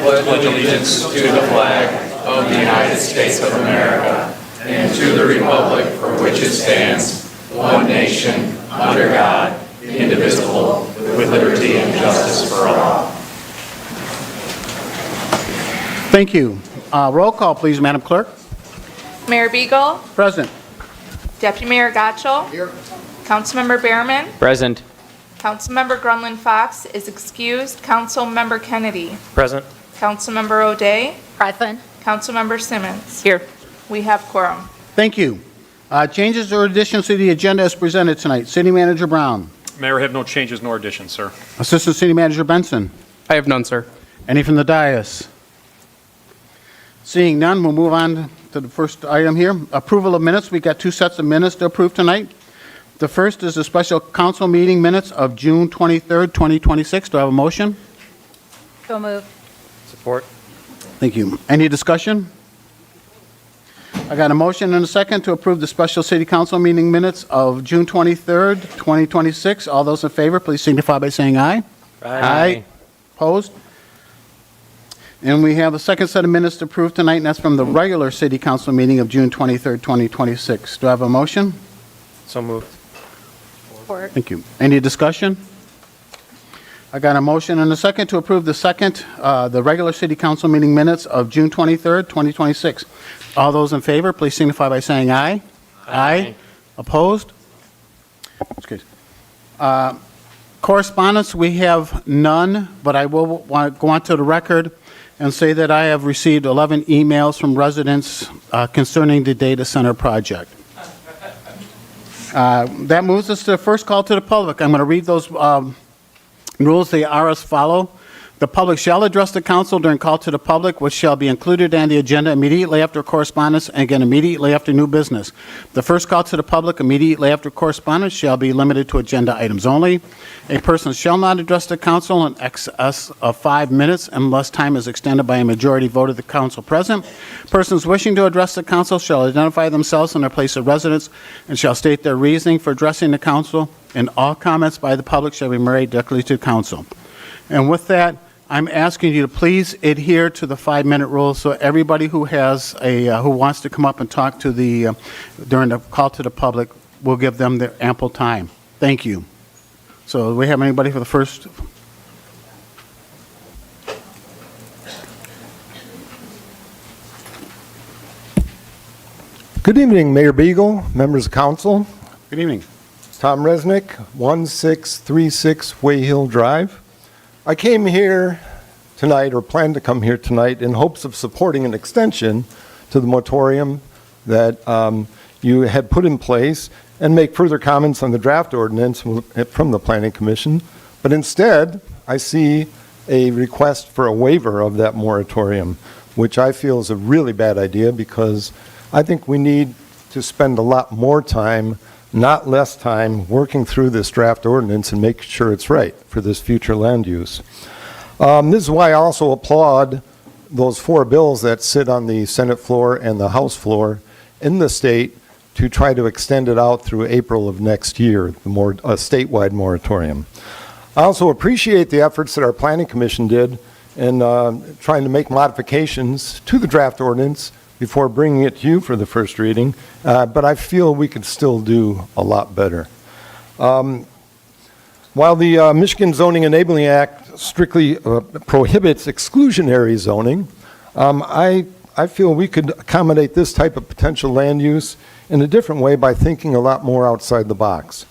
pledge allegiance to the flag of the United States of America and to the republic for which it stands, one nation, under God, indivisible, with liberty and justice for all. Thank you. Roll call, please, Madam Clerk. Mayor Beagle, Present. Deputy Mayor Gottschall. Here. Councilmember Behrman, Present. Councilmember Grunland Fox is excused. Councilmember Kennedy, Present. Councilmember O'Day, Present. Councilmember Simmons. Here. We have quorum. Thank you. Changes or additions to the agenda as presented tonight. City Manager Brown. Mayor, I have no changes nor additions, sir. Assistant City Manager Benson. I have none, sir. Any from the dais? Seeing none, we'll move on to the first item here. Approval of minutes. We got two sets of minutes to approve tonight. The first is the special council meeting minutes of June 23rd, 2026. Do I have a motion? So moved. Support. Thank you. Any discussion? I got a motion and a second to approve the special city council meeting minutes of June 23rd, 2026. All those in favor, please signify by saying aye. Aye. Opposed? And we have a second set of minutes to approve tonight, and that's from the regular city council meeting of June 23rd, 2026. Do I have a motion? So moved. Support. Thank you. Any discussion? I got a motion and a second to approve the regular city council meeting minutes of June 23rd, 2026. All those in favor, please signify by saying aye. Aye. Opposed? Excuse. Correspondence, we have none, but I will want to go on to the record and say that I have received 11 emails from residents concerning the data center project. That moves us to the first call to the public. I'm going to read those rules. They are as follow. The public shall address the council during call to the public, which shall be included on the agenda immediately after correspondence and again immediately after new business. The first call to the public immediately after correspondence shall be limited to agenda items only. A person shall not address the council in excess of 5 minutes unless time is extended by a majority vote of the council present. Persons wishing to address the council shall identify themselves and their place of residence and shall state their reasoning for addressing the council, and all comments by the public shall be made directly to the council. And with that, I'm asking you to please adhere to the 5-minute rule, so everybody who has who wants to come up and talk to during the call to the public, we'll give them the ample time. Thank you. So do we have anybody for the first? Good evening, Mayor Beagle, members of council. Good evening. Tom Resnick, 1636 Way Hill Drive. I came here tonight, or planned to come here tonight, in hopes of supporting an extension to the moratorium that you had put in place and make further comments on the draft ordinance from the Planning Commission. But instead, I see a request for a waiver of that moratorium, which I feel is a really bad idea because I think we need to spend a lot more time, not less time, working through this draft ordinance and making sure it's right for this future land use. This is why I also applaud those 4 bills that sit on the Senate floor and the House floor in the state to try to extend it out through April of next year, a statewide moratorium. I also appreciate the efforts that our Planning Commission did in trying to make modifications to the draft ordinance before bringing it to you for the first reading, but I feel we could still do a lot better. While the Michigan Zoning Enabling Act strictly prohibits exclusionary zoning, I feel we could accommodate this type of potential land use in a different way by thinking a lot more outside the box.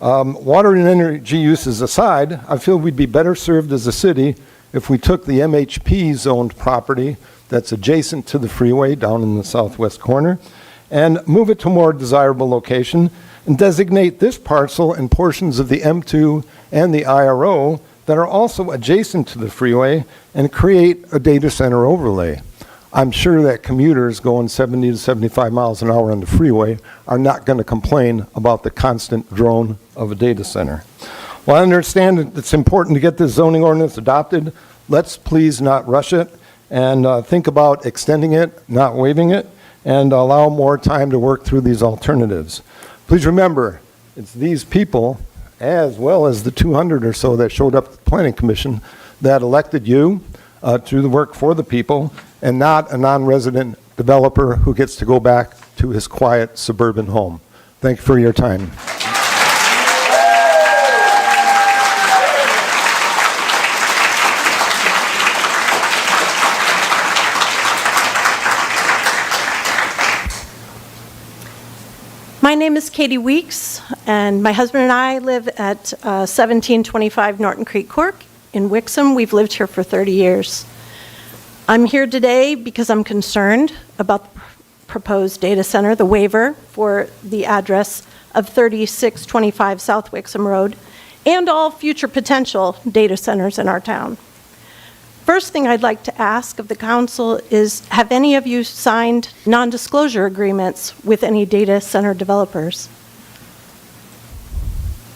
Water and energy uses aside, I feel we'd be better served as a city if we took the MHP zoned property that's adjacent to the freeway down in the southwest corner and move it to a more desirable location and designate this parcel and portions of the M2 and the IRO that are also adjacent to the freeway and create a data center overlay. I'm sure that commuters going 70 to 75 miles an hour on the freeway are not going to complain about the constant drone of a data center. Well, I understand that it's important to get this zoning ordinance adopted. Let's please not rush it and think about extending it, not waiving it, and allow more time to work through these alternatives. Please remember, it's these people, as well as the 200 or so that showed up at the Planning Commission, that elected you. to the work for the people and not a non-resident developer who gets to go back to his quiet suburban home. Thank you for your time. My name is Katie Weeks, and my husband and I live at 1725 Norton Creek Court in Wixom. We've lived here for 30 years. I'm here today because I'm concerned about the proposed data center, the waiver for the address of 3625 South Wixom Road, and all future potential data centers in our town. First thing I'd like to ask of the council is, have any of you signed non-disclosure agreements with any data center developers?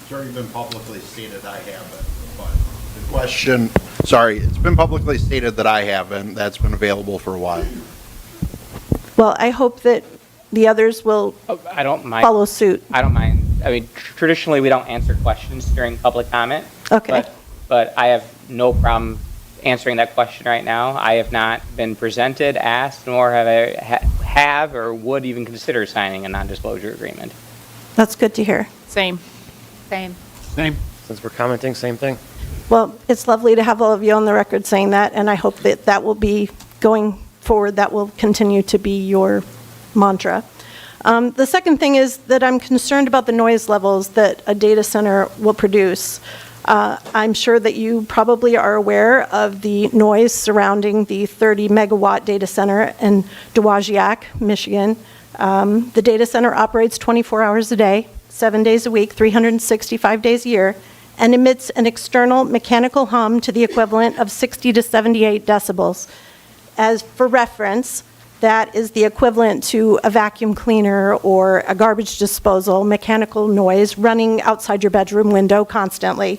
It's already been publicly stated I haven't, but the question, sorry, it's been publicly stated that I haven't. That's been available for a while. Well, I hope that the others will I don't mind. follow suit. I don't mind. I mean, traditionally, we don't answer questions during public comment. Okay. But I have no problem answering that question right now. I have not been presented, asked, nor have I have or would even consider signing a non-disclosure agreement. That's good to hear. Same. Same. Same. Since we're commenting, same thing. Well, it's lovely to have all of you on the record saying that, and I hope that that will be going forward, that will continue to be your mantra. The second thing is that I'm concerned about the noise levels that a data center will produce. I'm sure that you probably are aware of the noise surrounding the 30 megawatt data center in Dowagiac, Michigan. The data center operates 24 hours a day, 7 days a week, 365 days a year, and emits an external mechanical hum to the equivalent of 60 to 78 decibels. As for reference, that is the equivalent to a vacuum cleaner or a garbage disposal mechanical noise running outside your bedroom window constantly.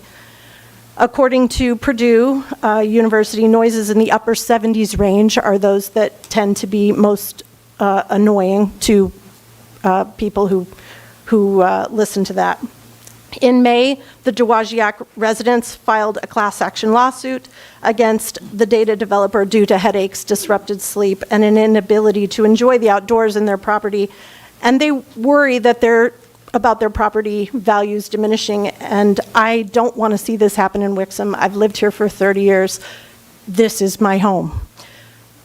According to Purdue University, noises in the upper 70s range are those that tend to be most annoying to people who listen to that. In May, the Dowagiac residents filed a class action lawsuit against the data developer due to headaches, disrupted sleep, and an inability to enjoy the outdoors in their property. And they worry that about their property values diminishing, and I don't want to see this happen in Wixom. I've lived here for 30 years. This is my home.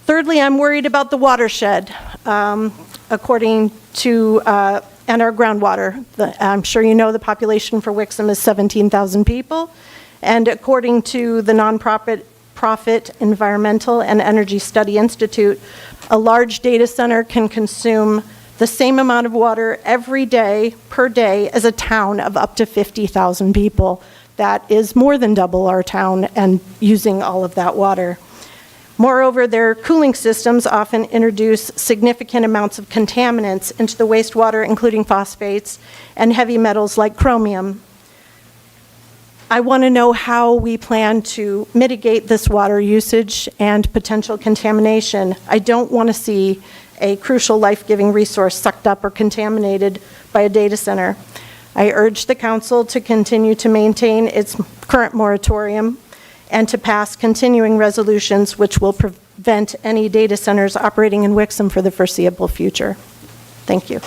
Thirdly, I'm worried about the watershed. According to and our groundwater. I'm sure you know the population for Wixom is 17,000 people, and according to the nonprofit Environmental and Energy Study Institute, a large data center can consume the same amount of water every day per day as a town of up to 50,000 people. That is more than double our town and using all of that water. Moreover, their cooling systems often introduce significant amounts of contaminants into the wastewater, including phosphates and heavy metals like chromium. I want to know how we plan to mitigate this water usage and potential contamination. I don't want to see a crucial life-giving resource sucked up or contaminated by a data center. I urge the council to continue to maintain its current moratorium and to pass continuing resolutions which will prevent any data centers operating in Wixom for the foreseeable future. Thank you.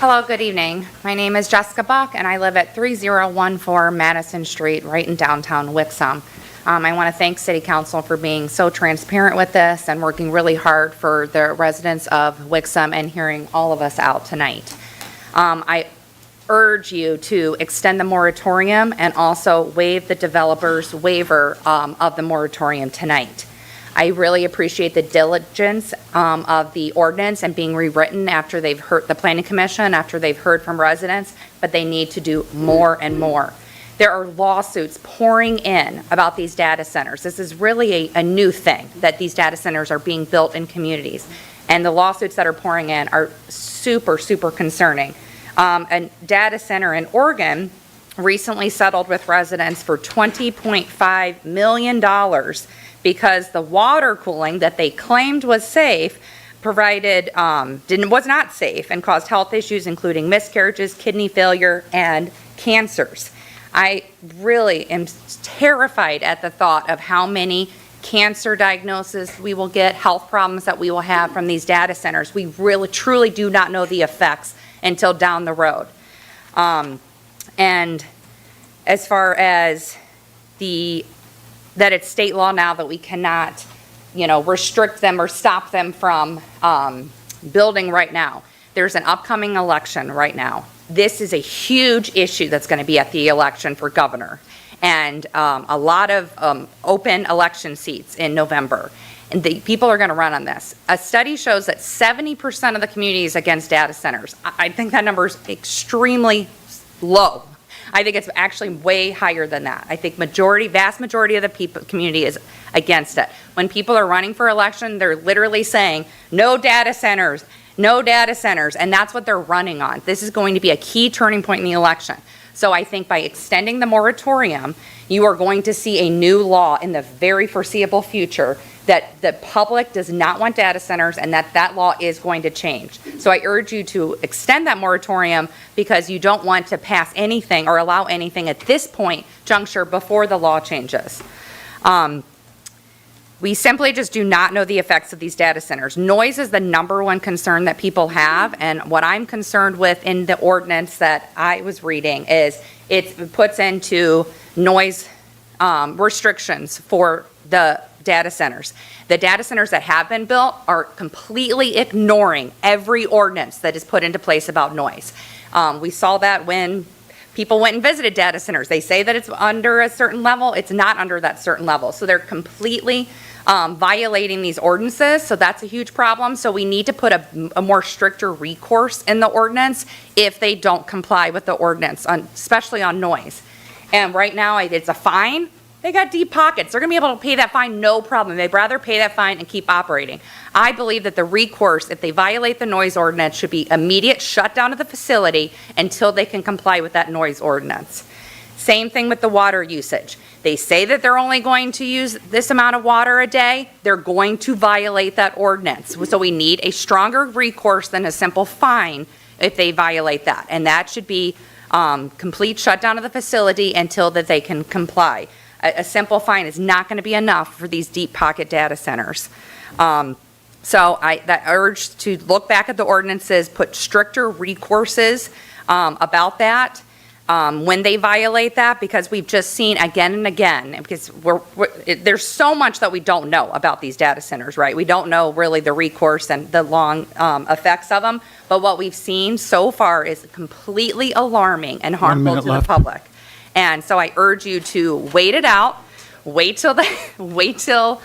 Hello, good evening. My name is Jessica Buck, and I live at 3014 Madison Street, right in downtown Wixom. I want to thank City Council for being so transparent with this and working really hard for the residents of Wixom and hearing all of us out tonight. I urge you to extend the moratorium and also waive the developer's waiver of the moratorium tonight. I really appreciate the diligence of the ordinance and being rewritten after they've heard the Planning Commission, after they've heard from residents, but they need to do more and more. There are lawsuits pouring in about these data centers. This is really a new thing, that these data centers are being built in communities. And the lawsuits that are pouring in are super, super concerning. A data center in Oregon recently settled with residents for $20.5 million because the water cooling that they claimed was safe was not safe and caused health issues, including miscarriages, kidney failure, and cancers. I really am terrified at the thought of how many cancer diagnoses we will get, health problems that we will have from these data centers. We really, truly do not know the effects until down the road. And as far as that it's state law now that we cannot, restrict them or stop them from building right now. There's an upcoming election right now. This is a huge issue that's going to be at the election for governor, and a lot of open election seats in November. And the people are going to run on this. A study shows that 70% of the community is against data centers. I think that number is extremely low. I think it's actually way higher than that. I think vast majority of the community is against it. When people are running for election, they're literally saying, no data centers, no data centers, and that's what they're running on. This is going to be a key turning point in the election. So I think by extending the moratorium, you are going to see a new law in the very foreseeable future that the public does not want data centers, and that law is going to change. So I urge you to extend that moratorium because you don't want to pass anything or allow anything at this point juncture before the law changes. We simply just do not know the effects of these data centers. Noise is the number one concern that people have, and what I'm concerned with in the ordinance that I was reading is it puts into noise restrictions for the data centers. The data centers that have been built are completely ignoring every ordinance that is put into place about noise. We saw that when people went and visited data centers. They say that it's under a certain level. It's not under that certain level. So they're completely violating these ordinances. So that's a huge problem. So we need to put a more stricter recourse in the ordinance if they don't comply with the ordinance, especially on noise. And right now it's a fine. They got deep pockets. They're going to be able to pay that fine, no problem. They'd rather pay that fine and keep operating. I believe that the recourse, if they violate the noise ordinance, should be immediate shutdown of the facility until they can comply with that noise ordinance. Same thing with the water usage. They say that they're only going to use this amount of water a day. They're going to violate that ordinance. So we need a stronger recourse than a simple fine if they violate that. And that should be complete shutdown of the facility until that they can comply. A simple fine is not going to be enough for these deep pocket data centers. So that urge to look back at the ordinances, put stricter recourses about that when they violate that, because we've just seen again and again, because there's so much that we don't know about these data centers, right? We don't know really the recourse and the long effects of them, but what we've seen so far is completely alarming and harmful to the public. And so I urge you to wait it out, wait till the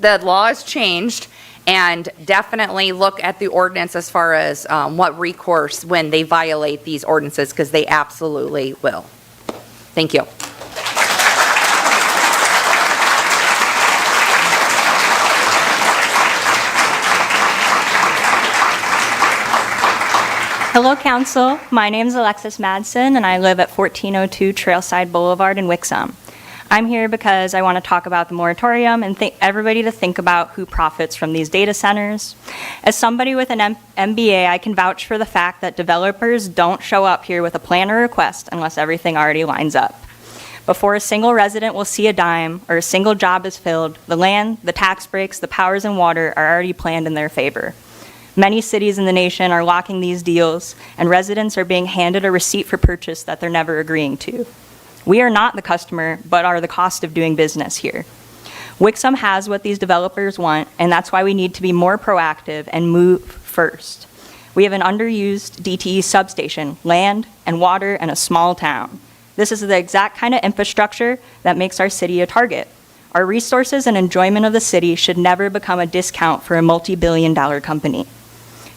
law is changed, and definitely look at the ordinance as far as what recourse when they violate these ordinances, because they absolutely will. Thank you. Hello, Council. My name is Alexis Madsen, and I live at 1402 Trailside Boulevard in Wixom. I'm here because I want to talk about the moratorium and everybody to think about who profits from these data centers. As somebody with an MBA, I can vouch for the fact that developers don't show up here with a plan or request unless everything already lines up. Before a single resident will see a dime or a single job is filled, the land, the tax breaks, the powers and water are already planned in their favor. Many cities in the nation are locking these deals, and residents are being handed a receipt for purchase that they're never agreeing to. We are not the customer, but are the cost of doing business here. Wixom has what these developers want, and that's why we need to be more proactive and move first. We have an underused DTE substation, land and water, and a small town. This is the exact kind of infrastructure that makes our city a target. Our resources and enjoyment of the city should never become a discount for a multi-billion-dollar company.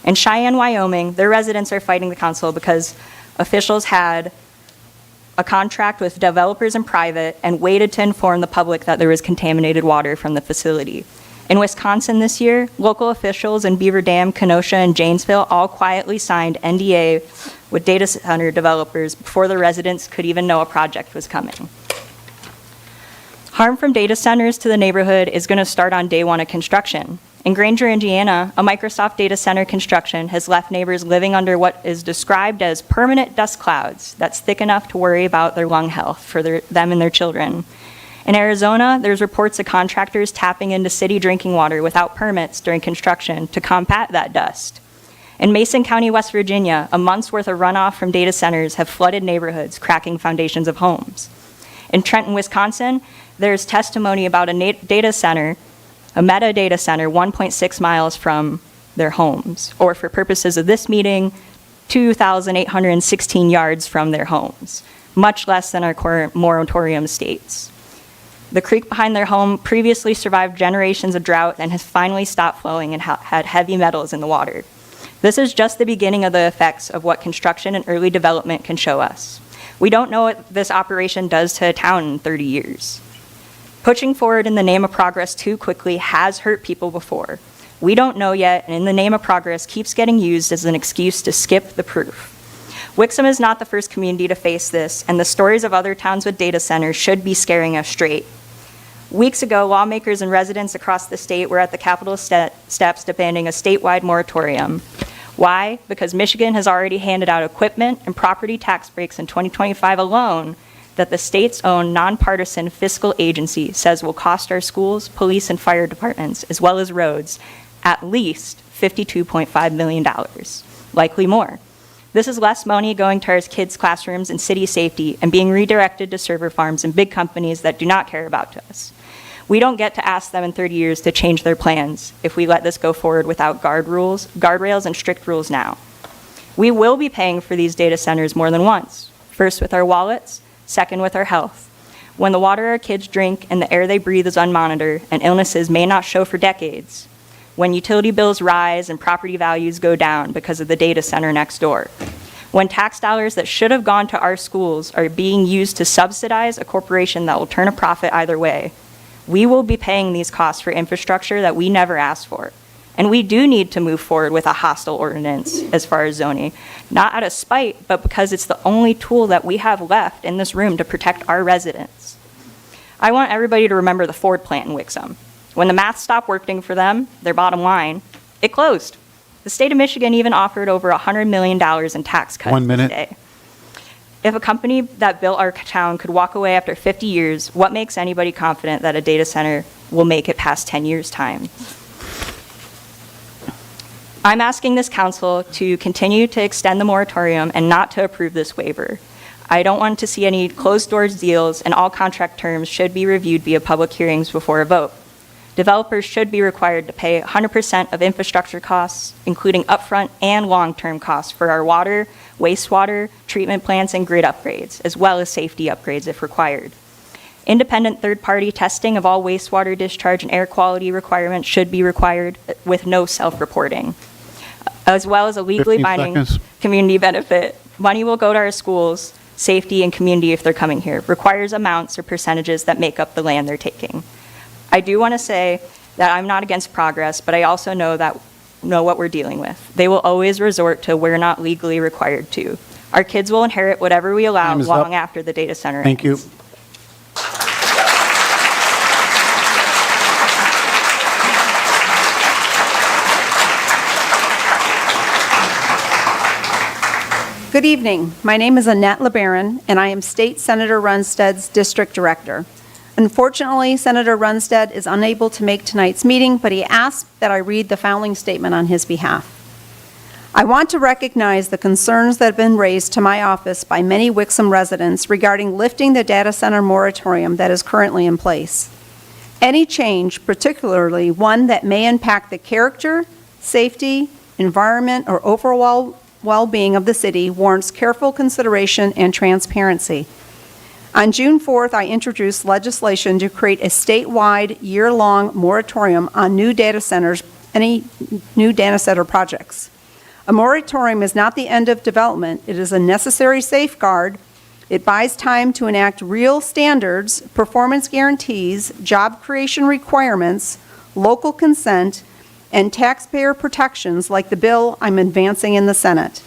In Cheyenne, Wyoming, their residents are fighting the council because officials had a contract with developers in private and waited to inform the public that there was contaminated water from the facility. In Wisconsin this year, local officials in Beaver Dam, Kenosha, and Janesville all quietly signed NDA with data center developers before the residents could even know a project was coming. Harm from data centers to the neighborhood is going to start on day one of construction. In Granger, Indiana, a Microsoft data center construction has left neighbors living under what is described as permanent dust clouds that's thick enough to worry about their lung health for them and their children. In Arizona, there's reports of contractors tapping into city drinking water without permits during construction to combat that dust. In Mason County, West Virginia, a month's worth of runoff from data centers have flooded neighborhoods, cracking foundations of homes. In Trenton, Wisconsin, there's testimony about a data center, a Meta data center 1.6 miles from their homes, or for purposes of this meeting, 2,816 yards from their homes, much less than our current moratorium states. The creek behind their home previously survived generations of drought and has finally stopped flowing and had heavy metals in the water. This is just the beginning of the effects of what construction and early development can show us. We don't know what this operation does to a town in 30 years. Pushing forward in the name of progress too quickly has hurt people before. We don't know yet, and in the name of progress keeps getting used as an excuse to skip the proof. Wixom is not the first community to face this, and the stories of other towns with data centers should be scaring us straight. Weeks ago, lawmakers and residents across the state were at the Capitol steps demanding a statewide moratorium. Why? Because Michigan has already handed out equipment and property tax breaks in 2025 alone that the state's own nonpartisan fiscal agency says will cost our schools, police, and fire departments, as well as roads, at least $52.5 million, likely more. This is less money going to our kids' classrooms and city safety and being redirected to server farms and big companies that do not care about us. We don't get to ask them in 30 years to change their plans if we let this go forward without guardrails, and strict rules now. We will be paying for these data centers more than once, first with our wallets, second with our health. When the water our kids drink and the air they breathe is unmonitored and illnesses may not show for decades. When utility bills rise and property values go down because of the data center next door. When tax dollars that should have gone to our schools are being used to subsidize a corporation that will turn a profit either way. We will be paying these costs for infrastructure that we never asked for. And we do need to move forward with a hostile ordinance as far as zoning, not out of spite, but because it's the only tool that we have left in this room to protect our residents. I want everybody to remember the Ford plant in Wixom. When the math stopped working for them, their bottom line, it closed. The state of Michigan even offered over $100 million in tax cuts 1 minute. today. If a company that built our town could walk away after 50 years, what makes anybody confident that a data center will make it past 10 years' time? I'm asking this council to continue to extend the moratorium and not to approve this waiver. I don't want to see any closed-doors deals, and all contract terms should be reviewed via public hearings before a vote. Developers should be required to pay 100% of infrastructure costs, including upfront and long-term costs for our water, wastewater, treatment plants, and grid upgrades, as well as safety upgrades if required. Independent third-party testing of all wastewater discharge and air quality requirements should be required with no self-reporting, as well as a legally 15 binding seconds. community benefit. Money will go to our schools, safety, and community if they're coming here. Requires amounts or percentages that make up the land they're taking. I do want to say that I'm not against progress, but I also know what we're dealing with. They will always resort to we're not legally required to. Our kids will inherit whatever we allow Time is long up. after the data center Thank you. ends. Good evening. My name is Annette LeBaron, and I am State Senator Runstead's District Director. Unfortunately, Senator Runstead is unable to make tonight's meeting, but he asked that I read the following statement on his behalf. I want to recognize the concerns that have been raised to my office by many Wixom residents regarding lifting the data center moratorium that is currently in place. Any change, particularly one that may impact the character, safety, environment, or overall well-being of the city, warrants careful consideration and transparency. On June 4th, I introduced legislation to create a statewide year-long moratorium on new data centers, any new data center projects. A moratorium is not the end of development. It is a necessary safeguard. It buys time to enact real standards, performance guarantees, job creation requirements, local consent, and taxpayer protections like the bill I'm advancing in the Senate.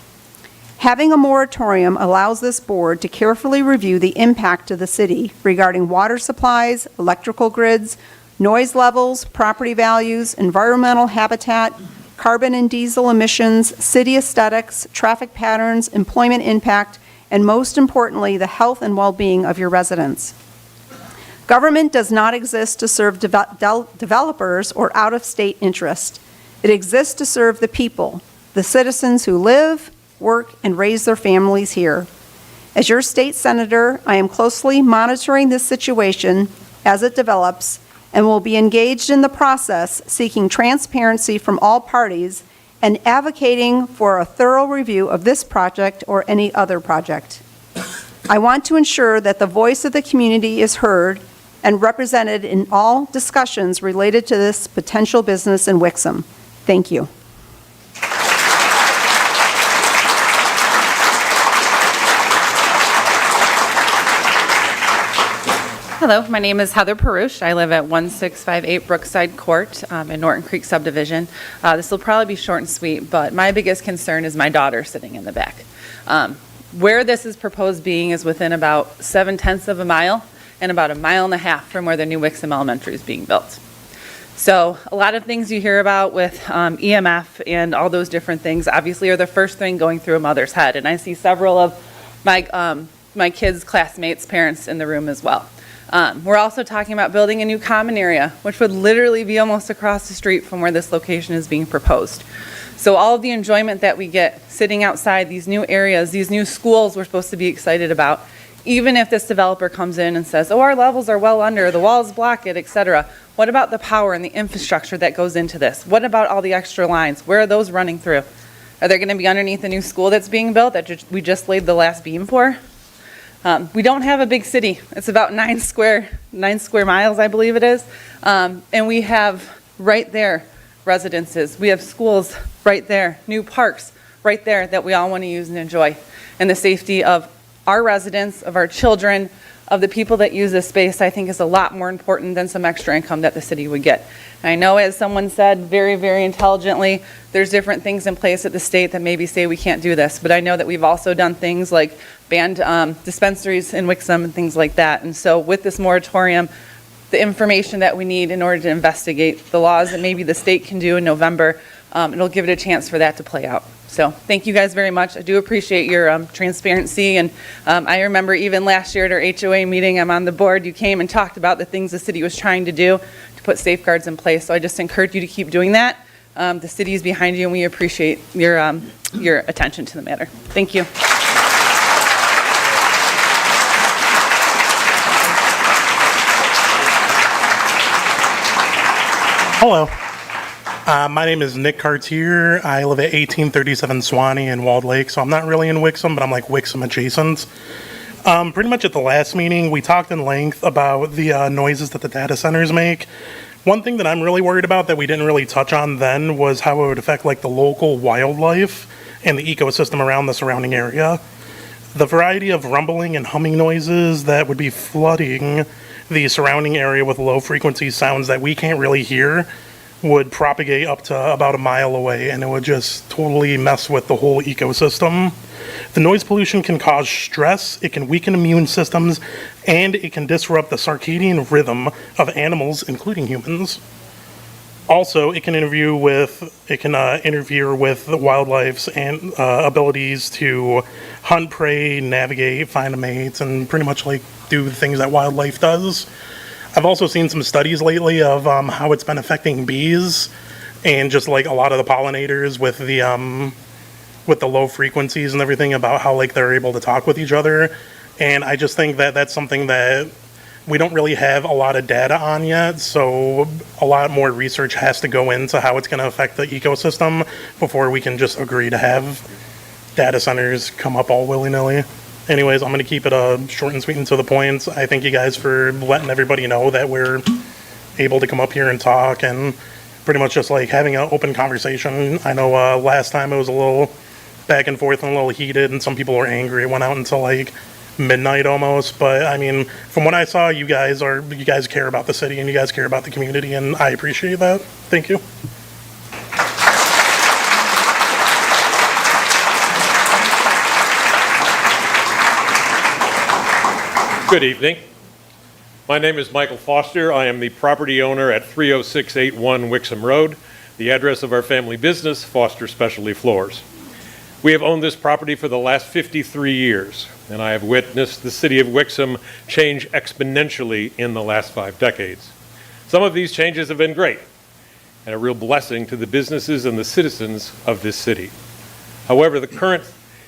Having a moratorium allows this board to carefully review the impact to the city regarding water supplies, electrical grids, noise levels, property values, environmental habitat, carbon and diesel emissions, city aesthetics, traffic patterns, employment impact, and most importantly, the health and well-being of your residents. Government does not exist to serve developers or out-of-state interest. It exists to serve the people, the citizens who live, work, and raise their families here. As your state senator, I am closely monitoring this situation as it develops and will be engaged in the process, seeking transparency from all parties and advocating for a thorough review of this project or any other project. I want to ensure that the voice of the community is heard and represented in all discussions related to this potential business in Wixom. Thank you. Hello, my name is Heather Perush. I live at 1658 Brookside Court in Norton Creek subdivision. This will probably be short and sweet, but my biggest concern is my daughter sitting in the back. Where this is proposed being is within about 7/10 of a mile and about 1.5 miles from where the new Wixom Elementary is being built. So a lot of things you hear about with EMF and all those different things obviously are the first thing going through a mother's head. And I see several of my kids' classmates' parents in the room as well. We're also talking about building a new common area, which would literally be almost across the street from where this location is being proposed. So all of the enjoyment that we get sitting outside, these new areas, these new schools we're supposed to be excited about, even if this developer comes in and says, oh, our levels are well under, the walls block it, etc. What about the power and the infrastructure that goes into this? What about all the extra lines? Where are those running through? Are they going to be underneath the new school that's being built that we just laid the last beam for? We don't have a big city. It's about 9 square miles, I believe it is. And we have right there residences. We have schools right there, new parks right there that we all want to use and enjoy. And the safety of our residents, of our children, of the people that use this space, I think is a lot more important than some extra income that the city would get. And I know, as someone said very, very intelligently, there's different things in place at the state that maybe say we can't do this, but I know that we've also done things like banned dispensaries in Wixom and things like that. And so with this moratorium, the information that we need in order to investigate the laws that maybe the state can do in November, it'll give it a chance for that to play out. So thank you guys very much. I do appreciate your transparency. And I remember even last year at our HOA meeting, I'm on the board, you came and talked about the things the city was trying to do to put safeguards in place. So I just encourage you to keep doing that. The city is behind you, and we appreciate your attention to the matter. Thank you. Hello. My name is Nick Cartier. I live at 1837 Swanee in Walled Lake, so I'm not really in Wixom, but I'm like Wixom adjacent. Pretty much at the last meeting, we talked in length about the noises that the data centers make. One thing that I'm really worried about that we didn't really touch on then was how it would affect like the local wildlife and the ecosystem around the surrounding area. The variety of rumbling and humming noises that would be flooding the surrounding area with low frequency sounds that we can't really hear would propagate up to about 1 mile away, and it would just totally mess with the whole ecosystem. The noise pollution can cause stress, it can weaken immune systems, and it can disrupt the circadian rhythm of animals, including humans. Also, it can interfere with the wildlife's and abilities to hunt prey, navigate, find a mate, and pretty much like do the things that wildlife does. I've also seen some studies lately of how it's been affecting bees and just like a lot of the pollinators with the low frequencies and everything, about how like they're able to talk with each other. And I just think that that's something that we don't really have a lot of data on yet, so a lot more research has to go into how it's going to affect the ecosystem before we can just agree to have data centers come up all willy-nilly. Anyways, I'm going to keep it short and sweet and to the point. I thank you guys for letting everybody know that we're able to come up here and talk and pretty much just like having an open conversation. I know last time it was a little back and forth and a little heated, and some people were angry. It went out until like midnight almost, but I mean, from what I saw, you guys care about the city and you guys care about the community, and I appreciate that. Thank you. Good evening. My name is Michael Foster. I am the property owner at 30681 Wixom Road, the address of our family business, Foster Specialty Floors. We have owned this property for the last 53 years, and I have witnessed the city of Wixom change exponentially in the last 5 decades. Some of these changes have been great and a real blessing to the businesses and the citizens of this city. However, the current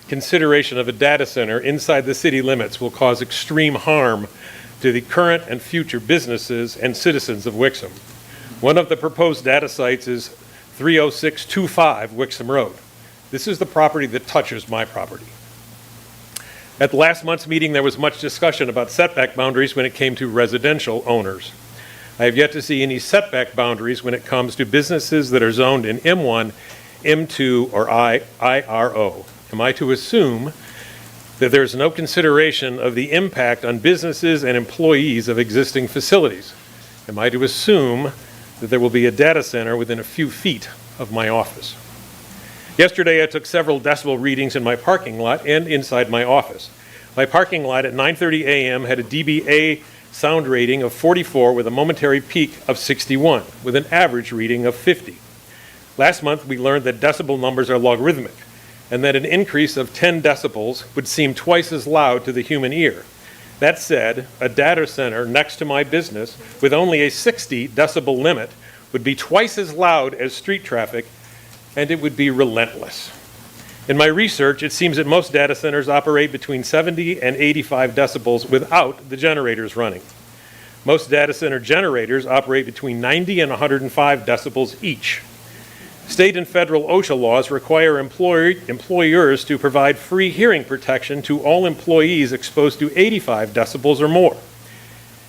consideration of a data center inside the city limits will cause extreme harm to the current and future businesses and citizens of Wixom. One of the proposed data sites is 30625 Wixom Road. This is the property that touches my property. At last month's meeting, there was much discussion about setback boundaries when it came to residential owners. I have yet to see any setback boundaries when it comes to businesses that are zoned in M1, M2, or IRO. Am I to assume that there is no consideration of the impact on businesses and employees of existing facilities? Am I to assume that there will be a data center within a few feet of my office? Yesterday, I took several decibel readings in my parking lot and inside my office. My parking lot at 9:30 a.m. had a dBA sound rating of 44 with a momentary peak of 61, with an average reading of 50. Last month, we learned that decibel numbers are logarithmic, and that an increase of 10 decibels would seem twice as loud to the human ear. That said, a data center next to my business with only a 60 decibel limit would be twice as loud as street traffic, and it would be relentless. In my research, it seems that most data centers operate between 70 and 85 decibels without the generators running. Most data center generators operate between 90 and 105 decibels each. State and federal OSHA laws require employers to provide free hearing protection to all employees exposed to 85 decibels or more.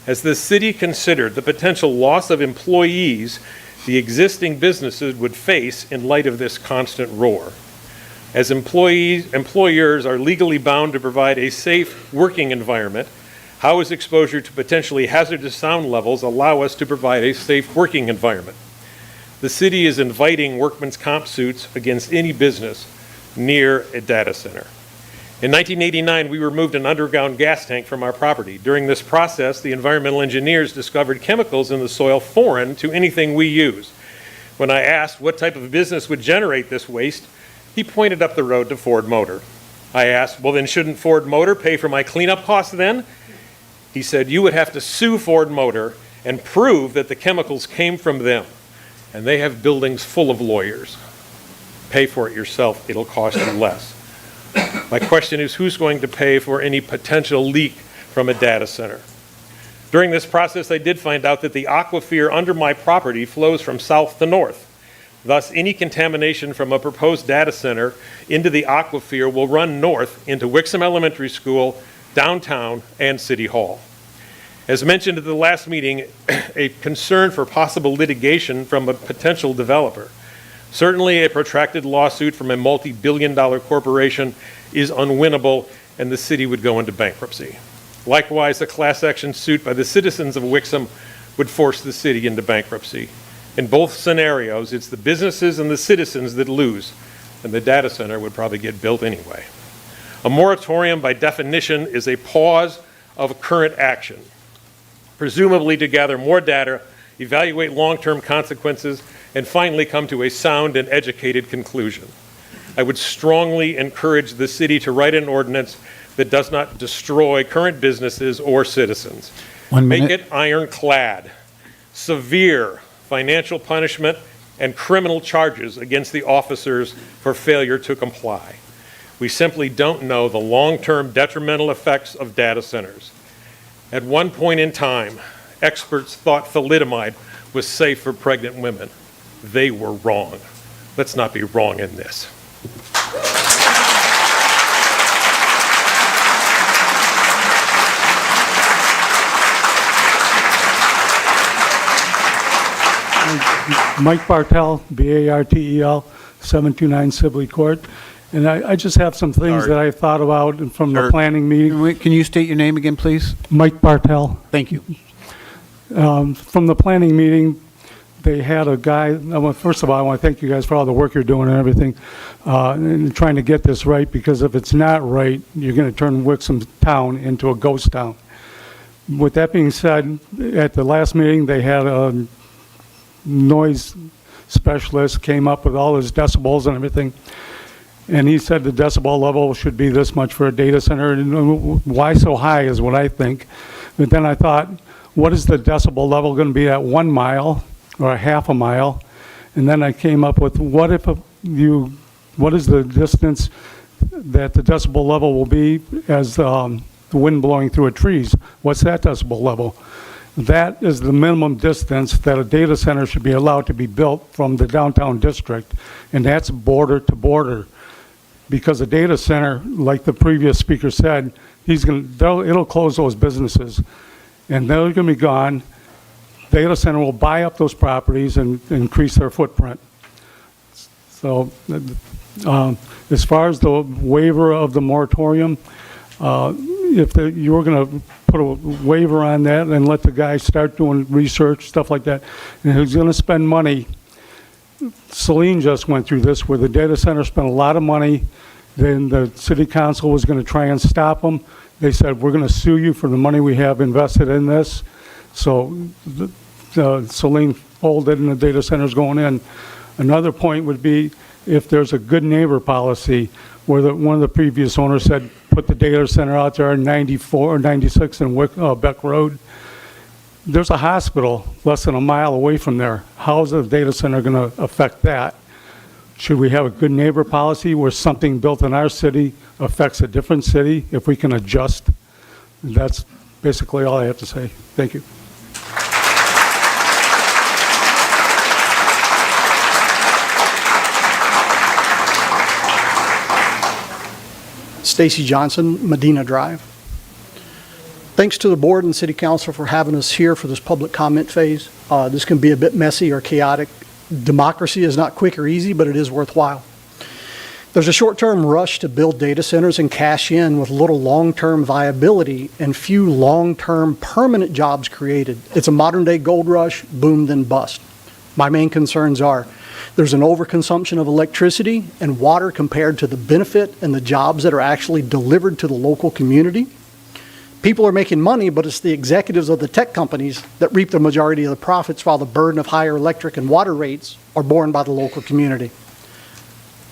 As the city considered the potential loss of employees the existing businesses would face in light of this constant roar, as employers are legally bound to provide a safe working environment, how is exposure to potentially hazardous sound levels allow us to provide a safe working environment? The city is inviting workman's comp suits against any business near a data center. In 1989, we removed an underground gas tank from our property. During this process, the environmental engineers discovered chemicals in the soil foreign to anything we use. When I asked what type of business would generate this waste, he pointed up the road to Ford Motor. I asked, well, then shouldn't Ford Motor pay for my cleanup costs then? He said, you would have to sue Ford Motor and prove that the chemicals came from them. And they have buildings full of lawyers. Pay for it yourself, it'll cost you less. My question is, who's going to pay for any potential leak from a data center? During this process, I did find out that the aquifer under my property flows from south to north. Thus, any contamination from a proposed data center into the aquifer will run north into Wixom Elementary School, downtown, and City Hall. As mentioned at the last meeting, a concern for possible litigation from a potential developer. Certainly, a protracted lawsuit from a multi-billion-dollar corporation is unwinnable, and the city would go into bankruptcy. Likewise, a class action suit by the citizens of Wixom would force the city into bankruptcy. In both scenarios, it's the businesses and the citizens that lose, and the data center would probably get built anyway. A moratorium, by definition, is a pause of current action, presumably to gather more data, evaluate long-term consequences, and finally come to a sound and educated conclusion. I would strongly encourage the city to write an ordinance that does not destroy current businesses or citizens. 1 minute. Make it ironclad. Severe financial punishment and criminal charges against the officers for failure to comply. We simply don't know the long-term detrimental effects of data centers. At one point in time, experts thought thalidomide was safe for pregnant women. They were wrong. Let's not be wrong in this. Mike Bartel, B-A-R-T-E-L, 729 Sibley Court. And I just have some things that I thought about from the planning meeting. Can you state your name again, please? Mike Bartel. Thank you. From the planning meeting, they had a guy, first of all, I want to thank you guys for all the work you're doing and everything, and trying to get this right, because if it's not right, you're going to turn Wixom town into a ghost town. with that being said, at the last meeting, they had a noise specialist came up with all his decibels and everything. And he said the decibel level should be this much for a data center. And why so high is what I think. But then I thought, what is the decibel level going to be at 1 mile or a half a mile? And then I came up with what is the distance that the decibel level will be as the wind blowing through trees? What's that decibel level? That is the minimum distance that a data center should be allowed to be built from the downtown district, and that's border to border. Because a data center, like the previous speaker said, it'll close those businesses, and they're going to be gone. Data center will buy up those properties and increase their footprint. So, as far as the waiver of the moratorium, if you were going to put a waiver on that and let the guy start doing research, stuff like that, and he's going to spend money. Celine just went through this where the data center spent a lot of money. Then the city council was going to try and stop them. They said, we're going to sue you for the money we have invested in this. So Celine folded and the data center's going in. Another point would be if there's a good neighbor policy where one of the previous owners said, put the data center out there in 94 or 96 in Beck Road. There's a hospital less than a mile away from there. How is the data center going to affect that? Should we have a good neighbor policy where something built in our city affects a different city if we can adjust? That's basically all I have to say. Thank you. Stacy Johnson, Medina Drive. Thanks to the board and city council for having us here for this public comment phase. This can be a bit messy or chaotic. Democracy is not quick or easy, but it is worthwhile. There's a short-term rush to build data centers and cash in with little long-term viability and few long-term permanent jobs created. It's a modern-day gold rush, boom then bust. My main concerns are there's an overconsumption of electricity and water compared to the benefit and the jobs that are actually delivered to the local community. People are making money, but it's the executives of the tech companies that reap the majority of the profits while the burden of higher electric and water rates are borne by the local community.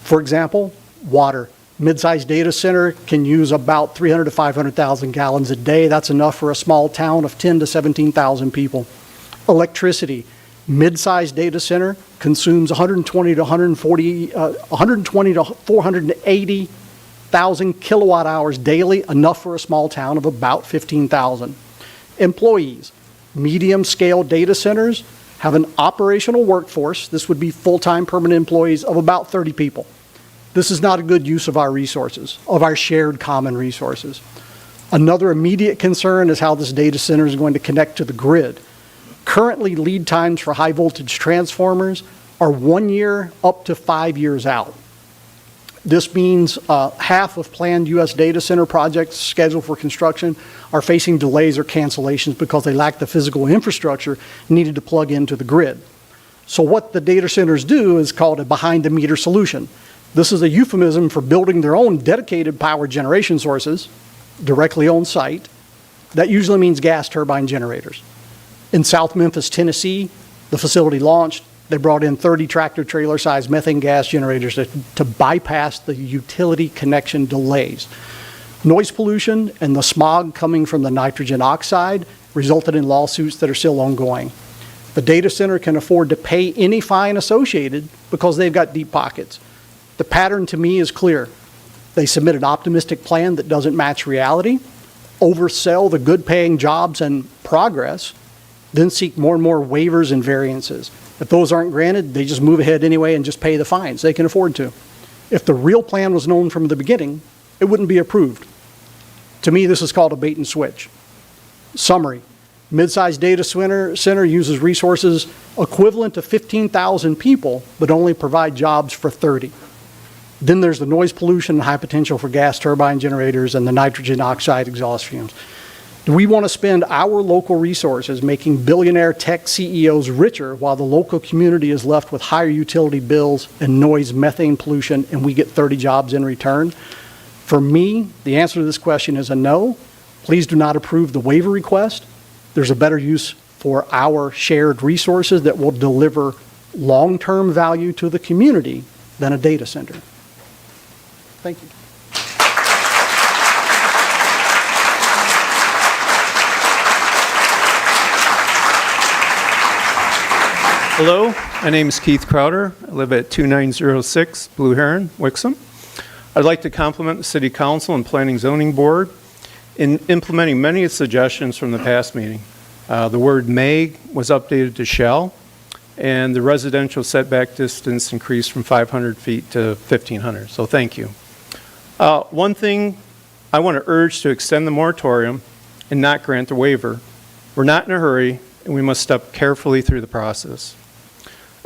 For example, water. Mid-sized data center can use about 300 to 500,000 gallons a day. That's enough for a small town of 10 to 17,000 people. Electricity. Mid-sized data center consumes 120 to 480,000 kilowatt hours daily, enough for a small town of about 15,000. Employees. Medium-scale data centers have an operational workforce, this would be full-time permanent employees, of about 30 people. This is not a good use of our resources, of our shared common resources. Another immediate concern is how this data center is going to connect to the grid. Currently, lead times for high voltage transformers are 1 year up to 5 years out. This means half of planned U.S. data center projects scheduled for construction are facing delays or cancellations because they lack the physical infrastructure needed to plug into the grid. So what the data centers do is called a behind-the-meter solution. This is a euphemism for building their own dedicated power generation sources directly on site. That usually means gas turbine generators. In South Memphis, Tennessee, the facility launched. They brought in 30 tractor-trailer-sized methane gas generators to bypass the utility connection delays. Noise pollution and the smog coming from the nitrogen oxide resulted in lawsuits that are still ongoing. The data center can afford to pay any fine associated because they've got deep pockets. The pattern to me is clear. They submit an optimistic plan that doesn't match reality, oversell the good-paying jobs and progress, then seek more and more waivers and variances. If those aren't granted, they just move ahead anyway and just pay the fines. They can afford to. If the real plan was known from the beginning, it wouldn't be approved. To me, this is called a bait and switch. Summary. Mid-sized data center uses resources equivalent to 15,000 people, but only provide jobs for 30. Then there's the noise pollution and high potential for gas turbine generators and the nitrogen oxide exhaust fumes. Do we want to spend our local resources making billionaire tech CEOs richer while the local community is left with higher utility bills and noise methane pollution and we get 30 jobs in return? For me, the answer to this question is a no. Please do not approve the waiver request. There's a better use for our shared resources that will deliver long-term value to the community than a data center. Thank you. Hello, my name is Keith Crowder. I live at 2906 Blue Heron, Wixom. I'd like to compliment the City Council and Planning Zoning Board in implementing many suggestions from the past meeting. The word may was updated to shall, and the residential setback distance increased from 500 feet to 1,500, so thank you. One thing I want to urge to extend the moratorium and not grant the waiver. We're not in a hurry, and we must step carefully through the process.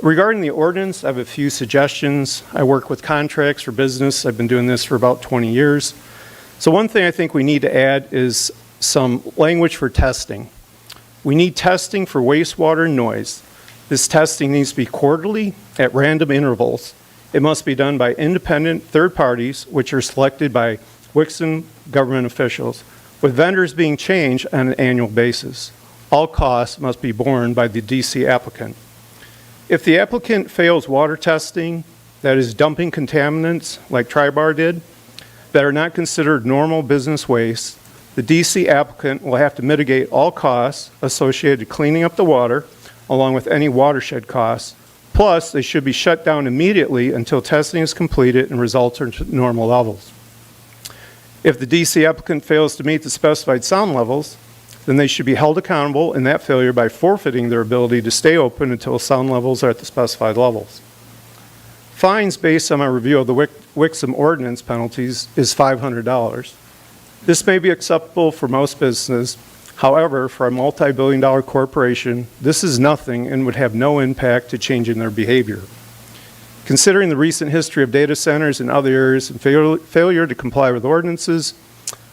Regarding the ordinance, I have a few suggestions. I work with contracts for business. I've been doing this for about 20 years. So one thing I think we need to add is some language for testing. We need testing for wastewater and noise. This testing needs to be quarterly at random intervals. It must be done by independent third parties, which are selected by Wixom government officials, with vendors being changed on an annual basis. All costs must be borne by the DC applicant. If the applicant fails water testing, that is dumping contaminants like Tri-Bar did, that are not considered normal business waste, the DC applicant will have to mitigate all costs associated with cleaning up the water, along with any watershed costs. Plus, they should be shut down immediately until testing is completed and results are to normal levels. If the DC applicant fails to meet the specified sound levels, then they should be held accountable in that failure by forfeiting their ability to stay open until sound levels are at the specified levels. Fines based on my review of the Wixom ordinance penalties is $500. This may be acceptable for most businesses. However, for a multi-billion-dollar corporation, this is nothing and would have no impact to changing their behavior. Considering the recent history of data centers in other areas and failure to comply with ordinances,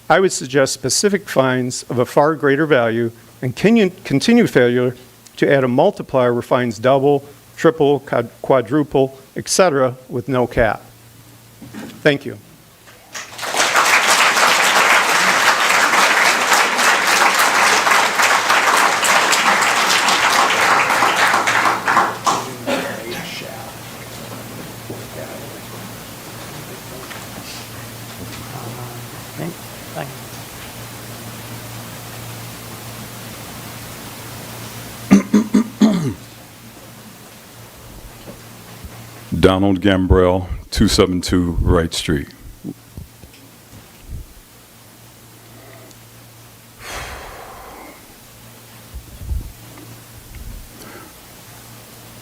I would suggest specific fines of a far greater value and continue failure to add a multiplier where fines double, triple, quadruple, etc. with no cap. Thank you. Donald Gambrell, 272 Wright Street.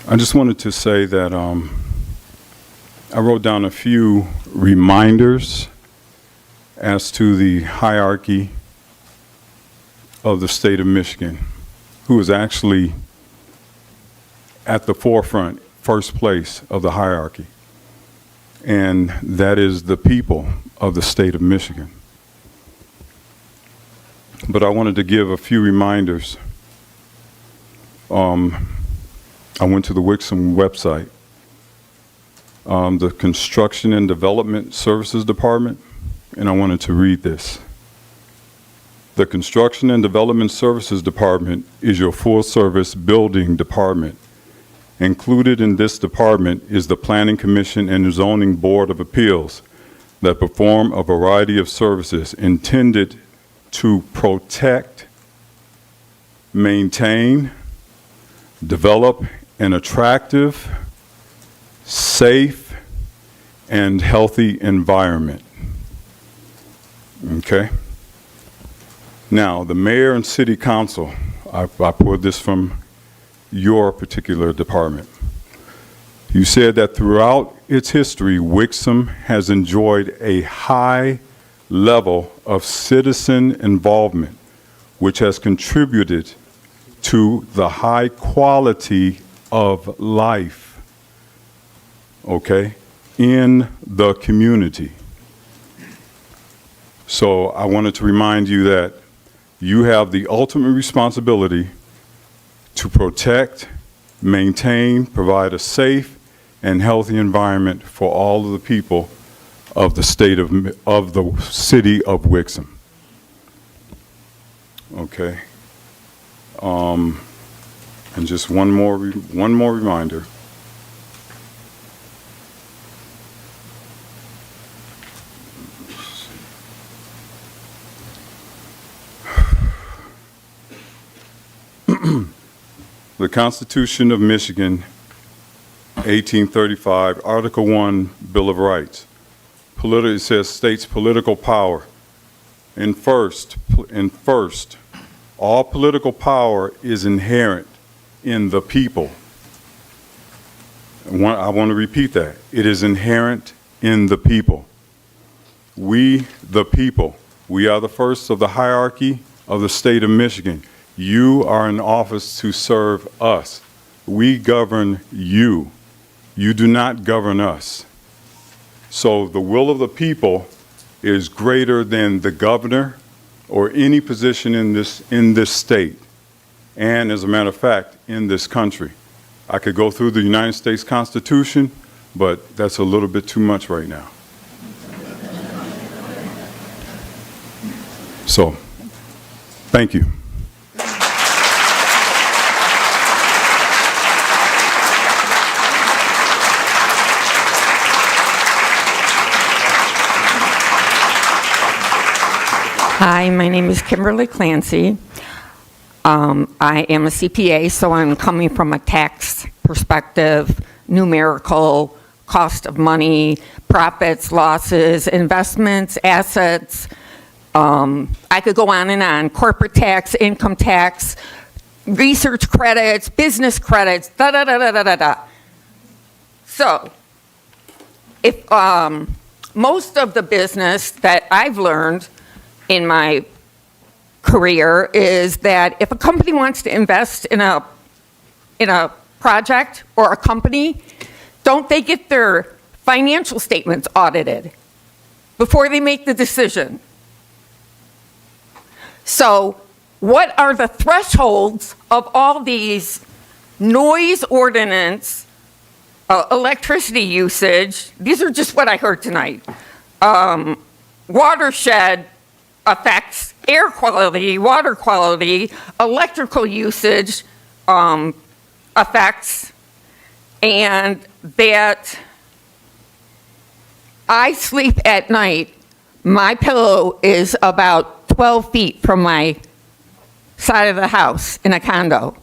I just wanted to say that I wrote down a few reminders as to the hierarchy of the state of Michigan, who is actually at the forefront, first place of the hierarchy, and that is the people of the state of Michigan. But I wanted to give a few reminders. I went to the Wixom website. The Construction and Development Services Department, and I wanted to read this. The Construction and Development Services Department is your full-service building department. Included in this department is the Planning Commission and the Zoning Board of Appeals that perform a variety of services intended to protect, maintain, develop an attractive, safe, and healthy environment. Okay? Now, the mayor and city council, I pulled this from your particular department. You said that throughout its history, Wixom has enjoyed a high level of citizen involvement, which has contributed to the high quality of life, okay, in the community. So I wanted to remind you that you have the ultimate responsibility to protect, maintain, provide a safe and healthy environment for all of the people of the state of the city of Wixom. okay? And just one more reminder. The Constitution of Michigan, 1835, Article 1, Bill of Rights. It says, states political power. And first, all political power is inherent in the people. I want to repeat that. It is inherent in the people. We, the people, we are the first of the hierarchy of the state of Michigan. You are in office to serve us. We govern you. You do not govern us. So the will of the people is greater than the governor or any position in this state, and as a matter of fact, in this country. I could go through the United States Constitution, but that's a little bit too much right now. So, thank you. Hi, my name is Kimberly Clancy. I am a CPA, so I'm coming from a tax perspective, numerical, cost of money, profits, losses, investments, assets. I could go on, corporate tax, income tax, research credits, business credits, da-da-da-da-da-da. So, if most of the business that I've learned in my career is that if a company wants to invest in a project or a company, don't they get their financial statements audited before they make the decision? So what are the thresholds of all these noise ordinance, electricity usage? These are just what I heard tonight. Watershed affects air quality, water quality, electrical usage affects, and that I sleep at night, my pillow is about 12 feet from my side of the house in a condo.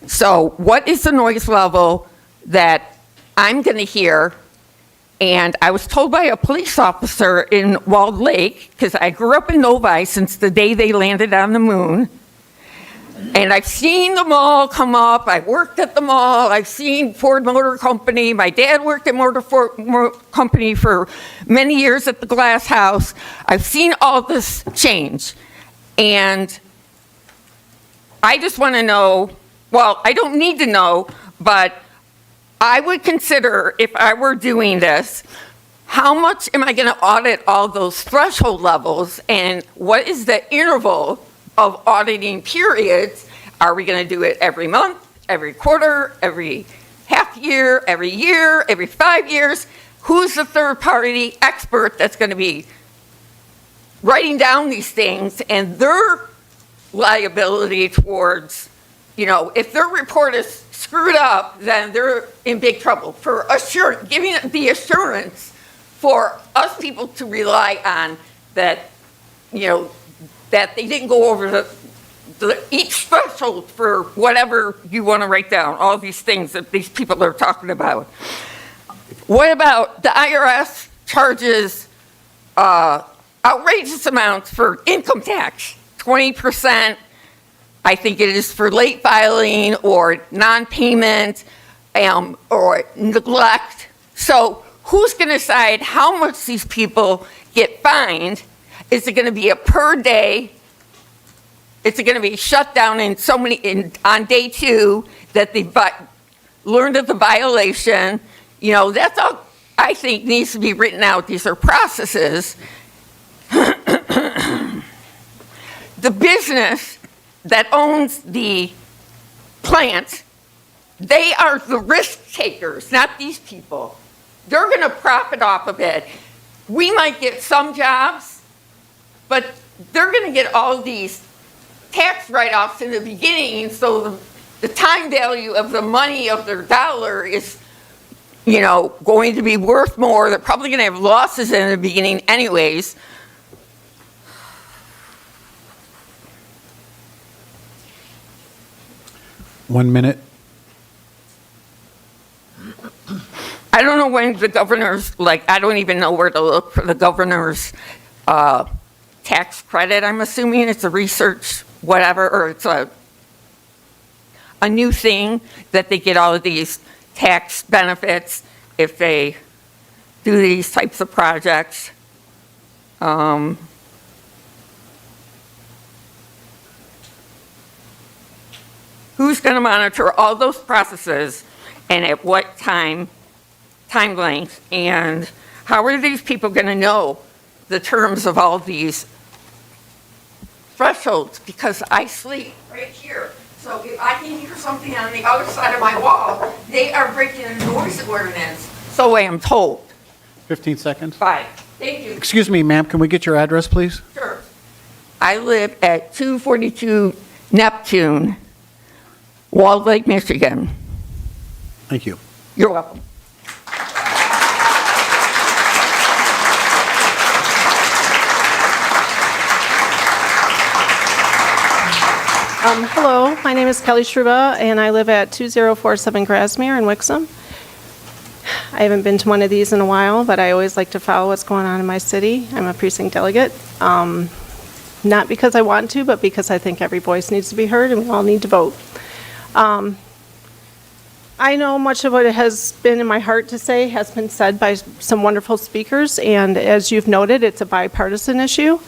So what is the noise level that I'm going to hear? And I was told by a police officer in Walled Lake, because I grew up in Novi since the day they landed on the moon, and I've seen the mall come up. I worked at the mall. I've seen Ford Motor Company. My dad worked at Ford Company for many years at the Glass House. I've seen all this change. And I just want to know, well, I don't need to know, but I would consider, if I were doing this, how much am I going to audit all those threshold levels, and what is the interval of auditing periods? Are we going to do it every month, every quarter, every half year, every 5 years? Who's the third-party expert that's going to be writing down these things, and their liability towards, if their report is screwed up, then they're in big trouble. For giving the assurance for us people to rely on that, that they didn't go over each threshold for whatever you want to write down, all these things that these people are talking about. What about the IRS charges outrageous amounts for income tax, 20%, I think it is for late filing or non-payment or neglect. So who's going to decide how much these people get fined? Is it going to be a per day? Is it going to be shut down on day 2 that they learned of the violation? That's all I think needs to be written out. These are processes. The business that owns the plant, they are the risk takers, not these people. They're going to profit off of it. We might get some jobs, but they're going to get all these tax write-offs in the beginning, so the time value of the money of their dollar is, you know, going to be worth more. They're probably going to have losses in the beginning anyways. One minute. I don't know when the governor's, like, I don't even know where to look for the governor's tax credit. I'm assuming it's a research whatever, or it's a new thing that they get all of these tax benefits if they do these types of projects. Who's going to monitor all those processes and at what time length? And how are these people going to know the terms of all these thresholds? Because I sleep right here. So if I can hear something on the other side of my wall, they are breaking a noise ordinance. So I am told. 15 seconds. Bye. Thank you. Excuse me, ma'am, can we get your address, please? Sure. I live at 242 Neptune, Walled Lake, Michigan. Thank you. You're welcome. Hello, my name is Kelly Shruba, and I live at 2047 Grasmere in Wixom. I haven't been to one of these in a while, but I always like to follow what's going on in my city. I'm a precinct delegate, not because I want to, but because I think every voice needs to be heard and we all need to vote. I know much of what has been in my heart to say has been said by some wonderful speakers, and as you've noted, it's a bipartisan issue.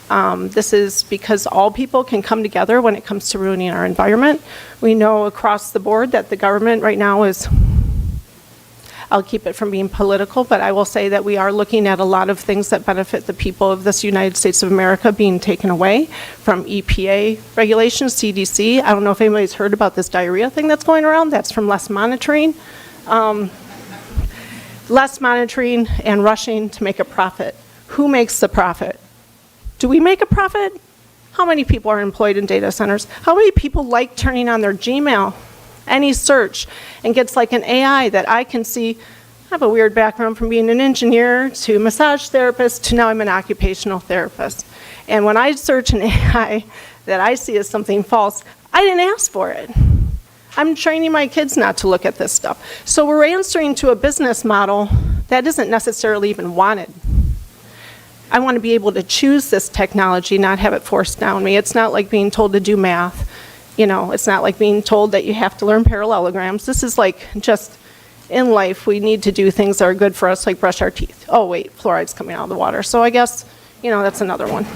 This is because all people can come together when it comes to ruining our environment. We know across the board that the government right now is, I'll keep it from being political, but I will say that we are looking at a lot of things that benefit the people of this United States of America being taken away, from EPA regulations, CDC. I don't know if anybody's heard about this diarrhea thing that's going around. That's from less monitoring. Less monitoring and rushing to make a profit. Who makes the profit? Do we make a profit? How many people are employed in data centers? How many people like turning on their Gmail, any search, and gets like an AI that I can see? I have a weird background from being an engineer to massage therapist to now I'm an occupational therapist. And when I search an AI that I see as something false, I didn't ask for it. I'm training my kids not to look at this stuff. So we're answering to a business model that isn't necessarily even wanted. I want to be able to choose this technology, not have it forced down me. It's not like being told to do math. You know, it's not like being told that you have to learn parallelograms. This is like just in life, we need to do things that are good for us, like brush our teeth. Oh, wait, fluoride's coming out of the water. So I guess, you know, that's another one.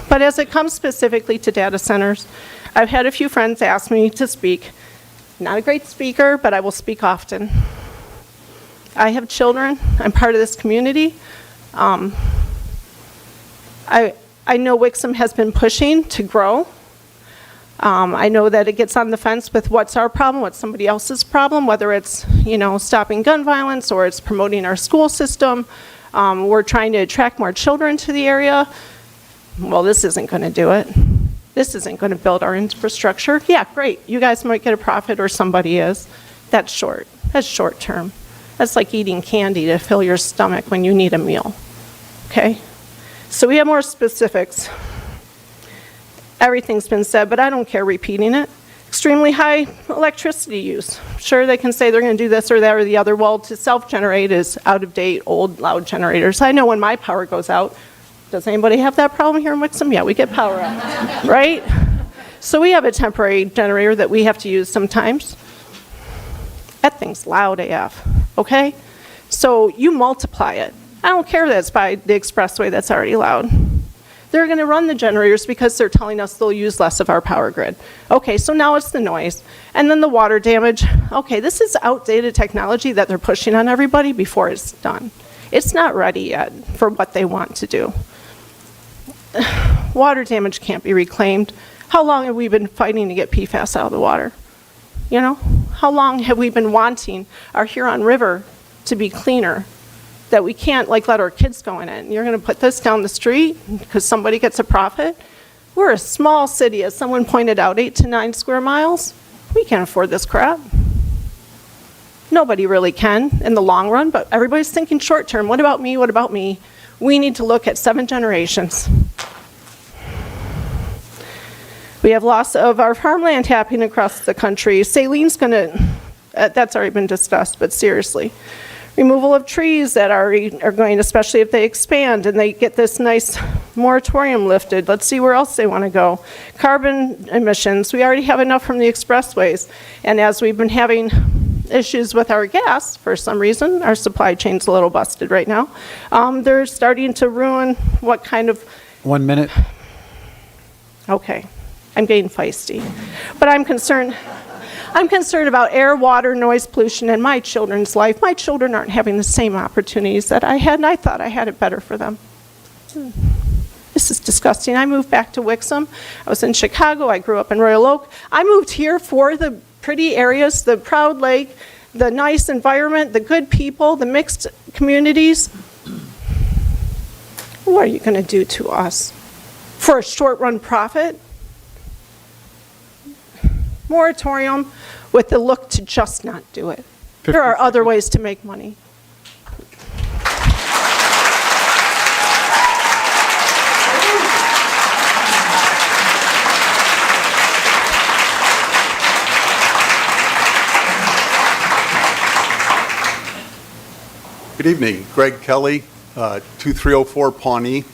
But as it comes specifically to data centers, I've had a few friends ask me to speak. Not a great speaker, but I will speak often. I have children. I'm part of this community. I know Wixom has been pushing to grow. I know that it gets on the fence with what's our problem, what's somebody else's problem, whether it's, you know, stopping gun violence or it's promoting our school system. We're trying to attract more children to the area. Well, this isn't going to do it. This isn't going to build our infrastructure. Yeah, great. You guys might get a profit or somebody is. That's short. That's short term. That's like eating candy to fill your stomach when you need a meal. Okay? So we have more specifics. Everything's been said, but I don't care repeating it. Extremely high electricity use. Sure, they can say they're going to do this or that or the other. Well, to self-generate is out-of-date, old, loud generators. I know when my power goes out. Does anybody have that problem here in Wixom? Yeah, we get power out, right? So we have a temporary generator that we have to use sometimes. That thing's loud AF, okay? So you multiply it. I don't care that it's by the expressway that's already loud. They're going to run the generators because they're telling us they'll use less of our power grid. Okay, so now it's the noise. And then the water damage. Okay, this is outdated technology that they're pushing on everybody before it's done. It's not ready yet for what they want to do. Water damage can't be reclaimed. How long have we been fighting to get PFAS out of the water? You know, how long have we been wanting our Huron River to be cleaner, that we can't like let our kids go in it? You're going to put this down the street because somebody gets a profit? We're a small city, as someone pointed out, 8 to 9 square miles. We can't afford this crap. Nobody really can in the long run, but everybody's thinking short term. What about me? What about me? We need to look at 7 generations. We have loss of our farmland happening across the country. Salene's going to, that's already been discussed, but seriously. Removal of trees that are going, especially if they expand and they get this nice moratorium lifted. Let's see where else they want to go. Carbon emissions, we already have enough from the expressways. And as we've been having issues with our gas, for some reason, our supply chain's a little busted right now. They're starting to ruin what kind of... 1 minute. Okay, I'm getting feisty. But I'm concerned about air, water, noise pollution, and my children's life. My children aren't having the same opportunities that I had, and I thought I had it better for them. This is disgusting. I moved back to Wixom. I was in Chicago. I grew up in Royal Oak. I moved here for the pretty areas, the proud lake, the nice environment, the good people, the mixed communities. What are you going to do to us? For a short-run profit? Moratorium with the look to just not do it. There are other ways to make money. Good evening. Greg Kelly, 2304 Pawnee.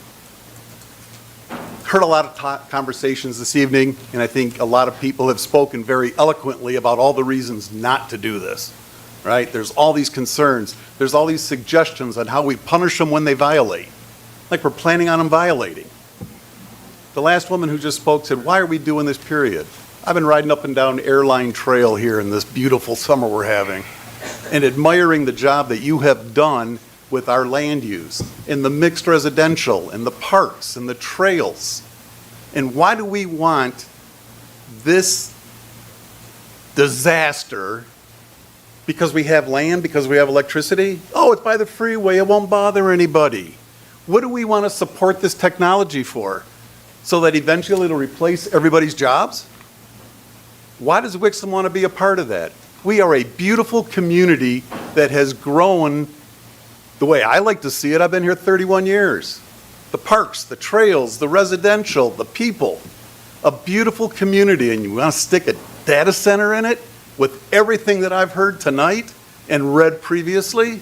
Heard a lot of conversations this evening, and I think a lot of people have spoken very eloquently about all the reasons not to do this, right? There's all these concerns. There's all these suggestions on how we punish them when they violate, like we're planning on them violating. The last woman who just spoke said, why are we doing this period? I've been riding up and down Airline Trail here in this beautiful summer we're having and admiring the job that you have done with our land use, in the mixed residential, in the parks, and the trails. And why do we want this disaster? Because we have land, because we have electricity? Oh, it's by the freeway, it won't bother anybody. What do we want to support this technology for? So that eventually it'll replace everybody's jobs? Why does Wixom want to be a part of that? We are a beautiful community that has grown the way I like to see it. I've been here 31 years. The parks, the trails, the residential, the people. A beautiful community, and you want to stick a data center in it with everything that I've heard tonight and read previously?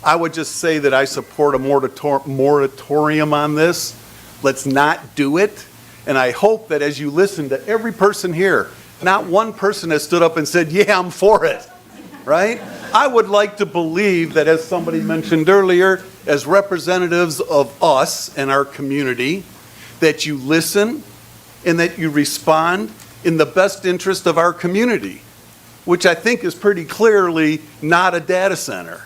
I would just say that I support a moratorium on this. Let's not do it. And I hope that as you listen to every person here, not one person has stood up and said, yeah, I'm for it, right? I would like to believe that, as somebody mentioned earlier, as representatives of us and our community, that you listen and that you respond in the best interest of our community, which I think is pretty clearly not a data center.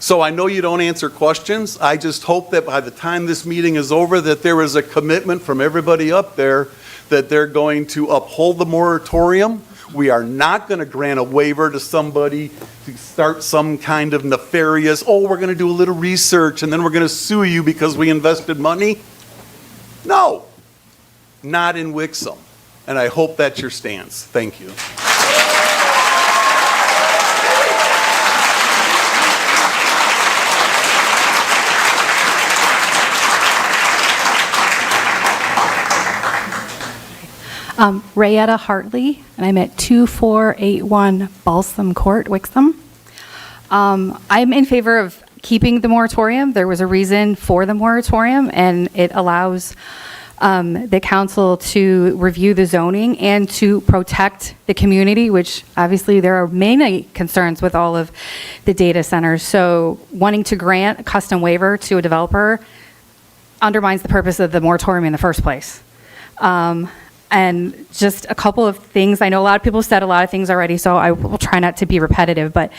So I know you don't answer questions. I just hope that by the time this meeting is over, that there is a commitment from everybody up there that they're going to uphold the moratorium. We are not going to grant a waiver to somebody to start some kind of nefarious, oh, we're going to do a little research and then we're going to sue you because we invested money. No, not in Wixom. And I hope that's your stance. Thank you. Rayetta Hartley, and I'm at 2481 Balsam Court, Wixom. I'm in favor of keeping the moratorium. There was a reason for the moratorium, and it allows the council to review the zoning and to protect the community, which obviously there are many concerns with all of the data centers. So wanting to grant a custom waiver to a developer undermines the purpose of the moratorium in the first place. And just a couple of things. I know a lot of people have said a lot of things already, so I will try not to be repetitive, but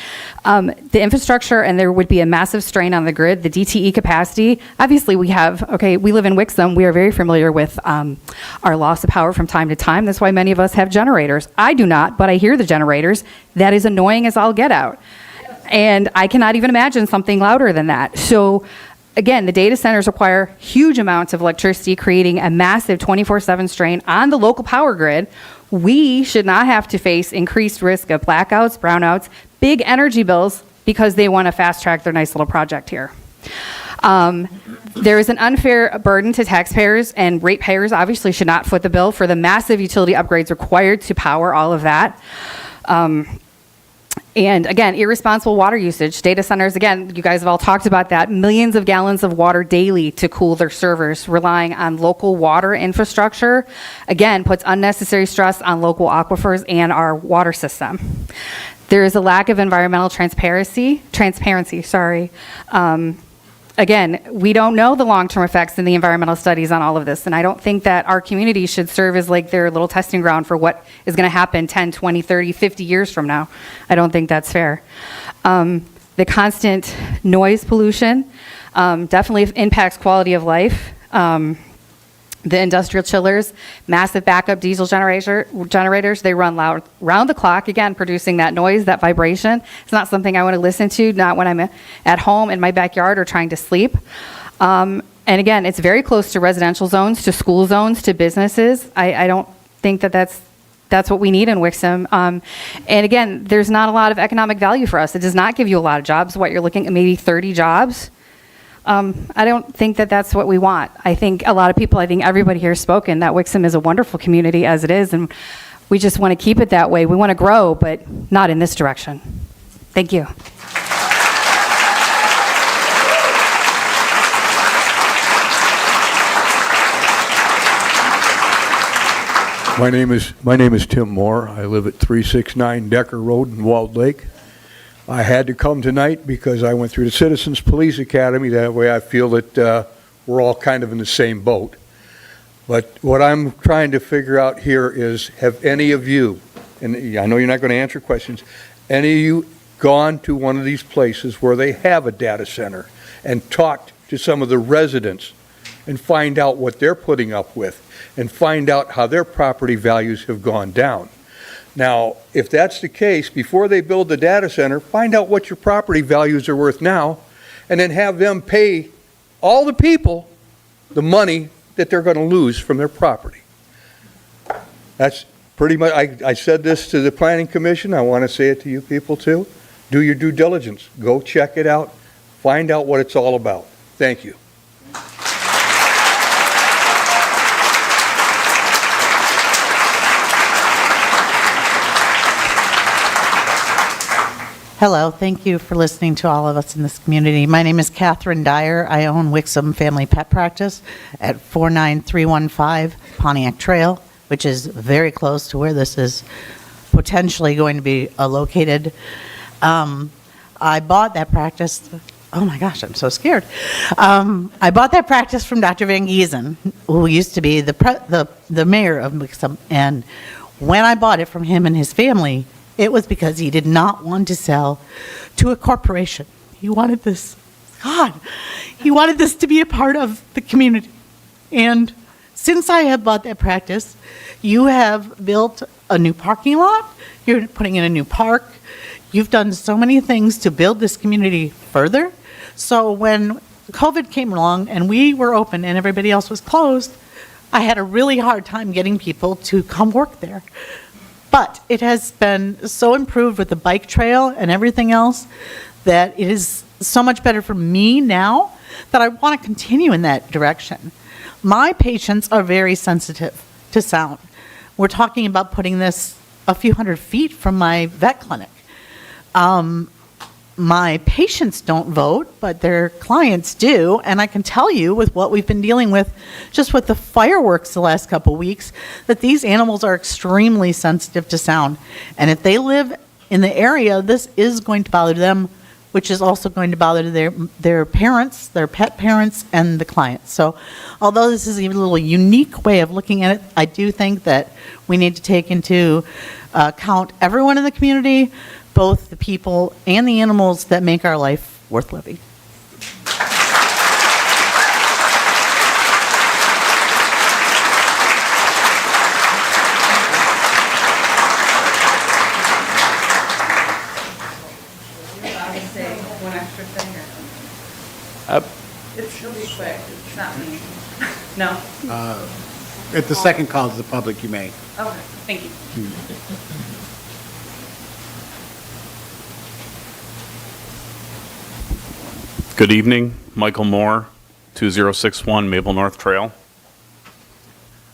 the infrastructure, and there would be a massive strain on the grid, the DTE capacity. Obviously we live in Wixom. We are very familiar with our loss of power from time to time. That's why many of us have generators. I do not, but I hear the generators. That is annoying as all get out. And I cannot even imagine something louder than that. So Again, the data centers require huge amounts of electricity, creating a massive 24/7 strain on the local power grid. We should not have to face increased risk of blackouts, brownouts, big energy bills because they want to fast track their nice little project here. There is an unfair burden to taxpayers, and ratepayers obviously should not foot the bill for the massive utility upgrades required to power all of that. And again, irresponsible water usage. Data centers, again, you guys have all talked about that. Millions of gallons of water daily to cool their servers, relying on local water infrastructure. Again, puts unnecessary stress on local aquifers and our water system. There is a lack of environmental transparency. Again, we don't know the long-term effects in the environmental studies on all of this, and I don't think that our community should serve as like their little testing ground for what is going to happen 10, 20, 30, 50 years from now. I don't think that's fair. The constant noise pollution definitely impacts quality of life. The industrial chillers, massive backup diesel generators, they run loud, round the clock, again, producing that noise, that vibration. It's not something I want to listen to, not when I'm at home in my backyard or trying to sleep. And again, it's very close to residential zones, to school zones, to businesses. I don't think that that's what we need in Wixom. And again, there's not a lot of economic value for us. It does not give you a lot of jobs. What you're looking at, maybe 30 jobs. I don't think that that's what we want. I think a lot of people, I think everybody here has spoken that Wixom is a wonderful community as it is, and we just want to keep it that way. We want to grow, but not in this direction. Thank you. My name is Tim Moore. I live at 369 Decker Road in Walled Lake. I had to come tonight because I went through the Citizens Police Academy. That way I feel that we're all kind of in the same boat. But what I'm trying to figure out here is, have any of you, and I know you're not going to answer questions, any of you gone to one of these places where they have a data center and talked to some of the residents and find out what they're putting up with and find out how their property values have gone down? Now, if that's the case, before they build the data center, find out what your property values are worth now, and then have them pay all the people the money that they're going to lose from their property. That's pretty much, I said this to the Planning Commission. I want to say it to you people too. Do your due diligence. Go check it out. Find out what it's all about. Thank you. Hello, thank you for listening to all of us in this community. My name is Catherine Dyer. I own Wixom Family Pet Practice at 49315 Pontiac Trail, which is very close to where this is potentially going to be located. I bought that practice. Oh my gosh, I'm so scared. I bought that practice from Dr. Van Giesen, who used to be the mayor of Wixom. And when I bought it from him and his family, it was because he did not want to sell to a corporation. He wanted this, he wanted this to be a part of the community. And since I have bought that practice, you have built a new parking lot, you're putting in a new park, you've done so many things to build this community further. So when COVID came along and we were open and everybody else was closed, I had a really hard time getting people to come work there. But it has been so improved with the bike trail and everything else that it is so much better for me now that I want to continue in that direction. My patients are very sensitive to sound. We're talking about putting this a few hundred feet from my vet clinic. My patients don't vote, but their clients do, and I can tell you with what we've been dealing with, just with the fireworks the last couple weeks, that these animals are extremely sensitive to sound. And if they live in the area, this is going to bother them, which is also going to bother their parents, their pet parents, and the clients. So although this is a little unique way of looking at it, I do think that we need to take into account everyone in the community, both the people and the animals that make our life worth living. It's No? At the second call to the public, you may. Okay, thank you. Good evening, Michael Moore, 2061 Maple North Trail.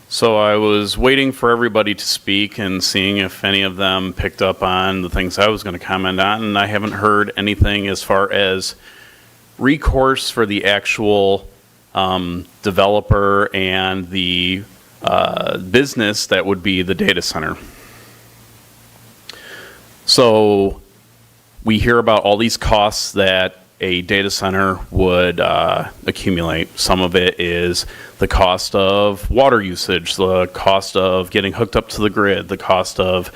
So I was waiting for everybody to speak and seeing if any of them picked up on the things I was going to comment on, and I haven't heard anything as far as recourse for the actual developer and the business that would be the data center. So we hear about all these costs that a data center would accumulate. Some of it is the cost of water usage, the cost of getting hooked up to the grid, the cost of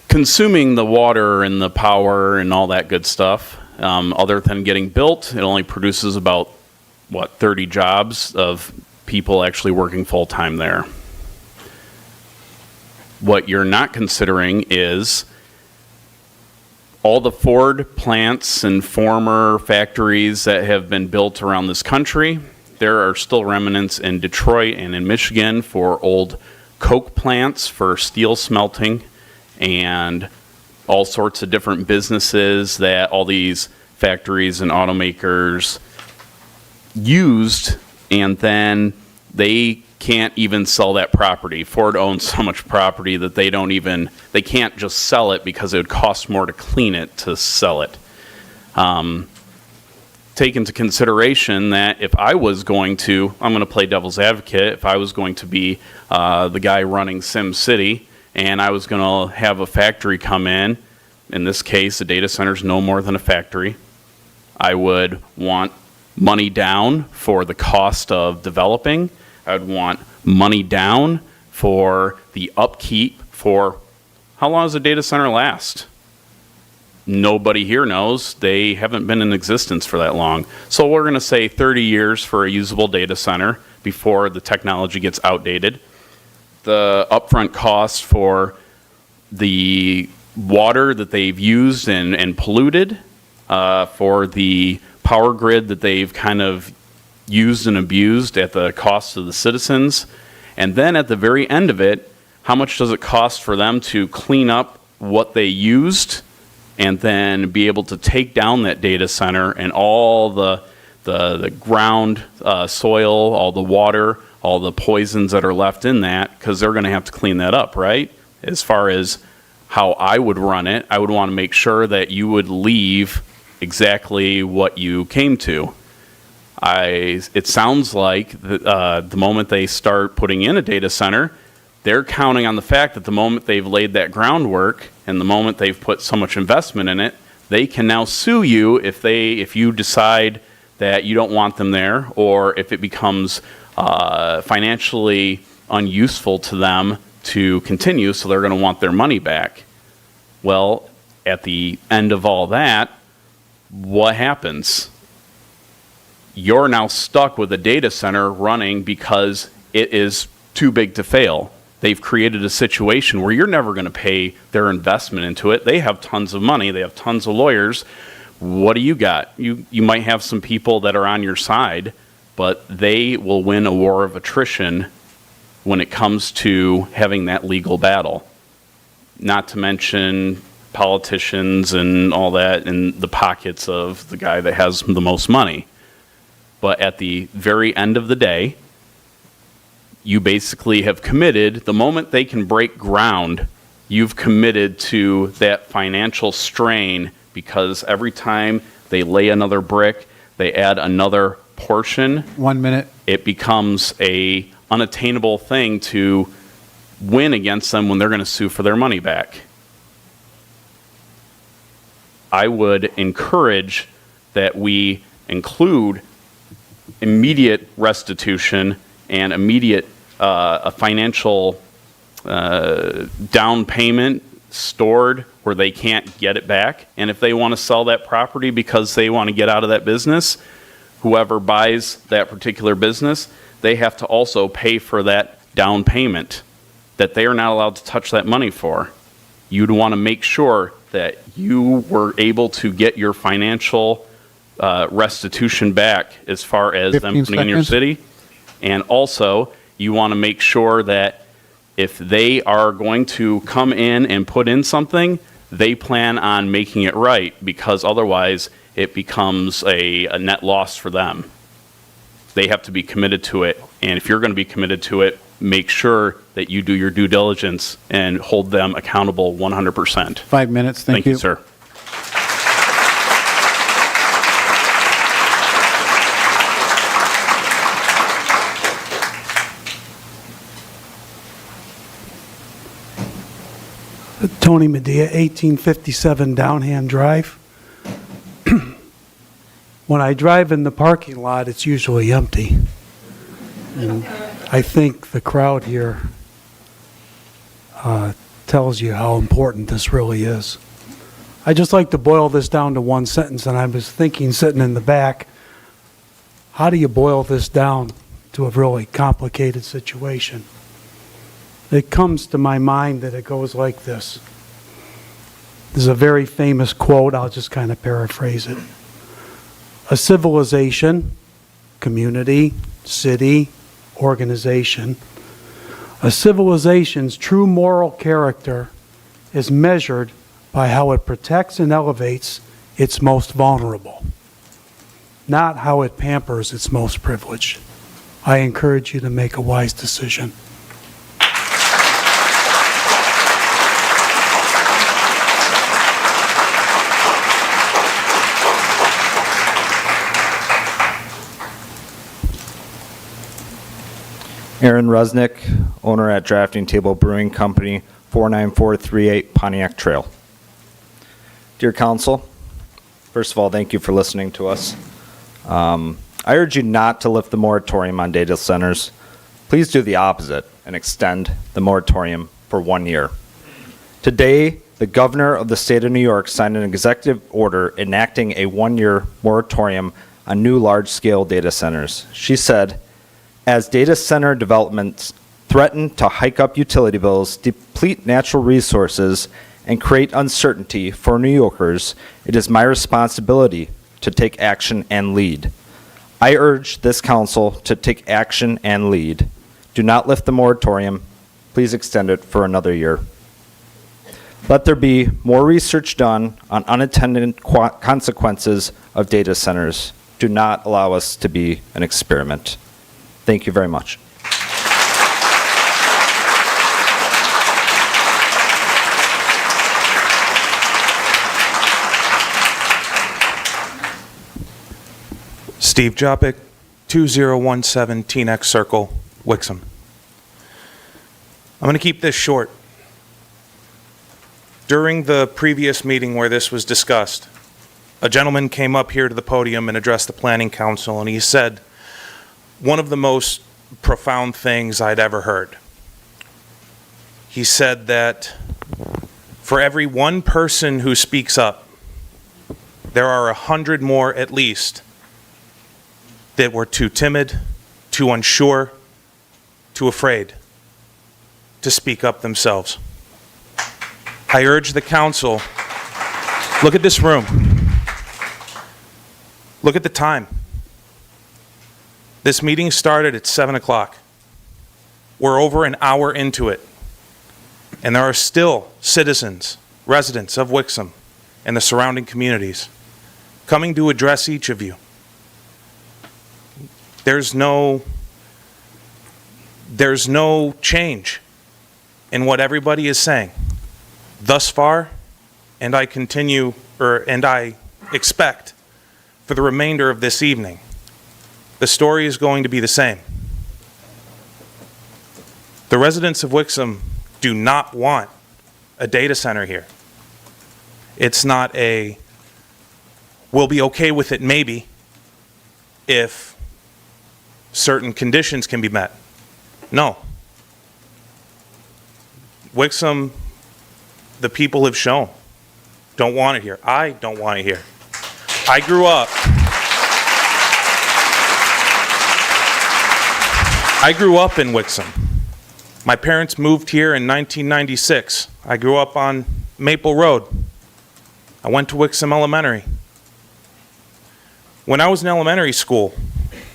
consuming the water and the power and all that good stuff. Other than getting built, it only produces about, 30 jobs of people actually working full-time there. What you're not considering is all the Ford plants and former factories that have been built around this country. There are still remnants in Detroit and in Michigan for old coke plants for steel smelting and all sorts of different businesses that all these factories and automakers used, and then they can't even sell that property. Ford owns so much property that they can't just sell it because it would cost more to clean it to sell it. Take into consideration that if I was going to, I'm going to play devil's advocate, if I was going to be the guy running Sim City and I was going to have a factory come in this case, a data center is no more than a factory, I would want money down for the cost of developing. I would want money down for the upkeep for how long does a data center last? Nobody here knows. They haven't been in existence for that long. So we're going to say 30 years for a usable data center before the technology gets outdated. The upfront cost for the water that they've used and polluted, for the power grid that they've kind of used and abused at the cost of the citizens. And then at the very end of it, how much does it cost for them to clean up what they used and then be able to take down that data center and all the ground soil, all the water, all the poisons that are left in that, because they're going to have to clean that up, right? As far as how I would run it, I would want to make sure that you would leave exactly what you came to. It sounds like the moment they start putting in a data center, they're counting on the fact that the moment they've laid that groundwork and the moment they've put so much investment in it, they can now sue you if you decide that you don't want them there, or if it becomes financially unuseful to them to continue, so they're going to want their money back. Well, at the end of all that, what happens? You're now stuck with a data center running because it is too big to fail. They've created a situation where you're never going to pay their investment into it. They have tons of money. They have tons of lawyers. What do you got? You might have some people that are on your side, but they will win a war of attrition when it comes to having that legal battle. Not to mention politicians and all that in the pockets of the guy that has the most money. But at the very end of the day, you basically have committed, the moment they can break ground, you've committed to that financial strain, because every time they lay another brick, they add another portion. 1 minute. It becomes a unattainable thing to win against them when they're going to sue for their money back. I would encourage that we include immediate restitution and immediate a financial down payment stored where they can't get it back. And if they want to sell that property because they want to get out of that business, whoever buys that particular business, they have to also pay for that down payment that they are not allowed to touch that money for. You'd want to make sure that you were able to get your financial restitution back as far as them putting in your city. And also, you want to make sure that if they are going to come in and put in something, they plan on making it right, because otherwise it becomes a net loss for them. They have to be committed to it, and if you're going to be committed to it, make sure that you do your due diligence and hold them accountable 100%. 5 minutes, thank you. Thank you, sir. Tony Medea, 1857 Downhand Drive. When I drive in the parking lot, it's usually empty. And I think the crowd here tells you how important this really is. I just like to boil this down to one sentence, and I was thinking, sitting in the back, how do you boil this down to a really complicated situation? It comes to my mind that it goes like this. There's a very famous quote, I'll just kind of paraphrase it. A civilization, community, city, organization, a civilization's true moral character is measured by how it protects and elevates its most vulnerable, not how it pampers its most privileged. I encourage you to make a wise decision. Aaron Rusnick, owner at Drafting Table Brewing Company, 49438 Pontiac Trail. Dear Council, first of all, thank you for listening to us. I urge you not to lift the moratorium on data centers. Please do the opposite and extend the moratorium for 1 year. Today, the governor of the state of New York signed an executive order enacting a 1-year moratorium on new large-scale data centers. She said, as data center developments threaten to hike up utility bills, deplete natural resources, and create uncertainty for New Yorkers, it is my responsibility to take action and lead. I urge this council to take action and lead. Do not lift the moratorium. Please extend it for another year. Let there be more research done on unintended consequences of data centers. Do not allow us to be an experiment. Thank you very much. Steve Jopik, 2017 Teaneck Circle, Wixom. I'm going to keep this short. During the previous meeting where this was discussed, a gentleman came up here to the podium and addressed the Planning Council, and he said one of the most profound things I'd ever heard. He said that for every one person who speaks up, there are 100 more at least that were too timid, too unsure, too afraid to speak up themselves. I urge the council, look at this room. Look at the time. This meeting started at 7 o'clock. We're over an hour into it. And there are still citizens, residents of Wixom and the surrounding communities coming to address each of you. There's no change in what everybody is saying thus far, and I expect for the remainder of this evening, the story is going to be the same. The residents of Wixom do not want a data center here. It's not a, we'll be okay with it maybe if certain conditions can be met. No. Wixom, the people have shown, don't want it here. I don't want it here. I grew up in Wixom. My parents moved here in 1996. I grew up on Maple Road. I went to Wixom Elementary. When I was in elementary school,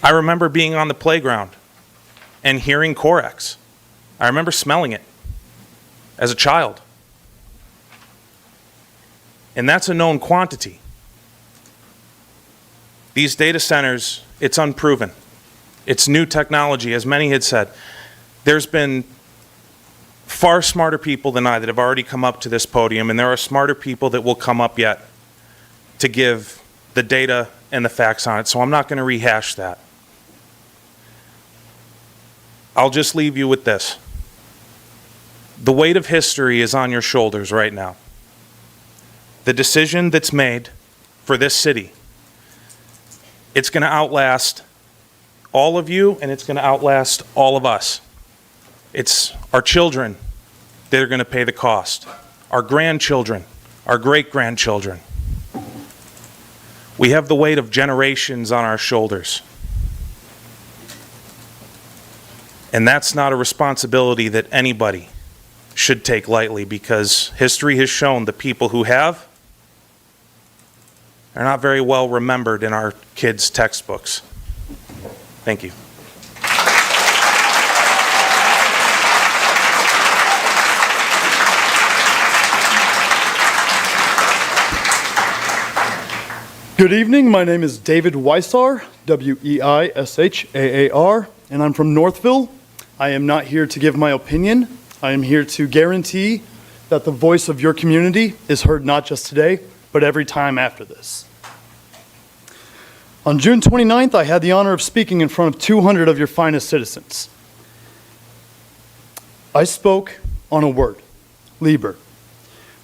I remember being on the playground and hearing Corex. I remember smelling it as a child. And that's a known quantity. These data centers, it's unproven. It's new technology, as many had said. There's been far smarter people than I that have already come up to this podium, and there are smarter people that will come up yet to give the data and the facts on it, so I'm not going to rehash that. I'll just leave you with this. The weight of history is on your shoulders right now. The decision that's made for this city, it's going to outlast all of you, and it's going to outlast all of us. It's our children that are going to pay the cost, our grandchildren, our great-grandchildren. We have the weight of generations on our shoulders. And that's not a responsibility that anybody should take lightly, because history has shown the people who have are not very well remembered in our kids' textbooks. Thank you. Good evening. My name is David Weisar, W-E-I-S-H-A-A-R, and I'm from Northville. I am not here to give my opinion. I am here to guarantee that the voice of your community is heard not just today, but every time after this. On June 29th, I had the honor of speaking in front of 200 of your finest citizens. I spoke on a word, Liber.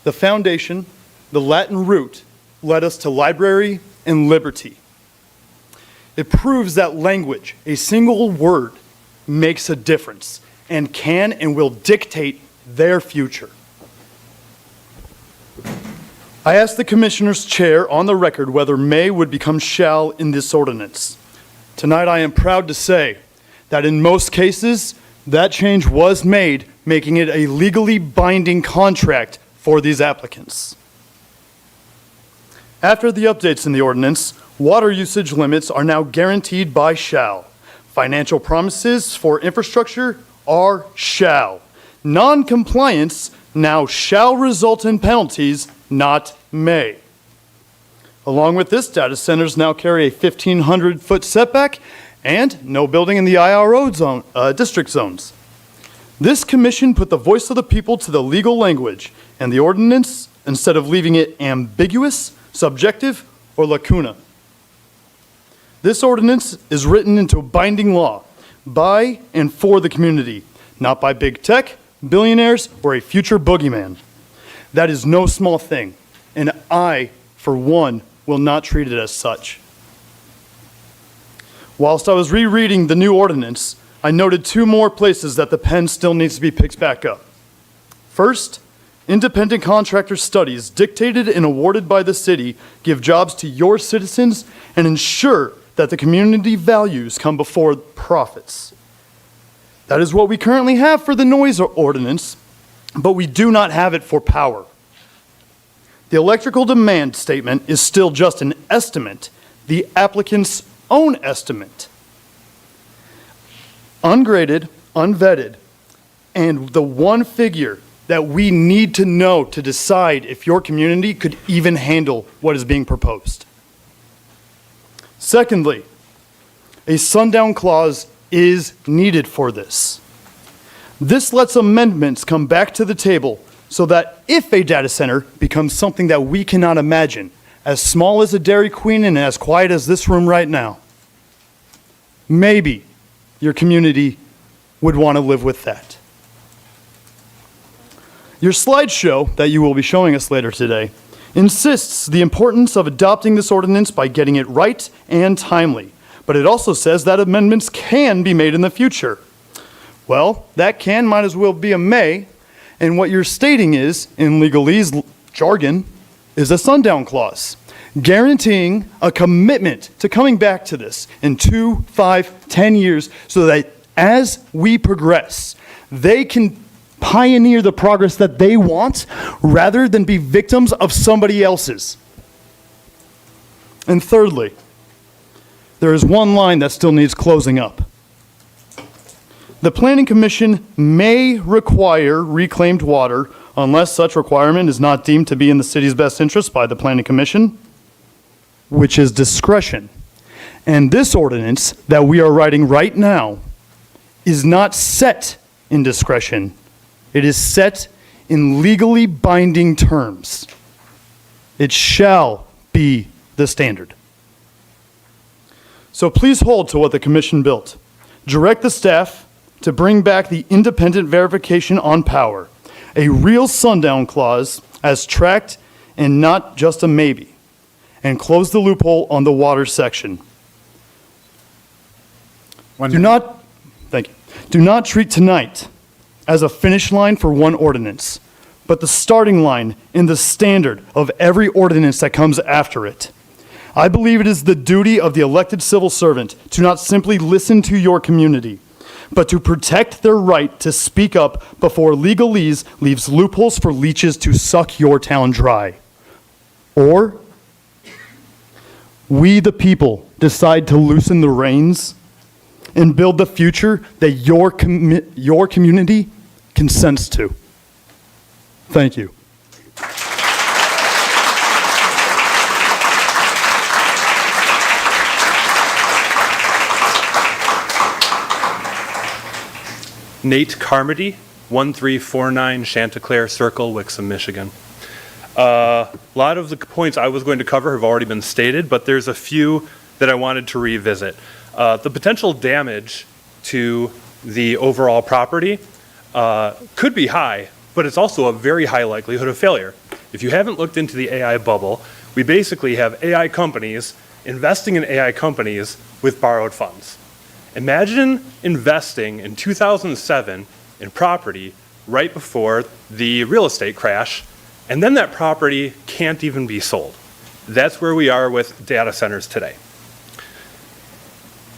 The foundation, the Latin root, led us to library and liberty. It proves that language, a single word, makes a difference and can and will dictate their future. I asked the Commissioner's chair on the record whether may would become shall in this ordinance. Tonight I am proud to say that in most cases, that change was made, making it a legally binding contract for these applicants. After the updates in the ordinance, water usage limits are now guaranteed by shall. Financial promises for infrastructure are shall. Non-compliance now shall result in penalties, not may. Along with this, data centers now carry a 1,500-foot setback and no building in the IRO zone, district zones. This commission put the voice of the people to the legal language, and the ordinance, instead of leaving it ambiguous, subjective, or lacuna. This ordinance is written into binding law by and for the community, not by big tech, billionaires, or a future boogeyman. That is no small thing, and I, for one, will not treat it as such. Whilst I was rereading the new ordinance, I noted two more places that the pen still needs to be picked back up. First, independent contractor studies dictated and awarded by the city give jobs to your citizens and ensure that the community values come before profits. That is what we currently have for the noise ordinance, but we do not have it for power. The electrical demand statement is still just an estimate, the applicant's own estimate. Ungraded, unvetted, and the one figure that we need to know to decide if your community could even handle what is being proposed. Secondly, a sundown clause is needed for this. This lets amendments come back to the table so that if a data center becomes something that we cannot imagine, as small as a Dairy Queen and as quiet as this room right now, maybe your community would want to live with that. Your slideshow that you will be showing us later today insists the importance of adopting this ordinance by getting it right and timely, but it also says that amendments can be made in the future. Well, that can might as well be a may, and what you're stating is, in legalese jargon, is a sundown clause, guaranteeing a commitment to coming back to this in 2, 5, 10 years so that as we progress, they can pioneer the progress that they want rather than be victims of somebody else's. And thirdly, there is one line that still needs closing up. The Planning Commission may require reclaimed water unless such requirement is not deemed to be in the city's best interest by the Planning Commission, which is discretion. And this ordinance that we are writing right now is not set in discretion. It is set in legally binding terms. It shall be the standard. So please hold to what the commission built. Direct the staff to bring back the independent verification on power, a real sundown clause as tracked and not just a maybe, and close the loophole on the water section. Do not treat tonight as a finish line for one ordinance, but the starting line and the standard of every ordinance that comes after it. I believe it is the duty of the elected civil servant to not simply listen to your community, but to protect their right to speak up before legalese leaves loopholes for leeches to suck your town dry. Or we, the people, decide to loosen the reins and build the future that your community consents to. Thank you. Nate Carmody, 1349 Chanticleer Circle, Wixom, Michigan. A lot of the points I was going to cover have already been stated, but there's a few that I wanted to revisit. The potential damage to the overall property could be high, but it's also a very high likelihood of failure. If you haven't looked into the AI bubble, we basically have AI companies investing in AI companies with borrowed funds. Imagine investing in 2007 in property right before the real estate crash, and then that property can't even be sold. That's where we are with data centers today.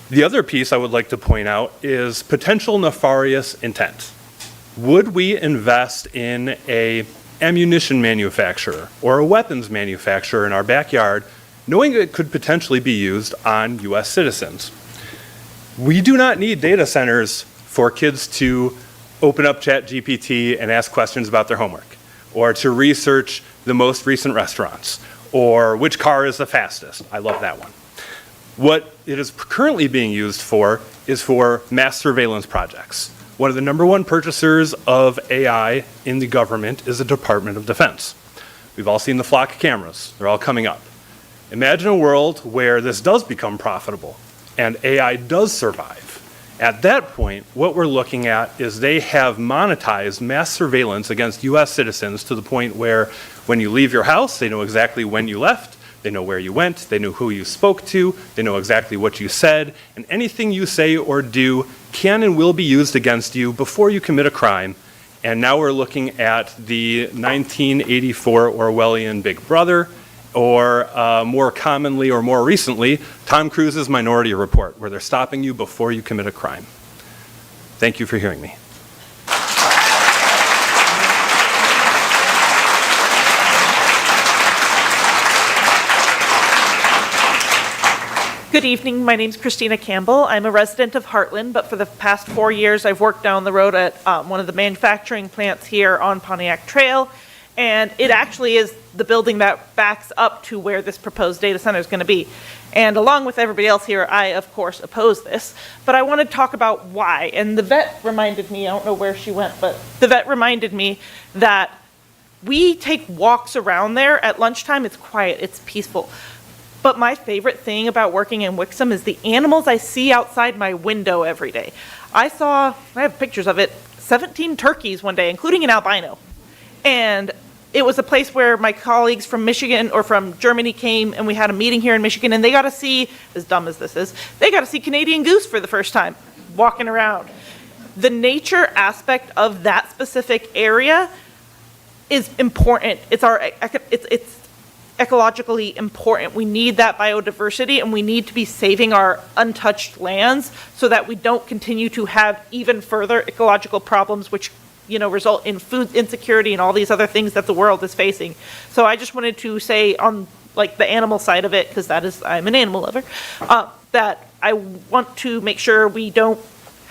The other piece I would like to point out is potential nefarious intent. Would we invest in an ammunition manufacturer or a weapons manufacturer in our backyard, knowing it could potentially be used on US citizens? We do not need data centers for kids to open up ChatGPT and ask questions about their homework, or to research the most recent restaurants, or which car is the fastest. I love that one. What it is currently being used for is for mass surveillance projects. One of the #1 purchasers of AI in the government is the Department of Defense. We've all seen the flock cameras. They're all coming up. Imagine a world where this does become profitable and AI does survive. At that point, what we're looking at is they have monetized mass surveillance against US citizens to the point where when you leave your house, they know exactly when you left, they know where you went, they know who you spoke to, they know exactly what you said, and anything you say or do can and will be used against you before you commit a crime. And now we're looking at the 1984 Orwellian Big Brother, or more commonly or more recently, Tom Cruise's Minority Report, where they're stopping you before you commit a crime. Thank you for hearing me. Good evening. My name's Christina Campbell. I'm a resident of Heartland, but for the past 4 years, I've worked down the road at one of the manufacturing plants here on Pontiac Trail. And it actually is the building that backs up to where this proposed data center is going to be. And along with everybody else here, I, of course, oppose this. But I want to talk about why. And the vet reminded me, I don't know where she went, but the vet reminded me that we take walks around there at lunchtime. It's quiet, it's peaceful. But my favorite thing about working in Wixom is the animals I see outside my window every day. I have pictures of it, 17 turkeys one day, including an albino. And it was a place where my colleagues from Michigan or from Germany came, and we had a meeting here in Michigan, and they got to see, as dumb as this is, they got to see Canadian goose for the first time, walking around. The nature aspect of that specific area is important. It's ecologically important. We need that biodiversity, and we need to be saving our untouched lands so that we don't continue to have even further ecological problems, which result in food insecurity and all these other things that the world is facing. So I just wanted to say on the animal side of it, because I'm an animal lover, that I want to make sure we don't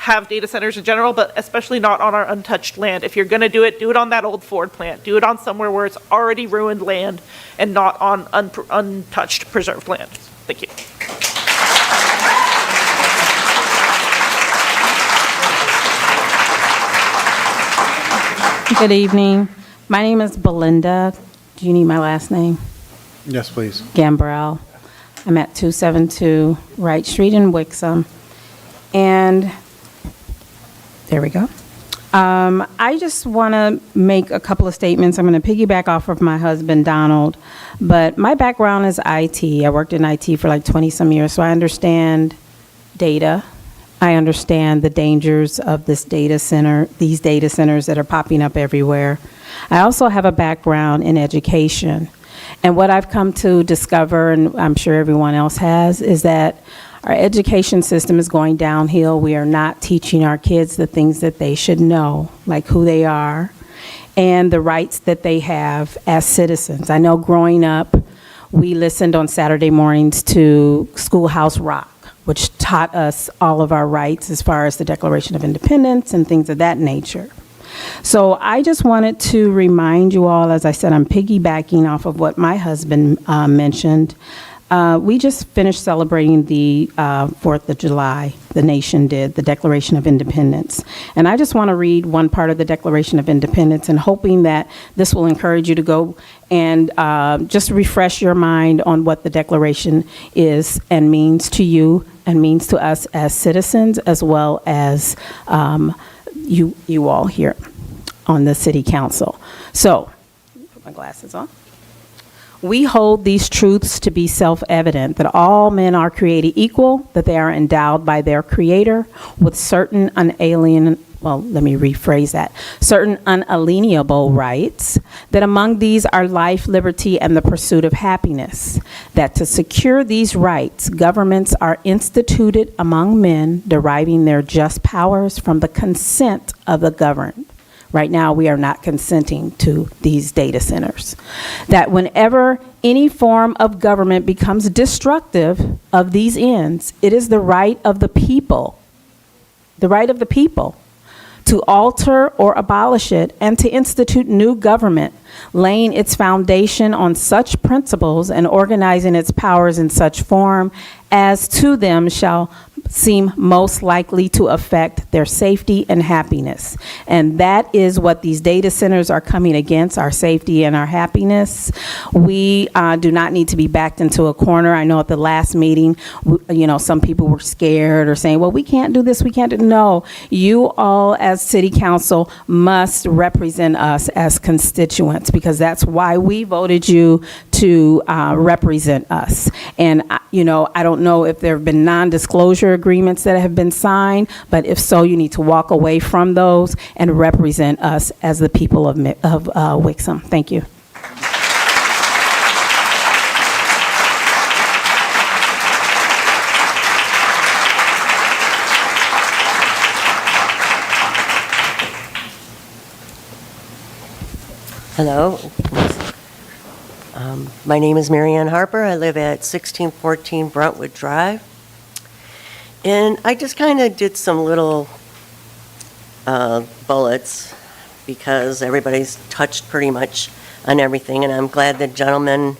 have data centers in general, but especially not on our untouched land. If you're going to do it on that old Ford plant. Do it on somewhere where it's already ruined land and not on untouched, preserved land. Thank you. Good evening. My name is Belinda. Do you need my last name? Yes, please. Gambrell. I'm at 272 Wright Street in Wixom. And there we go. I just want to make a couple of statements. I'm going to piggyback off of my husband, Donald. But my background is IT. I worked in IT for like 20-some years, so I understand data. I understand the dangers of this data center, these data centers that are popping up everywhere. I also have a background in education. And what I've come to discover, and I'm sure everyone else has, is that our education system is going downhill. We are not teaching our kids the things that they should know, like who they are and the rights that they have as citizens. I know growing up, we listened on Saturday mornings to Schoolhouse Rock, which taught us all of our rights as far as the Declaration of Independence and things of that nature. So I just wanted to remind you all, as I said, I'm piggybacking off of what my husband mentioned. We just finished celebrating the 4th of July, the nation did, the Declaration of Independence. And I just want to read one part of the Declaration of Independence and hoping that this will encourage you to go and just refresh your mind on what the Declaration is and means to you and means to us as citizens, as well as you all here on the City Council. So, put my glasses on. We hold these truths to be self-evident, that all men are created equal, that they are endowed by their Creator with certain certain unalienable rights, that among these are life, liberty, and the pursuit of happiness, that to secure these rights, governments are instituted among men, deriving their just powers from the consent of the governed. Right now, we are not consenting to these data centers. That whenever any form of government becomes destructive of these ends, it is the right of the people to alter or abolish it and to institute new government, laying its foundation on such principles and organizing its powers in such form as to them shall seem most likely to affect their safety and happiness. And that is what these data centers are coming against, our safety and our happiness. We do not need to be backed into a corner. I know at the last meeting, some people were scared or saying, well, we can't do this, we can't do. No, you all as City Council must represent us as constituents, because that's why we voted you to represent us. And, I don't know if there have been non-disclosure agreements that have been signed, but if so, you need to walk away from those and represent us as the people of Wixom. Thank you. Hello. My name is Marianne Harper. I live at 1614 Brentwood Drive. And I just kind of did some little bullets because everybody's touched pretty much on everything. And I'm glad the gentleman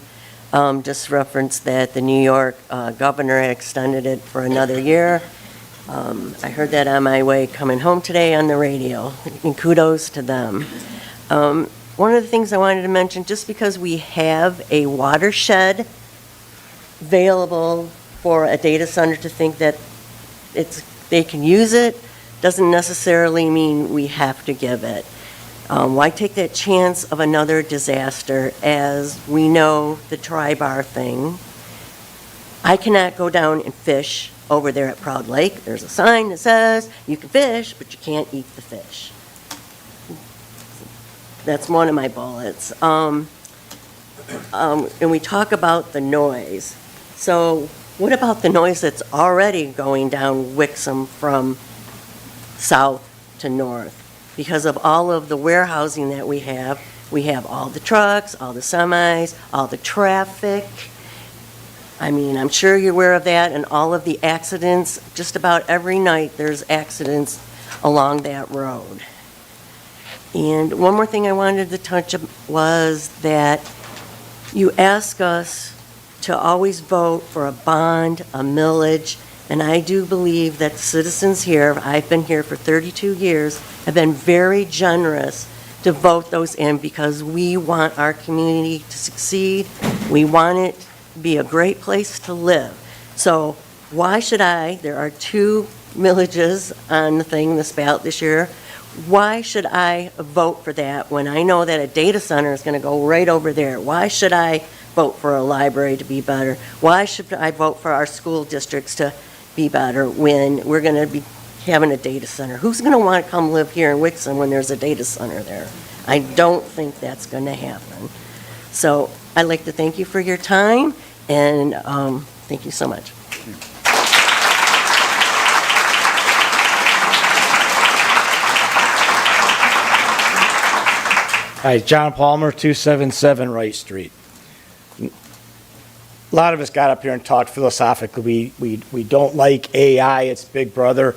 just referenced that the New York governor had extended it for another year. I heard that on my way coming home today on the radio, and kudos to them. One of the things I wanted to mention, just because we have a watershed available for a data center to think that they can use it, doesn't necessarily mean we have to give it. Why take that chance of another disaster? As we know, the Tri-Bar thing, I cannot go down and fish over there at Proud Lake. There's a sign that says you can fish, but you can't eat the fish. That's one of my bullets. And we talk about the noise. So what about the noise that's already going down Wixom from south to north? Because of all of the warehousing that we have all the trucks, all the semis, all the traffic. I mean, I'm sure you're aware of that and all of the accidents. Just about every night, there's accidents along that road. And one more thing I wanted to touch was that you ask us to always vote for a bond, a millage, and I do believe that citizens here, I've been here for 32 years, have been very generous to vote those in because we want our community to succeed. We want it to be a great place to live. So why should there are 2 millages on the thing, this ballot this year. Why should I vote for that when I know that a data center is going to go right over there? Why should I vote for a library to be better? Why should I vote for our school districts to be better when we're going to be having a data center? Who's going to want to come live here in Wixom when there's a data center there? I don't think that's going to happen. So I'd like to thank you for your time, and thank you so much. Hi, John Palmer, 277 Wright Street. A lot of us got up here and talked philosophically. We don't like AI, it's Big Brother.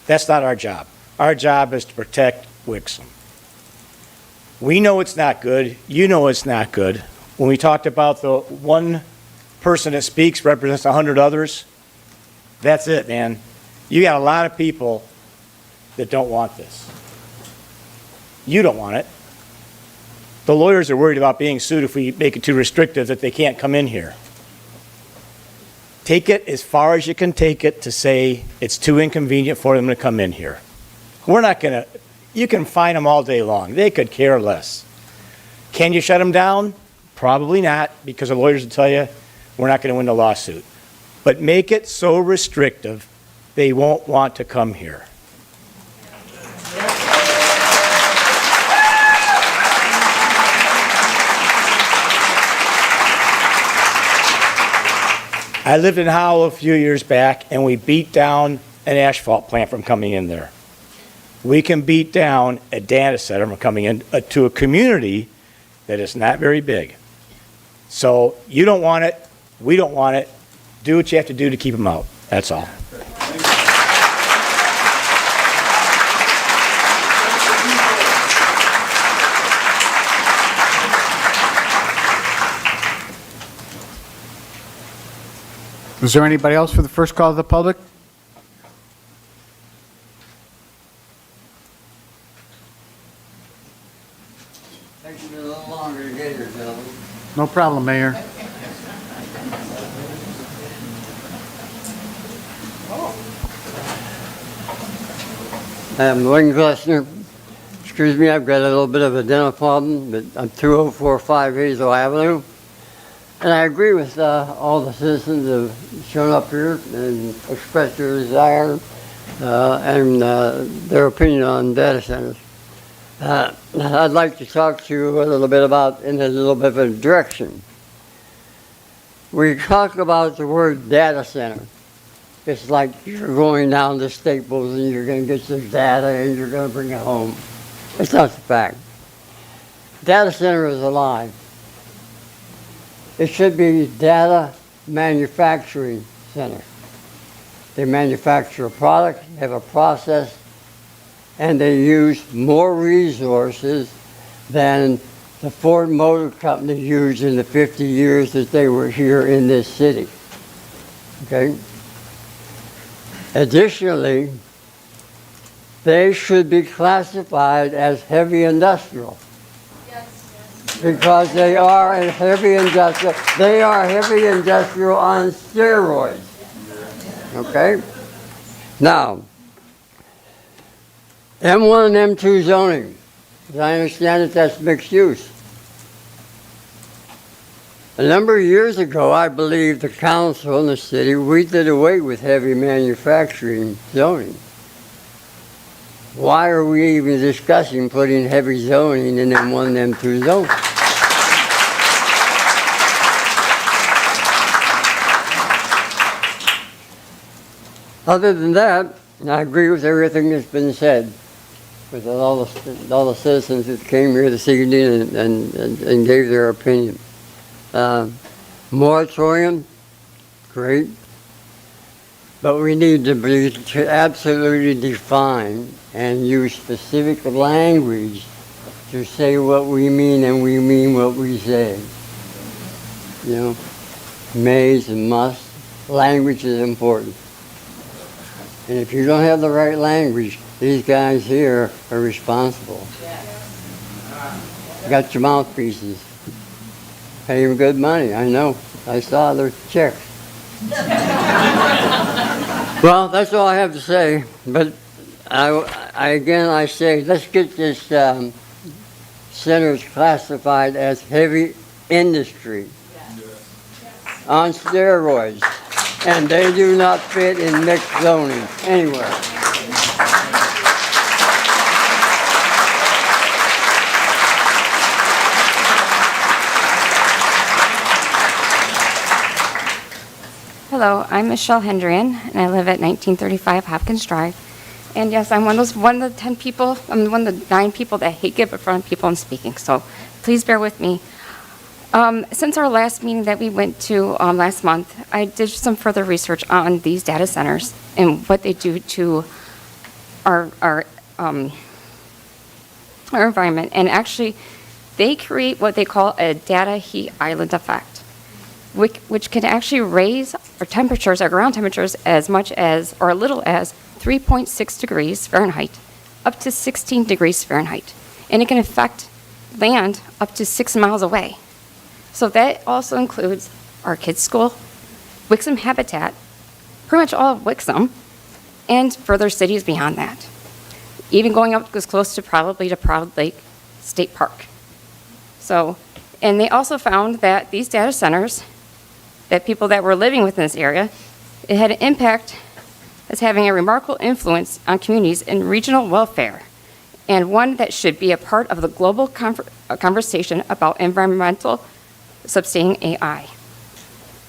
That's not our job. Our job is to protect Wixom. We know it's not good. You know it's not good. When we talked about the one person that speaks represents 100 others, that's it, man. You got a lot of people that don't want this. You don't want it. The lawyers are worried about being sued if we make it too restrictive that they can't come in here. Take it as far as you can take it to say it's too inconvenient for them to come in here. We're not going to, you can fine them all day long. They could care less. Can you shut them down? Probably not, because the lawyers will tell you we're not going to win the lawsuit. But make it so restrictive they won't want to come here. I lived in Howell a few years back, and we beat down an asphalt plant from coming in there. We can beat down a data center from coming in to a community that is not very big. So you don't want it, we don't want it. Do what you have to do to keep them out. That's all. Is there anybody else for the first call of the public? Takes me a little longer to get here, gentlemen. No problem, Mayor. I'm Wayne Glessner. Excuse me, I've got a little bit of a dental problem, but I'm 2045 Hazel Avenue. And I agree with all the citizens who have shown up here and expressed their desire and their opinion on data centers. I'd like to talk to you a little bit about in a little bit of a direction. We talk about the word data center. It's like you're going down to Staples and you're going to get some data and you're going to bring it home. It's not the fact. Data center is alive. It should be data manufacturing center. They manufacture a product, have a process, and they use more resources than the Ford Motor Company used in the 50 years that they were here in this city. Okay? Additionally, they should be classified as heavy industrial. Because they are a heavy industrial. They are heavy industrial on steroids. Okay? Now, M1 and M2 zoning. As I understand it, that's mixed use. A number of years ago, I believe the council in the city, we did away with heavy manufacturing zoning. Why are we even discussing putting heavy zoning in M1 and M2 zones? Other than that, I agree with everything that's been said, with all the citizens that came here this evening and gave their opinion. Moratorium, great. But we need to absolutely define and use specific language to say what we mean, and we mean what we say. You know, mays and must. Language is important. And if you don't have the right language, these guys here are responsible. Got your mouthpieces. Pay them good money, I know. I saw their checks. Well, that's all I have to say. But I say, let's get this centers classified as heavy industry on steroids. And they do not fit in mixed zoning anywhere. Hello, I'm Michelle Hendrian, and I live at 1935 Hopkins Drive. And yes, I'm one of the 10 people, I'm one of the 9 people that hate getting in front of people and speaking, so please bear with me. Since our last meeting that we went to last month, I did some further research on these data centers and what they do to our environment. And actually, they create what they call a data heat island effect, which can actually raise our temperatures, our ground temperatures, as much as or as little as 3.6 degrees Fahrenheit, up to 16 degrees Fahrenheit. And it can affect land up to 6 miles away. So that also includes our kids' school, Wixom Habitat, pretty much all of Wixom, and further cities beyond that. Even going up as close to probably to Proud Lake State Park. So, and they also found that these data centers, that people that were living within this area, it had an impact as having a remarkable influence on communities and regional welfare, and one that should be a part of the global conversation about environmental sustaining AI.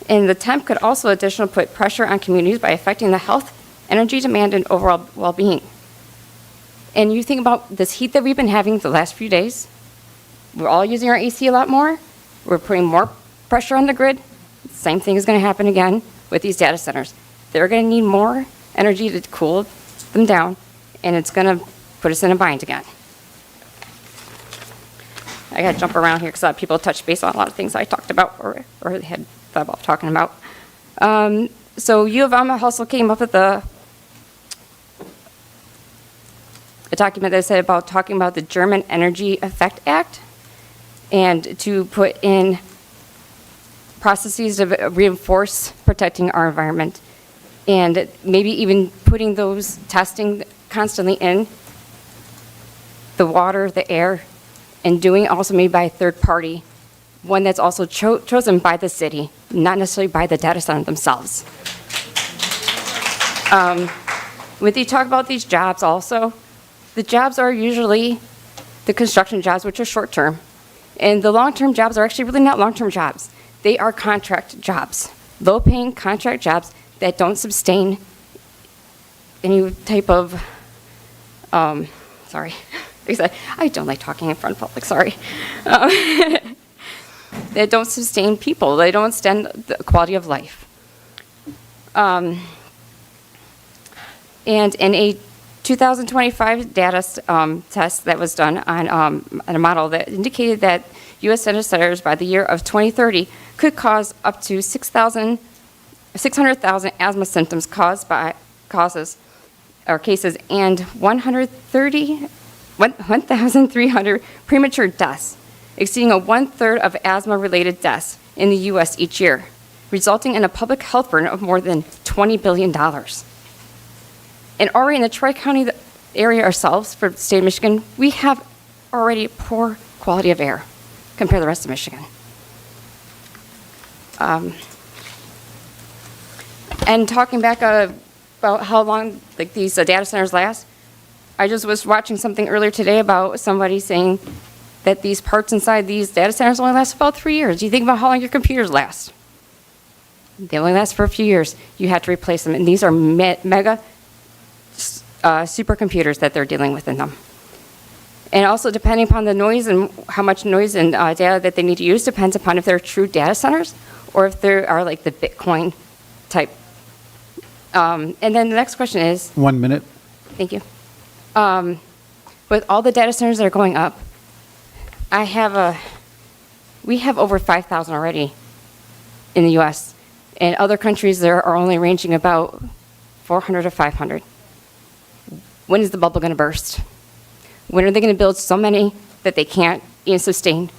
And the temp could also additionally put pressure on communities by affecting the health, energy demand, and overall well-being. And you think about this heat that we've been having the last few days. We're all using our AC a lot more. We're putting more pressure on the grid. Same thing is going to happen again with these data centers. They're going to need more energy to cool them down, and it's going to put us in a bind again. I got to jump around here because a lot of people touched base on a lot of things I talked about or they had thought about talking about. So U of M also came up with a document that said about talking about the German Energy Effect Act and to put in processes to reinforce protecting our environment and maybe even putting those testing constantly in the water, the air, and doing also maybe by a third party, one that's also chosen by the city, not necessarily by the data center themselves. When you talk about these jobs also, the jobs are usually the construction jobs, which are short-term, and the long-term jobs are actually really not long-term jobs. They are contract jobs, low-paying contract jobs that don't sustain any type of, sorry. I don't like talking in front of public, sorry. They don't sustain people. They don't extend the quality of life. And in a 2025 data test that was done on a model that indicated that U.S. data centers by the year of 2030 could cause up to 600,000 asthma symptoms caused by cases, and 1,300 premature deaths, exceeding 1/3 of asthma-related deaths in the U.S. each year, resulting in a public health burden of more than $20 billion. And already in the Tri-County area ourselves, for the state of Michigan, we have already poor quality of air compared to the rest of Michigan. And talking back about how long these data centers last, I just was watching something earlier today about somebody saying that these parts inside these data centers only last about 3 years. You think about how long your computers last. They only last for a few years. You have to replace them. And these are mega supercomputers that they're dealing with in them. And also depending upon the noise and how much noise and data that they need to use depends upon if they're true data centers or if they are like the Bitcoin type. And then the next question is, 1 minute. thank you. With all the data centers that are going up, we have over 5,000 already in the U.S. In other countries, there are only ranging about 400 to 500. When is the bubble going to burst? When are they going to build so many that they can't even sustain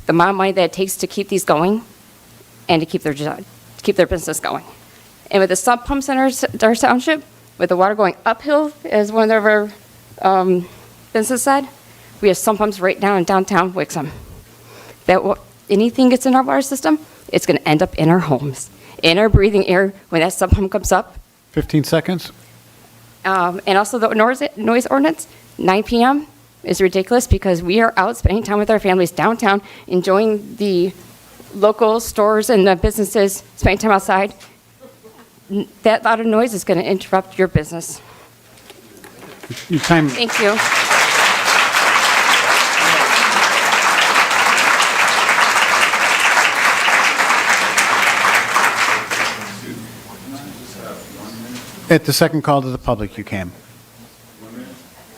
the amount of money that it takes to keep these going and to keep their business going? And with the sump pumps in our township, with the water going uphill, as one of our businesses said, we have sump pumps right now in downtown Wixom. Anything gets in our water system, it's going to end up in our homes, in our breathing air when that sump pump comes up. 15 seconds. And also the noise ordinance, 9 p.m. is ridiculous because we are out spending time with our families downtown, enjoying the local stores and the businesses, spending time outside. That loud of noise is going to interrupt your business. Your time. Thank you. At the second call to the public, you can.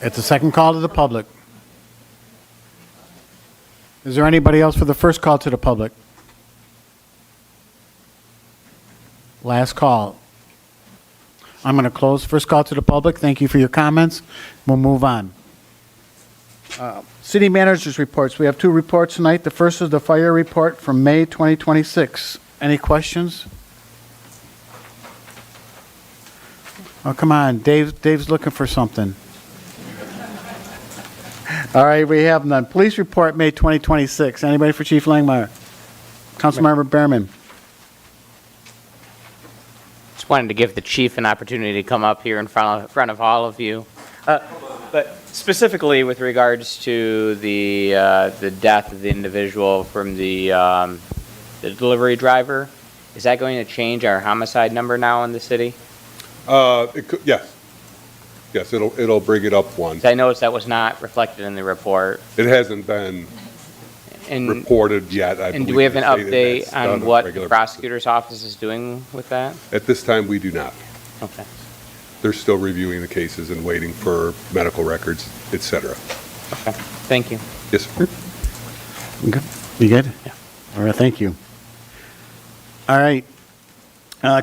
At the second call to the public. Is there anybody else for the first call to the public? Last call. I'm going to close first call to the public. Thank you for your comments. We'll move on. City managers' reports. We have 2 reports tonight. The first is the fire report from May 2026. Any questions? Oh, come on. Dave's looking for something. All right, we have none. Police report, May 2026. Anybody for Chief Langmeyer? Councilmember Behrman. Just wanted to give the chief an opportunity to come up here in front of all of you. But specifically with regards to the death of the individual from the delivery driver, is that going to change our homicide number now in the city? Yes. Yes, it'll bring it up once. I noticed that was not reflected in the report. It hasn't been reported yet. And do we have an update on what the prosecutor's office is doing with that? At this time, we do not. Okay. They're still reviewing the cases and waiting for medical records, et cetera. Okay. Thank you. Yes, sir. Good. You good? Yeah. All right, thank you. All right.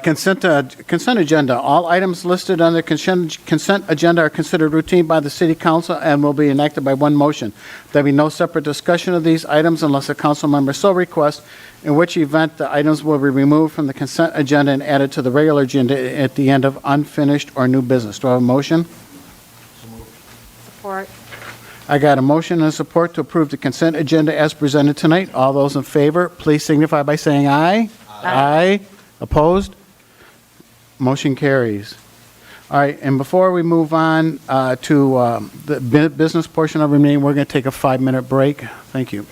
Consent agenda. All items listed on the consent agenda are considered routine by the city council and will be enacted by one motion. There'll be no separate discussion of these items unless a council member so requests, in which event the items will be removed from the consent agenda and added to the regular agenda at the end of unfinished or new business. Do I have a motion? Support. I got a motion and support to approve the consent agenda as presented tonight. All those in favor, please signify by saying aye. Aye. Opposed? Motion carries. All right, and before we move on to the business portion of our meeting, we're going to take a 5-minute break. Thank you.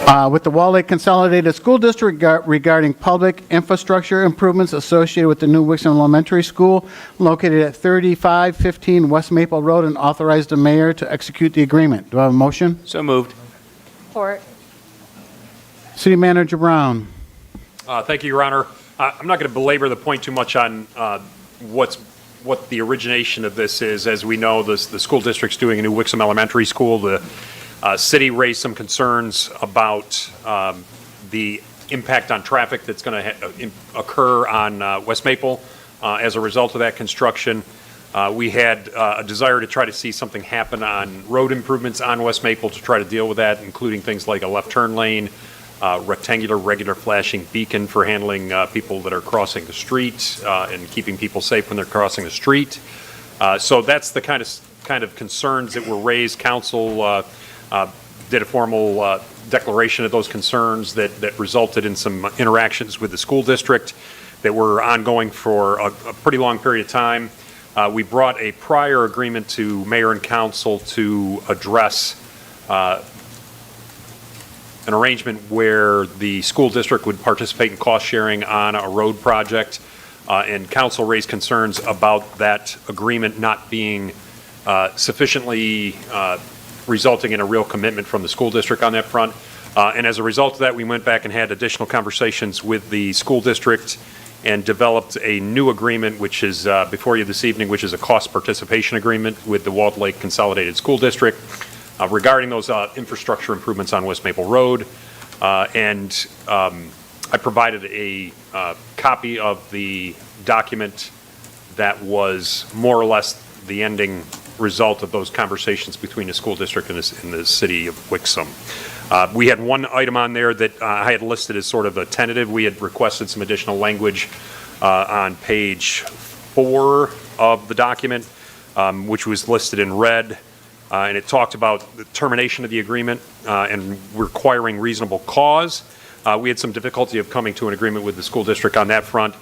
with the Wall Lake Consolidated School District regarding public infrastructure improvements associated with the new Wixom Elementary School located at 3515 West Maple Road, and authorize the mayor to execute the agreement. Do I have a motion? So moved. Support. City Manager Brown. Thank you, Your Honor. I'm not going to belabor the point too much on what the origination of this is. As we know, the school district's doing a new Wixom Elementary School. The city raised some concerns about the impact on traffic that's going to occur on West Maple as a result of that construction. We had a desire to try to see something happen on road improvements on West Maple to try to deal with that, including things like a left turn lane, rectangular, regular flashing beacon for handling people that are crossing the street and keeping people safe when they're crossing the street. So that's the kind of concerns that were raised. Council did a formal declaration of those concerns that resulted in some interactions with the school district that were ongoing for a pretty long period of time. We brought a prior agreement to mayor and council to address an arrangement where the school district would participate in cost sharing on a road project, and council raised concerns about that agreement not being sufficiently resulting in a real commitment from the school district on that front. And as a result of that, we went back and had additional conversations with the school district and developed a new agreement, which is before you this evening, which is a cost participation agreement with the Walled Lake Consolidated School District regarding those infrastructure improvements on West Maple Road. And I provided a copy of the document that was more or less the ending result of those conversations between the school district and the city of Wixom. We had one item on there that I had listed as sort of a tentative. We had requested some additional language on page 4 of the document, which was listed in red. And it talked about the termination of the agreement and requiring reasonable cause. We had some difficulty of coming to an agreement with the school district on that front.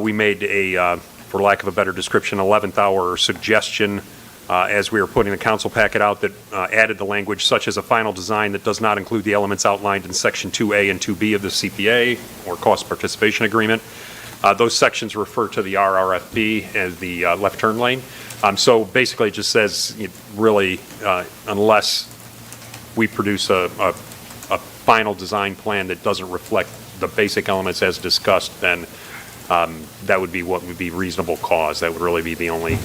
We made a, for lack of a better description, 11th hour suggestion as we were putting the council packet out that added the language such as a final design that does not include the elements outlined in section 2A and 2B of the CPA or cost participation agreement. Those sections refer to the RRFB as the left turn lane. So basically it just says really unless we produce a final design plan that doesn't reflect the basic elements as discussed, then that would be what would be reasonable cause. That would really be the only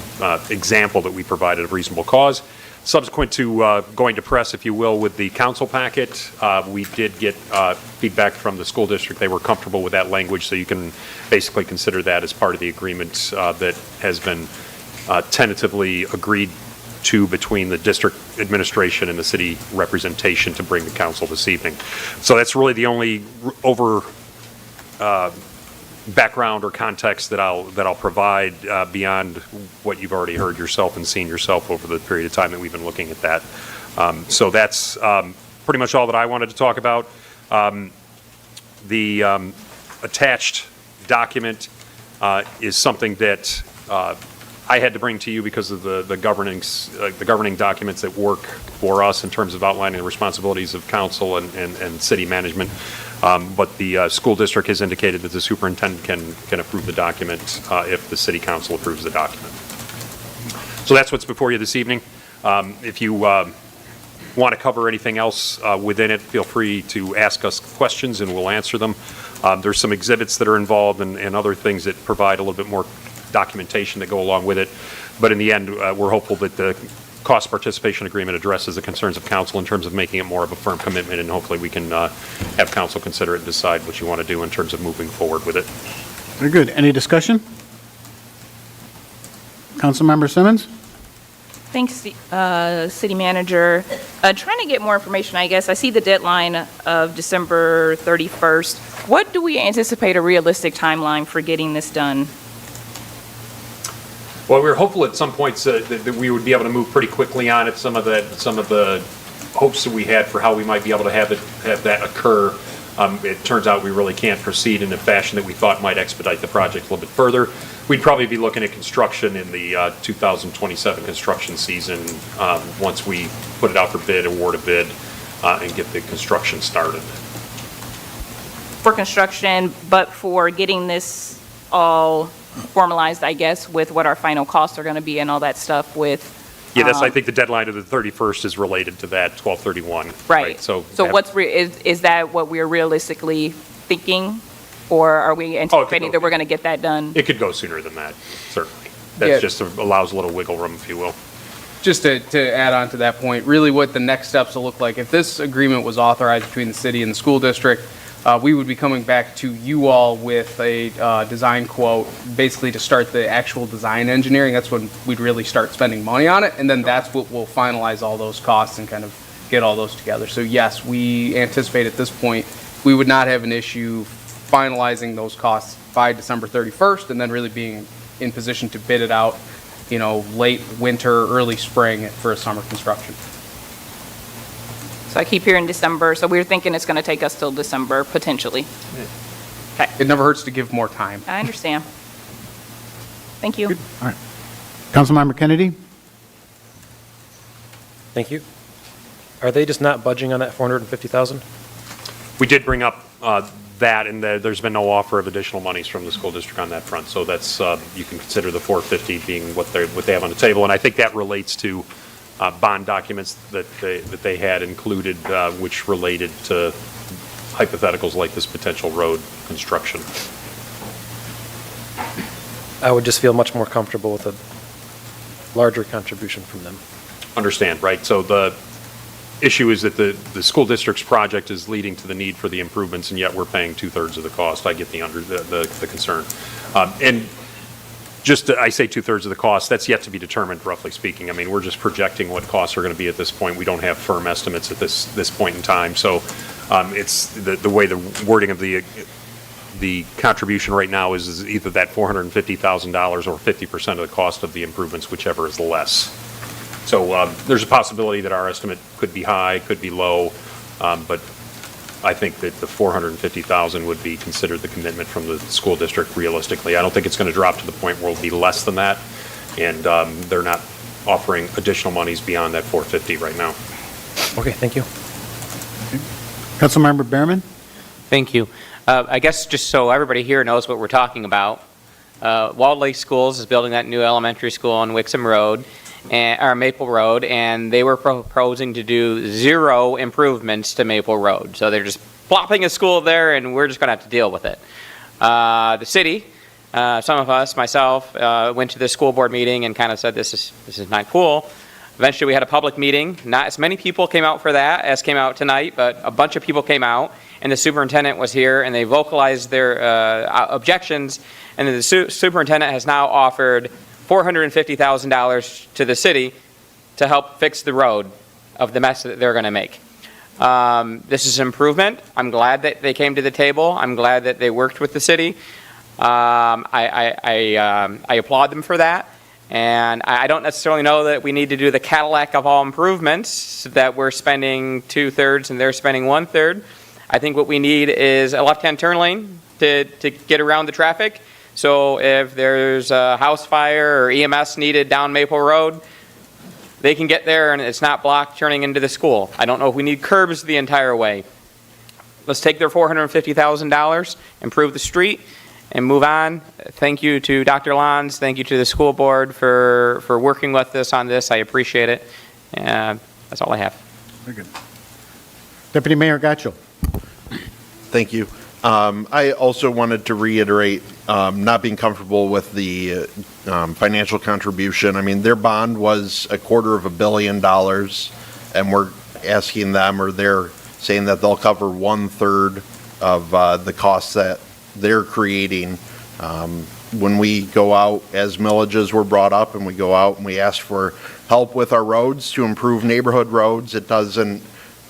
example that we provided of reasonable cause. Subsequent to going to press, if you will, with the council packet, we did get feedback from the school district. They were comfortable with that language, so you can basically consider that as part of the agreement that has been tentatively agreed to between the district administration and the city representation to bring to council this evening. So that's really the only background or context that I'll provide beyond what you've already heard yourself and seen yourself over the period of time that we've been looking at that. So that's pretty much all that I wanted to talk about. The attached document is something that I had to bring to you because of the governing documents that work for us in terms of outlining the responsibilities of council and city management. But the school district has indicated that the superintendent can approve the document if the city council approves the document. So that's what's before you this evening. If you want to cover anything else within it, feel free to ask us questions and we'll answer them. There's some exhibits that are involved and other things that provide a little bit more documentation that go along with it. But in the end, we're hopeful that the cost participation agreement addresses the concerns of council in terms of making it more of a firm commitment, and hopefully we can have council consider it and decide what you want to do in terms of moving forward with it. Very good. Any discussion? Councilmember Simmons? Thanks, City Manager. Trying to get more information, I guess. I see the deadline of December 31st. What do we anticipate a realistic timeline for getting this done? Well, we were hopeful at some points that we would be able to move pretty quickly on it. Some of the hopes that we had for how we might be able to have that occur, it turns out we really can't proceed in a fashion that we thought might expedite the project a little bit further. We'd probably be looking at construction in the 2027 construction season once we put it out for bid, award a bid, and get the construction started. For construction, but for getting this all formalized, I guess, with what our final costs are going to be and all that stuff with. Yeah, I think the deadline of the 31st is related to that, 12/31. Right. So is that what we're realistically thinking? Or are we anticipating that we're going to get that done? it could go sooner than that, certainly. That Yeah. just allows a little wiggle room, if you will. Just to add on to that point, really what the next steps will look like, if this agreement was authorized between the city and the school district, we would be coming back to you all with a design quote, basically to start the actual design engineering. That's when we'd really start spending money on it, and then that's what will finalize all those costs and kind of get all those together. So yes, we anticipate at this point, we would not have an issue finalizing those costs by December 31st, and then really being in position to bid it out, late winter, early spring for a summer construction. So I keep hearing December, so we're thinking it's going to take us till December, potentially. It never hurts to give more time. I understand. Thank you. All right. Councilmember Kennedy? Thank you. Are they just not budging on that 450,000? We did bring up that, and there's been no offer of additional monies from the school district on that front. So that's, you can consider the 450 being what they have on the table. And I think that relates to bond documents that they had included, which related to hypotheticals like this potential road construction. I would just feel much more comfortable with a larger contribution from them. Understand, right? So the issue is that the school district's project is leading to the need for the improvements, and yet we're paying 2/3 of the cost. I get the concern. And I say 2/3 of the cost, that's yet to be determined, roughly speaking. I mean, we're just projecting what costs are going to be at this point. We don't have firm estimates at this point in time. So it's the way the wording of the contribution right now is either that $450,000 or 50% of the cost of the improvements, whichever is less. So there's a possibility that our estimate could be high, could be low, but I think that the $450,000 would be considered the commitment from the school district realistically. I don't think it's going to drop to the point where it'll be less than that, and they're not offering additional monies beyond that $450 right now. Okay, thank you. Councilmember Behrman? Thank you. I guess just so everybody here knows what we're talking about, Walled Lake Schools is building that new elementary school on Wixom Road, or Maple Road, and they were proposing to do 0 improvements to Maple Road. So they're just plopping a school there, and we're just going to have to deal with it. The city, some of us, myself, went to the school board meeting and kind of said, this is not cool. Eventually, we had a public meeting. Not as many people came out for that as came out tonight, but a bunch of people came out, and the superintendent was here, and they vocalized their objections, and the superintendent has now offered $450,000 to the city to help fix the road of the mess that they're going to make. This is an improvement. I'm glad that they came to the table. I'm glad that they worked with the city. I applaud them for that. And I don't necessarily know that we need to do the Cadillac of all improvements, that we're spending 2/3 and they're spending 1/3. I think what we need is a left-hand turn lane to get around the traffic. So if there's a house fire or EMS needed down Maple Road, they can get there and it's not blocked turning into the school. I don't know if we need curbs the entire way. Let's take their $450,000, improve the street, and move on. Thank you to Dr. Lons. Thank you to the school board for working with us on this. I appreciate it. That's all I have. Very good. Deputy Mayor Gatchel. Thank you. I also wanted to reiterate not being comfortable with the financial contribution. I mean, their bond was $250 million, and we're asking them, or they're saying that they'll cover 1/3 of the costs that they're creating. When we go out, as millages were brought up, and we go out and we ask for help with our roads to improve neighborhood roads, it doesn't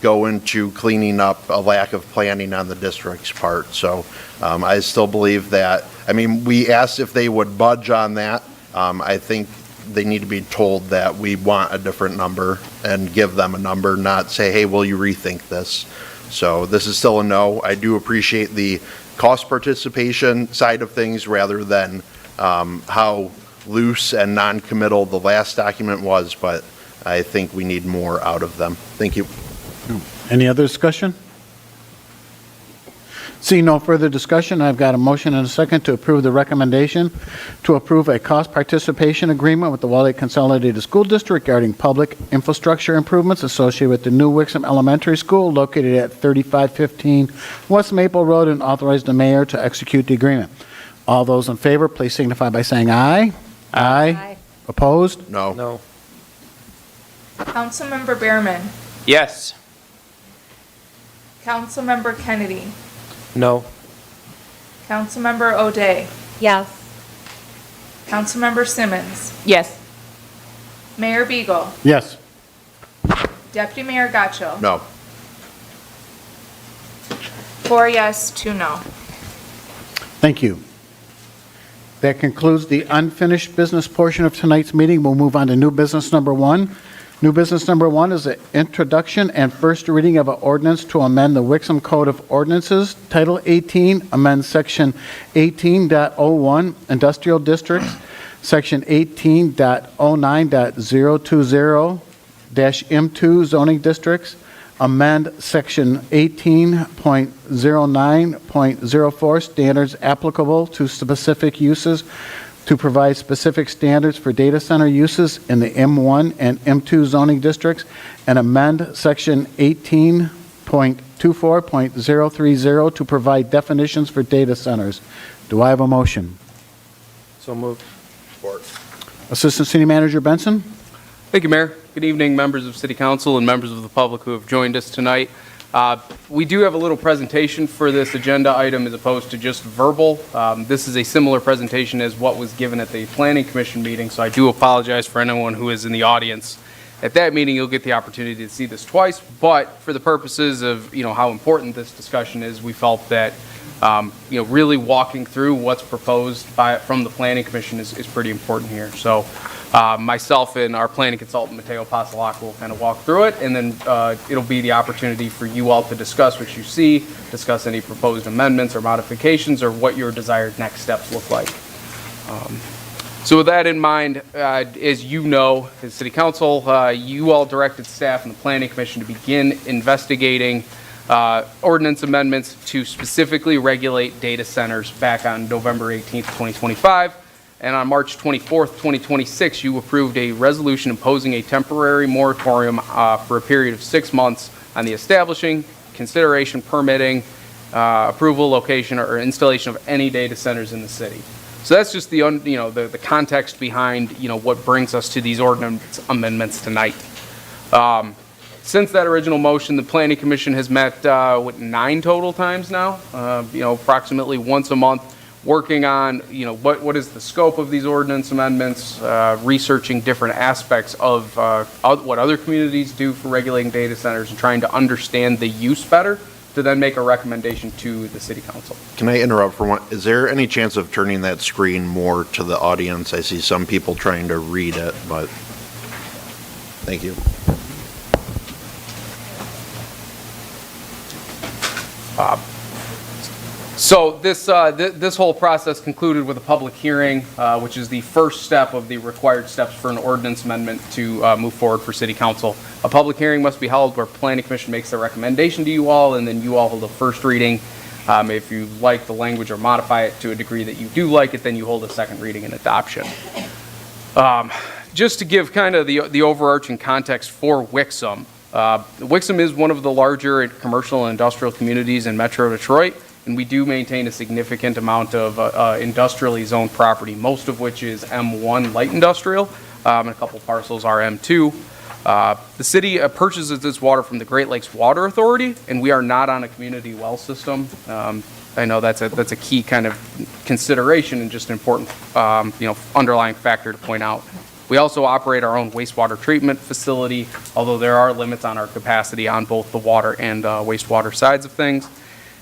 go into cleaning up a lack of planning on the district's part. So I still believe that, I mean, we asked if they would budge on that. I think they need to be told that we want a different number and give them a number, not say, hey, will you rethink this? So this is still a no. I do appreciate the cost participation side of things rather than how loose and non-committal the last document was, but I think we need more out of them. Thank you. Any other discussion? Seeing no further discussion, I've got a motion and a second to approve the recommendation to approve a cost participation agreement with the Wall Lake Consolidated School District regarding public infrastructure improvements associated with the new Wixom Elementary School located at 3515 West Maple Road, and authorize the mayor to execute the agreement. All those in favor, please signify by saying aye. Aye. Opposed? No. No. Councilmember Behrman, Yes. Councilmember Kennedy, No. Councilmember O'Day, Yes. Councilmember Simmons, Yes. Mayor Beagle, Yes. Deputy Mayor Gaccio. No. 4 yes, 2 no. Thank you. That concludes the unfinished business portion of tonight's meeting. We'll move on to new business number 1. New business number 1 is the introduction and first reading of an ordinance to amend the Wixom Code of Ordinances, Title 18, amend Section 18.01, Industrial Districts, Section 18.09.020-M2 Zoning Districts, amend Section 18.09.04 Standards applicable to specific uses to provide specific standards for data center uses in the M1 and M2 zoning districts, and amend Section 18.24.030 to provide definitions for data centers. Do I have a motion? So moved. Support. Assistant City Manager Benson? Thank you, Mayor. Good evening, members of City Council and members of the public who have joined us tonight. We do have a little presentation for this agenda item as opposed to just verbal. This is a similar presentation as what was given at the Planning Commission meeting, so I do apologize for anyone who is in the audience. At that meeting, you'll get the opportunity to see this twice, but for the purposes of, how important this discussion is, we felt that, really walking through what's proposed from the Planning Commission is pretty important here. So myself and our planning consultant, Matteo Pasalac, will kind of walk through it, and then it'll be the opportunity for you all to discuss what you see, discuss any proposed amendments or modifications, or what your desired next steps look like. So with that in mind, as you know, as City Council, you all directed staff and the Planning Commission to begin investigating ordinance amendments to specifically regulate data centers back on November 18th, 2025. And on March 24th, 2026, you approved a resolution imposing a temporary moratorium for a period of 6 months on the establishing, consideration, permitting, approval, location, or installation of any data centers in the city. So that's just the context behind what brings us to these ordinance amendments tonight. Since that original motion, the Planning Commission has met 9 total times now, approximately once a month, working on, what is the scope of these ordinance amendments, researching different aspects of what other communities do for regulating data centers, and trying to understand the use better to then make a recommendation to the City Council. Can I interrupt for one? Is there any chance of turning that screen more to the audience? I see some people trying to read it, but thank you. So this whole process concluded with a public hearing, which is the first step of the required steps for an ordinance amendment to move forward for City Council. A public hearing must be held where Planning Commission makes a recommendation to you all, and then you all hold a first reading. If you like the language or modify it to a degree that you do like it, then you hold a second reading and adoption. Just to give kind of the overarching context for Wixom, Wixom is one of the larger commercial and industrial communities in Metro Detroit, and we do maintain a significant amount of industrially zoned property, most of which is M1 light industrial, and a couple parcels are M2. The city purchases its water from the Great Lakes Water Authority, and we are not on a community well system. I know that's a key kind of consideration and just an important underlying factor to point out. We also operate our own wastewater treatment facility, although there are limits on our capacity on both the water and wastewater sides of things.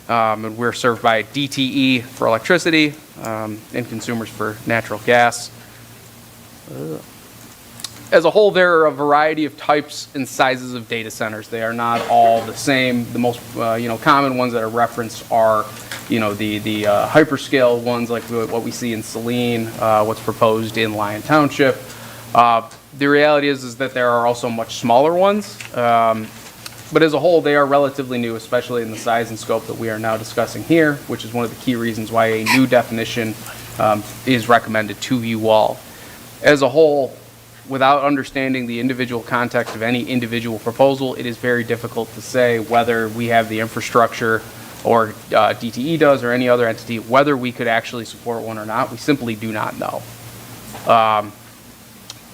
And we're served by DTE for electricity and consumers for natural gas. As a whole, there are a variety of types and sizes of data centers. They are not all the same. The most common ones that are referenced are the hyperscale ones like what we see in Saline, what's proposed in Lyon Township. The reality is that there are also much smaller ones. But as a whole, they are relatively new, especially in the size and scope that we are now discussing here, which is one of the key reasons why a new definition is recommended to you all. As a whole, without understanding the individual context of any individual proposal, it is very difficult to say whether we have the infrastructure or DTE does or any other entity, whether we could actually support one or not. We simply do not know.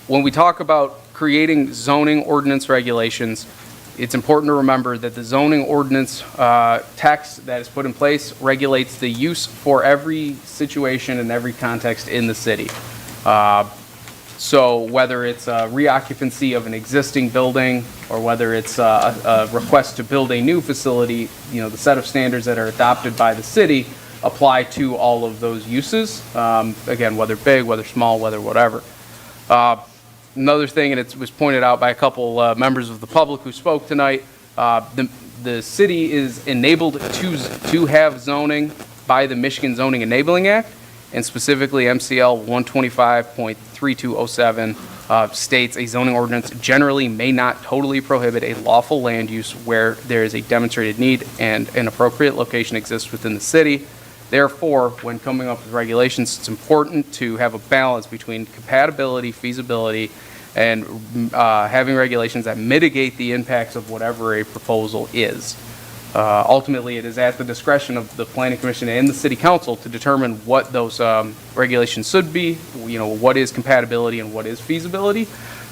When we talk about creating zoning ordinance regulations, it's important to remember that the zoning ordinance text that is put in place regulates the use for every situation and every context in the city. So whether it's a reoccupancy of an existing building or whether it's a request to build a new facility, the set of standards that are adopted by the city apply to all of those uses. Again, whether big, whether small, whether whatever. Another thing, and it was pointed out by a couple members of the public who spoke tonight, the city is enabled to have zoning by the Michigan Zoning Enabling Act, and specifically MCL 125.3207 states a zoning ordinance generally may not totally prohibit a lawful land use where there is a demonstrated need and an appropriate location exists within the city. Therefore, when coming up with regulations, it's important to have a balance between compatibility, feasibility, and having regulations that mitigate the impacts of whatever a proposal is. Ultimately, it is at the discretion of the Planning Commission and the City Council to determine what those regulations should be, what is compatibility and what is feasibility.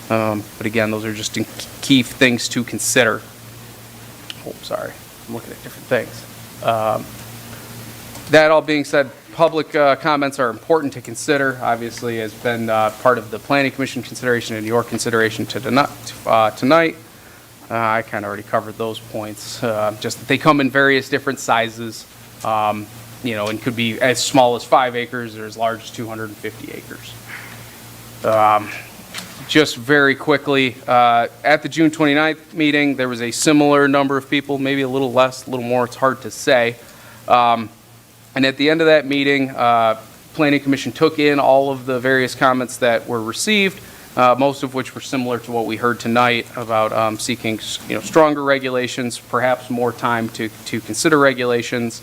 But again, those are just key things to consider. Oh, sorry, I'm looking at different things. That all being said, public comments are important to consider. Obviously, has been part of the Planning Commission consideration and your consideration tonight. I kind of already covered those points. Just that they come in various different sizes, and could be as small as 5 acres or as large as 250 acres. Just very quickly, at the June 29th meeting, there was a similar number of people, maybe a little less, a little more, it's hard to say. And at the end of that meeting, Planning Commission took in all of the various comments that were received, most of which were similar to what we heard tonight about seeking, stronger regulations, perhaps more time to consider regulations,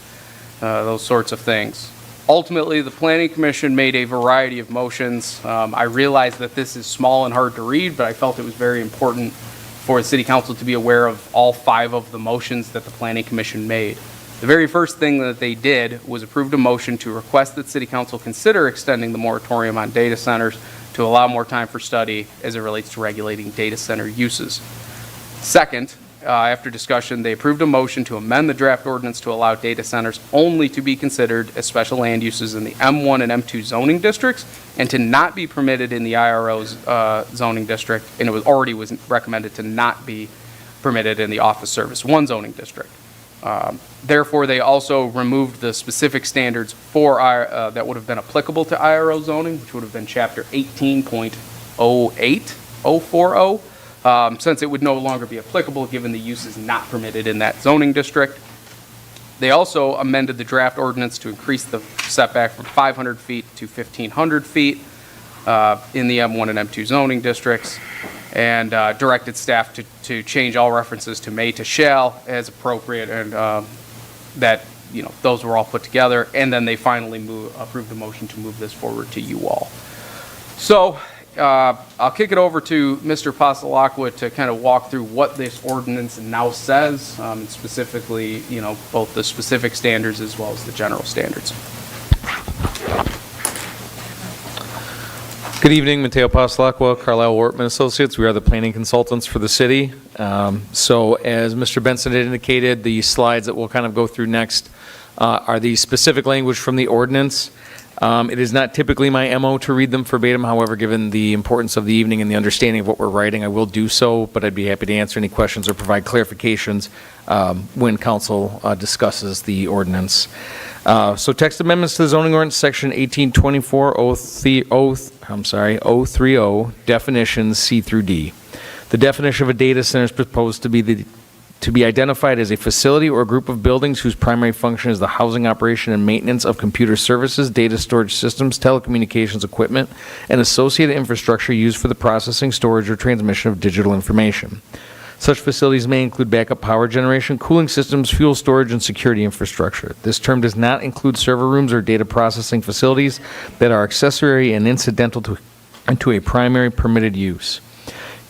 those sorts of things. Ultimately, the Planning Commission made a variety of motions. I realize that this is small and hard to read, but I felt it was very important for the City Council to be aware of all 5 of the motions that the Planning Commission made. The very first thing that they did was approved a motion to request that City Council consider extending the moratorium on data centers to allow more time for study as it relates to regulating data center uses. Second, after discussion, they approved a motion to amend the draft ordinance to allow data centers only to be considered as special land uses in the M1 and M2 zoning districts and to not be permitted in the IRO's zoning district, and it was recommended to not be permitted in the Office Service 1 zoning district. Therefore, they also removed the specific standards for that would have been applicable to IRO zoning, which would have been Chapter 18.08040, since it would no longer be applicable given the use is not permitted in that zoning district. They also amended the draft ordinance to increase the setback from 500 feet to 1,500 feet in the M1 and M2 zoning districts, and directed staff to change all references to may to shall as appropriate, and that those were all put together, and then they finally approved a motion to move this forward to you all. So I'll kick it over to Mr. Passalacqua to kind of walk through what this ordinance now says, and specifically, both the specific standards as well as the general standards. Good evening, Mateo Passalacqua, Carlisle Wortman Associates. We are the planning consultants for the city. So as Mr. Benson had indicated, the slides that we'll kind of go through next are the specific language from the ordinance. It is not typically my MO to read them verbatim. However, given the importance of the evening and the understanding of what we're writing, I will do so, but I'd be happy to answer any questions or provide clarifications when council discusses the ordinance. So text amendments to the zoning ordinance, section 1824-030, definitions C through D. The definition of a data center is proposed to be identified as a facility or a group of buildings whose primary function is the housing, operation, and maintenance of computer services, data storage systems, telecommunications equipment, and associated infrastructure used for the processing, storage, or transmission of digital information. Such facilities may include backup power generation, cooling systems, fuel storage, and security infrastructure. This term does not include server rooms or data processing facilities that are accessory and incidental to a primary permitted use.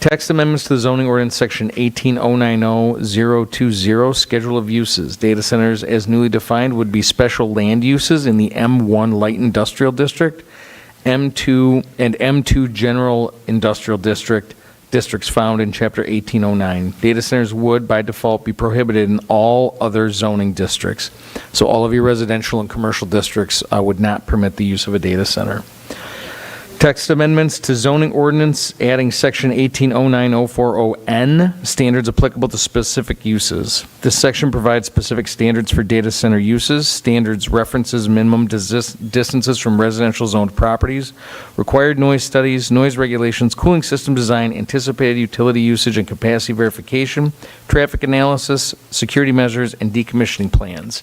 Text amendments to the zoning ordinance section 18090-020, Schedule of Uses. Data centers as newly defined would be special land uses in the M1 Light Industrial District, M2 and M2 General Industrial District, districts found in Chapter 1809. Data centers would, by default, be prohibited in all other zoning districts. So all of your residential and commercial districts would not permit the use of a data center. Text amendments to zoning ordinance, adding section 1809040N, standards applicable to specific uses. This section provides specific standards for data center uses. Standards references minimum distances from residential zoned properties, required noise studies, noise regulations, cooling system design, anticipated utility usage and capacity verification, traffic analysis, security measures, and decommissioning plans.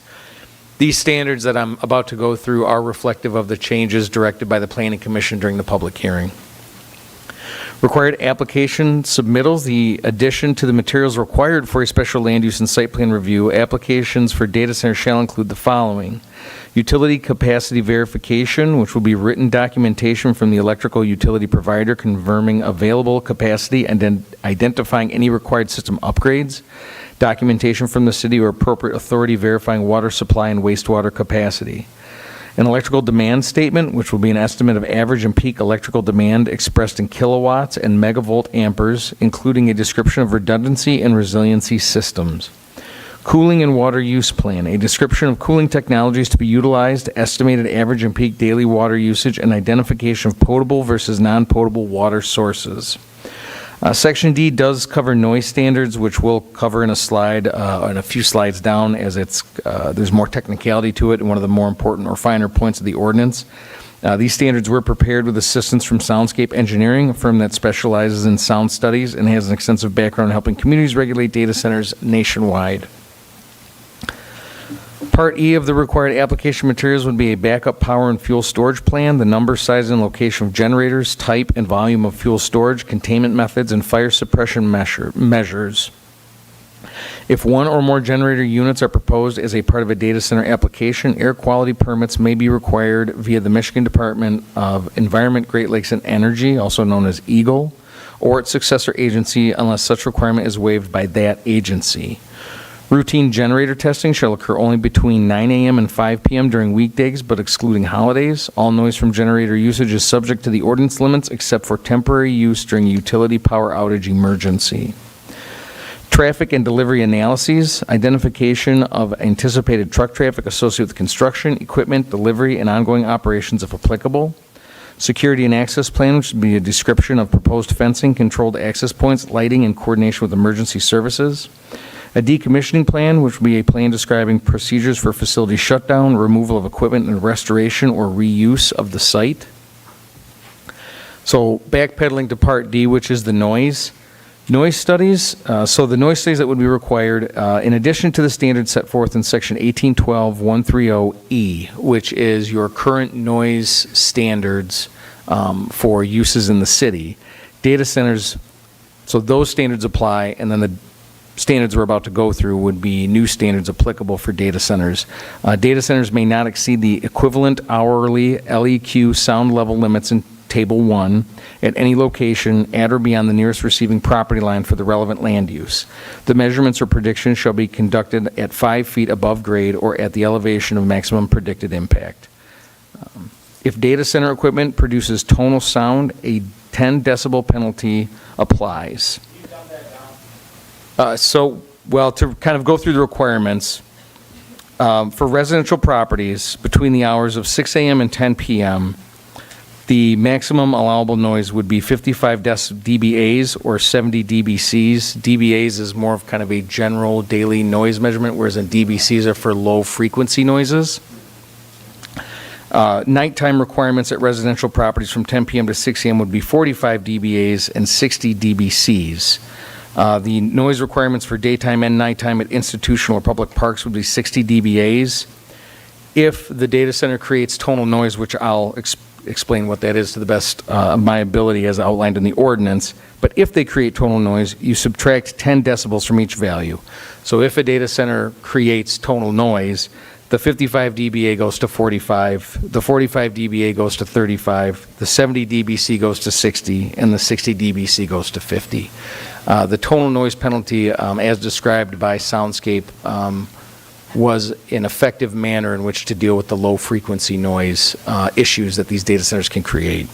These standards that I'm about to go through are reflective of the changes directed by the Planning Commission during the public hearing. Required application submittals, the addition to the materials required for a special land use and site plan review. Applications for data centers shall include the following: utility capacity verification, which will be written documentation from the electrical utility provider confirming available capacity and then identifying any required system upgrades. Documentation from the city or appropriate authority verifying water supply and wastewater capacity. An electrical demand statement, which will be an estimate of average and peak electrical demand expressed in kilowatts and megavolt amperes, including a description of redundancy and resiliency systems. Cooling and water use plan, a description of cooling technologies to be utilized, estimated average and peak daily water usage, and identification of potable versus non-potable water sources. Section D does cover noise standards, which we'll cover in a slide, and a few slides down, as there's more technicality to it and one of the more important or finer points of the ordinance. These standards were prepared with assistance from Soundscape Engineering, a firm that specializes in sound studies and has an extensive background in helping communities regulate data centers nationwide. Part E of the required application materials would be a backup power and fuel storage plan, the number, size, and location of generators, type and volume of fuel storage, containment methods, and fire suppression measures. If one or more generator units are proposed as a part of a data center application, air quality permits may be required via the Michigan Department of Environment, Great Lakes, and Energy, also known as EGLE, or its successor agency, unless such requirement is waived by that agency. Routine generator testing shall occur only between 9 a.m. and 5 p.m. during weekdays, but excluding holidays. All noise from generator usage is subject to the ordinance limits except for temporary use during a utility power outage emergency. Traffic and delivery analyses, identification of anticipated truck traffic associated with construction, equipment, delivery, and ongoing operations if applicable. Security and access plan, which would be a description of proposed fencing, controlled access points, lighting, in coordination with emergency services. A decommissioning plan, which will be a plan describing procedures for facility shutdown, removal of equipment, and restoration or reuse of the site. So backpedaling to Part D, which is the noise. Noise studies, so the noise studies that would be required, in addition to the standards set forth in Section 1812-130E, which is your current noise standards for uses in the city, data centers, so those standards apply, and then the standards we're about to go through would be new standards applicable for data centers. Data centers may not exceed the equivalent hourly LEQ sound level limits in Table 1 at any location at or beyond the nearest receiving property line for the relevant land use. The measurements or predictions shall be conducted at 5 feet above grade or at the elevation of maximum predicted impact. If data center equipment produces tonal sound, a 10 decibel penalty applies. To kind of go through the requirements, for residential properties between the hours of 6 a.m. and 10 p.m., the maximum allowable noise would be 55 dBAs or 70 dBCs. dBAs is more of kind of a general daily noise measurement, whereas dBCs are for low frequency noises. Nighttime requirements at residential properties from 10 p.m. to 6 a.m. would be 45 dBAs and 60 dBCs. The noise requirements for daytime and nighttime at institutional or public parks would be 60 dBAs. If the data center creates tonal noise, which I'll explain what that is to the best of my ability as outlined in the ordinance. But if they create tonal noise, you subtract 10 decibels from each value. So if a data center creates tonal noise, the 55 dBA goes to 45, the 45 dBA goes to 35, the 70 dBc goes to 60, and the 60 dBc goes to 50. The tonal noise penalty, as described by Soundscape, was an effective manner in which to deal with the low-frequency noise issues that these data centers can create.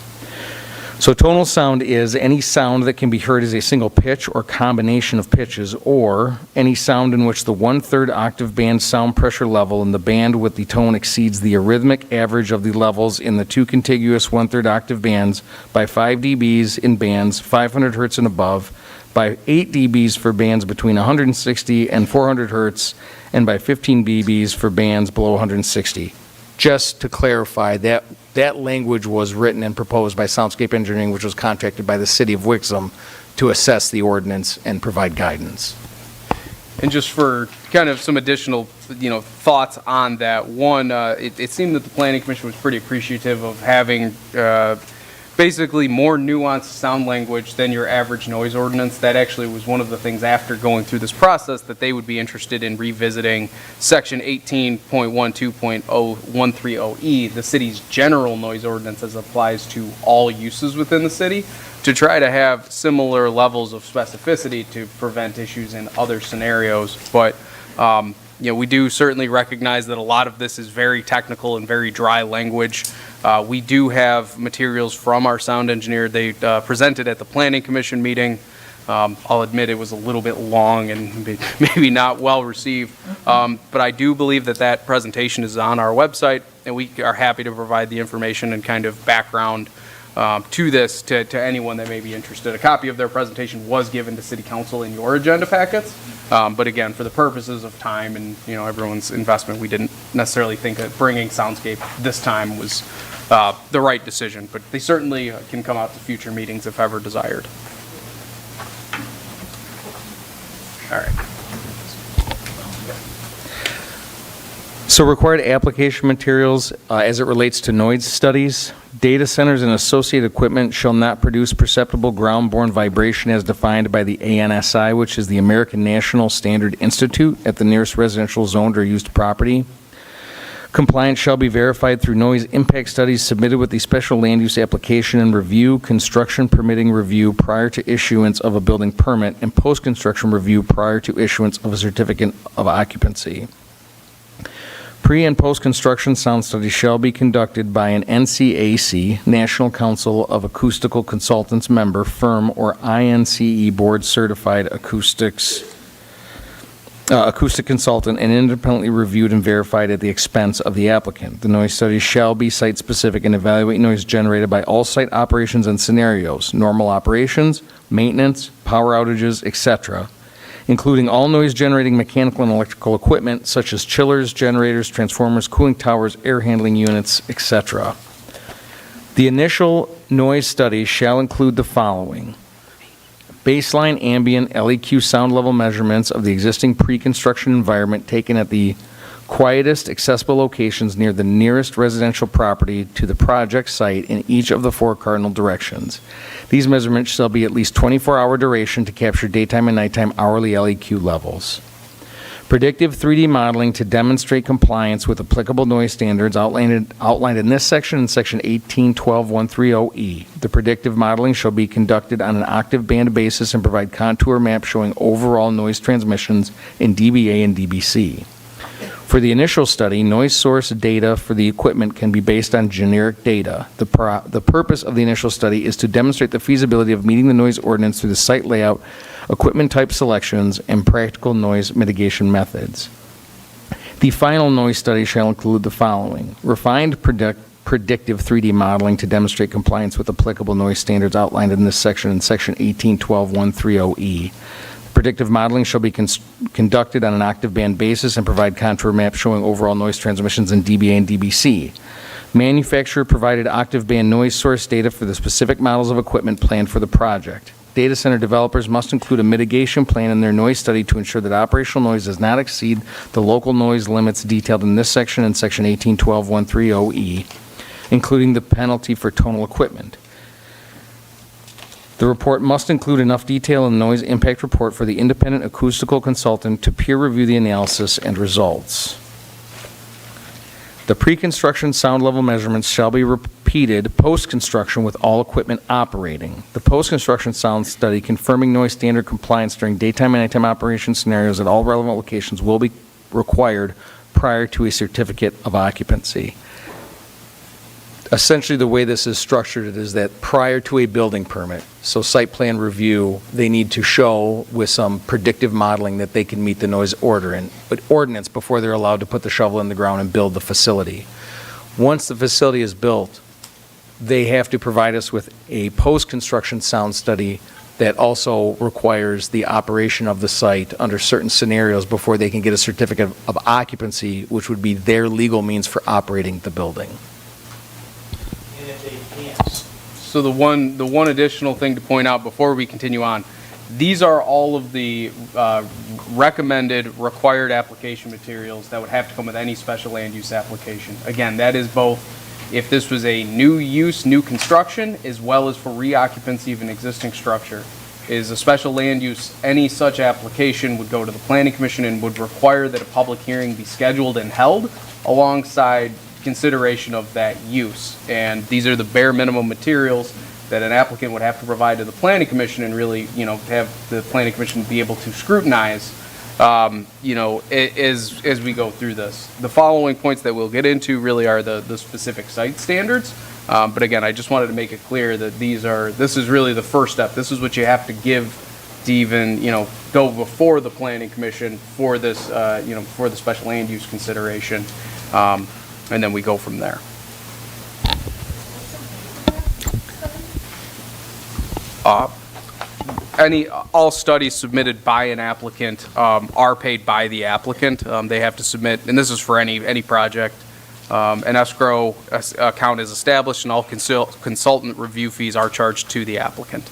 So tonal sound is any sound that can be heard as a single pitch or combination of pitches, or any sound in which the 1/3 octave band sound pressure level in the band with the tone exceeds the arrhythmic average of the levels in the two contiguous 1/3 octave bands by 5 dBs in bands 500 hertz and above, by 8 dBs for bands between 160 and 400 hertz, and by 15 dBs for bands below 160. Just to clarify, that language was written and proposed by Soundscape Engineering, which was contracted by the city of Wixom to assess the ordinance and provide guidance. And just for kind of some additional, thoughts on that, one, it seemed that the Planning Commission was pretty appreciative of having basically more nuanced sound language than your average noise ordinance. That actually was one of the things after going through this process that they would be interested in revisiting Section 18.12.0130E, the city's general noise ordinance as applies to all uses within the city, to try to have similar levels of specificity to prevent issues in other scenarios. But we do certainly recognize that a lot of this is very technical and very dry language. We do have materials from our sound engineer. They presented at the Planning Commission meeting. I'll admit it was a little bit long and maybe not well received, but I do believe that presentation is on our website, and we are happy to provide the information and kind of background to this to anyone that may be interested. A copy of their presentation was given to City Council in your agenda packets, but again, for the purposes of time and everyone's investment, we didn't necessarily think that bringing Soundscape this time was the right decision, but they certainly can come out to future meetings if ever desired. All right. So required application materials as it relates to noise studies. Data centers and associated equipment shall not produce perceptible ground-borne vibration as defined by the ANSI, which is the American National Standard Institute, at the nearest residential zoned or used property. Compliance shall be verified through noise impact studies submitted with the special land use application and review, construction permitting review prior to issuance of a building permit, and post-construction review prior to issuance of a certificate of occupancy. Pre- and post-construction sound studies shall be conducted by an NCAC, National Council of Acoustical Consultants member, firm, or INCE board certified acoustic consultant, and independently reviewed and verified at the expense of the applicant. The noise studies shall be site-specific and evaluate noise generated by all site operations and scenarios, normal operations, maintenance, power outages, etc., including all noise-generating mechanical and electrical equipment such as chillers, generators, transformers, cooling towers, air handling units, etc. The initial noise study shall include the following: baseline ambient LEQ sound level measurements of the existing pre-construction environment taken at the quietest accessible locations near the nearest residential property to the project site in each of the 4 cardinal directions. These measurements shall be at least 24-hour duration to capture daytime and nighttime hourly LEQ levels. Predictive 3D modeling to demonstrate compliance with applicable noise standards outlined in this section in Section 18.12.130E. The predictive modeling shall be conducted on an octave band basis and provide contour maps showing overall noise transmissions in dBA and dBc. For the initial study, noise source data for the equipment can be based on generic data. The purpose of the initial study is to demonstrate the feasibility of meeting the noise ordinance through the site layout, equipment type selections, and practical noise mitigation methods. The final noise study shall include the following: refined predictive 3D modeling to demonstrate compliance with applicable noise standards outlined in this section in Section 18.12.130E. Predictive modeling shall be conducted on an octave band basis and provide contour maps showing overall noise transmissions in dBA and dBc. Manufacturer provided octave band noise source data for the specific models of equipment planned for the project. Data center developers must include a mitigation plan in their noise study to ensure that operational noise does not exceed the local noise limits detailed in this section and Section 18.12.130E. including the penalty for tonal equipment. The report must include enough detail in the noise impact report for the independent acoustical consultant to peer review the analysis and results. The pre-construction sound level measurements shall be repeated post-construction with all equipment operating. The post-construction sound study confirming noise standard compliance during daytime and nighttime operation scenarios at all relevant locations will be required prior to a certificate of occupancy. Essentially, the way this is structured is that prior to a building permit, so site plan review, they need to show with some predictive modeling that they can meet the noise ordinance before they're allowed to put the shovel in the ground and build the facility. Once the facility is built, they have to provide us with a post-construction sound study that also requires the operation of the site under certain scenarios before they can get a certificate of occupancy, which would be their legal means for operating the building. So the one additional thing to point out before we continue on, these are all of the recommended required application materials that would have to come with any special land use application. Again, that is both if this was a new use, new construction, as well as for reoccupancy of an existing structure. Is a special land use, any such application would go to the Planning Commission and would require that a public hearing be scheduled and held alongside consideration of that use. And these are the bare minimum materials that an applicant would have to provide to the Planning Commission and really, have the Planning Commission be able to scrutinize, as we go through this. The following points that we'll get into really are the specific site standards. But again, I just wanted to make it clear that this is really the first step. This is what you have to give to even, go before the Planning Commission for this, for the special land use consideration. And then we go from there. All studies submitted by an applicant are paid by the applicant. They have to submit, and this is for any project. An escrow account is established, and all consultant review fees are charged to the applicant.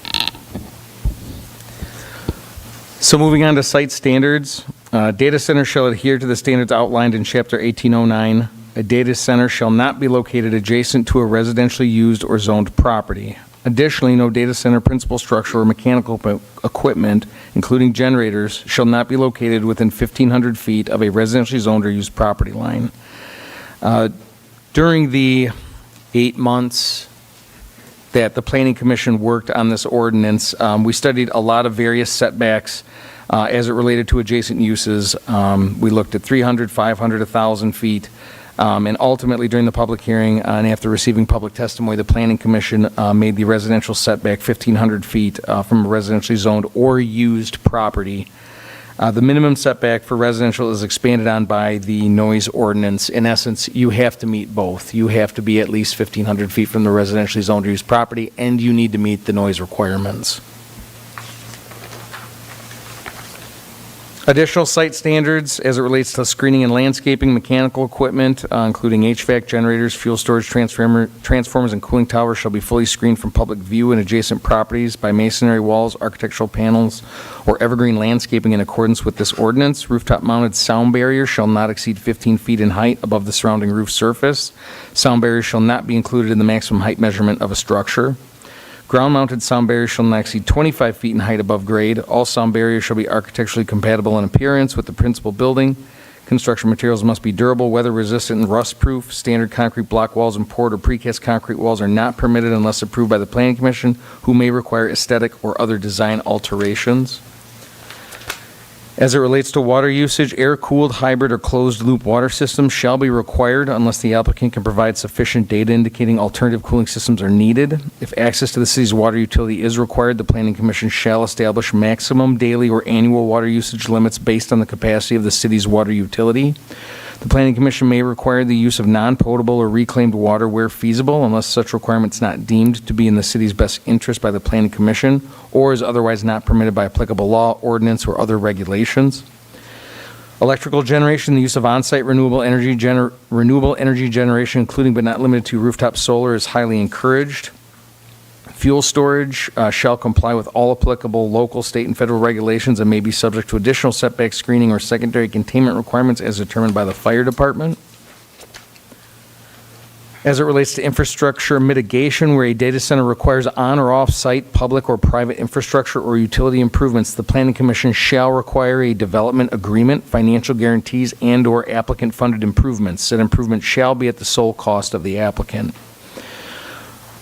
So moving on to site standards, data center shall adhere to the standards outlined in Chapter 1809. A data center shall not be located adjacent to a residentially used or zoned property. Additionally, no data center principal structure or mechanical equipment, including generators, shall not be located within 1,500 feet of a residentially zoned or used property line. During the 8 months that the Planning Commission worked on this ordinance, we studied a lot of various setbacks as it related to adjacent uses. We looked at 300, 500, 1,000 feet. And ultimately, during the public hearing and after receiving public testimony, the Planning Commission made the residential setback 1,500 feet from a residentially zoned or used property. The minimum setback for residential is expanded on by the noise ordinance. In essence, you have to meet both. You have to be at least 1,500 feet from the residentially zoned or used property, and you need to meet the noise requirements. Additional site standards as it relates to screening and landscaping, mechanical equipment, including HVAC generators, fuel storage transformers, and cooling towers shall be fully screened from public view and adjacent properties by masonry walls, architectural panels, or evergreen landscaping in accordance with this ordinance. Rooftop-mounted sound barriers shall not exceed 15 feet in height above the surrounding roof surface. Sound barriers shall not be included in the maximum height measurement of a structure. Ground-mounted sound barriers shall not exceed 25 feet in height above grade. All sound barriers shall be architecturally compatible in appearance with the principal building. Construction materials must be durable, weather-resistant, and rust-proof. Standard concrete block walls and poured or precast concrete walls are not permitted unless approved by the Planning Commission, who may require aesthetic or other design alterations. As it relates to water usage, air-cooled, hybrid, or closed-loop water systems shall be required unless the applicant can provide sufficient data indicating alternative cooling systems are needed. If access to the city's water utility is required, the Planning Commission shall establish maximum daily or annual water usage limits based on the capacity of the city's water utility. The Planning Commission may require the use of non-potable or reclaimed water where feasible, unless such requirement is not deemed to be in the city's best interest by the Planning Commission, or is otherwise not permitted by applicable law, ordinance, or other regulations. Electrical generation, the use of on-site renewable energy generation, including but not limited to rooftop solar, is highly encouraged. Fuel storage shall comply with all applicable local, state, and federal regulations and may be subject to additional setback screening or secondary containment requirements as determined by the fire department. As it relates to infrastructure mitigation, where a data center requires on or off-site public or private infrastructure or utility improvements, the Planning Commission shall require a development agreement, financial guarantees, and/or applicant-funded improvements. Said improvement shall be at the sole cost of the applicant.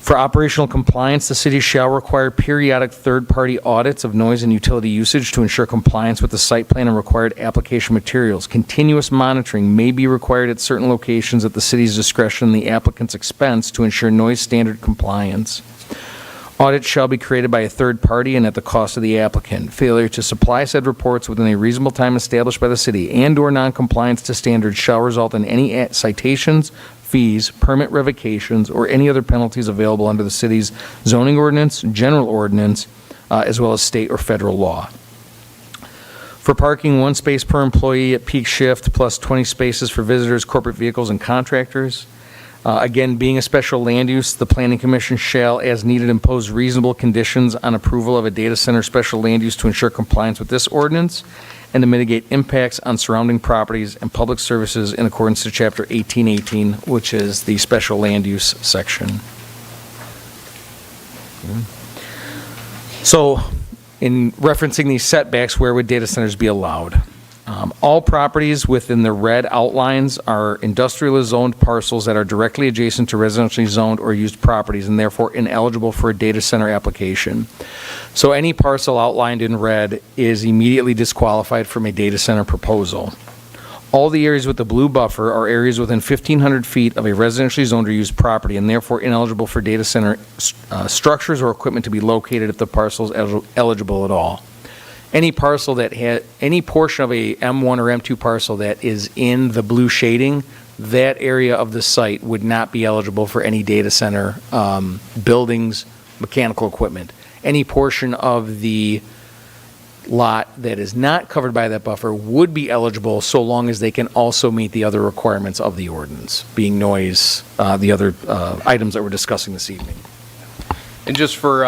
For operational compliance, the city shall require periodic third-party audits of noise and utility usage to ensure compliance with the site plan and required application materials. Continuous monitoring may be required at certain locations at the city's discretion and the applicant's expense to ensure noise standard compliance. Audits shall be created by a third party and at the cost of the applicant. Failure to supply said reports within a reasonable time established by the city and/or noncompliance to standards shall result in any citations, fees, permit revocations, or any other penalties available under the city's zoning ordinance, general ordinance, as well as state or federal law. For parking, 1 space per employee at peak shift, plus 20 spaces for visitors, corporate vehicles, and contractors. Again, being a special land use, the Planning Commission shall, as needed, impose reasonable conditions on approval of a data center special land use to ensure compliance with this ordinance and to mitigate impacts on surrounding properties and public services in accordance to Chapter 1818, which is the special land use section. So, in referencing these setbacks, where would data centers be allowed? All properties within the red outlines are industrially zoned parcels that are directly adjacent to residentially zoned or used properties and therefore ineligible for a data center application. So any parcel outlined in red is immediately disqualified from a data center proposal. All the areas with the blue buffer are areas within 1,500 feet of a residentially zoned or used property and therefore ineligible for data center structures or equipment to be located if the parcel is eligible at all. Any parcel that had, any portion of a M1 or M2 parcel that is in the blue shading, that area of the site would not be eligible for any data center buildings, mechanical equipment. Any portion of the lot that is not covered by that buffer would be eligible so long as they can also meet the other requirements of the ordinance, being noise, the other items that we're discussing this evening. And just for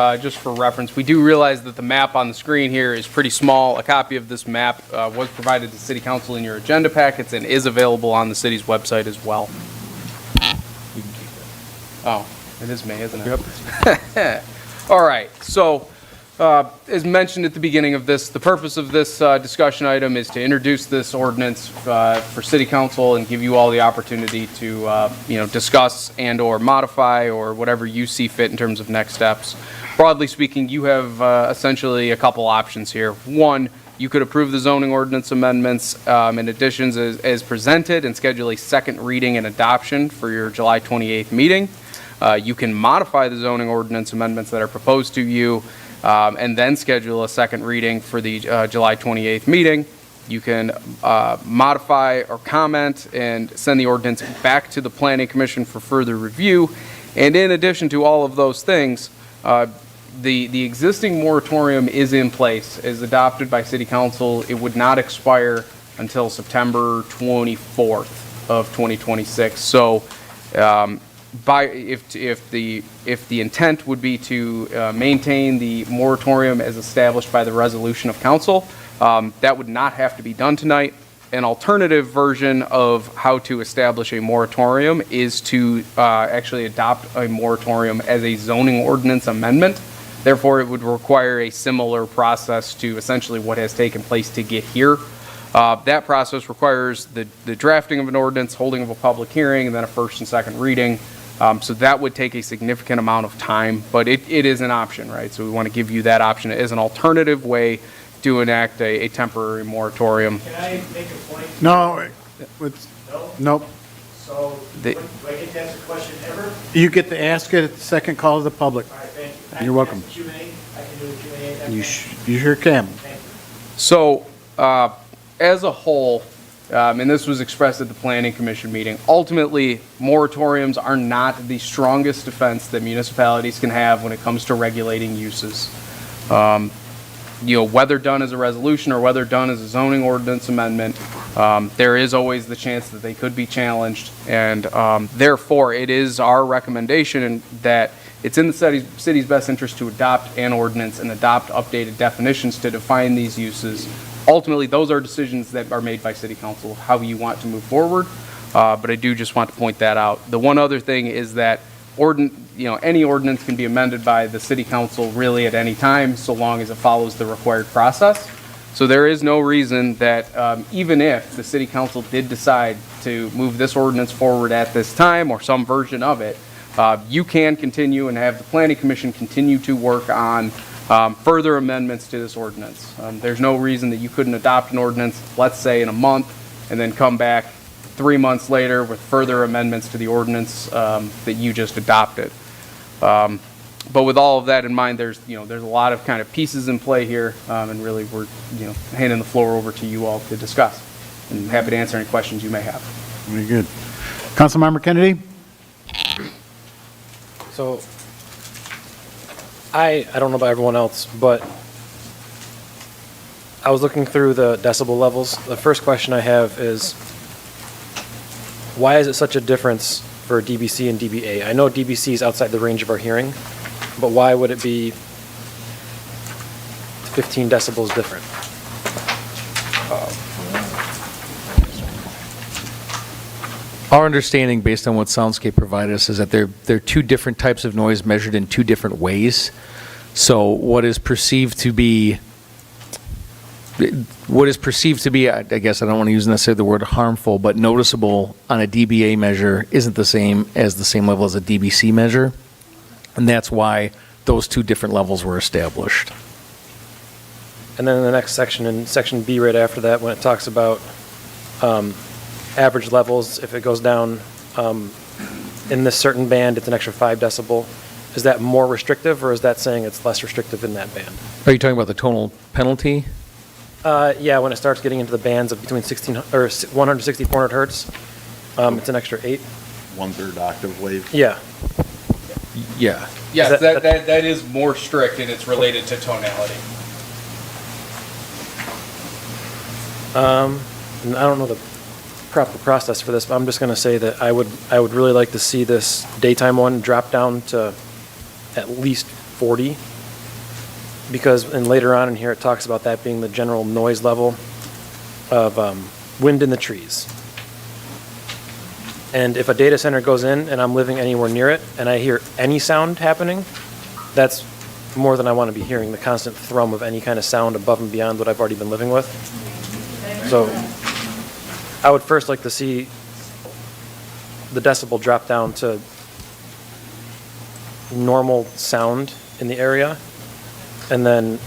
reference, we do realize that the map on the screen here is pretty small. A copy of this map was provided to City Council in your agenda packets and is available on the city's website as well. You can keep it. Oh, it is May, isn't it? Yep. All right, so as mentioned at the beginning of this, the purpose of this discussion item is to introduce this ordinance for City Council and give you all the opportunity to discuss and/or modify or whatever you see fit in terms of next steps. Broadly speaking, you have essentially a couple options here. One, you could approve the zoning ordinance amendments and additions as presented and schedule a second reading and adoption for your July 28th meeting. You can modify the zoning ordinance amendments that are proposed to you and then schedule a second reading for the July 28th meeting. You can modify or comment and send the ordinance back to the Planning Commission for further review. And in addition to all of those things, the existing moratorium is in place, is adopted by City Council. It would not expire until September 24th of 2026. So if the intent would be to maintain the moratorium as established by the resolution of council, that would not have to be done tonight. An alternative version of how to establish a moratorium is to actually adopt a moratorium as a zoning ordinance amendment. Therefore, it would require a similar process to essentially what has taken place to get here. That process requires the drafting of an ordinance, holding of a public hearing, and then a first and second reading. So that would take a significant amount of time, but it is an option, right? So we want to give you that option as an alternative way to enact a temporary moratorium. Can I make a point? No. Nope. So, do I get to ask a question ever? You get to ask it at the second call of the public. All right, thank you. You're welcome. I can do a Q&A. You sure can. So, as a whole, and this was expressed at the Planning Commission meeting, ultimately, moratoriums are not the strongest defense that municipalities can have when it comes to regulating uses. Whether done as a resolution or whether done as a zoning ordinance amendment, there is always the chance that they could be challenged, and therefore, it is our recommendation that it's in the city's best interest to adopt an ordinance and adopt updated definitions to define these uses. Ultimately, those are decisions that are made by City Council, how you want to move forward. but I do just want to point that out. The one other thing is that any ordinance can be amended by the city council really at any time, so long as it follows the required process. So there is no reason that even if the city council did decide to move this ordinance forward at this time or some version of it, you can continue and have the planning commission continue to work on further amendments to this ordinance. There's no reason that you couldn't adopt an ordinance, let's say in a month, and then come back 3 months later with further amendments to the ordinance that you just adopted. But with all of that in mind, there's a lot of kind of pieces in play here, and really we're handing the floor over to you all to discuss. And happy to answer any questions you may have. Very good. Councilmember Kennedy? So, I don't know about everyone else, but I was looking through the decibel levels. The first question I have is, why is it such a difference for DBC and DBA? I know DBC is outside the range of our hearing, but why would it be 15 decibels different? Our understanding, based on what Soundscape provided us, is that they're two different types of noise measured in two different ways. So what is perceived to be, I guess I don't want to use necessarily the word harmful, but noticeable on a DBA measure isn't the same level as a DBC measure. And that's why those two different levels were established. And then in the next section, in section B right after that, when it talks about average levels, if it goes down in this certain band, it's an extra 5 decibel. Is that more restrictive, or is that saying it's less restrictive in that band? Are you talking about the tonal penalty? Yeah, when it starts getting into the bands of between 160, 400 hertz, it's an extra 8. 1/3 octave wave. Yeah. Yeah. Yes, that is more strict, and it's related to tonality. And I don't know the proper process for this, but I'm just going to say that I would really like to see this daytime one drop down to at least 40, because and later on in here it talks about that being the general noise level of wind in the trees. And if a data center goes in and I'm living anywhere near it and I hear any sound happening, that's more than I want to be hearing, the constant thrum of any kind of sound above and beyond what I've already been living with. So I would first like to see the decibel drop down to normal sound in the area, and then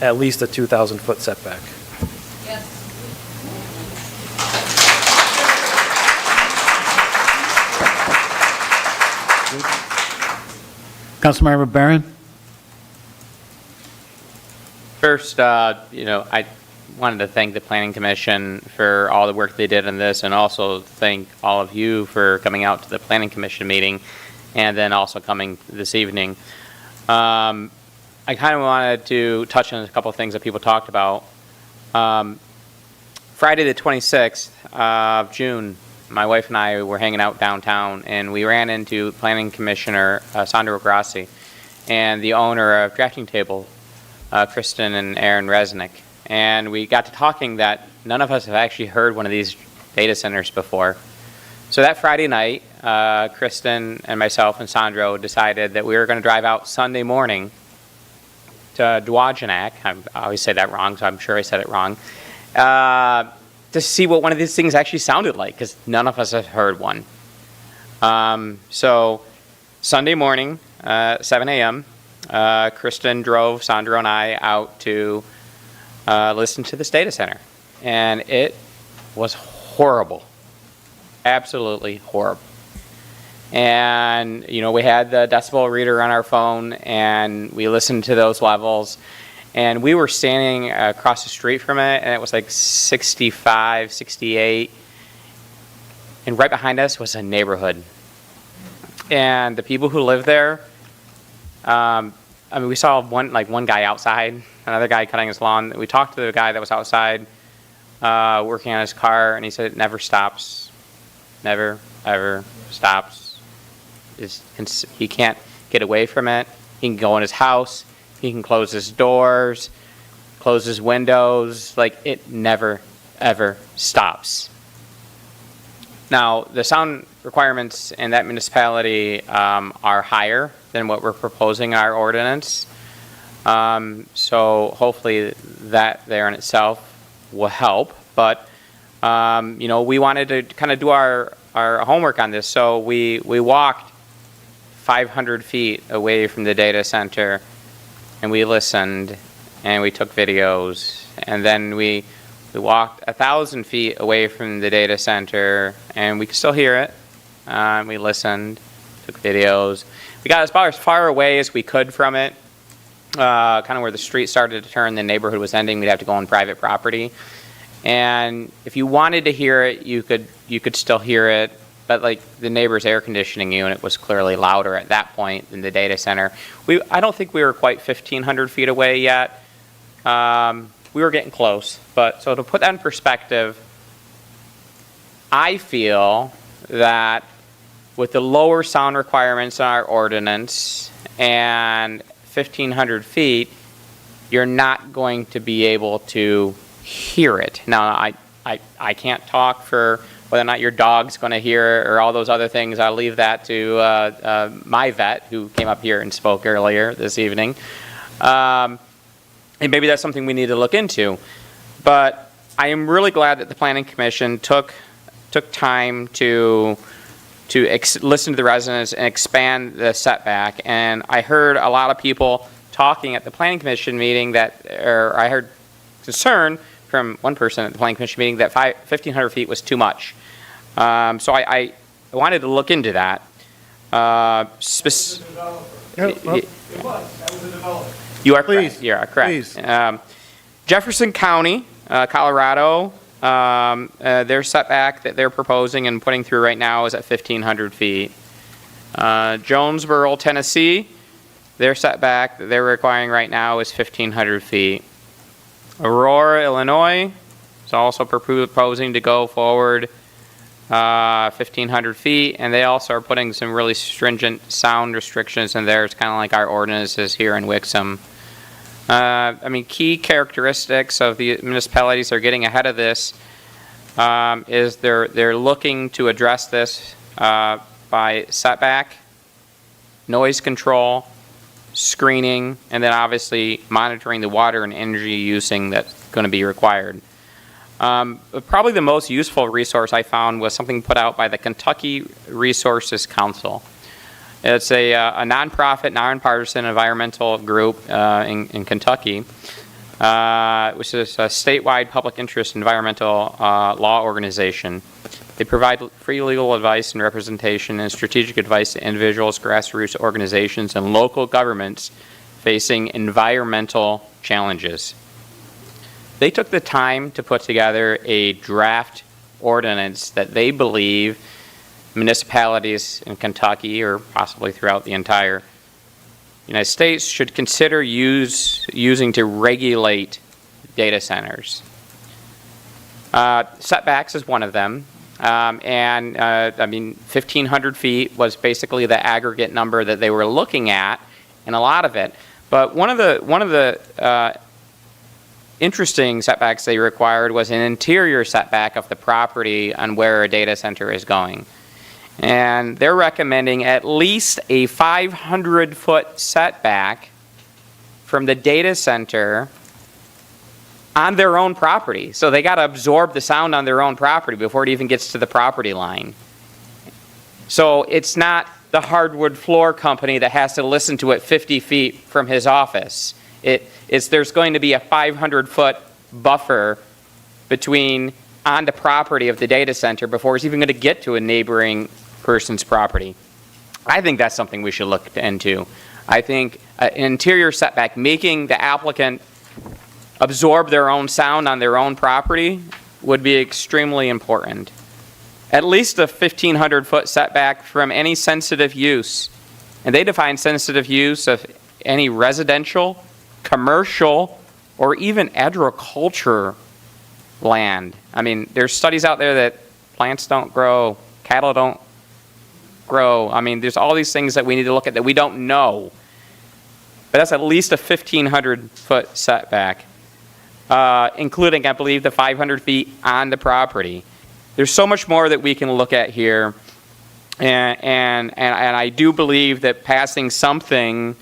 at least a 2,000-foot setback. Councilmember Barron? First, I wanted to thank the Planning Commission for all the work they did on this, and also thank all of you for coming out to the Planning Commission meeting, and then also coming this evening. I kind of wanted to touch on a couple of things that people talked about. Friday the 26th of June, my wife and I were hanging out downtown, and we ran into Planning Commissioner Sandro Grassi and the owner of Drafting Table, Kristen and Aaron Resnick. And we got to talking that none of us have actually heard one of these data centers before. So that Friday night, Kristen and myself and Sandro decided that we were going to drive out Sunday morning to Dowagiac. I always say that wrong, so I'm sure I said it wrong. To see what one of these things actually sounded like, because none of us have heard one. So Sunday morning, 7 a.m., Kristen drove Sandro and I out to listen to this data center. And it was horrible. Absolutely horrible. And, we had the decibel reader on our phone, and we listened to those levels. And we were standing across the street from it, and it was like 65, 68. And right behind us was a neighborhood. And the people who live there, we saw one guy outside, another guy cutting his lawn. We talked to the guy that was outside working on his car, and he said it never stops. Never, ever stops. He can't get away from it. He can go in his house. He can close his doors, close his windows. It never, ever stops. Now, the sound requirements in that municipality are higher than what we're proposing in our ordinance. So hopefully that there in itself will help. But, we wanted to kind of do our homework on this. So we walked 500 feet away from the data center, and we listened, and we took videos. And then we walked 1,000 feet away from the data center, and we could still hear it. We listened, took videos. We got about as far away as we could from it, kind of where the street started to turn, the neighborhood was ending. We'd have to go on private property. And if you wanted to hear it, you could still hear it, but like the neighbor's air conditioning unit was clearly louder at that point than the data center. I don't think we were quite 1,500 feet away yet. We were getting close, but so to put that in perspective, I feel that with the lower sound requirements in our ordinance and 1,500 feet, you're not going to be able to hear it. Now, I can't talk for whether or not your dog's going to hear it or all those other things. I'll leave that to my vet, who came up here and spoke earlier this evening. And maybe that's something we need to look into. But I am really glad that the Planning Commission took time to listen to the residents and expand the setback. And I heard a lot of people talking at the Planning Commission meeting or I heard concern from one person at the Planning Commission meeting that 1,500 feet was too much. So I wanted to look into that. You are correct. You are correct. Jefferson County, Colorado, their setback that they're proposing and putting through right now is at 1,500 feet. Jonesboro, Tennessee, their setback that they're requiring right now is 1,500 feet. Aurora, Illinois is also proposing to go forward 1,500 feet, and they also are putting some really stringent sound restrictions in there. It's kind of like our ordinances here in Wixom. Key characteristics of the municipalities that are getting ahead of this is they're looking to address this by setback, noise control, screening, and then obviously monitoring the water and energy using that's going to be required. Probably the most useful resource I found was something put out by the Kentucky Resources Council. It's a nonprofit, nonpartisan environmental group in Kentucky, which is a statewide public interest environmental law organization. They provide free legal advice and representation and strategic advice to individuals, grassroots organizations, and local governments facing environmental challenges. They took the time to put together a draft ordinance that they believe municipalities in Kentucky, or possibly throughout the entire United States, should consider using to regulate data centers. Setbacks is one of them. 1,500 feet was basically the aggregate number that they were looking at in a lot of it. But one of the interesting setbacks they required was an interior setback of the property on where a data center is going. And they're recommending at least a 500-foot setback from the data center on their own property. So they got to absorb the sound on their own property before it even gets to the property line. So it's not the hardwood floor company that has to listen to it 50 feet from his office. There's going to be a 500-foot buffer on the property of the data center before it's even going to get to a neighboring person's property. I think that's something we should look into. I think an interior setback, making the applicant absorb their own sound on their own property, would be extremely important. At least a 1,500-foot setback from any sensitive use. And they define sensitive use of any residential, commercial, or even agriculture land. There's studies out there that plants don't grow, cattle don't grow. There's all these things that we need to look at that we don't know. But that's at least a 1,500-foot setback, including, I believe, the 500 feet on the property. there's so much more that we can look at here. And I do believe that passing something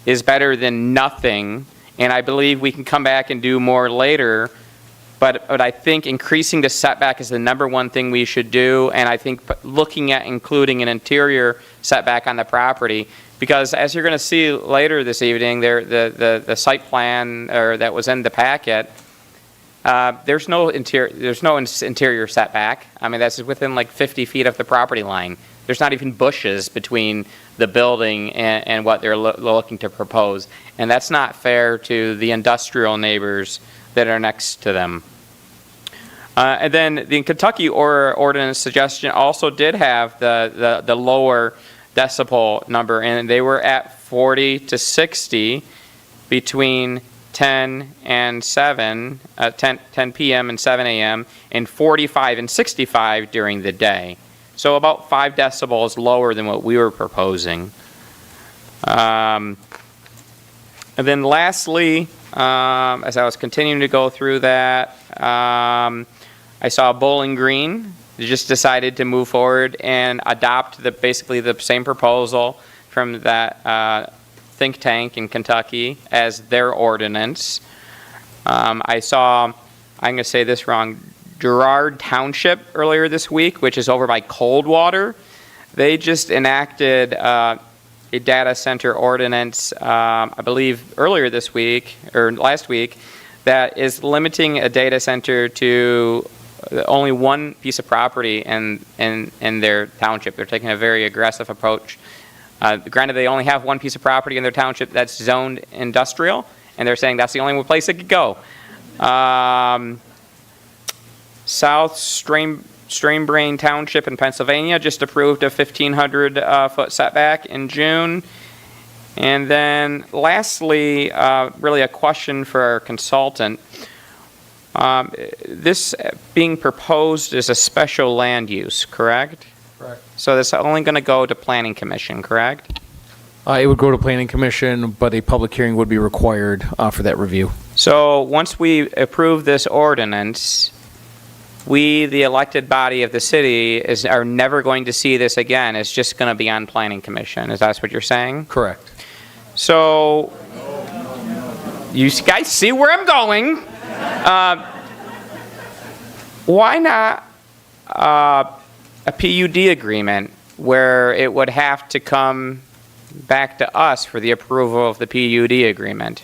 is better than nothing. And I believe we can come back and do more later. But I think increasing the setback is the number one thing we should do. And I think looking at including an interior setback on the property, because as you're going to see later this evening, the site plan that was in the packet, there's no interior setback. I mean, that's within like 50 feet of the property line. There's not even bushes between the building and what they're looking to propose. And that's not fair to the industrial neighbors that are next to them. And then the Kentucky ordinance suggestion also did have the lower decibel number, and they were at 40 to 60 between 10 and 7, 10 p.m. and 7 a.m., and 45 and 65 during the day. So about 5 decibels lower than what we were proposing. And then lastly, as I was continuing to go through that, I saw Bowling Green. They just decided to move forward and adopt basically the same proposal from that think tank in Kentucky as their ordinance. I saw, I'm going to say this wrong, Girard Township earlier this week, which is over by Coldwater. They just enacted a data center ordinance, I believe earlier this week, or last week, that is limiting a data center to only one piece of property in their township. They're taking a very aggressive approach. Granted, they only have one piece of property in their township that's zoned industrial, and they're saying that's the only place it could go. South Streambrain Township in Pennsylvania just approved a 1,500-foot setback in June. And then lastly, really a question for our consultant. This being proposed is a special land use, correct? Correct. So that's only going to go to Planning Commission, correct? It would go to Planning Commission, but a public hearing would be required for that review. So once we approve this ordinance, we, the elected body of the city, are never going to see this again. It's just going to be on Planning Commission. Is that what you're saying? Correct. So you guys see where I'm going. Why not a PUD agreement where it would have to come back to us for the approval of the PUD agreement?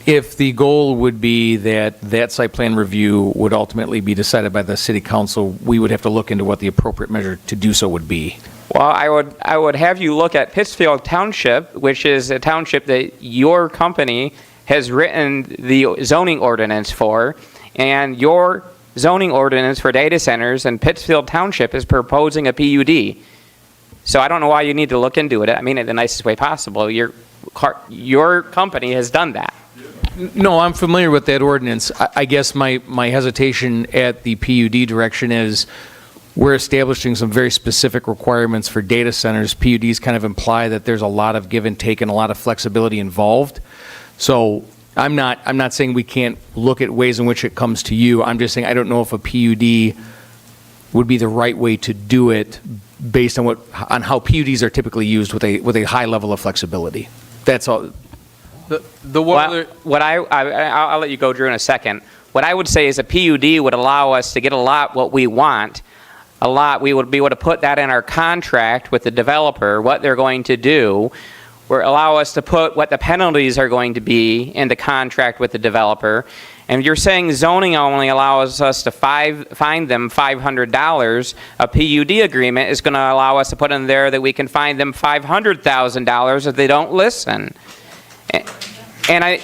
If the goal would be that site plan review would ultimately be decided by the city council, we would have to look into what the appropriate measure to do so would be. Well, I would have you look at Pittsfield Township, which is a township that your company has written the zoning ordinance for, and your zoning ordinance for data centers in Pittsfield Township is proposing a PUD. So I don't know why you need to look into it. I mean it the nicest way possible. Your company has done that. No, I'm familiar with that ordinance. I guess my hesitation at the PUD direction is we're establishing some very specific requirements for data centers. PUDs kind of imply that there's a lot of give and take and a lot of flexibility involved. So I'm not saying we can't look at ways in which it comes to you. I'm just saying I don't know if a PUD would be the right way to do it based on how PUDs are typically used with a high level of flexibility. That's all. I'll let you go, Drew, in a second. What I would say is a PUD would allow us to get a lot what we want. We would be able to put that in our contract with the developer, what they're going to do, or allow us to put what the penalties are going to be in the contract with the developer. And you're saying zoning only allows us to fine them $500. A PUD agreement is going to allow us to put in there that we can fine them $500,000 if they don't listen. And I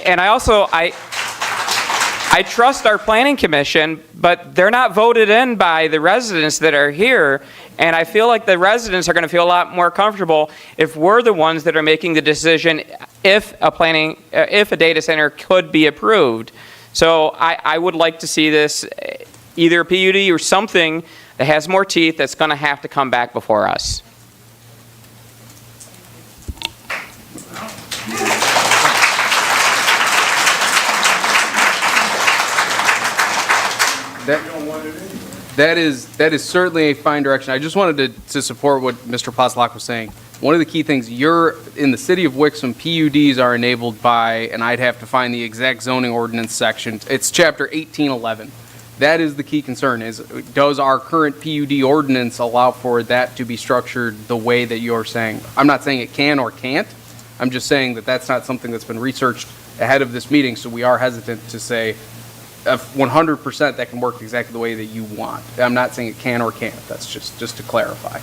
trust our planning commission, but they're not voted in by the residents that are here. And I feel like the residents are going to feel a lot more comfortable if we're the ones that are making the decision if a data center could be approved. So I would like to see this either a PUD or something that has more teeth that's going to have to come back before us. That is certainly a fine direction. I just wanted to support what Mr. Poslak was saying. One of the key things, in the city of Wixom, PUDs are enabled by, and I'd have to find the exact zoning ordinance section. It's chapter 1811. That is the key concern, is does our current PUD ordinance allow for that to be structured the way that you're saying? I'm not saying it can or can't. I'm just saying that that's not something that's been researched ahead of this meeting, so we are hesitant to say 100% that can work exactly the way that you want. I'm not saying it can or can't. That's just to clarify.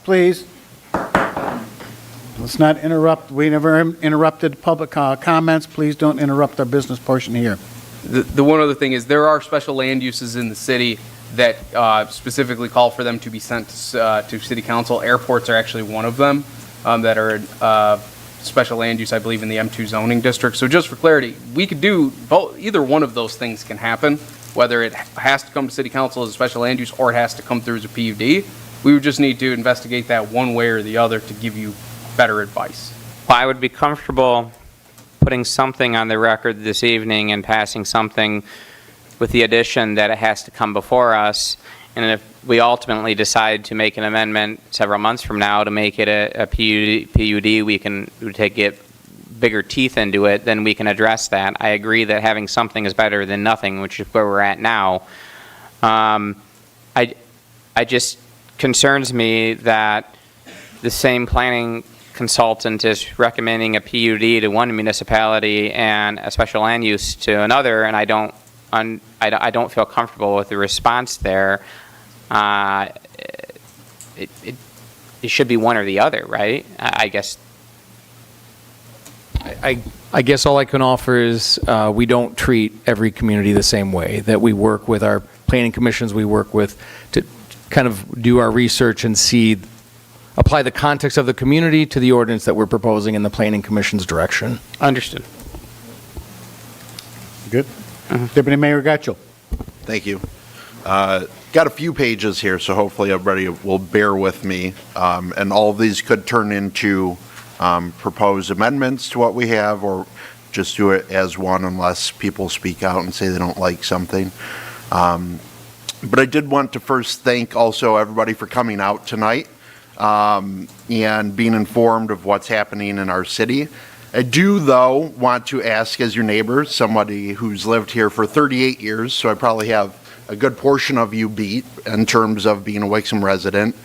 Please. Let's not interrupt. We never interrupted public comments. Please don't interrupt our business portion here. The one other thing is there are special land uses in the city that specifically call for them to be sent to city council. Airports are actually one of them that are special land use, I believe, in the M2 zoning district. So just for clarity, we could do both. Either one of those things can happen, whether it has to come to city council as a special land use or it has to come through as a PUD. We would just need to investigate that one way or the other to give you better advice. Well, I would be comfortable putting something on the record this evening and passing something with the addition that it has to come before us. And if we ultimately decide to make an amendment several months from now to make it a PUD, we can get bigger teeth into it, then we can address that. I agree that having something is better than nothing, which is where we're at now. I just concerns me that the same planning consultant is recommending a PUD to one municipality and a special land use to another, and I don't feel comfortable with the response there. It should be one or the other, right? I guess. I guess all I can offer is we don't treat every community the same way, that we work with our planning commissions, we work with to kind of do our research and apply the context of the community to the ordinance that we're proposing in the planning commission's direction. Understood. Good. Deputy Mayor Gatchell. Thank you. Got a few pages here, so hopefully everybody will bear with me. And all of these could turn into proposed amendments to what we have, or just do it as one unless people speak out and say they don't like something. But I did want to first thank also everybody for coming out tonight and being informed of what's happening in our city. I do, though, want to ask, as your neighbor, somebody who's lived here for 38 years, so I probably have a good portion of you beat in terms of being a Wixom resident,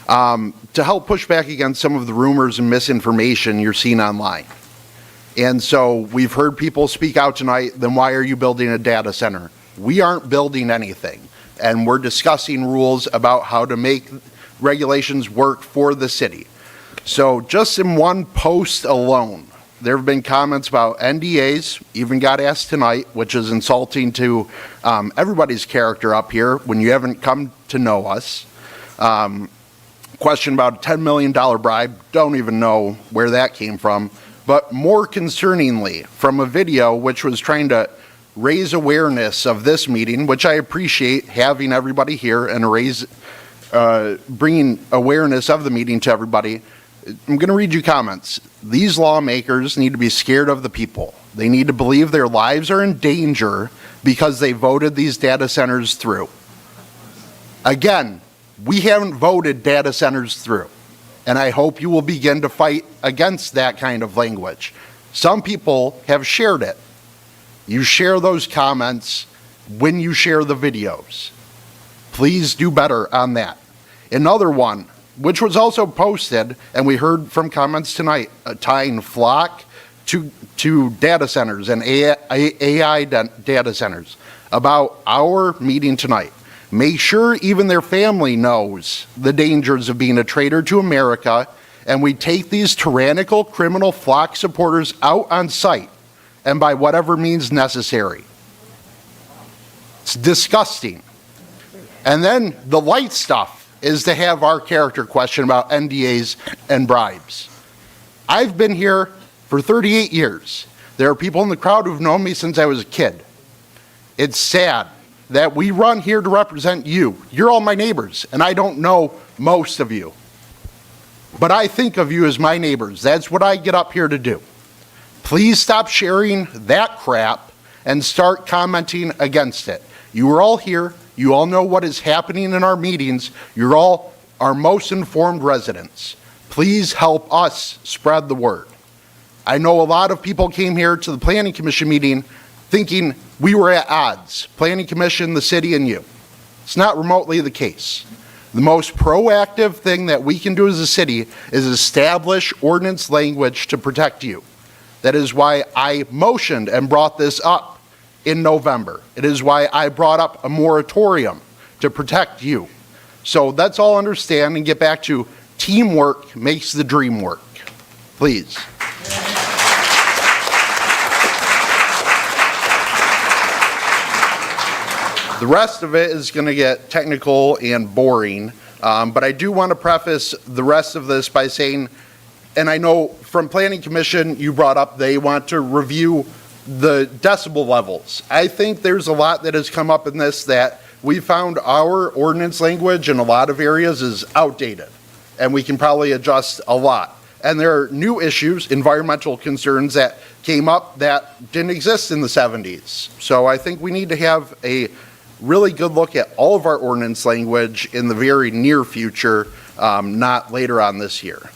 to help push back against some of the rumors and misinformation you're seeing online. And so we've heard people speak out tonight, then why are you building a data center? We aren't building anything, and we're discussing rules about how to make regulations work for the city. So just in one post alone, there have been comments about NDAs, even got asked tonight, which is insulting to everybody's character up here when you haven't come to know us. Question about a $10 million bribe, don't even know where that came from. But more concerningly, from a video which was trying to raise awareness of this meeting, which I appreciate having everybody here and bringing awareness of the meeting to everybody. I'm going to read you comments. These lawmakers need to be scared of the people. They need to believe their lives are in danger because they voted these data centers through. Again, we haven't voted data centers through, and I hope you will begin to fight against that kind of language. Some people have shared it. You share those comments when you share the videos. Please do better on that. Another one, which was also posted, and we heard from comments tonight, tying Flock to data centers and AI data centers about our meeting tonight. Make sure even their family knows the dangers of being a traitor to America, and we take these tyrannical criminal Flock supporters out on site and by whatever means necessary. It's disgusting. And then the light stuff is to have our character question about NDAs and bribes. I've been here for 38 years. There are people in the crowd who've known me since I was a kid. It's sad that we run here to represent you. You're all my neighbors, and I don't know most of you. But I think of you as my neighbors. That's what I get up here to do. Please stop sharing that crap and start commenting against it. You are all here. You all know what is happening in our meetings. You're all our most informed residents. Please help us spread the word. I know a lot of people came here to the Planning Commission meeting thinking we were at odds, Planning Commission, the city, and you. It's not remotely the case. The most proactive thing that we can do as a city is establish ordinance language to protect you. That is why I motioned and brought this up in November. It is why I brought up a moratorium to protect you. So let's all understand and get back to teamwork makes the dream work. Please. The rest of it is going to get technical and boring, but I do want to preface the rest of this by saying, and I know from Planning Commission you brought up they want to review the decibel levels. I think there's a lot that has come up in this that we found our ordinance language in a lot of areas is outdated, and we can probably adjust a lot. And there are new issues, environmental concerns that came up that didn't exist in the 70s. So I think we need to have a really good look at all of our ordinance language in the very near future, not later on this year.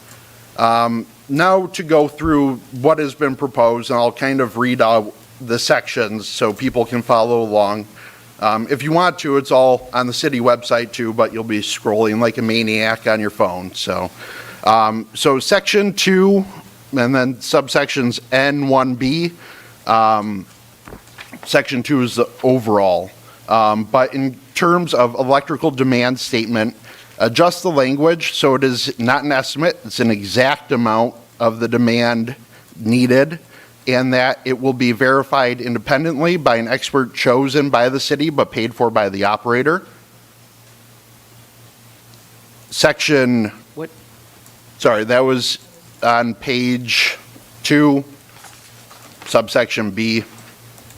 Now to go through what has been proposed, and I'll kind of read out the sections so people can follow along. If you want to, it's all on the city website too, but you'll be scrolling like a maniac on your phone. So section 2 and then subsections N1B. Section 2 is the overall. But in terms of electrical demand statement, adjust the language so it is not an estimate, it's an exact amount of the demand needed, and that it will be verified independently by an expert chosen by the city but paid for by the operator. Section, what? Sorry, that was on page 2, subsection B.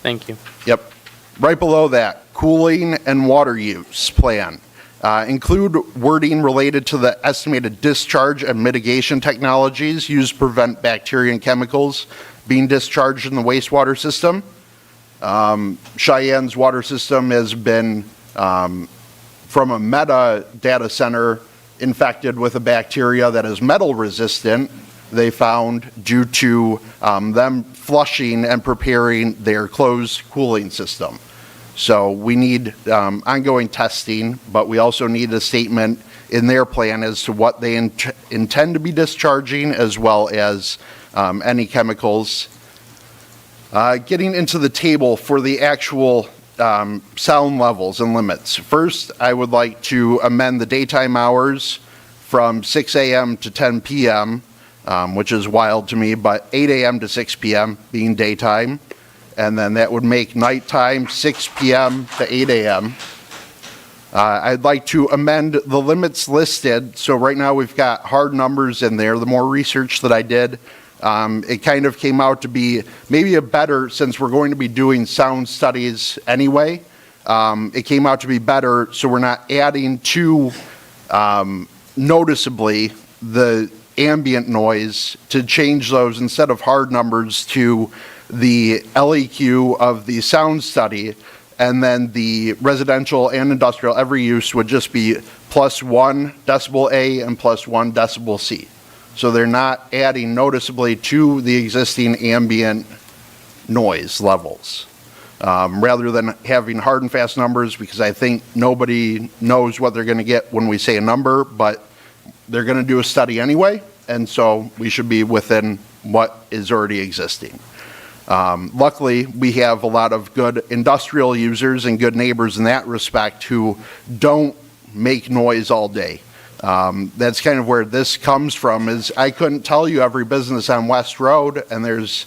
Thank you. Yep. Right below that, cooling and water use plan. Include wording related to the estimated discharge and mitigation technologies used to prevent bacteria and chemicals being discharged in the wastewater system. Cheyenne's water system has been, from a Meta data center, infected with a bacteria that is metal resistant, they found, due to them flushing and preparing their closed cooling system. So we need ongoing testing, but we also need a statement in their plan as to what they intend to be discharging, as well as any chemicals. Getting into the table for the actual sound levels and limits. First, I would like to amend the daytime hours from 6 a.m. to 10 p.m., which is wild to me, but 8 a.m. to 6 p.m. being daytime. And then that would make nighttime 6 p.m. to 8 a.m. I'd like to amend the limits listed. So right now we've got hard numbers in there. The more research that I did, it kind of came out to be maybe a better, since we're going to be doing sound studies anyway, it came out to be better so we're not adding too noticeably the ambient noise, to change those instead of hard numbers to the LEQ of the sound study, and then the residential and industrial, every use would just be +1 decibel A and +1 decibel C. So they're not adding noticeably to the existing ambient noise levels. Rather than having hard and fast numbers, because I think nobody knows what they're going to get when we say a number, but they're going to do a study anyway, and so we should be within what is already existing. Luckily, we have a lot of good industrial users and good neighbors in that respect who don't make noise all day. That's kind of where this comes from, is I couldn't tell you every business on West Road, and there's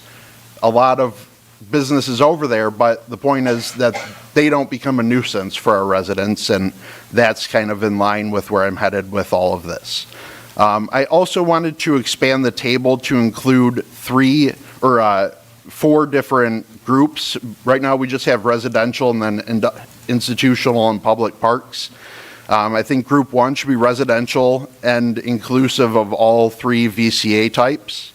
a lot of businesses over there, but the point is that they don't become a nuisance for our residents, and that's kind of in line with where I'm headed with all of this. I also wanted to expand the table to include 4 different groups. Right now we just have residential and then institutional and public parks. I think group 1 should be residential and inclusive of all 3 VCA types.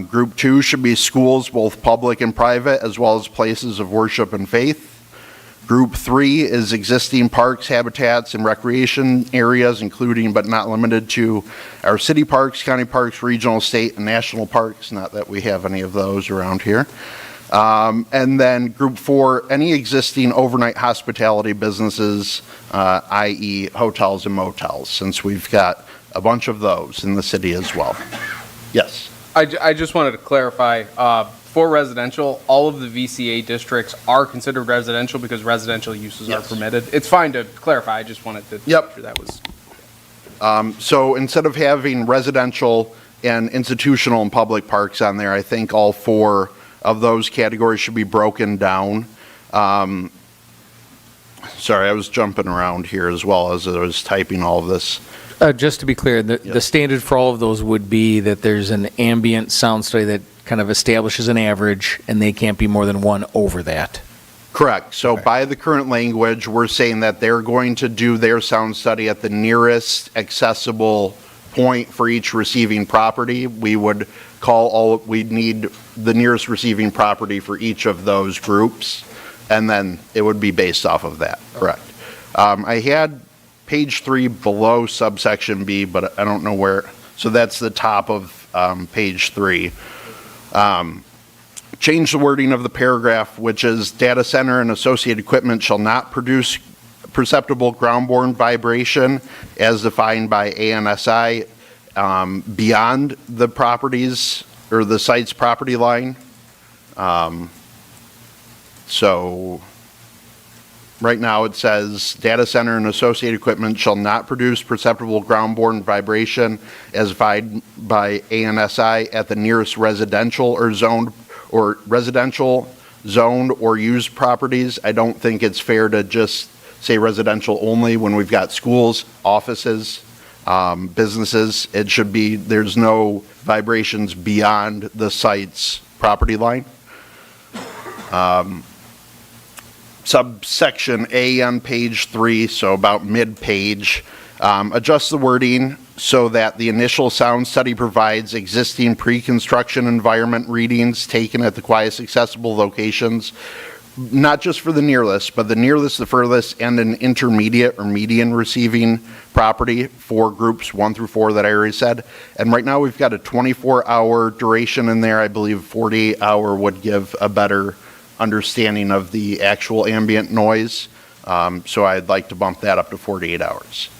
Group 2 should be schools, both public and private, as well as places of worship and faith. Group 3 is existing parks, habitats, and recreation areas, including but not limited to our city parks, county parks, regional, state, and national parks. Not that we have any of those around here. And then Group 4, any existing overnight hospitality businesses, i.e. hotels and motels, since we've got a bunch of those in the city as well. Yes. I just wanted to clarify, for residential, all of the VCA districts are considered residential because residential uses are permitted. It's fine to clarify, I just wanted to make sure that was. So instead of having residential and institutional and public parks on there, I think all 4 of those categories should be broken down. Sorry, I was jumping around here as well as I was typing all of this. Just to be clear, the standard for all of those would be that there's an ambient sound study that kind of establishes an average, and they can't be more than 1 over that. Correct. So by the current language, we're saying that they're going to do their sound study at the nearest accessible point for each receiving property. We would we'd need the nearest receiving property for each of those groups, and then it would be based off of that. Correct. I had page 3 below subsection B, but I don't know where. So that's the top of page 3. Change the wording of the paragraph, which is data center and associated equipment shall not produce perceptible ground-borne vibration as defined by ANSI beyond the properties or the site's property line. So right now it says data center and associated equipment shall not produce perceptible ground-borne vibration as defined by ANSI at the nearest residential or zoned or used properties. I don't think it's fair to just say residential only when we've got schools, offices, businesses. It should be, there's no vibrations beyond the site's property line. Subsection A on page 3, so about mid-page, adjust the wording so that the initial sound study provides existing pre-construction environment readings taken at the quietest accessible locations, not just for the nearest, but the nearest, the furthest, and an intermediate or median receiving property for groups 1 through 4 that I already said. And right now we've got a 24-hour duration in there. I believe 48-hour would give a better understanding of the actual ambient noise. So I'd like to bump that up to 48 hours.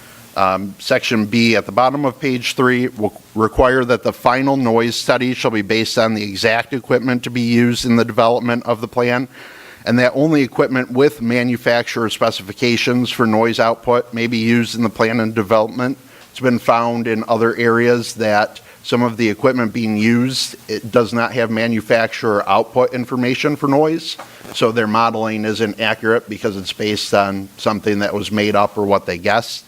Section B at the bottom of page 3 will require that the final noise study shall be based on the exact equipment to be used in the development of the plan, and that only equipment with manufacturer specifications for noise output may be used in the plan and development. It's been found in other areas that some of the equipment being used, it does not have manufacturer output information for noise, so their modeling isn't accurate because it's based on something that was made up or what they guessed.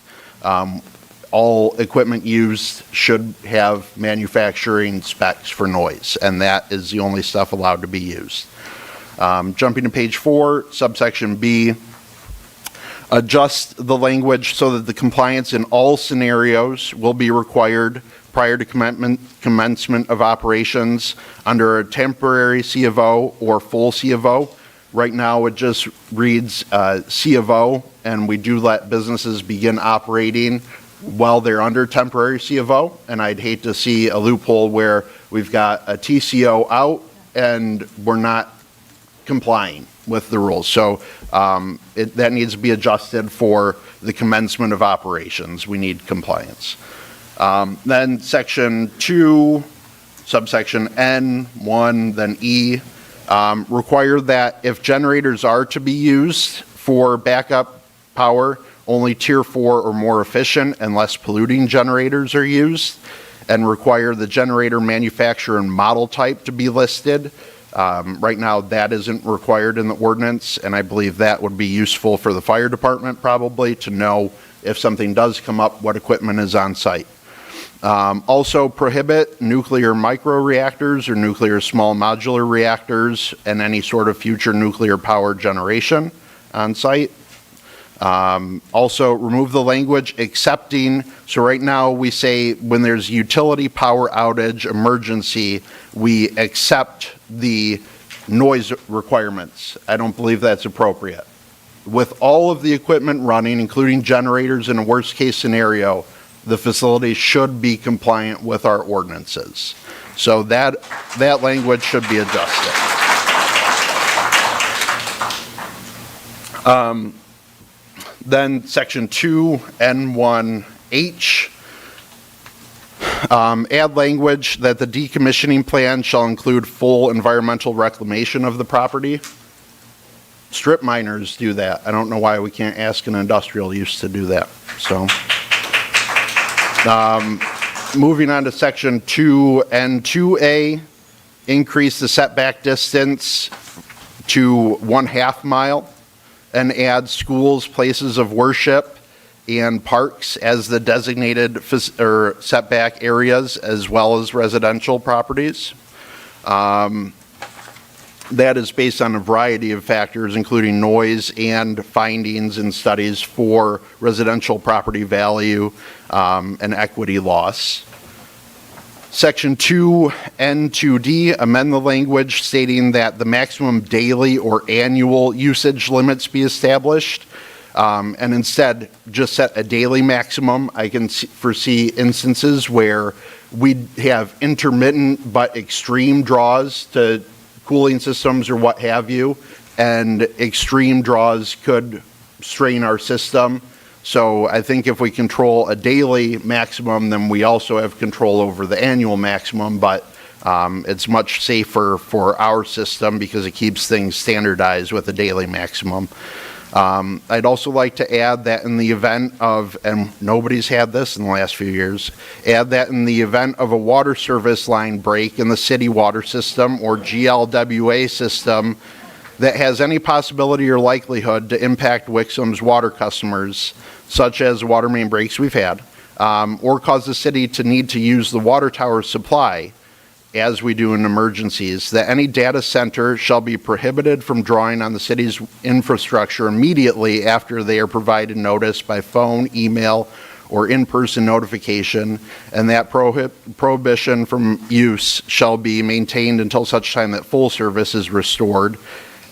All equipment used should have manufacturing specs for noise, and that is the only stuff allowed to be used. Jumping to page 4, subsection B, adjust the language so that the compliance in all scenarios will be required prior to commencement of operations under a temporary C of O or full C of O. Right now, it just reads C of O, and we do let businesses begin operating while they're under temporary C of O, and I'd hate to see a loophole where we've got a TCO out and we're not complying with the rules. So that needs to be adjusted for the commencement of operations. We need compliance. Then section 2, subsection N1, then E, require that if generators are to be used for backup power, only tier 4 or more efficient and less polluting generators are used, and require the generator manufacturer and model type to be listed. Right now, that isn't required in the ordinance, and I believe that would be useful for the fire department probably to know if something does come up, what equipment is on site. Also prohibit nuclear microreactors or nuclear small modular reactors and any sort of future nuclear power generation on site. Also remove the language accepting, so right now we say when there's utility power outage emergency, we accept the noise requirements. I don't believe that's appropriate. with all of the equipment running, including generators in a worst-case scenario, the facility should be compliant with our ordinances. So that language should be adjusted. Then section 2N1H, add language that the decommissioning plan shall include full environmental reclamation of the property. Strip miners do that. I don't know why we can't ask an industrial use to do that. So, moving on to section 2N2A, increase the setback distance to 1/2 mile and add schools, places of worship, and parks as the designated setback areas, as well as residential properties. That is based on a variety of factors, including noise and findings and studies for residential property value and equity loss. Section 2N2D, amend the language stating that the maximum daily or annual usage limits be established, and instead just set a daily maximum. I can foresee instances where we have intermittent but extreme draws to cooling systems or what have you, and extreme draws could strain our system. So I think if we control a daily maximum, then we also have control over the annual maximum, but it's much safer for our system because it keeps things standardized with a daily maximum. I'd also like to add that in the event of, and nobody's had this in the last few years, add that in the event of a water service line break in the city water system or GLWA system that has any possibility or likelihood to impact Wixom's water customers, such as water main breaks we've had, or cause the city to need to use the water tower supply, as we do in emergencies, that any data center shall be prohibited from drawing on the city's infrastructure immediately after they are provided notice by phone, email, or in-person notification, and that prohibition from use shall be maintained until such time that full service is restored.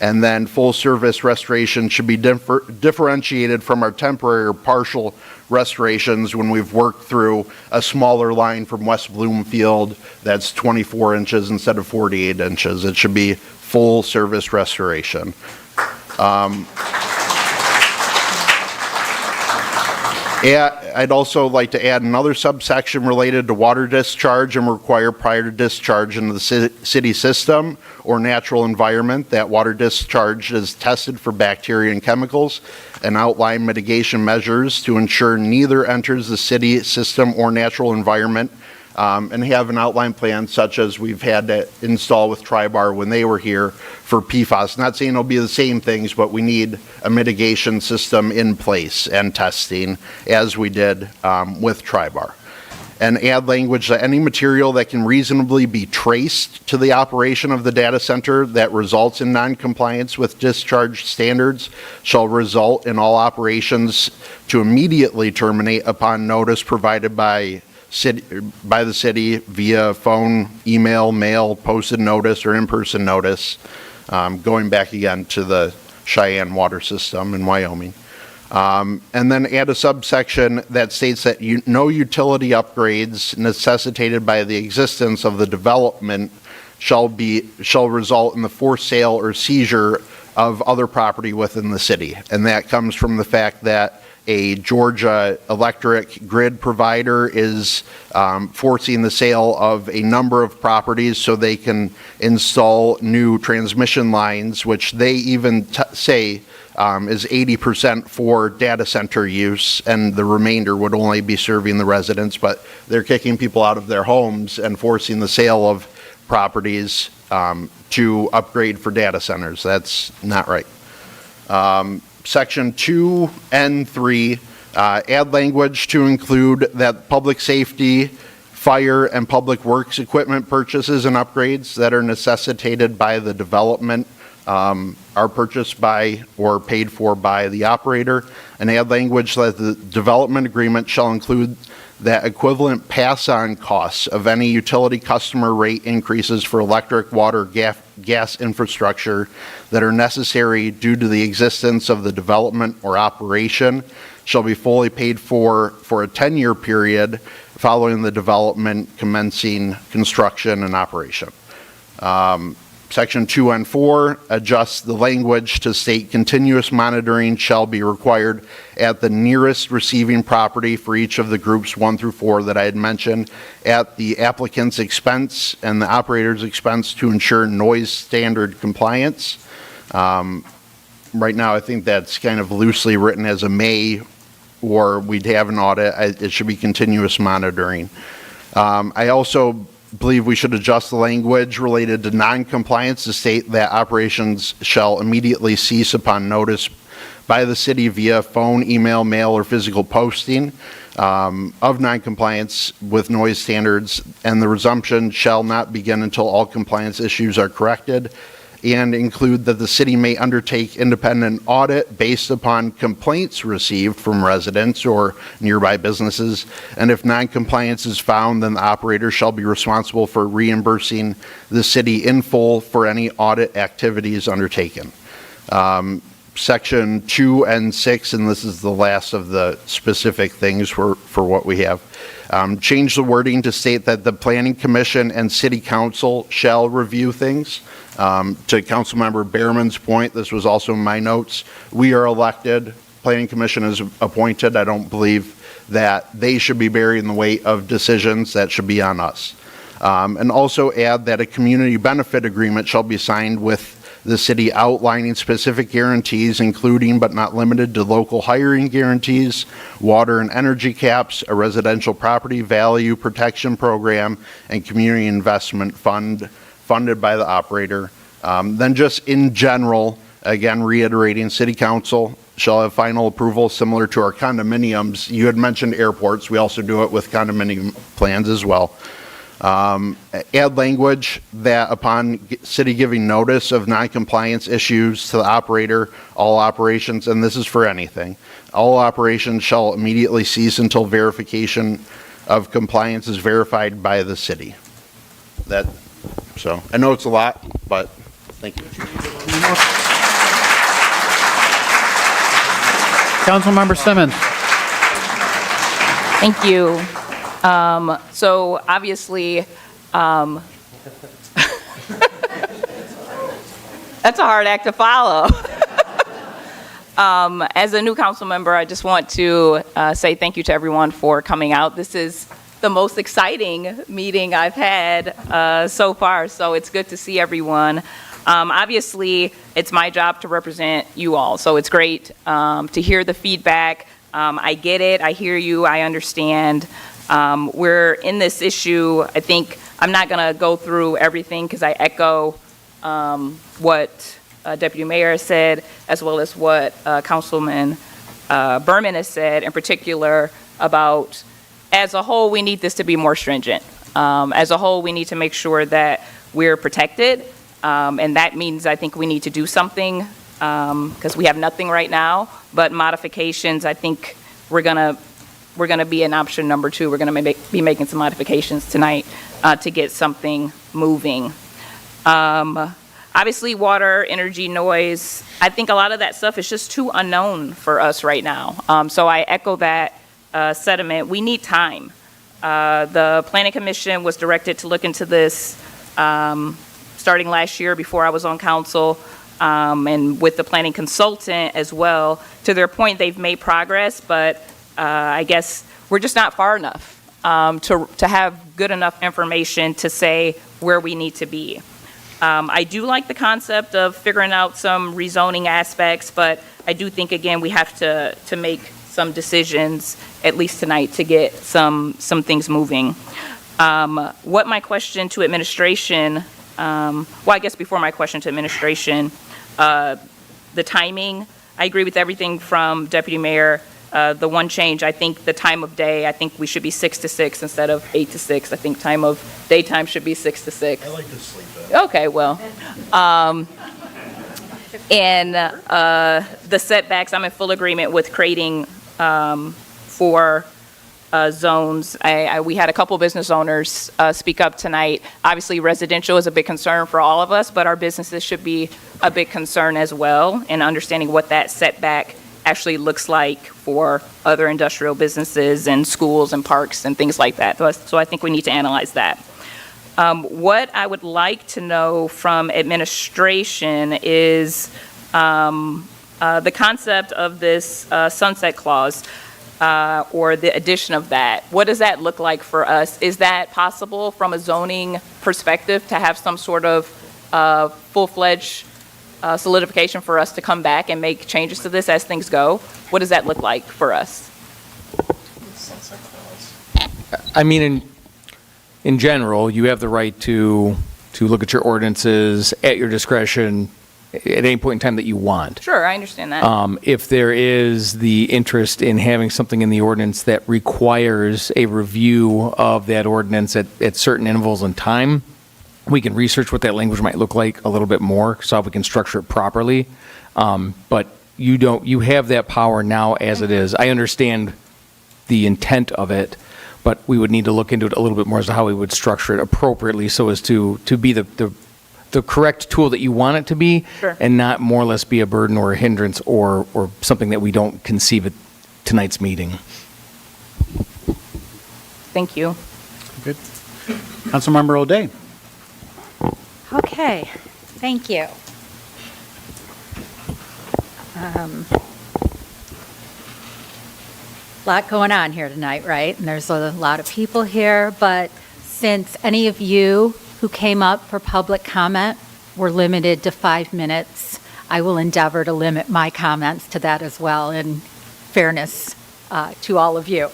And then full service restoration should be differentiated from our temporary or partial restorations when we've worked through a smaller line from West Bloomfield that's 24 inches instead of 48 inches. It should be full service restoration. I'd also like to add another subsection related to water discharge and require prior to discharge into the city system or natural environment that water discharge is tested for bacteria and chemicals and outline mitigation measures to ensure neither enters the city system or natural environment, and have an outline plan such as we've had to install with Tribar when they were here for PFAS. Not saying it'll be the same things, but we need a mitigation system in place and testing as we did with Tribar. And add language that any material that can reasonably be traced to the operation of the data center that results in non-compliance with discharge standards shall result in all operations to immediately terminate upon notice provided by the city via phone, email, mail, posted notice, or in-person notice, going back again to the Cheyenne water system in Wyoming. And then add a subsection that states that no utility upgrades necessitated by the existence of the development shall result in the forced sale or seizure of other property within the city. And that comes from the fact that a Georgia electric grid provider is forcing the sale of a number of properties so they can install new transmission lines, which they even say is 80% for data center use, and the remainder would only be serving the residents, but they're kicking people out of their homes and forcing the sale of properties to upgrade for data centers. That's not right. Section 2N3, add language to include that public safety, fire, and public works equipment purchases and upgrades that are necessitated by the development are purchased by or paid for by the operator, and add language that the development agreement shall include that equivalent pass-on costs of any utility customer rate increases for electric, water, gas infrastructure that are necessary due to the existence of the development or operation shall be fully paid for a 10-year period following the development commencing construction and operation. Section 2N4 adjusts the language to state continuous monitoring shall be required at the nearest receiving property for each of the groups 1 through 4 that I had mentioned at the applicant's expense and the operator's expense to ensure noise standard compliance. Right now, I think that's kind of loosely written as a may, or we'd have an audit. It should be continuous monitoring. I also believe we should adjust the language related to non-compliance to state that operations shall immediately cease upon notice by the city via phone, email, mail, or physical posting of non-compliance with noise standards, and the resumption shall not begin until all compliance issues are corrected, and include that the city may undertake independent audit based upon complaints received from residents or nearby businesses. And if non-compliance is found, then the operator shall be responsible for reimbursing the city in full for any audit activities undertaken. Section 2 and 6, and this is the last of the specific things for what we have. Change the wording to state that the Planning Commission and City Council shall review things. To Councilmember Behrman's point, this was also in my notes. We are elected, Planning Commission is appointed. I don't believe that they should be bearing the weight of decisions that should be on us. And also add that a community benefit agreement shall be signed with the city outlining specific guarantees, including but not limited to local hiring guarantees, water and energy caps, a residential property value protection program, and community investment fund funded by the operator. Then just in general, again, reiterating, City Council shall have final approval similar to our condominiums. You had mentioned airports. We also do it with condominium plans as well. Add language that upon city giving notice of non-compliance issues to the operator, all operations, and this is for anything, all operations shall immediately cease until verification of compliance is verified by the city. So I know it's a lot, but thank you. Councilmember Simmons. Thank you. So obviously, that's a hard act to follow. As a new council member, I just want to say thank you to everyone for coming out. This is the most exciting meeting I've had so far, so it's good to see everyone. Obviously, it's my job to represent you all, so it's great to hear the feedback. I get it, I hear you, I understand. We're in this issue, I think, I'm not going to go through everything because I echo what Deputy Mayor said, as well as what Councilman Berman has said, in particular about, as a whole, we need this to be more stringent. As a whole, we need to make sure that we're protected, and that means I think we need to do something because we have nothing right now, but modifications, I think we're going to be an option number 2. We're going to be making some modifications tonight to get something moving. Obviously, water, energy, noise, I think a lot of that stuff is just too unknown for us right now. So I echo that sentiment. We need time. The Planning Commission was directed to look into this starting last year before I was on council, and with the planning consultant as well. To their point, they've made progress, but I guess we're just not far enough to have good enough information to say where we need to be. I do like the concept of figuring out some rezoning aspects, but I do think, again, we have to make some decisions, at least tonight, to get some things moving. What my question to administration, well, I guess before my question to administration, the timing, I agree with everything from Deputy Mayor. The one change, I think the time of day, I think we should be 6 to 6 instead of 8 to 6. I think time of daytime should be 6 to 6. I like to sleep in. Okay, well. And the setbacks, I'm in full agreement with creating 4 zones. We had a couple business owners speak up tonight. Obviously, residential is a big concern for all of us, but our businesses should be a big concern as well, and understanding what that setback actually looks like for other industrial businesses and schools and parks and things like that. So I think we need to analyze that. What I would like to know from administration is the concept of this sunset clause or the addition of that. What does that look like for us? Is that possible from a zoning perspective to have some sort of full-fledged solidification for us to come back and make changes to this as things go? What does that look like for us? I mean, in general, you have the right to look at your ordinances at your discretion at any point in time that you want. Sure, I understand that. If there is the interest in having something in the ordinance that requires a review of that ordinance at certain intervals in time, we can research what that language might look like a little bit more, so if we can structure it properly. But you have that power now as it is. I understand the intent of it, but we would need to look into it a little bit more as to how we would structure it appropriately so as to be the correct tool that you want it to be. Sure. And not more or less be a burden or a hindrance or something that we don't conceive at tonight's meeting. Thank you. Good. Councilmember O'Day. Okay, thank you. Lot going on here tonight, right? And there's a lot of people here, but since any of you who came up for public comment were limited to 5 minutes, I will endeavor to limit my comments to that as well, in fairness to all of you.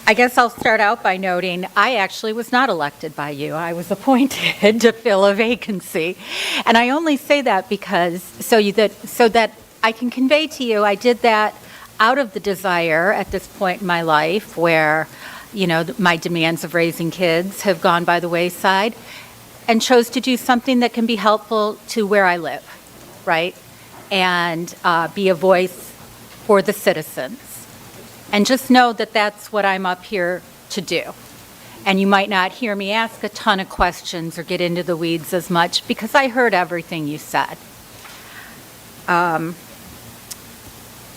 I guess I'll start out by noting I actually was not elected by you. I was appointed to fill a vacancy. And I only say that because so that I can convey to you I did that out of the desire at this point in my life where, you know, my demands of raising kids have gone by the wayside, and chose to do something that can be helpful to where I live, right? And be a voice for the citizens. And just know that that's what I'm up here to do. And you might not hear me ask a ton of questions or get into the weeds as much because I heard everything you said.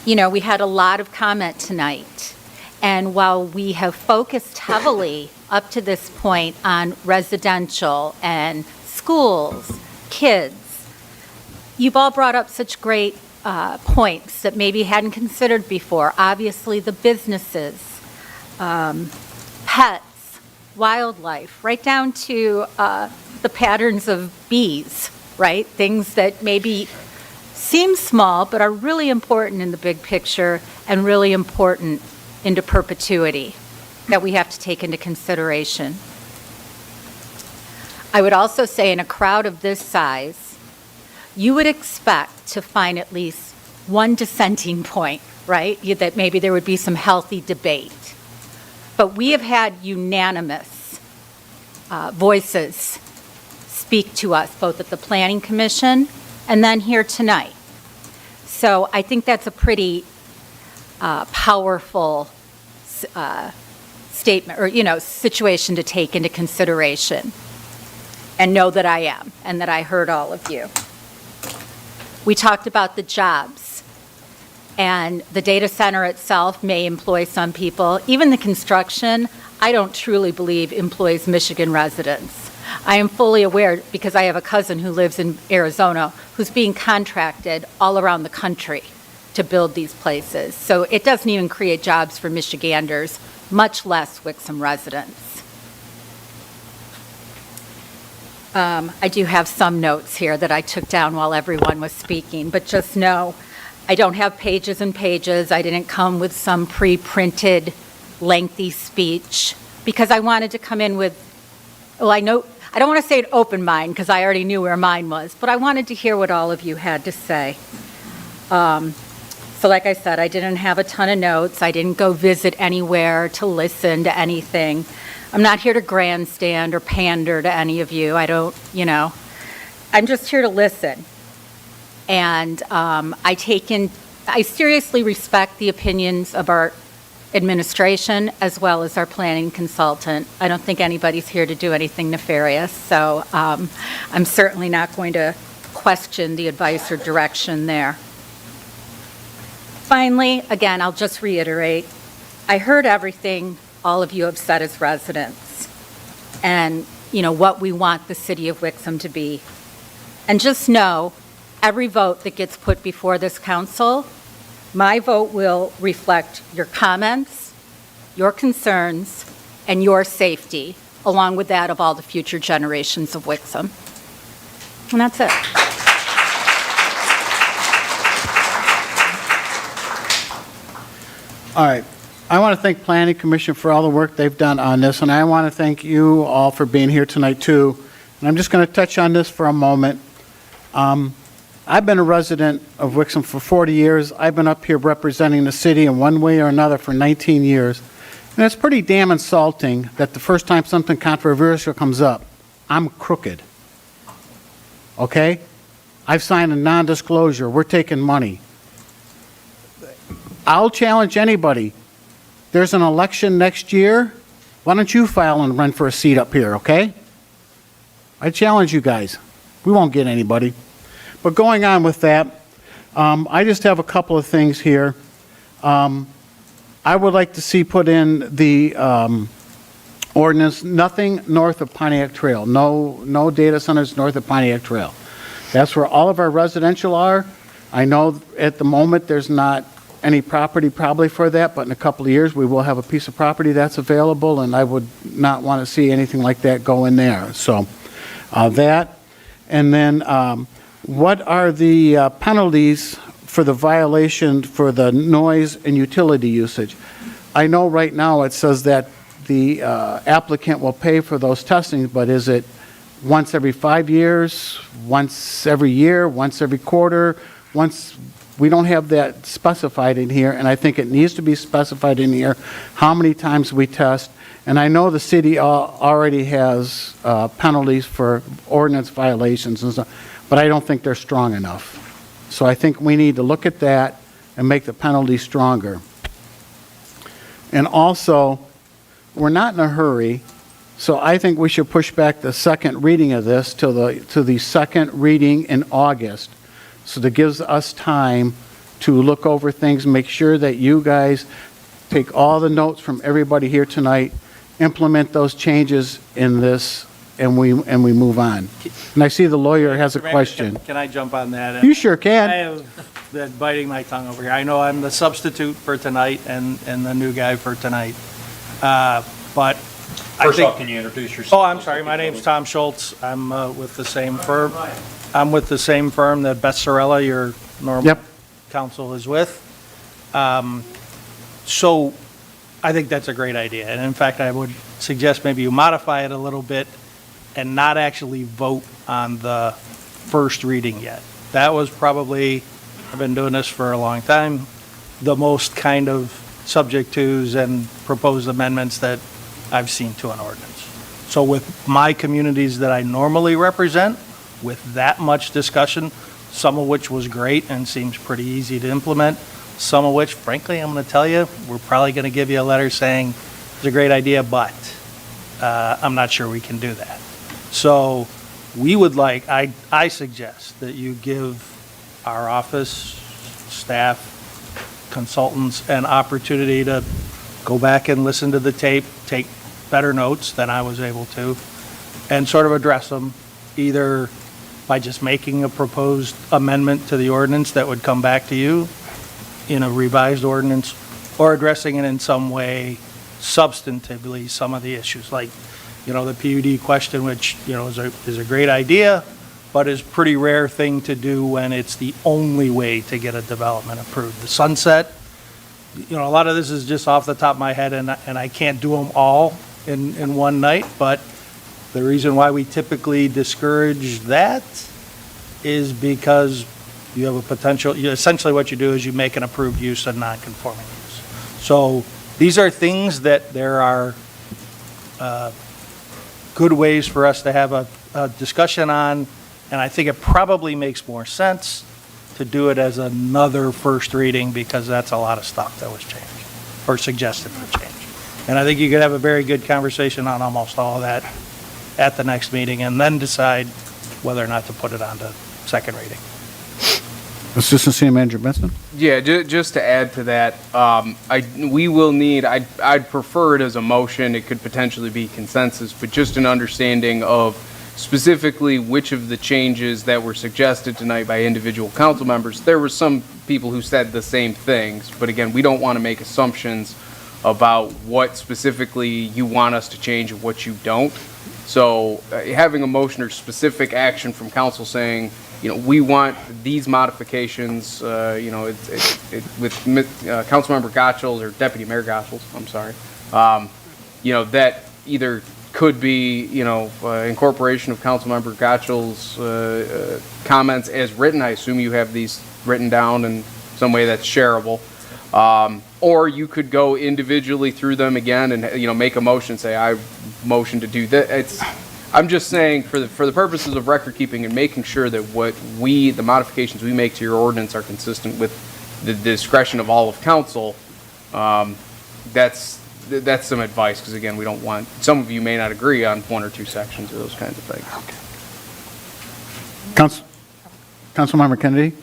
You know, we had a lot of comment tonight. And while we have focused heavily up to this point on residential and schools, kids, you've all brought up such great points that maybe hadn't considered before. Obviously, the businesses, pets, wildlife, right down to the patterns of bees, right? Things that maybe seem small but are really important in the big picture and really important into perpetuity that we have to take into consideration. I would also say in a crowd of this size, you would expect to find at least one dissenting point, right? That maybe there would be some healthy debate. But we have had unanimous voices speak to us, both at the Planning Commission and then here tonight. So I think that's a pretty powerful statement, or, you know, situation to take into consideration. And know that I am, and that I heard all of you. We talked about the jobs, and the data center itself may employ some people. Even the construction, I don't truly believe employs Michigan residents. I am fully aware, because I have a cousin who lives in Arizona who's being contracted all around the country to build these places. So it doesn't even create jobs for Michiganders, much less Wixom residents. I do have some notes here that I took down while everyone was speaking, but just know I don't have pages and pages. I didn't come with some pre-printed lengthy speech because I wanted to come in with, well, I don't want to say an open mind because I already knew where mine was, but I wanted to hear what all of you had to say. So like I said, I didn't have a ton of notes. I didn't go visit anywhere to listen to anything. I'm not here to grandstand or pander to any of you. I don't, you know, I'm just here to listen. And I take in I seriously respect the opinions of our administration as well as our planning consultant. I don't think anybody's here to do anything nefarious, so I'm certainly not going to question the advice or direction there. Finally, again, I'll just reiterate, I heard everything all of you have said as residents and, you know, what we want the city of Wixom to be. And just know, every vote that gets put before this council, my vote will reflect your comments, your concerns, and your safety, along with that of all the future generations of Wixom. And that's it. All right. I want to thank Planning Commission for all the work they've done on this, and I want to thank you all for being here tonight, too. And I'm just going to touch on this for a moment. I've been a resident of Wixom for 40 years. I've been up here representing the city in one way or another for 19 years. And it's pretty damn insulting that the first time something controversial comes up, I'm crooked. Okay? I've signed a non-disclosure. We're taking money. I'll challenge anybody. There's an election next year. Why don't you file and run for a seat up here, okay? I challenge you guys. We won't get anybody. But going on with that, I just have a couple of things here. I would like to see put in the ordinance, nothing north of Pontiac Trail. No data centers north of Pontiac Trail. That's where all of our residential are. I know at the moment there's not any property probably for that, but in a couple of years we will have a piece of property that's available, and I would not want to see anything like that go in there. So that, and then what are the penalties for the violation for the noise and utility usage? I know right now it says that the applicant will pay for those testings, but is it once every 5 years, once every year, once every quarter, once? We don't have that specified in here, and I think it needs to be specified in here how many times we test. And I know the city already has penalties for ordinance violations and stuff, but I don't think they're strong enough. So I think we need to look at that and make the penalty stronger. And also, we're not in a hurry, so I think we should push back the second reading of this to the second reading in August. So that gives us time to look over things, make sure that you guys take all the notes from everybody here tonight, implement those changes in this, and we move on. And I see the lawyer has a question. Can I jump on that? You sure can. I have been biting my tongue over here. I know I'm the substitute for tonight and the new guy for tonight. But First off, can you introduce yourself? Oh, I'm sorry. My name's Tom Schultz. I'm with the same firm. I'm with the same firm that Beth Sorella, your normal counsel, is with. So I think that's a great idea. And in fact, I would suggest maybe you modify it a little bit and not actually vote on the first reading yet. That was probably, I've been doing this for a long time, the most kind of subject tos and proposed amendments that I've seen to an ordinance. So with my communities that I normally represent, with that much discussion, some of which was great and seems pretty easy to implement, some of which, frankly, I'm going to tell you, we're probably going to give you a letter saying it's a great idea, but I'm not sure we can do that. So we would like, I suggest that you give our office, staff, consultants an opportunity to go back and listen to the tape, take better notes than I was able to, and sort of address them either by just making a proposed amendment to the ordinance that would come back to you in a revised ordinance, or addressing it in some way substantively, some of the issues, like, you know, the PUD question, which, you know, is a great idea, but is pretty rare thing to do when it's the only way to get a development approved. The sunset, you know, a lot of this is just off the top of my head, and I can't do them all in one night, but the reason why we typically discourage that is because you have a potential, essentially what you do is you make an approved use a non-conforming use. So these are things that there are good ways for us to have a discussion on, and I think it probably makes more sense to do it as another first reading because that's a lot of stuff that was changed or suggested for change. And I think you could have a very good conversation on almost all of that at the next meeting and then decide whether or not to put it on to second reading. Assistant City Manager Benson? Yeah, just to add to that, we will need, I'd prefer it as a motion, it could potentially be consensus, but just an understanding of specifically which of the changes that were suggested tonight by individual council members. There were some people who said the same things, but again, we don't want to make assumptions about what specifically you want us to change and what you don't. So having a motion or specific action from council saying, we want these modifications, with Councilmember Gottschall or Deputy Mayor Gottschall, I'm sorry, that either could be, incorporation of Councilmember Gottschall's comments as written. I assume you have these written down in some way that's shareable. Or you could go individually through them again and, make a motion, say, I motion to do that. I'm just saying for the purposes of record keeping and making sure that the modifications we make to your ordinance are consistent with the discretion of all of council, that's some advice, because again, we don't want, some of you may not agree on one or two sections or those kinds of things. Councilmember Kennedy?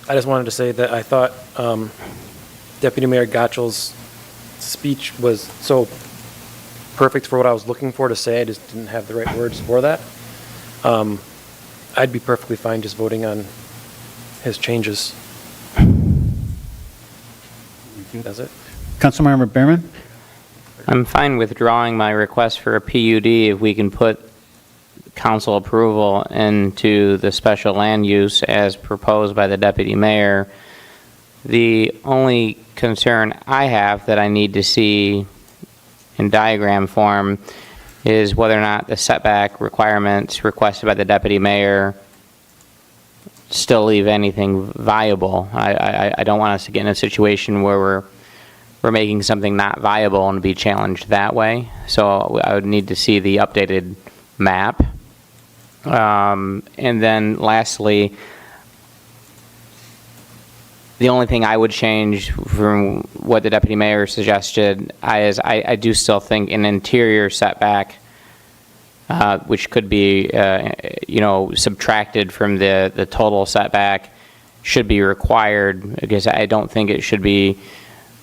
I just wanted to say that I thought Deputy Mayor Gottschall's speech was so perfect for what I was looking for to say. I just didn't have the right words for that. I'd be perfectly fine just voting on his changes. That's it. Councilmember Behrman? I'm fine withdrawing my request for a PUD if we can put council approval into the special land use as proposed by the deputy mayor. The only concern I have that I need to see in diagram form is whether or not the setback requirements requested by the deputy mayor still leave anything viable. I don't want us to get in a situation where we're making something not viable and be challenged that way. So I would need to see the updated map. And then lastly, the only thing I would change from what the deputy mayor suggested is I do still think an interior setback, which could be, subtracted from the total setback, should be required, because I don't think it should be,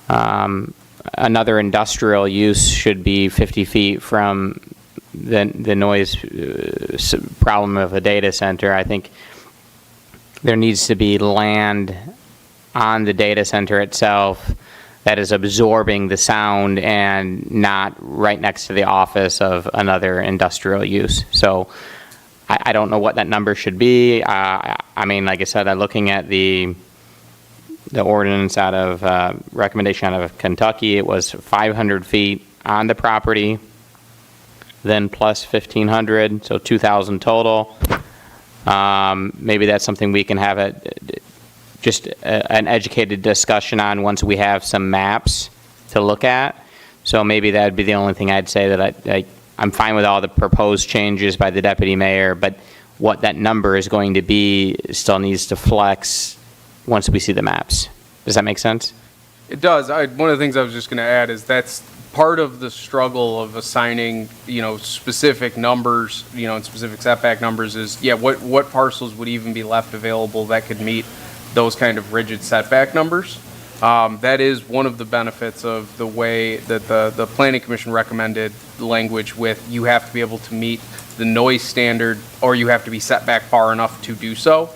another industrial use should be 50 feet from the noise problem of a data center. I think there needs to be land on the data center itself that is absorbing the sound and not right next to the office of another industrial use. So I don't know what that number should be. I mean, like I said, I'm looking at the ordinance out of, recommendation out of Kentucky. It was 500 feet on the property, then plus 1,500, so 2,000 total. Maybe that's something we can have an educated discussion on once we have some maps to look at. So maybe that would be the only thing I'd say, that I'm fine with all the proposed changes by the deputy mayor, but what that number is going to be still needs to flex once we see the maps. Does that make sense? It does. One of the things I was just going to add is that's part of the struggle of assigning, specific numbers, and specific setback numbers is, what parcels would even be left available that could meet those kind of rigid setback numbers. That is one of the benefits of the way that the Planning Commission recommended language with, you have to be able to meet the noise standard, or you have to be set back far enough to do so.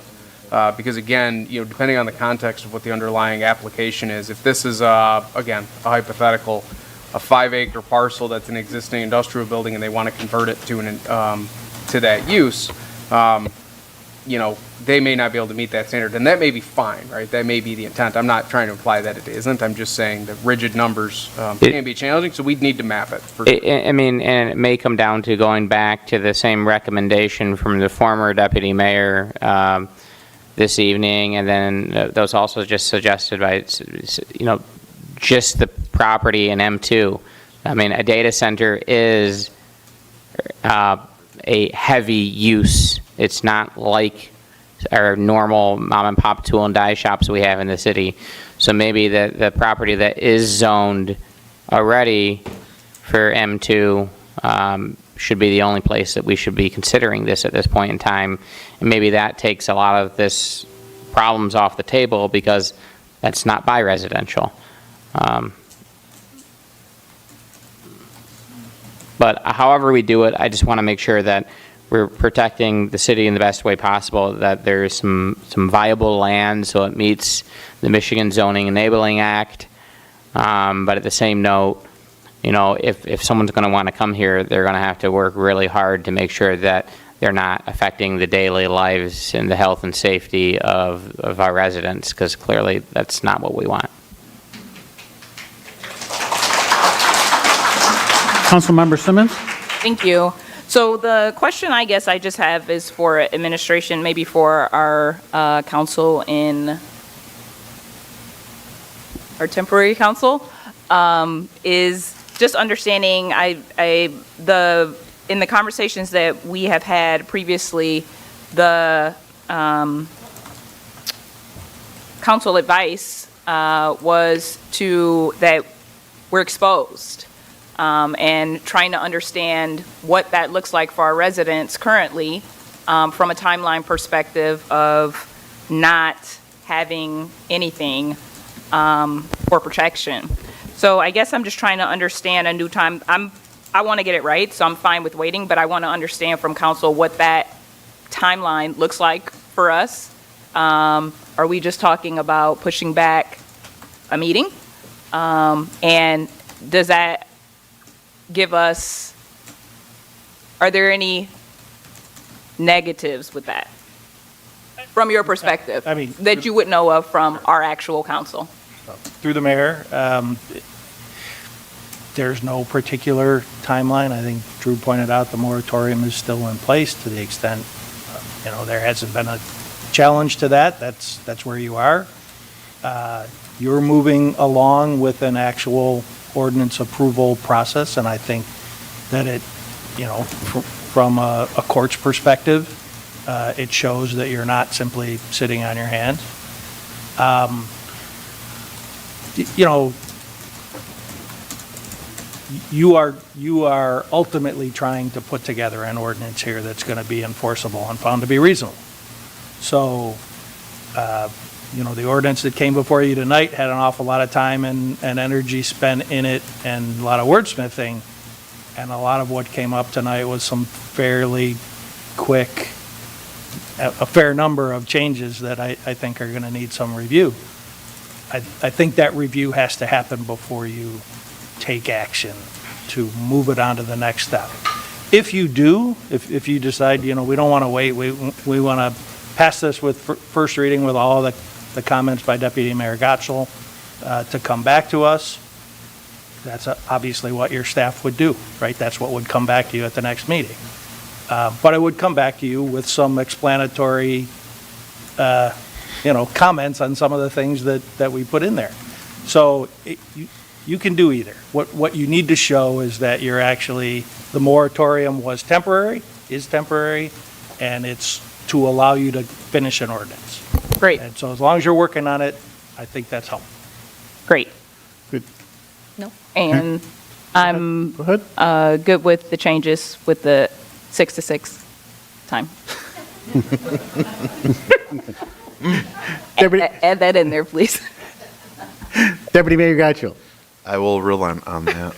Because again, depending on the context of what the underlying application is, if this is, again, a hypothetical, a 5-acre parcel that's an existing industrial building and they want to convert it to to that use, they may not be able to meet that standard, and that may be fine, right? That may be the intent. I'm not trying to imply that it isn't. I'm just saying that rigid numbers can be challenging, so we'd need to map it. And it may come down to going back to the same recommendation from the former deputy mayor this evening, and then those also just suggested by, just the property in M2. I mean, a data center is a heavy use. It's not like our normal mom and pop tool and die shops we have in the city. So maybe the property that is zoned already for M2 should be the only place that we should be considering this at this point in time. And maybe that takes a lot of this problems off the table because that's not by residential. But however we do it, I just want to make sure that we're protecting the city in the best way possible, that there's some viable land so it meets the Michigan Zoning Enabling Act. But at the same note, you know, if someone's going to want to come here, they're going to have to work really hard to make sure that they're not affecting the daily lives and the health and safety of our residents, because clearly that's not what we want. Councilmember Simmons? Thank you. So the question I guess I just have is for administration, maybe for our council in, our temporary council, is just understanding in the conversations that we have had previously, the council advice was that we're exposed. And trying to understand what that looks like for our residents currently from a timeline perspective of not having anything for protection. So I guess I'm just trying to understand a new time. I want to get it right, so I'm fine with waiting, but I want to understand from council what that timeline looks like for us. Are we just talking about pushing back a meeting? And does that give us, are there any negatives with that from your perspective? I mean, that you would know of from our actual council? Through the mayor, there's no particular timeline. I think Drew pointed out the moratorium is still in place to the extent, you know, there hasn't been a challenge to that. That's where you are. You're moving along with an actual ordinance approval process, and I think that it, you know, from a court's perspective, it shows that you're not simply sitting on your hands. You know, you are ultimately trying to put together an ordinance here that's going to be enforceable and found to be reasonable. So, you know, the ordinance that came before you tonight had an awful lot of time and energy spent in it and a lot of wordsmithing. And a lot of what came up tonight was some fairly quick, a fair number of changes that I think are going to need some review. I think that review has to happen before you take action to move it on to the next step. If you do, if you decide, you know, we don't want to wait, we want to pass this with first reading with all the comments by Deputy Mayor Gottschall to come back to us, that's obviously what your staff would do, right? That's what would come back to you at the next meeting. But it would come back to you with some explanatory you know, comments on some of the things that we put in there. So you can do either. What you need to show is that you're actually, the moratorium was temporary, is temporary, and it's to allow you to finish an ordinance. Great. And so as long as you're working on it, I think that's helpful. Great. Good. No. And I'm good with the changes with the 6 to 6 time. Add that in there, please. Deputy Mayor Gottschall. I will relent on that.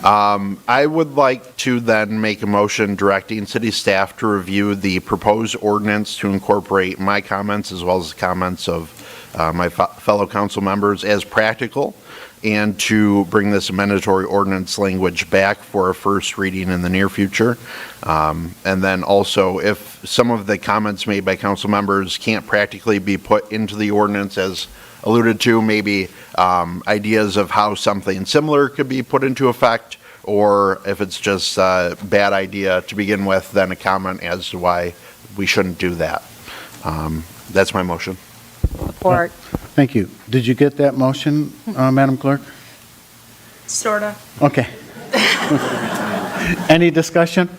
I would like to then make a motion directing city staff to review the proposed ordinance to incorporate my comments as well as the comments of my fellow council members as practical, and to bring this mandatory ordinance language back for a first reading in the near future. And then also, if some of the comments made by council members can't practically be put into the ordinance as alluded to, maybe ideas of how something similar could be put into effect, or if it's just a bad idea to begin with, then a comment as to why we shouldn't do that. That's my motion. Support. Thank you. Did you get that motion, Madam Clerk? Sorta. Okay. Any discussion?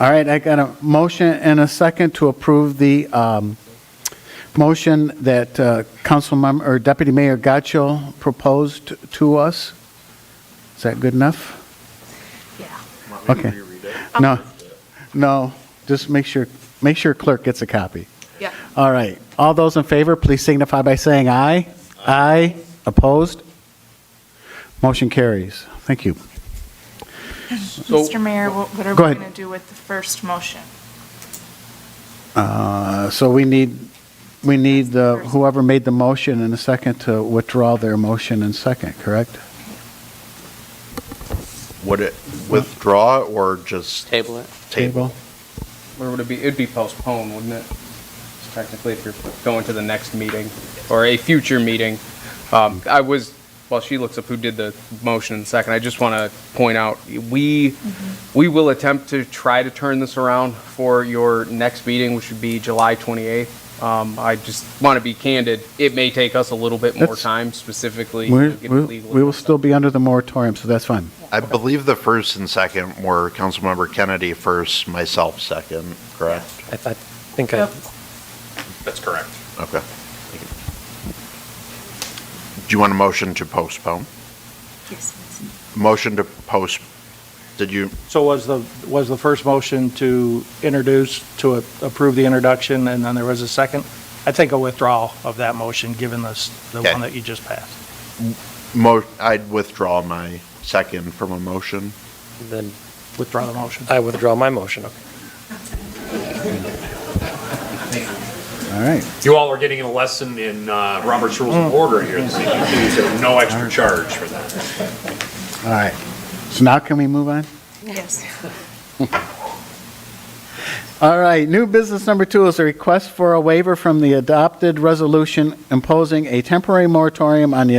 All right, I got a motion and a second to approve the motion that Councilmember, or Deputy Mayor Gaccio proposed to us. Is that good enough? Yeah. Okay. No, just make sure clerk gets a copy. Yeah. All right, all those in favor, please signify by saying aye. Aye. Opposed? Motion carries. Thank you. Mr. Mayor, what are we Go ahead. going to do with the first motion? So we need whoever made the motion in a second to withdraw their motion in second, correct? Would it withdraw or just? Table it. Table. Or would it be, it'd be postponed, wouldn't it? Technically, if you're going to the next meeting or a future meeting. While she looks up who did the motion in a second, I just want to point out, we will attempt to try to turn this around for your next meeting, which would be July 28th. I just want to be candid. It may take us a little bit more time, specifically to get the legal. We will still be under the moratorium, so that's fine. I believe the first and second were Councilmember Kennedy first, myself second, correct? I think That's correct. Okay. Do you want a motion to postpone? Yes. Motion to did you? So was the first motion to introduce, to approve the introduction, and then there was a second? I think a withdrawal of that motion, given the Okay. one that you just passed. I'd withdraw my second from a motion. Then Withdraw the motion. I withdraw my motion. Okay. All right. You all are getting a lesson in Robert's Rules of Order here this evening. There's no extra charge for that. All right. So now can we move on? Yes. All right, new business number 2 is a request for a waiver from the adopted resolution imposing a temporary moratorium on the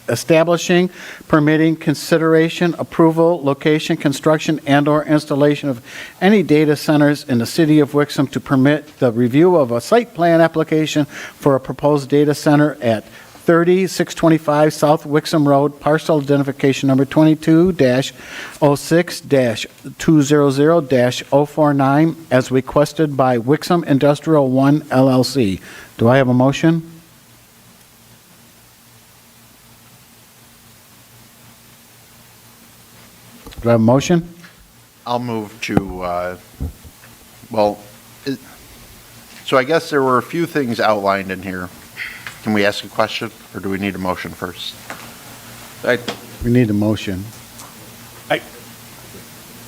establishing, permitting, consideration, approval, location, construction, and/or installation of any data centers in the city of Wixom to permit the review of a site plan application for a proposed data center at 30-625 South Wixom Road, parcel identification number 22-06-200-049, as requested by Wixom Industrial One LLC. Do I have a motion? Do I have a motion? I'll move to, so I guess there were a few things outlined in here. Can we ask a question, or do we need a motion first? We need a motion.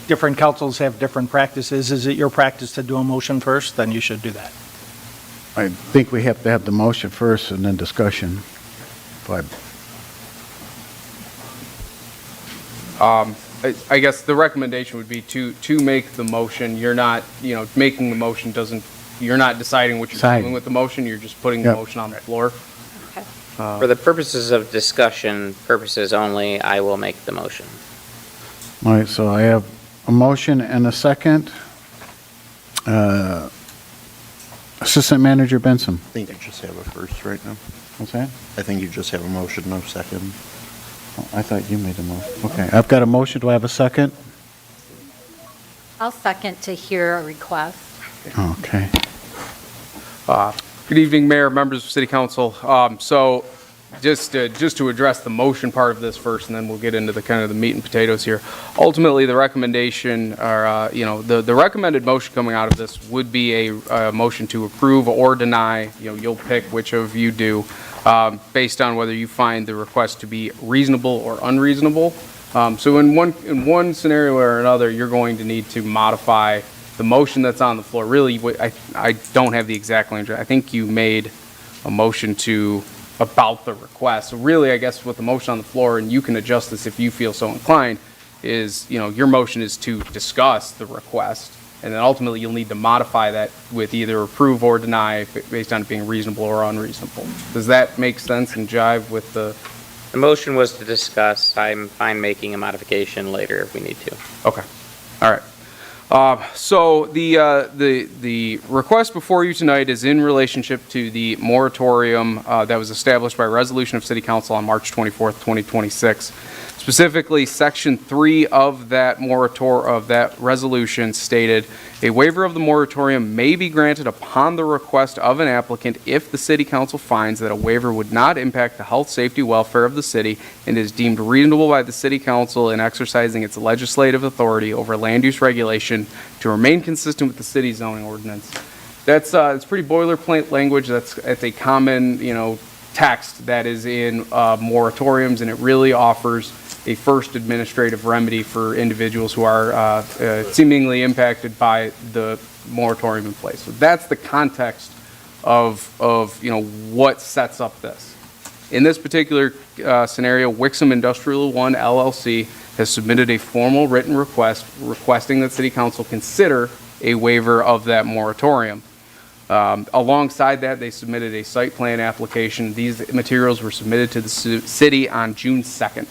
Different councils have different practices. Is it your practice to do a motion first? Then you should do that. I think we have to have the motion first and then discussion. But I guess the recommendation would be to make the motion. You're not, making the motion doesn't, you're not deciding what you're doing with the motion. You're just putting the motion on the floor. For the purposes of discussion purposes only, I will make the motion. All right, so I have a motion and a second. Assistant Manager Benson. I think you just have a first right now. What's that? I think you just have a motion, no second. Oh, I thought you made the motion. Okay, I've got a motion. Do I have a second? I'll second to hear a request. Okay. Good evening, Mayor, members of City Council. So just to address the motion part of this first, and then we'll get into the kind of the meat and potatoes here. Ultimately, the recommendation, or the recommended motion coming out of this would be a motion to approve or deny. You'll pick which of you do, based on whether you find the request to be reasonable or unreasonable. So in one scenario or another, you're going to need to modify the motion that's on the floor. Really, I don't have the exact language. I think you made a motion about the request. So really, I guess with the motion on the floor, and you can adjust this if you feel so inclined, is, your motion is to discuss the request, and then ultimately you'll need to modify that with either approve or deny based on it being reasonable or unreasonable. Does that make sense and jive with the? The motion was to discuss. I'm fine making a modification later if we need to. Okay. All right. So the request before you tonight is in relationship to the moratorium that was established by resolution of City Council on March 24th, 2026. Specifically, Section 3 of that resolution stated, "A waiver of the moratorium may be granted upon the request of an applicant if the city council finds that a waiver would not impact the health, safety, welfare of the city and is deemed reasonable by the city council in exercising its legislative authority over land use regulation to remain consistent with the city zoning ordinance." That's it's pretty boilerplate language. It's a common, text that is in moratoriums, and it really offers a first administrative remedy for individuals who are seemingly impacted by the moratorium in place. So that's the context of what sets up this. In this particular scenario, Wixom Industrial One LLC has submitted a formal written request requesting that City Council consider a waiver of that moratorium. Alongside that, they submitted a site plan application. These materials were submitted to the city on June 2nd.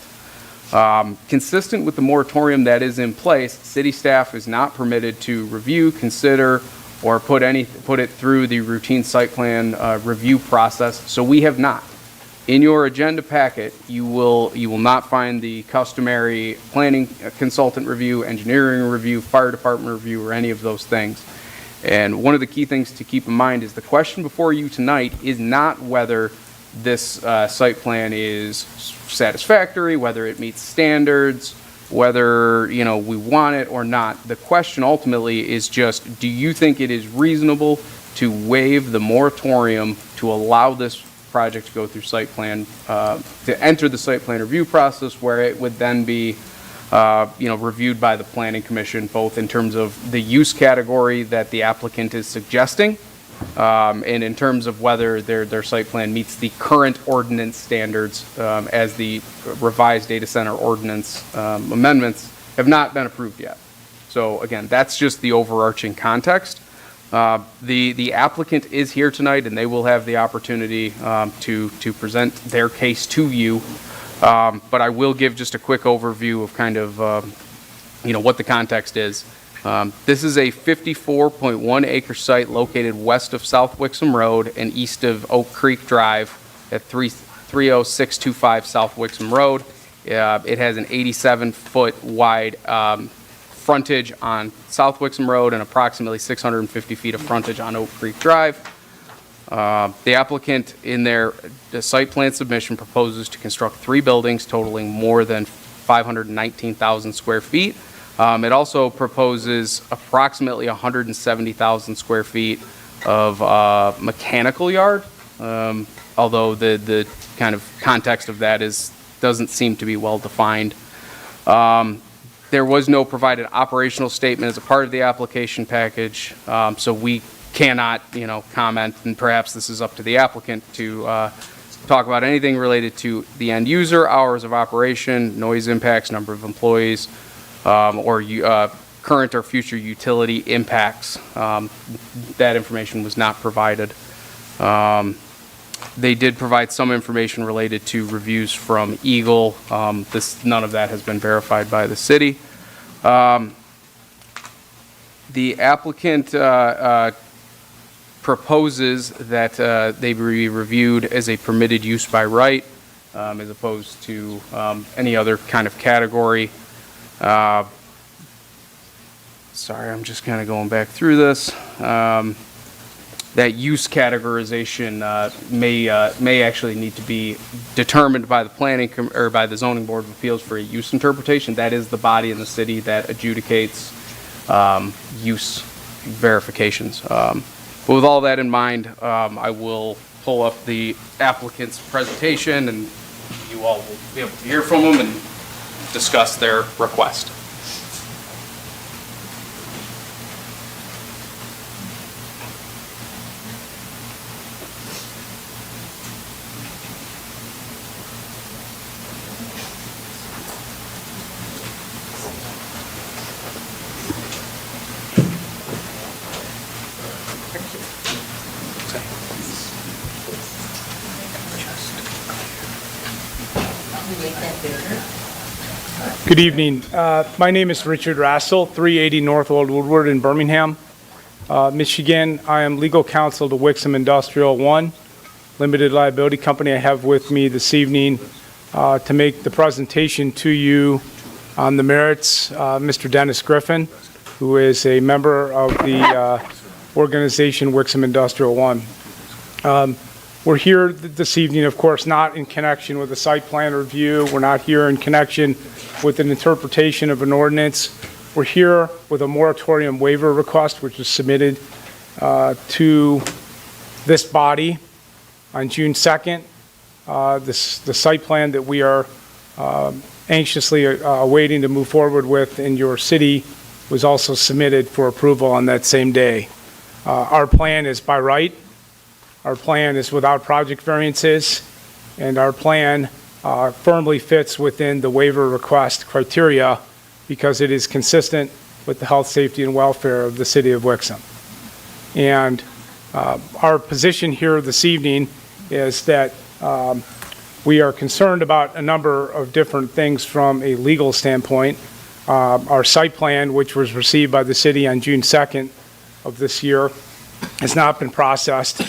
Consistent with the moratorium that is in place, city staff is not permitted to review, consider, or put it through the routine site plan review process. So we have not. In your agenda packet, you will not find the customary planning consultant review, engineering review, fire department review, or any of those things. And one of the key things to keep in mind is the question before you tonight is not whether this site plan is satisfactory, whether it meets standards, whether we want it or not. The question ultimately is just, do you think it is reasonable to waive the moratorium to allow this project to go through site plan, to enter the site plan review process, where it would then be reviewed by the Planning Commission, both in terms of the use category that the applicant is suggesting, and in terms of whether their site plan meets the current ordinance standards, as the revised data center ordinance amendments have not been approved yet. So again, that's just the overarching context. The applicant is here tonight, and they will have the opportunity to present their case to you. But I will give just a quick overview of kind of what the context is. This is a 54.1 acre site located west of South Wixom Road and east of Oak Creek Drive at 30625 South Wixom Road. It has an 87-foot wide frontage on South Wixom Road and approximately 650 feet of frontage on Oak Creek Drive. The applicant in the site plan submission proposes to construct 3 buildings totaling more than 519,000 square feet. It also proposes approximately 170,000 square feet of mechanical yard, although the kind of context of that doesn't seem to be well defined. There was no provided operational statement as a part of the application package, so we cannot, comment, and perhaps this is up to the applicant to talk about anything related to the end user, hours of operation, noise impacts, number of employees, or current or future utility impacts. That information was not provided. They did provide some information related to reviews from Eagle. None of that has been verified by the city. The applicant proposes that they be reviewed as a permitted use by right, as opposed to any other kind of category. Sorry, I'm just kind of going back through this. That use categorization may actually need to be determined by the or by the Zoning Board of Appeals for a use interpretation. That is the body in the city that adjudicates use verifications. But with all that in mind, I will pull up the applicant's presentation, and you all will be able to hear from them and discuss their request. Good evening. My name is Richard Rassel, 380 North Old Woodward in Birmingham, Michigan. I am legal counsel to Wixom Industrial One Limited Liability Company. I have with me this evening to make the presentation to you on the merits, Mr. Dennis Griffin, who is a member of the organization Wixom Industrial One. We're here this evening, of course, not in connection with a site plan review. We're not here in connection with an interpretation of an ordinance. We're here with a moratorium waiver request, which was submitted to this body on June 2nd. The site plan that we are anxiously awaiting to move forward with in your city was also submitted for approval on that same day. Our plan is by right. Our plan is without project variances, and our plan firmly fits within the waiver request criteria because it is consistent with the health, safety, and welfare of the city of Wixom. And our position here this evening is that we are concerned about a number of different things from a legal standpoint. Our site plan, which was received by the city on June 2nd of this year, has not been processed.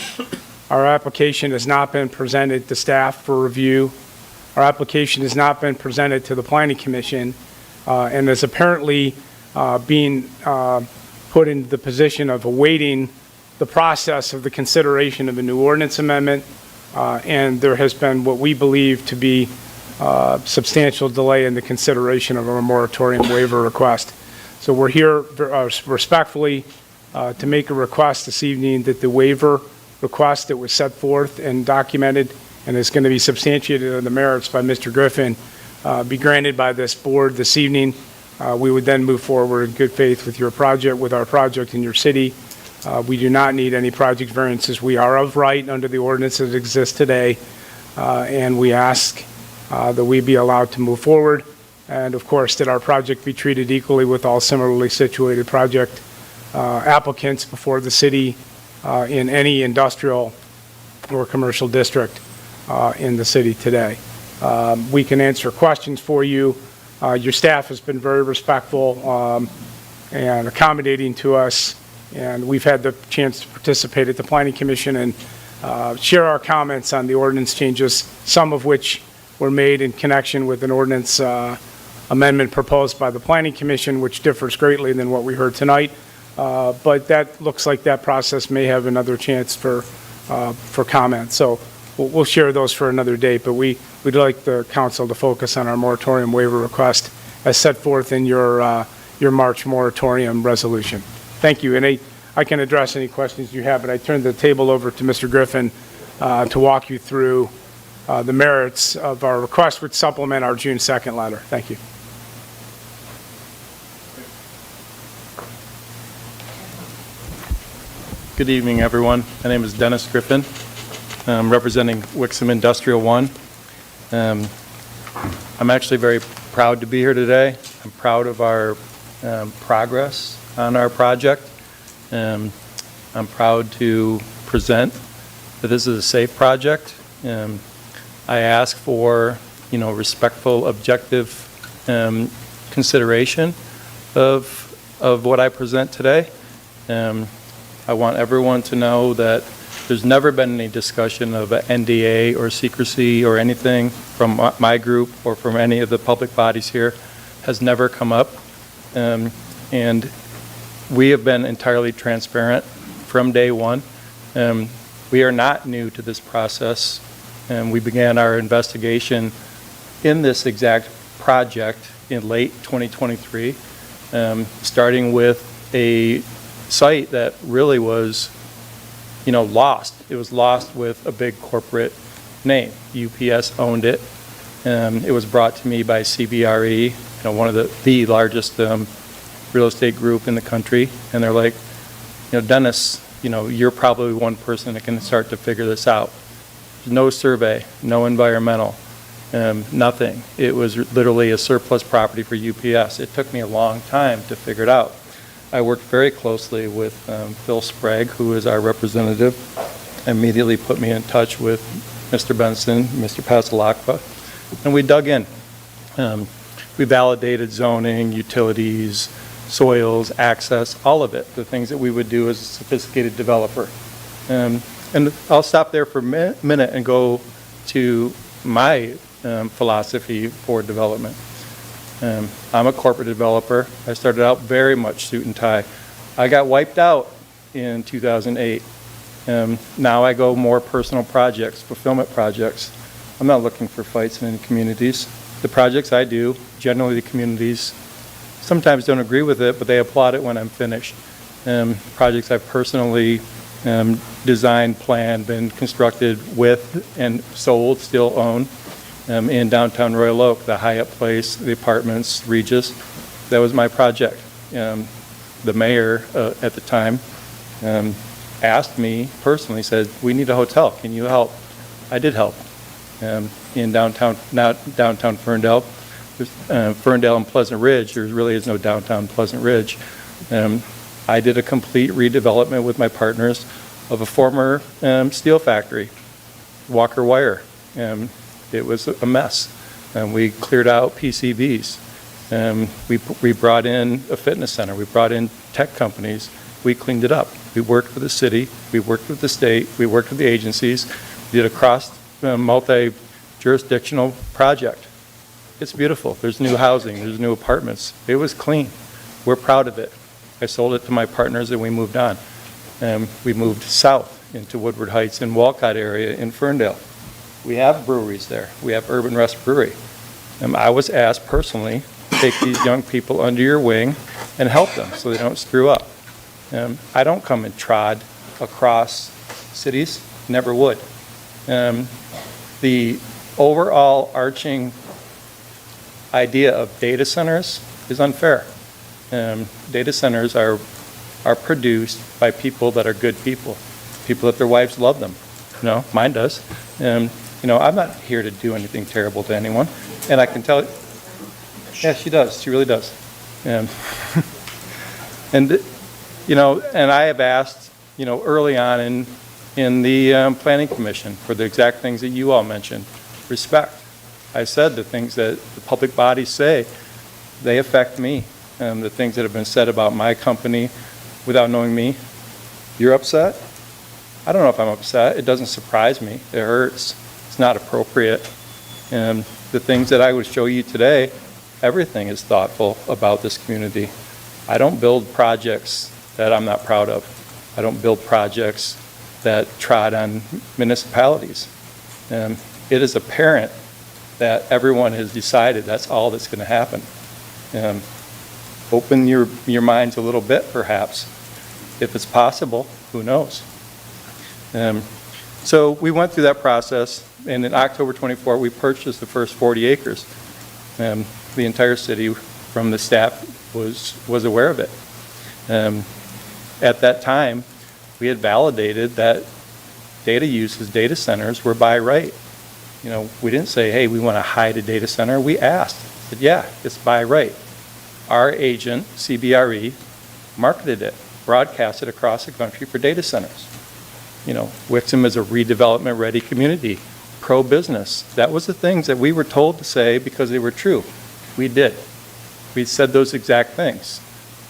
Our application has not been presented to staff for review. Our application has not been presented to the Planning Commission and is apparently being put in the position of awaiting the process of the consideration of a new ordinance amendment, and there has been what we believe to be substantial delay in the consideration of a moratorium waiver request. So we're here respectfully to make a request this evening that the waiver request that was set forth and documented and is going to be substantiated on the merits by Mr. Griffin be granted by this board this evening. We would then move forward in good faith with your project, with our project in your city. We do not need any project variances. We are of right under the ordinance that exists today, and we ask that we be allowed to move forward, and of course that our project be treated equally with all similarly situated project applicants before the city in any industrial or commercial district in the city today. We can answer questions for you. Your staff has been very respectful and accommodating to us, and we've had the chance to participate at the Planning Commission and share our comments on the ordinance changes, some of which were made in connection with an ordinance amendment proposed by the Planning Commission, which differs greatly than what we heard tonight. But that looks like that process may have another chance for comment. So we'll share those for another date, but we'd like the council to focus on our moratorium waiver request as set forth in your March moratorium resolution. Thank you. And I can address any questions you have, but I turn the table over to Mr. Griffin to walk you through the merits of our request, which supplement our June 2nd letter. Thank you. Good evening, everyone. My name is Dennis Griffin. I'm representing Wixom Industrial One. I'm actually very proud to be here today. I'm proud of our progress on our project. I'm proud to present that this is a safe project. I ask for, respectful, objective consideration of what I present today. I want everyone to know that there's never been any discussion of an NDA or secrecy or anything from my group or from any of the public bodies here has never come up. And we have been entirely transparent from day one. We are not new to this process. We began our investigation in this exact project in late 2023, starting with a site that really was, lost. It was lost with a big corporate name. UPS owned it. It was brought to me by CBRE, one of the largest real estate group in the country. And they're like, Dennis, you're probably one person that can start to figure this out. No survey, no environmental, nothing. It was literally a surplus property for UPS. It took me a long time to figure it out. I worked very closely with Phil Sprague, who is our representative, immediately put me in touch with Mr. Benson, Mr. Pasalakva, and we dug in. We validated zoning, utilities, soils, access, all of it, the things that we would do as a sophisticated developer. And I'll stop there for a minute and go to my philosophy for development. I'm a corporate developer. I started out very much suit and tie. I got wiped out in 2008. Now I go more personal projects, fulfillment projects. I'm not looking for fights in any communities. The projects I do, generally the communities sometimes don't agree with it, but they applaud it when I'm finished. Projects I've personally designed, planned, been constructed with, and sold, still own, in downtown Royal Oak, the Hyatt Place, the apartments, Regis. That was my project. The mayor at the time asked me personally, said, "We need a hotel. Can you help?" I did help in downtown, now downtown Ferndale. Ferndale and Pleasant Ridge, there really is no downtown Pleasant Ridge. I did a complete redevelopment with my partners of a former steel factory, Walker Wire. It was a mess. We cleared out PCBs. We brought in a fitness center. We brought in tech companies. We cleaned it up. We worked with the city. We worked with the state. We worked with the agencies. We did a cross multi-jurisdictional project. It's beautiful. There's new housing. There's new apartments. It was clean. We're proud of it. I sold it to my partners and we moved on. We moved south into Woodward Heights and Walcott area in Ferndale. We have breweries there. We have Urban Rest Brewery. I was asked personally to take these young people under your wing and help them so they don't screw up. I don't come and trod across cities, never would. The overall arching idea of data centers is unfair. Data centers are produced by people that are good people that their wives love them. Mine does. I'm not here to do anything terrible to anyone, and I can tell you, yeah, she does. She really does. And I have asked, early on in the Planning Commission for the exact things that you all mentioned, respect. I said the things that the public bodies say, they affect me. The things that have been said about my company without knowing me. You're upset? I don't know if I'm upset. It doesn't surprise me. It hurts. It's not appropriate. The things that I would show you today, everything is thoughtful about this community. I don't build projects that I'm not proud of. I don't build projects that trod on municipalities. It is apparent that everyone has decided that's all that's going to happen. Open your minds a little bit, perhaps. If it's possible, who knows? So we went through that process, and in October 24, we purchased the first 40 acres. The entire city, from the staff, was aware of it. At that time, we had validated that data uses, data centers were by right. We didn't say, hey, we want to hide a data center. We asked. Said, yeah, it's by right. Our agent, CBRE, marketed it, broadcast it across the country for data centers. Wixom is a redevelopment-ready community, pro-business. That was the things that we were told to say because they were true. We did. We said those exact things.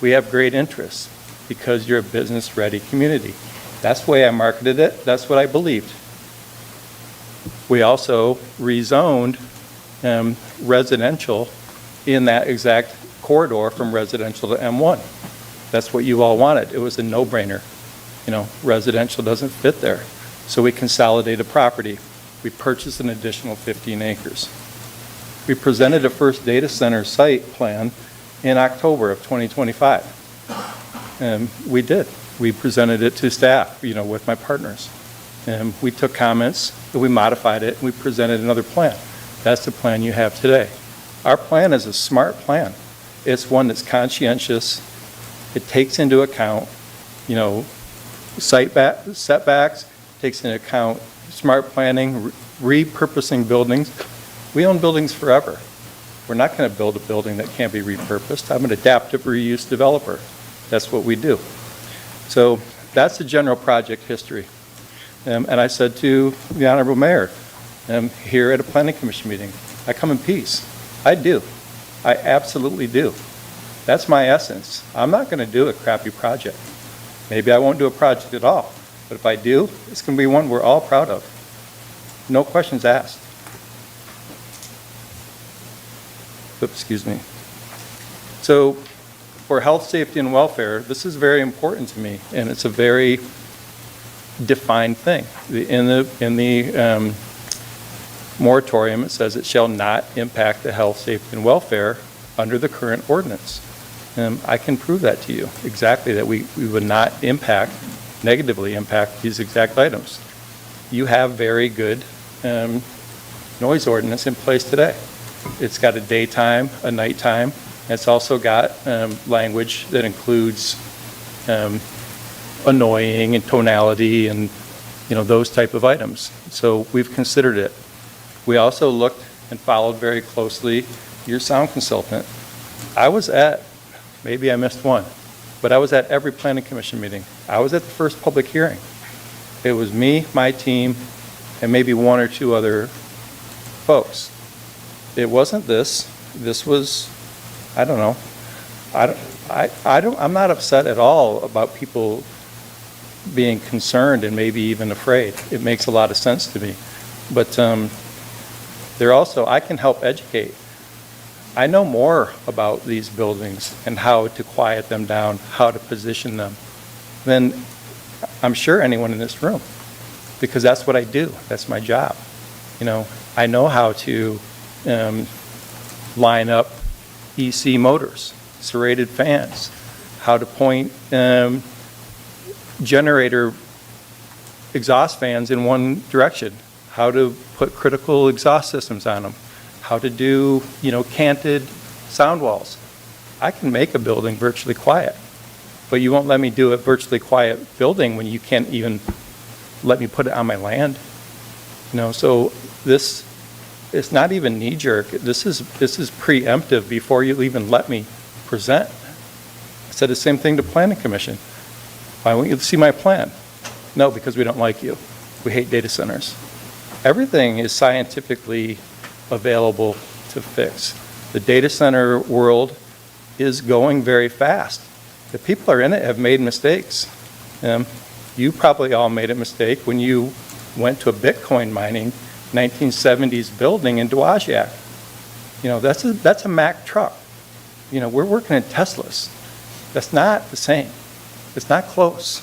We have great interests because you're a business-ready community. That's the way I marketed it. That's what I believed. We also rezoned residential in that exact corridor from residential to M1. That's what you all wanted. It was a no-brainer. Residential doesn't fit there. So we consolidated property. We purchased an additional 15 acres. We presented a first data center site plan in October of 2025. We did. We presented it to staff, with my partners. We took comments, we modified it, and we presented another plan. That's the plan you have today. Our plan is a smart plan. It's one that's conscientious. It takes into account, setbacks, takes into account smart planning, repurposing buildings. We own buildings forever. We're not going to build a building that can't be repurposed. I'm an adaptive reuse developer. That's what we do. So that's the general project history. And I said to the Honorable Mayor here at a Planning Commission meeting, I come in peace. I do. I absolutely do. That's my essence. I'm not going to do a crappy project. Maybe I won't do a project at all. But if I do, it's going to be one we're all proud of. No questions asked. Excuse me. So for health, safety, and welfare, this is very important to me, and it's a very defined thing. In the moratorium, it says it shall not impact the health, safety, and welfare under the current ordinance. I can prove that to you, exactly, that we would not negatively impact these exact items. You have very good noise ordinance in place today. It's got a daytime, a nighttime. It's also got language that includes annoying and tonality and, those type of items. So we've considered it. We also looked and followed very closely your sound consultant. Maybe I missed one, but I was at every planning commission meeting. I was at the first public hearing. It was me, my team, and maybe one or two other folks. It wasn't this. This was, I don't know. I'm not upset at all about people being concerned and maybe even afraid. It makes a lot of sense to me. But I can help educate. I know more about these buildings and how to quiet them down, how to position them, than I'm sure anyone in this room, because that's what I do. That's my job. I know how to line up EC motors, serrated fans, how to point generator exhaust fans in one direction, how to put critical exhaust systems on them, how to do, canted sound walls. I can make a building virtually quiet, but you won't let me do a virtually quiet building when you can't even let me put it on my land. So this, it's not even knee-jerk. This is preemptive before you even let me present. I said the same thing to Planning Commission. Why won't you see my plan? No, because we don't like you. We hate data centers. Everything is scientifically available to fix. The data center world is going very fast. The people who are in it have made mistakes. You probably all made a mistake when you went to a Bitcoin mining 1970s building in Dowagiac. That's a Mack truck. We're working in Teslas. That's not the same. It's not close.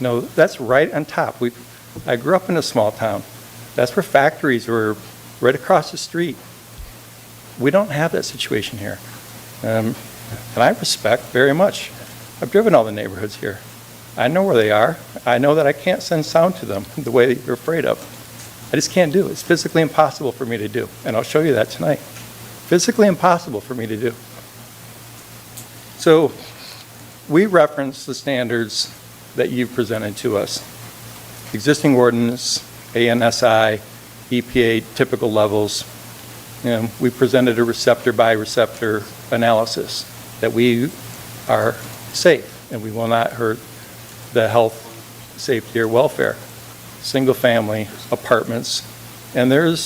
That's right on top. I grew up in a small town. That's where factories were right across the street. We don't have that situation here. And I respect very much. I've driven all the neighborhoods here. I know where they are. I know that I can't send sound to them the way that you're afraid of. I just can't do it. It's physically impossible for me to do. And I'll show you that tonight. Physically impossible for me to do. So we reference the standards that you've presented to us. Existing ordinance, ANSI, EPA typical levels. We presented a receptor by receptor analysis that we are safe and we will not hurt the health, safety, or welfare. Single family apartments, and they're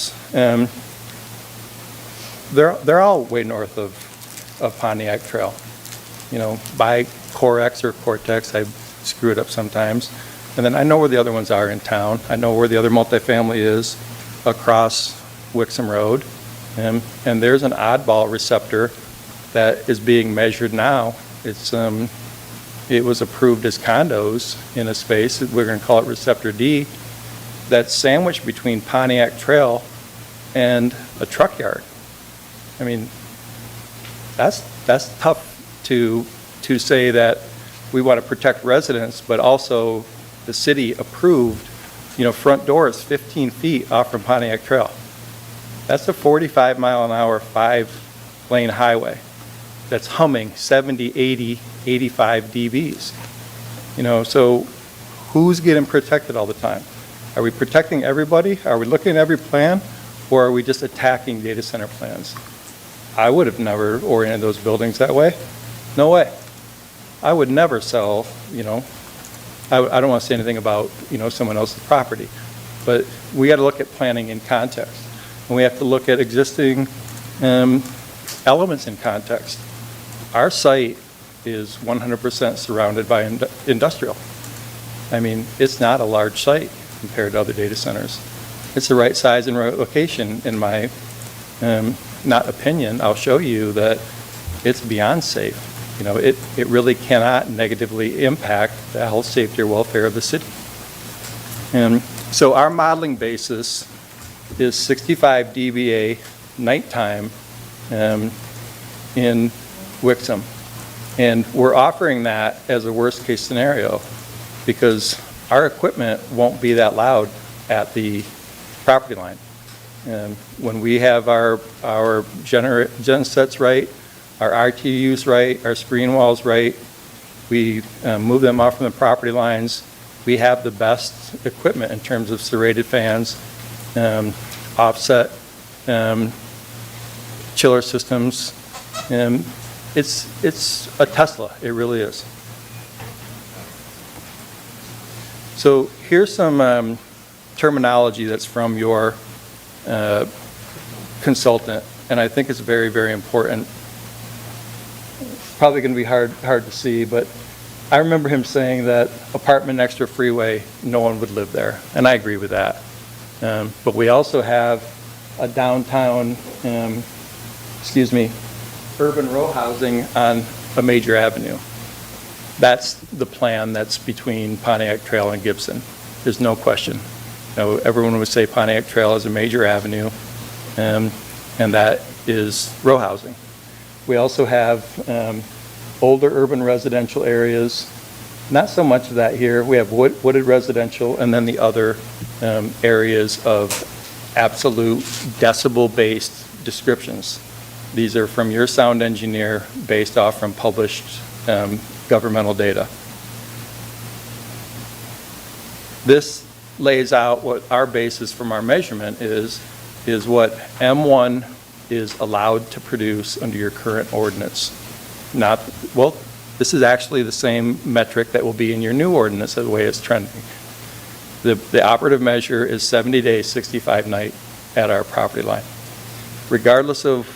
all way north of Pontiac Trail. By Corex or Cortex, I screw it up sometimes. And then I know where the other ones are in town. I know where the other multifamily is across Wixom Road. And there's an oddball receptor that is being measured now. It was approved as condos in a space, we're going to call it Receptor D, that's sandwiched between Pontiac Trail and a truck yard. I mean, that's tough to say that we want to protect residents, but also the city approved, front door is 15 feet off from Pontiac Trail. That's a 45-mile-an-hour, 5-lane highway that's humming 70, 80, 85 dBs. So who's getting protected all the time? Are we protecting everybody? Are we looking at every plan? Or are we just attacking data center plans? I would have never oriented those buildings that way. No way. I would never sell, I don't want to say anything about, someone else's property. But we got to look at planning in context. And we have to look at existing elements in context. Our site is 100% surrounded by industrial. I mean, it's not a large site compared to other data centers. It's the right size and right location in my not opinion, I'll show you that it's beyond safe. You know, it really cannot negatively impact the health, safety, or welfare of the city. And so our modeling basis is 65 dBA nighttime in Wixom. And we're offering that as a worst-case scenario because our equipment won't be that loud at the property line. When we have our gen sets right, our RTUs right, our screen walls right, we move them off from the property lines. We have the best equipment in terms of serrated fans, offset chiller systems. It's a Tesla, it really is. So here's some terminology that's from your consultant, and I think it's very, very important. Probably going to be hard to see, but I remember him saying that apartment next to a freeway, no one would live there, and I agree with that. But we also have a downtown, urban row housing on a major avenue. That's the plan that's between Pontiac Trail and Gibson. There's no question. You know, everyone would say Pontiac Trail is a major avenue, and that is row housing. We also have older urban residential areas. Not so much of that here. We have wooded residential and then the other areas of absolute decibel-based descriptions. These are from your sound engineer based off from published governmental data. This lays out what our basis from our measurement is what M1 is allowed to produce under your current ordinance. This is actually the same metric that will be in your new ordinance, the way it's trending. The operative measure is 70 days, 65 night at our property line. Regardless of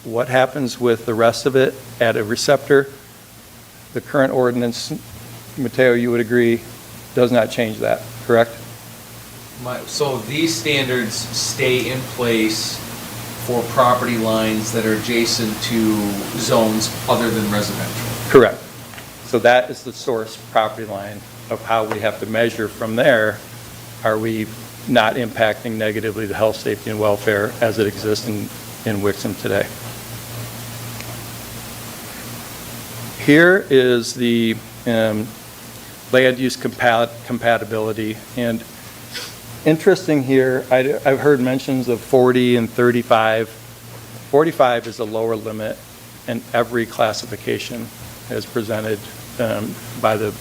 what happens with the rest of it at a receptor, the current ordinance, Mateo, you would agree, does not change that, correct? So these standards stay in place for property lines that are adjacent to zones other than residential? Correct. So that is the source property line of how we have to measure from there. Are we not impacting negatively the health, safety, and welfare as it exists in Wixom today? Here is the land use compatibility, and interesting here, I've heard mentions of 40 and 35. 45 is a lower limit in every classification as presented by the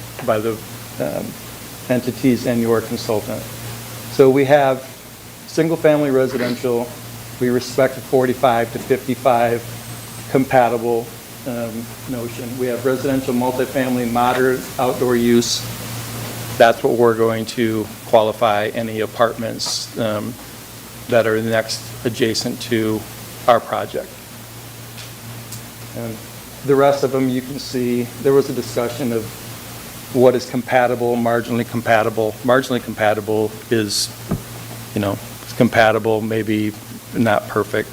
entities and your consultant. So we have single-family residential. We respect the 45 to 55 compatible notion. We have residential multifamily moderate outdoor use. That's what we're going to qualify any apartments that are next adjacent to our project. And the rest of them you can see, there was a discussion of what is compatible, marginally compatible. Marginally compatible is, it's compatible, maybe not perfect.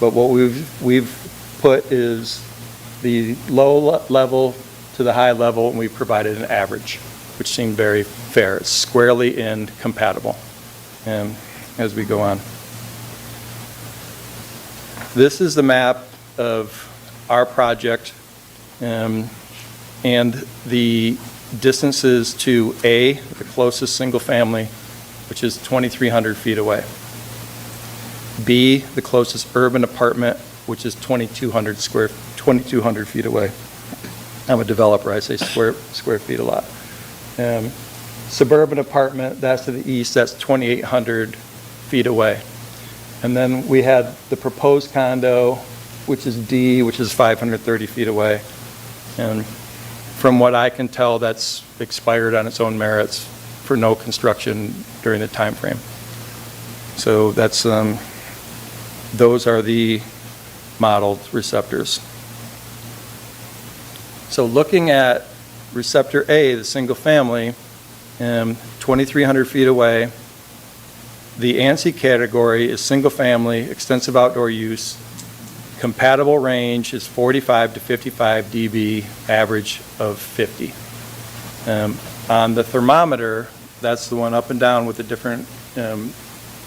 But what we've put is the low level to the high level, and we provided an average, which seemed very fair. It's squarely in compatible as we go on. This is the map of our project and the distances to A, the closest single family, which is 2,300 feet away. B, the closest urban apartment, which is 2,200 feet away. I'm a developer, I say square feet a lot. Suburban apartment, that's to the east, that's 2,800 feet away. And then we had the proposed condo, which is D, which is 530 feet away. And from what I can tell, that's expired on its own merits for no construction during the time frame. So that's, those are the modeled receptors. So looking at receptor A, the single family, 2,300 feet away, the ANSI category is single family, extensive outdoor use, Compatible range is 45 to 55 dB, average of 50. On the thermometer, that's the one up and down with the different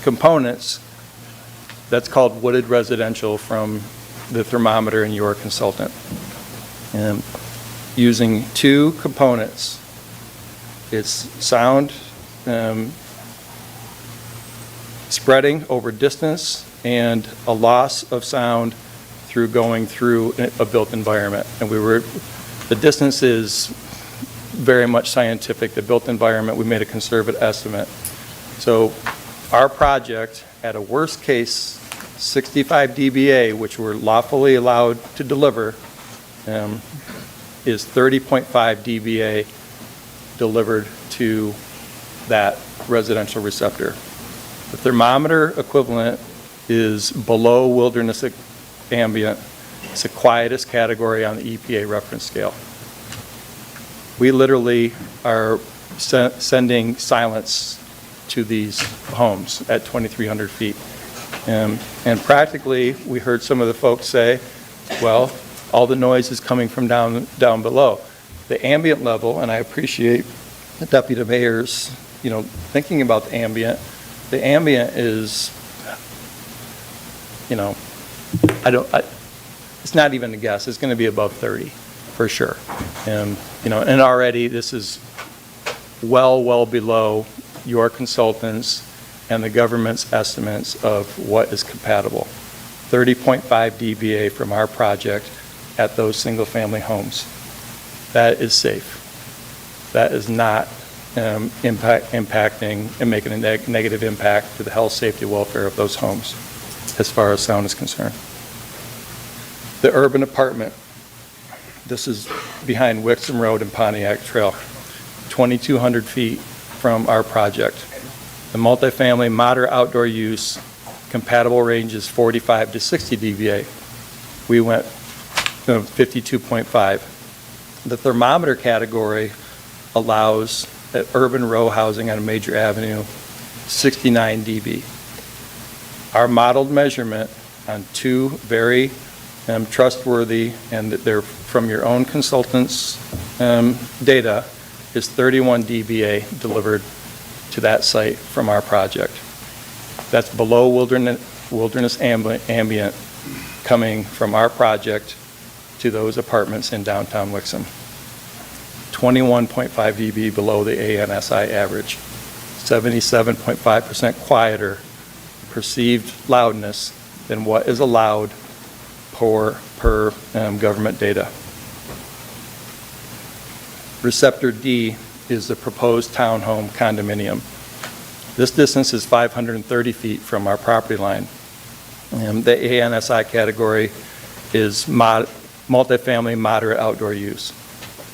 components. That's called wooded residential from the thermometer and your consultant. Using two components. It's sound spreading over distance and a loss of sound through going through a built environment. And the distance is very much scientific. The built environment, we made a conservative estimate. So our project, at a worst case 65 dBA, which we're lawfully allowed to deliver, is 30.5 dBA delivered to that residential receptor. The thermometer equivalent is below wilderness ambient. It's the quietest category on the EPA reference scale. We literally are sending silence to these homes at 2,300 feet. And practically, we heard some of the folks say, well, all the noise is coming from down below. The ambient level, and I appreciate the deputy mayor's, thinking about the ambient. The ambient is, it's not even a guess. It's going to be above 30 for sure. And already this is well below your consultants and the government's estimates of what is compatible. 30.5 dBA from our project at those single-family homes. That is safe. That is not impacting and making a negative impact to the health, safety, welfare of those homes as far as sound is concerned. The urban apartment. This is behind Wixom Road and Pontiac Trail, 2,200 feet from our project. The multifamily moderate outdoor use compatible range is 45 to 60 dBA. We went 52.5. The thermometer category allows urban row housing on a major avenue 69 dB. Our modeled measurement on two very trustworthy, and they're from your own consultants' data, is 31 dBA delivered to that site from our project. That's below wilderness ambient coming from our project to those apartments in downtown Wixom. 21.5 dB below the ANSI average. 77.5% quieter perceived loudness than what is allowed per government data. Receptor D is the proposed townhome condominium. This distance is 530 feet from our property line. The ANSI category is multifamily moderate outdoor use.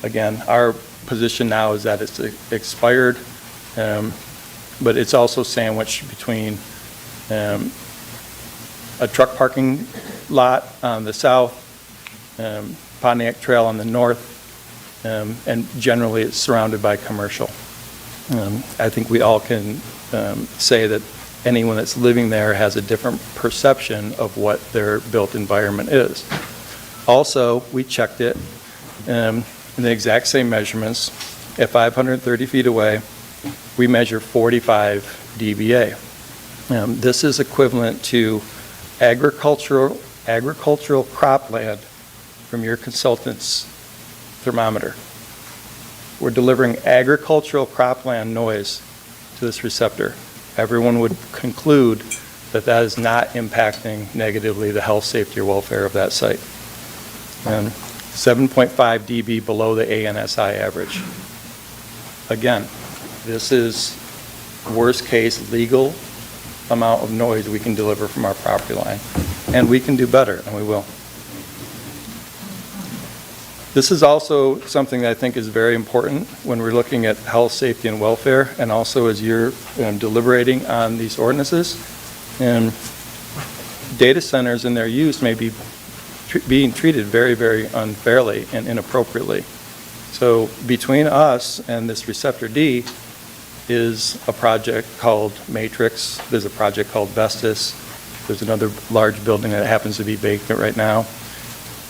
Again, our position now is that it's expired, but it's also sandwiched between a truck parking lot on the south, Pontiac Trail on the north, and generally it's surrounded by commercial. I think we all can say that anyone that's living there has a different perception of what their built environment is. Also, we checked it in the exact same measurements. At 530 feet away, we measure 45 dBA. This is equivalent to agricultural cropland from your consultant's thermometer. We're delivering agricultural cropland noise to this receptor. Everyone would conclude that that is not impacting negatively the health, safety, or welfare of that site. 7.5 dB below the ANSI average. Again, this is worst case legal amount of noise we can deliver from our property line. And we can do better, and we will. This is also something that I think is very important when we're looking at health, safety, and welfare, and also as you're deliberating on these ordinances. Data centers and their use may be being treated very, very unfairly and inappropriately. So between us and this Receptor D is a project called Matrix. There's a project called Vestas. There's another large building that happens to be vacant right now.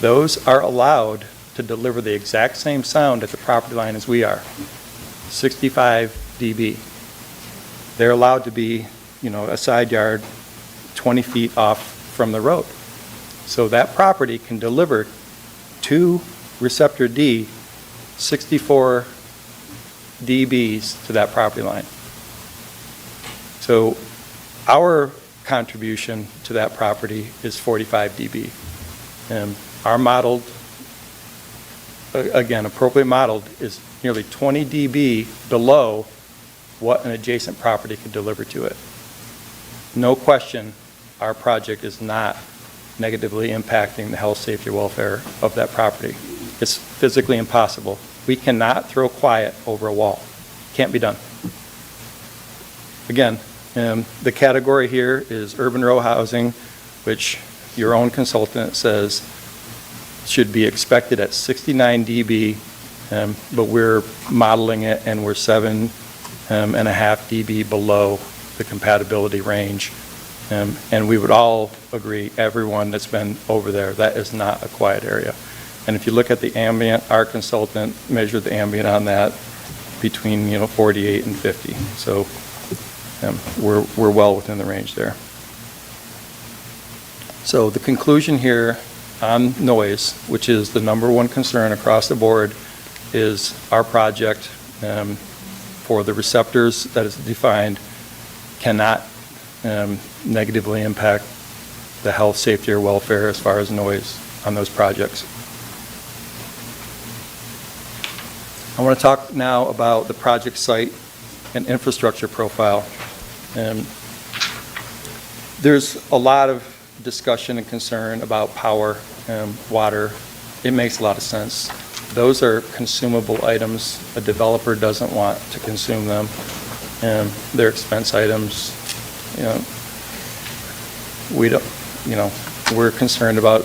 Those are allowed to deliver the exact same sound at the property line as we are, 65 dB. They're allowed to be, a side yard 20 feet off from the road. So that property can deliver to receptor D 64 dBs to that property line. So our contribution to that property is 45 dB. Our modeled, again, appropriate modeled, is nearly 20 dB below what an adjacent property could deliver to it. No question, our project is not negatively impacting the health, safety, or welfare of that property. It's physically impossible. We cannot throw quiet over a wall. Can't be done. Again, the category here is urban row housing, which your own consultant says should be expected at 69 dB, but we're modeling it and we're 7.5 dB below the compatibility range. And we would all agree, everyone that's been over there, that is not a quiet area. And if you look at the ambient, our consultant measured the ambient on that between 48 and 50. So we're well within the range there. So the conclusion here on noise, which is the number one concern across the board, is our project for the receptors that is defined cannot negatively impact the health, safety, or welfare as far as noise on those projects. I want to talk now about the project site and infrastructure profile. There's a lot of discussion and concern about power, water. It makes a lot of sense. Those are consumable items. A developer doesn't want to consume them. They're expense items. We don't, we're concerned about,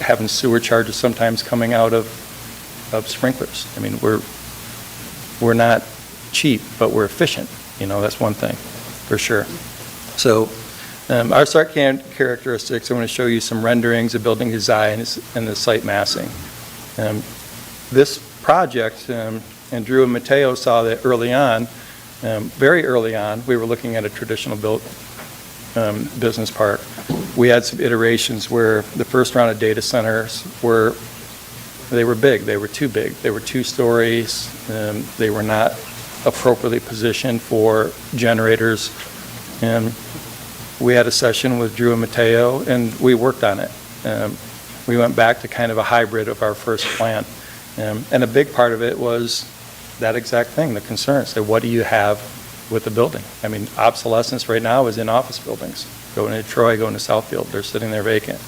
having sewer charges sometimes coming out of sprinklers. I mean, we're not cheap, but we're efficient. That's one thing for sure. So our site characteristics, I'm going to show you some renderings of building design and the site massing. This project, and Drew and Mateo saw that early on, very early on, we were looking at a traditional built business park. We had some iterations where the first round of data centers were big. They were too big. They were 2 stories. They were not appropriately positioned for generators. And we had a session with Drew and Mateo, and we worked on it. We went back to kind of a hybrid of our first plan. And a big part of it was that exact thing, the concern. So what do you have with the building? I mean, obsolescence right now is in office buildings. Going to Troy, going to Southfield, they're sitting there vacant.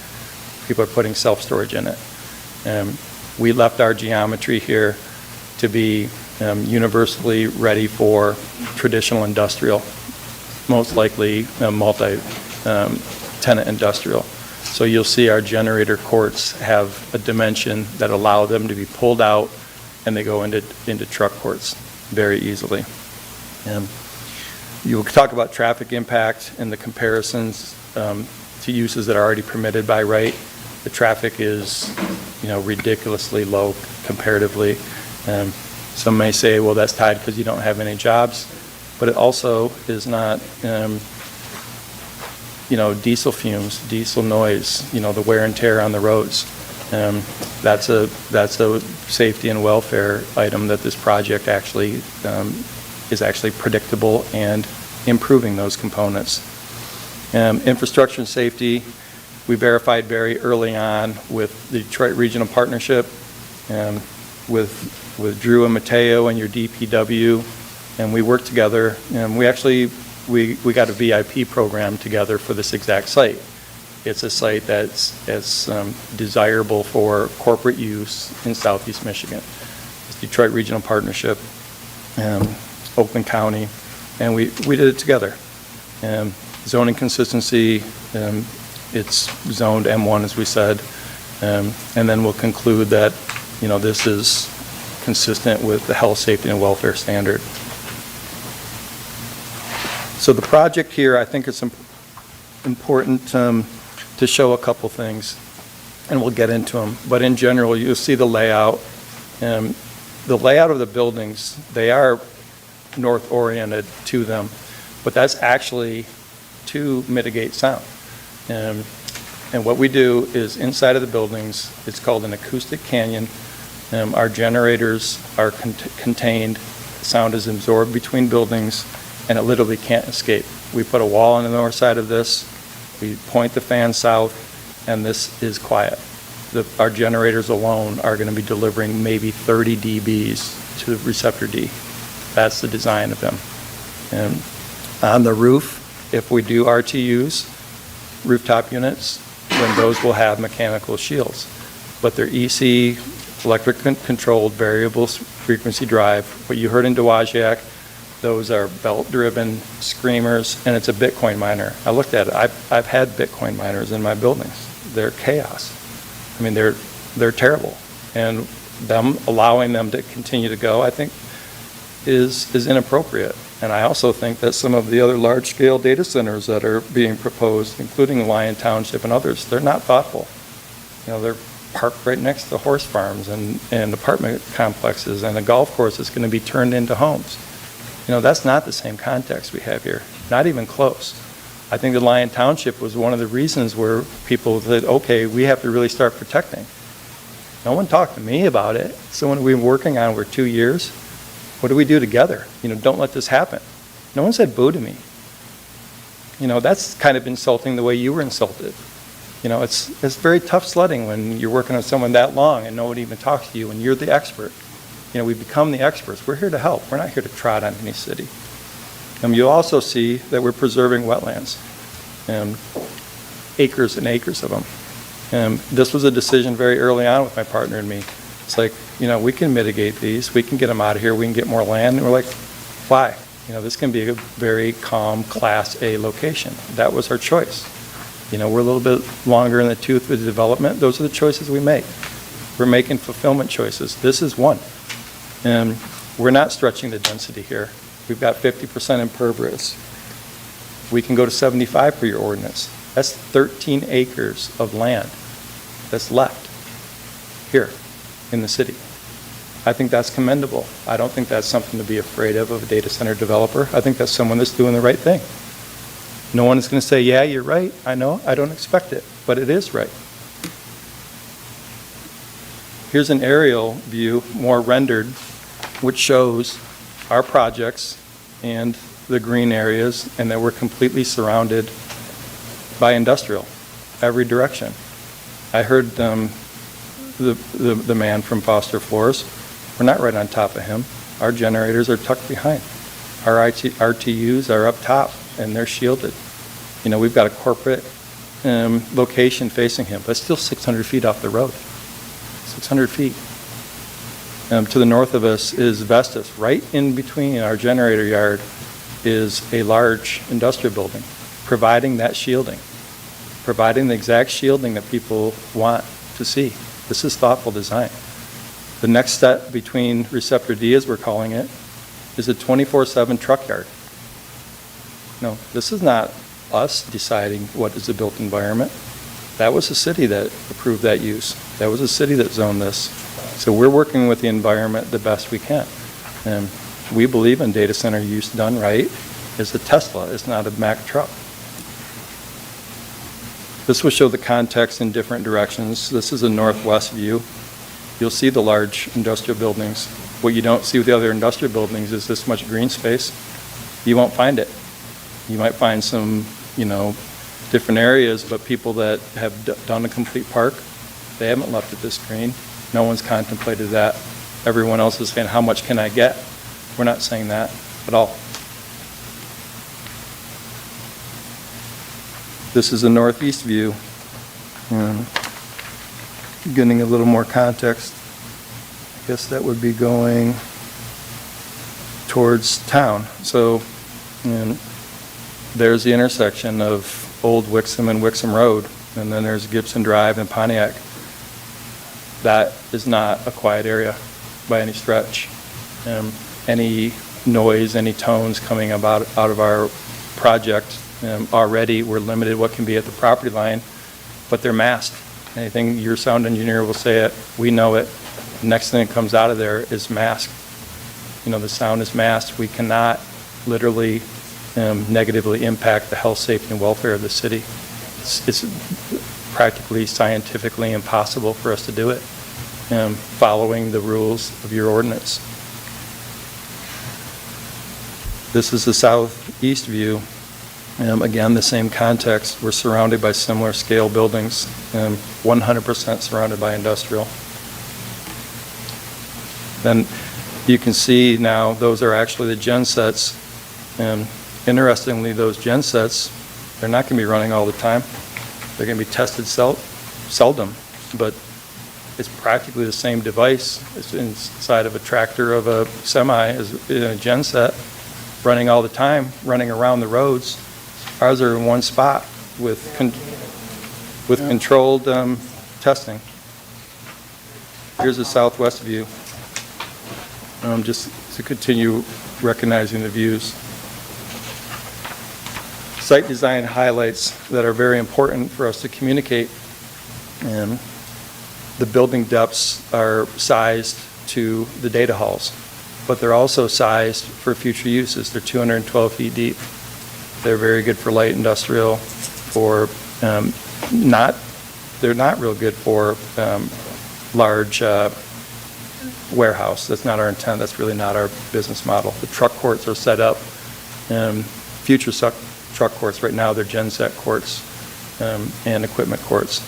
People are putting self-storage in it. We left our geometry here to be universally ready for traditional industrial, most likely multi-tenant industrial. So you'll see our generator courts have a dimension that allow them to be pulled out, and they go into truck courts very easily. You'll talk about traffic impact and the comparisons to uses that are already permitted by right. The traffic is, ridiculously low comparatively. Some may say, well, that's tied because you don't have any jobs, but it also is not, diesel fumes, diesel noise, the wear and tear on the roads. That's a safety and welfare item that this project actually is actually predictable and improving those components. Infrastructure and safety, we verified very early on with the Detroit Regional Partnership, with Drew and Mateo and your DPW, and we worked together, and we got a VIP program together for this exact site. It's a site that's desirable for corporate use in Southeast Michigan. It's Detroit Regional Partnership, Oakland County, and we did it together. Zoning consistency, it's zoned M1 as we said, and then we'll conclude that this is consistent with the health, safety, and welfare standard. So the project here, I think it's important to show a couple things, and we'll get into them. But in general, you'll see the layout. The layout of the buildings, they are north-oriented to them, but that's actually to mitigate sound. And what we do is inside of the buildings, it's called an acoustic canyon. Our generators are contained, sound is absorbed between buildings, and it literally can't escape. We put a wall on the north side of this, we point the fan south, and this is quiet. Our generators alone are going to be delivering maybe 30 dBs to receptor D. That's the design of them. And on the roof, if we do RTUs, rooftop units, then those will have mechanical shields. But they're EC, electric controlled, variable frequency drive. What you heard in Dowagiac, those are belt-driven screamers, and it's a Bitcoin miner. I looked at it. I've had Bitcoin miners in my buildings. They're chaos. I mean, they're terrible. And them allowing them to continue to go, I think, is inappropriate. And I also think that some of the other large-scale data centers that are being proposed, including Lyon Township and others, they're not thoughtful. You know, they're parked right next to horse farms and apartment complexes, and a golf course is going to be turned into homes. You know, that's not the same context we have here, not even close. I think the Lyon Township was one of the reasons where people said, okay, we have to really start protecting. No one talked to me about it. Someone we've been working on for 2 years. What do we do together? You know, don't let this happen. No one said boo to me. You know, that's kind of insulting the way you were insulted. You know, it's very tough sledding when you're working with someone that long and nobody even talks to you and you're the expert. You know, we become the experts. We're here to help. We're not here to trot on any city. You'll also see that we're preserving wetlands, acres and acres of them. This was a decision very early on with my partner and me. It's like, you know, we can mitigate these. We can get them out of here. We can get more land. And we're like, why? You know, this can be a very calm Class A location. That was our choice. You know, we're a little bit longer in the tooth with the development. Those are the choices we make. We're making fulfillment choices. This is one. And we're not stretching the density here. We've got 50% impervious. We can go to 75 for your ordinance. That's 13 acres of land that's left here in the city. I think that's commendable. I don't think that's something to be afraid of a data center developer. I think that's someone that's doing the right thing. No one is going to say, yeah, you're right. I know. I don't expect it, but it is right. Here's an aerial view, more rendered, which shows our projects and the green areas, and that we're completely surrounded by industrial, every direction. I heard the man from Foster Floors. We're not right on top of him. Our generators are tucked behind. Our RTUs are up top, and they're shielded. You know, we've got a corporate location facing him, but still 600 feet off the road. 600 feet. To the north of us is Vestas. Right in between our generator yard is a large industrial building, providing that shielding, providing the exact shielding that people want to see. This is thoughtful design. The next step between Receptor D, as we're calling it, is a 24/7 truck yard. No, this is not us deciding what is the built environment. That was the city that approved that use. That was the city that zoned this. So we're working with the environment the best we can. And we believe in data center use done right is a Tesla. It's not a Mack truck. This will show the context in different directions. This is a northwest view. You'll see the large industrial buildings. What you don't see with the other industrial buildings is this much green space. You won't find it. You might find some, you know, different areas, but people that have done a complete park, they haven't left it this green. No one's contemplated that. Everyone else is saying, how much can I get? We're not saying that at all. This is a northeast view. Getting a little more context. I guess that would be going towards town. So there's the intersection of Old Wixom and Wixom Road, and then there's Gibson Drive and Pontiac. That is not a quiet area by any stretch. Any noise, any tones coming out of our project Already, we're limited what can be at the property line, but they're masked. Anything your sound engineer will say it, we know it. The next thing that comes out of there is masked. The sound is masked. We cannot literally negatively impact the health, safety, and welfare of the city. It's practically scientifically impossible for us to do it, following the rules of your ordinance. This is the southeast view. Again, the same context. We're surrounded by similar scale buildings, 100% surrounded by industrial. Then you can see now those are actually the gen sets. Interestingly, those gen sets, they're not going to be running all the time. They're going to be tested seldom, but it's practically the same device. It's inside of a tractor of a semi as a gen set, running all the time, running around the roads. Ours are in one spot with controlled testing. Here's the southwest view, just to continue recognizing the views. Site design highlights that are very important for us to communicate. The building depths are sized to the data halls, but they're also sized for future uses. They're 212 feet deep. They're very good for light industrial, they're not real good for large warehouse. That's not our intent. That's really not our business model. The truck courts are set up, future truck courts. Right now, they're gen set courts and equipment courts.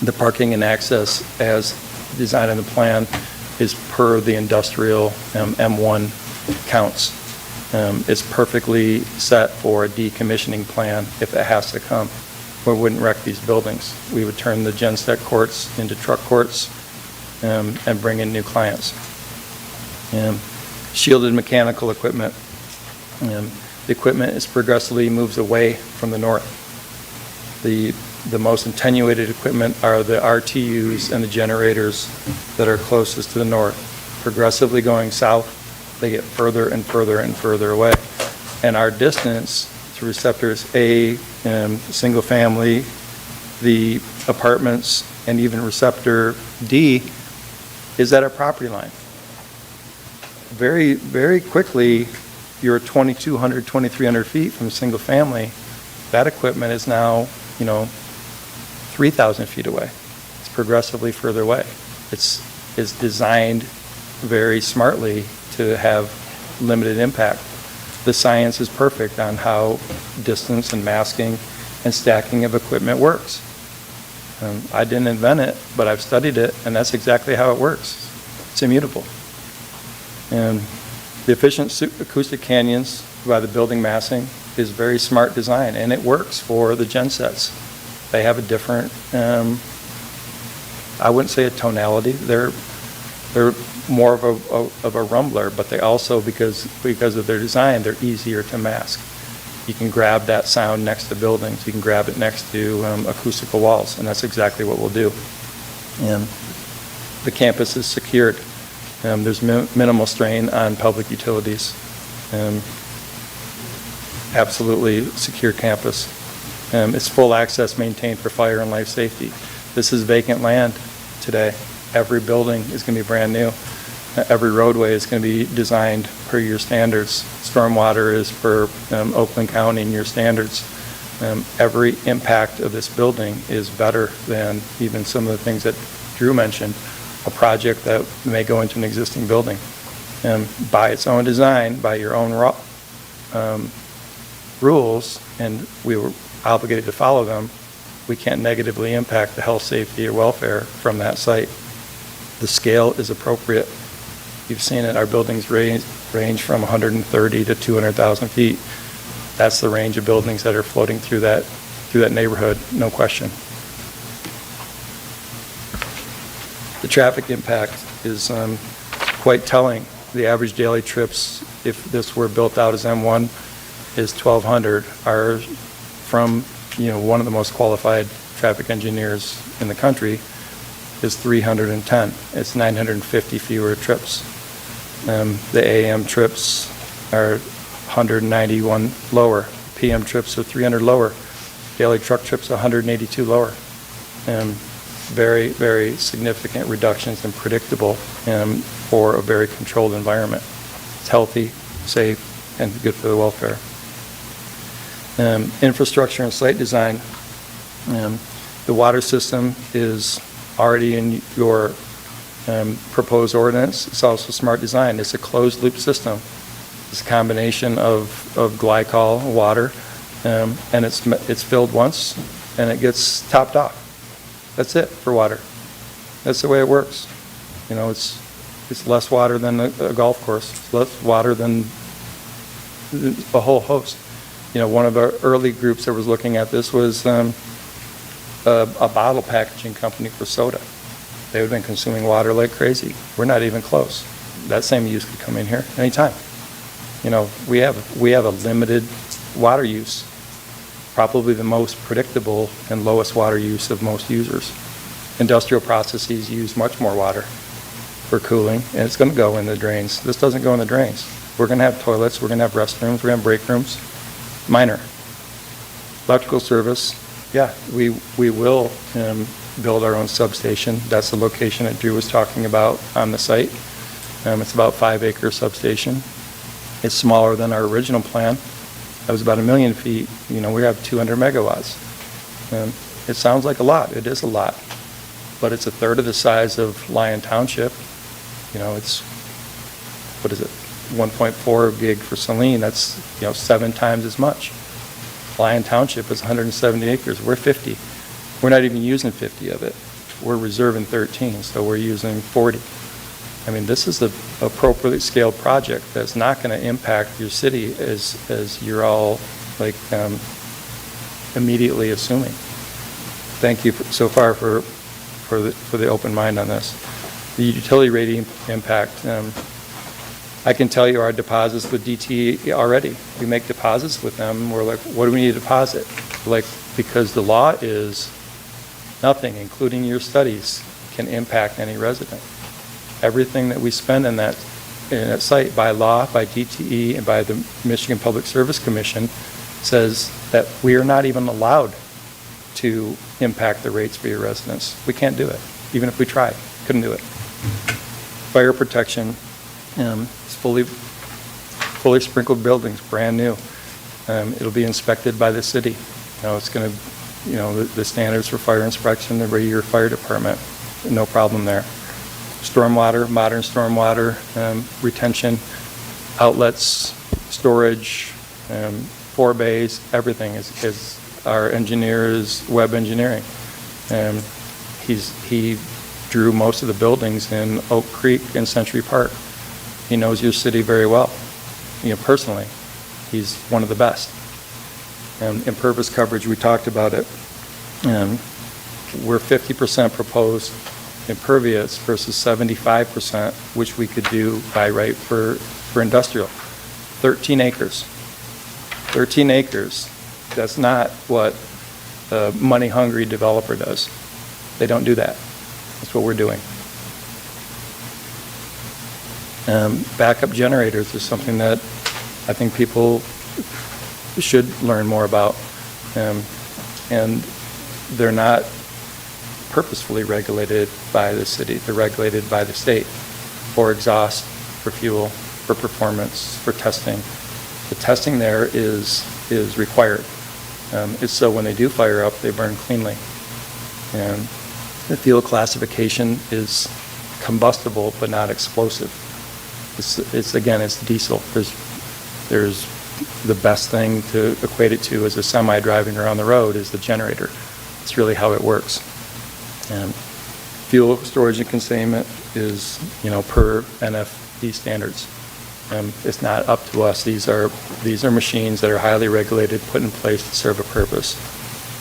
The parking and access as designed in the plan is per the industrial M1 counts. It's perfectly set for a decommissioning plan if it has to come. We wouldn't wreck these buildings. We would turn the gen set courts into truck courts and bring in new clients. Shielded mechanical equipment. The equipment is progressively moves away from the north. The most attenuated equipment are the RTUs and the generators that are closest to the north. Progressively going south, they get further and further and further away. And our distance to receptors A, single family, the apartments, and even receptor D is at our property line. Very, very quickly, you're 2,200, 2,300 feet from single family. That equipment is now, 3,000 feet away. It's progressively further away. It's designed very smartly to have limited impact. The science is perfect on how distance and masking and stacking of equipment works. I didn't invent it, but I've studied it, and that's exactly how it works. It's immutable. And the efficient acoustic canyons by the building massing is very smart design, and it works for the gen sets. They have a different, I wouldn't say a tonality. They're more of a rumbler, but they also, because of their design, they're easier to mask. You can grab that sound next to buildings. You can grab it next to acoustical walls, and that's exactly what we'll do. And the campus is secured. There's minimal strain on public utilities. Absolutely secure campus. It's full access maintained for fire and life safety. This is vacant land today. Every building is going to be brand new. Every roadway is going to be designed per your standards. Stormwater is per Oakland County and your standards. Every impact of this building is better than even some of the things that Drew mentioned, a project that may go into an existing building. By its own design, by your own rules, and we were obligated to follow them, we can't negatively impact the health, safety, or welfare from that site. The scale is appropriate. You've seen it. Our buildings range from 130 to 200,000 feet. That's the range of buildings that are floating through that neighborhood, no question. The traffic impact is quite telling. The average daily trips, if this were built out as M1, is 1,200. Ours, from one of the most qualified traffic engineers in the country, is 310. It's 950 fewer trips. The AM trips are 191 lower PM trips are 300 lower. Daily truck trips, 182 lower. Very, very significant reductions and predictable for a very controlled environment. It's healthy, safe, and good for the welfare. Infrastructure and site design. The water system is already in your proposed ordinance. It's also smart design. It's a closed loop system. It's a combination of glycol, water, and it's filled once and it gets topped off. That's it for water. That's the way it works. You know, it's less water than a golf course. It's less water than a whole host. You know, one of our early groups that was looking at this was a bottle packaging company for soda. They've been consuming water like crazy. We're not even close. That same use could come in here anytime. You know, we have a limited water use, probably the most predictable and lowest water use of most users. Industrial processes use much more water for cooling, and it's going to go in the drains. This doesn't go in the drains. We're going to have toilets, we're going to have restrooms, we're going to have break rooms. Minor. Electrical service, yeah, we will build our own substation. That's the location that Drew was talking about on the site. It's about 5-acre substation. It's smaller than our original plan. That was about 1 million feet. You know, we have 200 megawatts. It sounds like a lot. It is a lot. But it's a third of the size of Lyon Township. You know, it's, what is it, 1.4 gig for Saline. That's, 7 times as much. Lyon Township is 170 acres. We're 50. We're not even using 50 of it. We're reserving 13, so we're using 40. I mean, this is the appropriately scaled project that's not going to impact your city as you're all like immediately assuming. Thank you so far for the open mind on this. The utility rating impact. I can tell you our deposits with DTE already. We make deposits with them. We're like, what do we need to deposit? Like, because the law is nothing, including your studies, can impact any resident. Everything that we spend in that site by law, by DTE, and by the Michigan Public Service Commission says that we are not even allowed to impact the rates for your residents. We can't do it, even if we tried. Couldn't do it. Fire protection, it's fully sprinkled buildings, brand new. It'll be inspected by the city. It's going to, the standards for fire inspection, the regular fire department, no problem there. Stormwater, modern stormwater, retention, outlets, storage, 4 bays, everything is our engineer's web engineering. He drew most of the buildings in Oak Creek and Century Park. He knows your city very well, personally. He's one of the best. Impervious coverage, we talked about it. We're 50% proposed impervious versus 75%, which we could do by right for industrial. 13 acres. 13 acres. That's not what a money-hungry developer does. They don't do that. That's what we're doing. Backup generators is something that I think people should learn more about. And they're not purposefully regulated by the city. They're regulated by the state for exhaust, for fuel, for performance, for testing. The testing there is required. It's so when they do fire up, they burn cleanly. And the fuel classification is combustible but not explosive. It's diesel. There's the best thing to equate it to as a semi driving around the road is the generator. It's really how it works. Fuel storage and containment is, per NFD standards. It's not up to us. These are machines that are highly regulated, put in place to serve a purpose.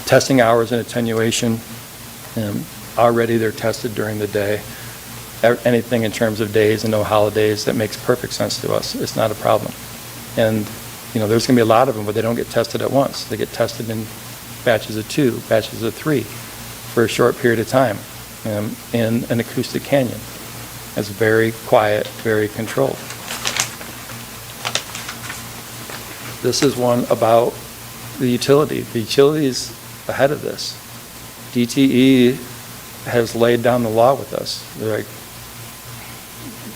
Testing hours and attenuation, already they're tested during the day. Anything in terms of days and no holidays, that makes perfect sense to us. It's not a problem. And, there's going to be a lot of them, but they don't get tested at once. They get tested in batches of 2, batches of 3 for a short period of time in an acoustic canyon. It's very quiet, very controlled. This is one about the utility. The utility is ahead of this. DTE has laid down the law with us. They're like,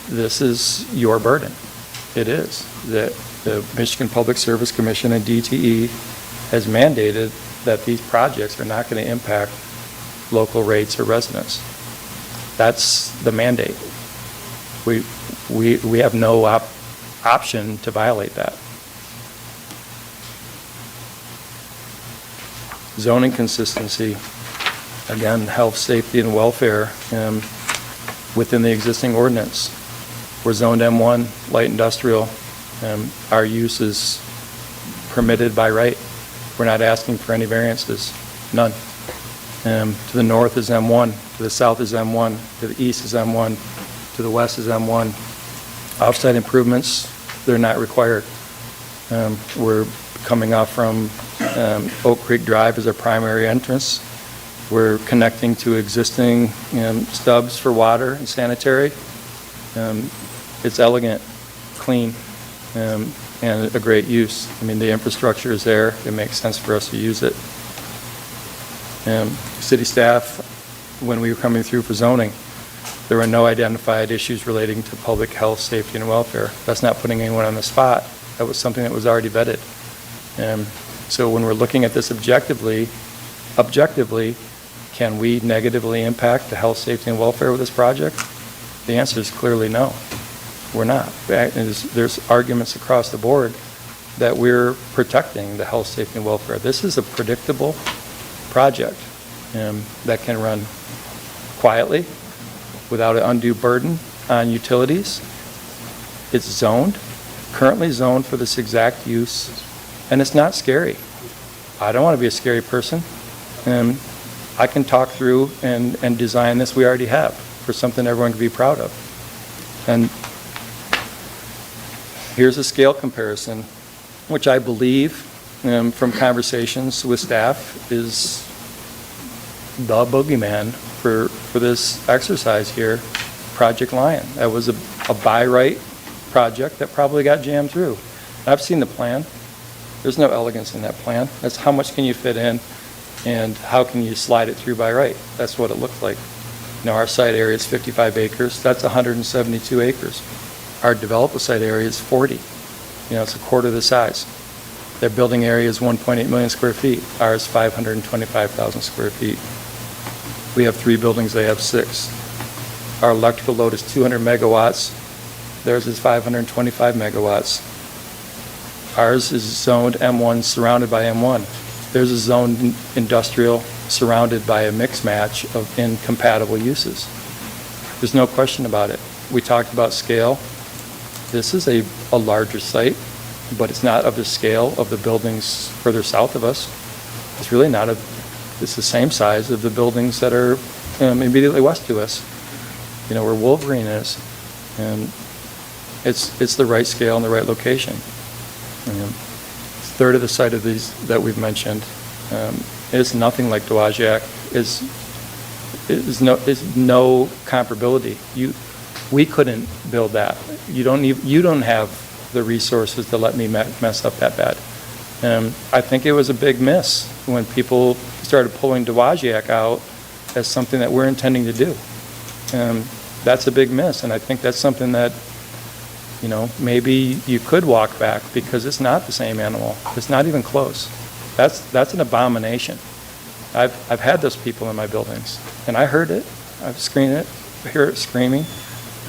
this is your burden. It is. The Michigan Public Service Commission and DTE has mandated that these projects are not going to impact local rates or residents. That's the mandate. We have no option to violate that. Zoning consistency, again, health, safety, and welfare within the existing ordinance. We're zoned M1, light industrial. Our use is permitted by right. We're not asking for any variances, none. To the north is M1, to the south is M1, to the east is M1, to the west is M1. Offsite improvements, they're not required. We're coming off from Oak Creek Drive as our primary entrance. We're connecting to existing stubs for water and sanitary. It's elegant, clean, and a great use. I mean, the infrastructure is there. It makes sense for us to use it. City staff, when we were coming through for zoning, there were no identified issues relating to public health, safety, and welfare. That's not putting anyone on the spot. That was something that was already vetted. So when we're looking at this objectively, can we negatively impact the health, safety, and welfare with this project? The answer is clearly no. We're not. There's arguments across the board that we're protecting the health, safety, and welfare. This is a predictable project that can run quietly without an undue burden on utilities. It's zoned, currently zoned for this exact use, and it's not scary. I don't want to be a scary person. I can talk through and design this we already have for something everyone can be proud of. And here's a scale comparison, which I believe from conversations with staff is the boogeyman for this exercise here, Project Lion. That was a by right project that probably got jammed through. I've seen the plan. There's no elegance in that plan. That's how much can you fit in and how can you slide it through by right. That's what it looked like. Our site area is 55 acres. That's 172 acres. Our developable site area is 40. It's a quarter the size. Their building area is 1.8 million square feet. Ours 525,000 square feet. We have 3 buildings, they have 6. Our electrical load is 200 megawatts. Theirs is 525 megawatts. Ours is zoned M1, surrounded by M1. Theirs is zoned industrial, surrounded by a mix match of incompatible uses. There's no question about it. We talked about scale. This is a larger site, but it's not of the scale of the buildings further south of us. It's really not it's the same size of the buildings that are immediately west to us. Where Wolverine is. And it's the right scale and the right location. A third of the site of these that we've mentioned is nothing like Dowagiac. Is no comparability. We couldn't build that. You don't have the resources to let me mess up that bad. I think it was a big miss when people started pulling Dowagiac out as something that we're intending to do. That's a big miss, and I think that's something that maybe you could walk back because it's not the same animal. It's not even close. That's an abomination. I've had those people in my buildings, and I heard it. I've screened it. I hear it screaming.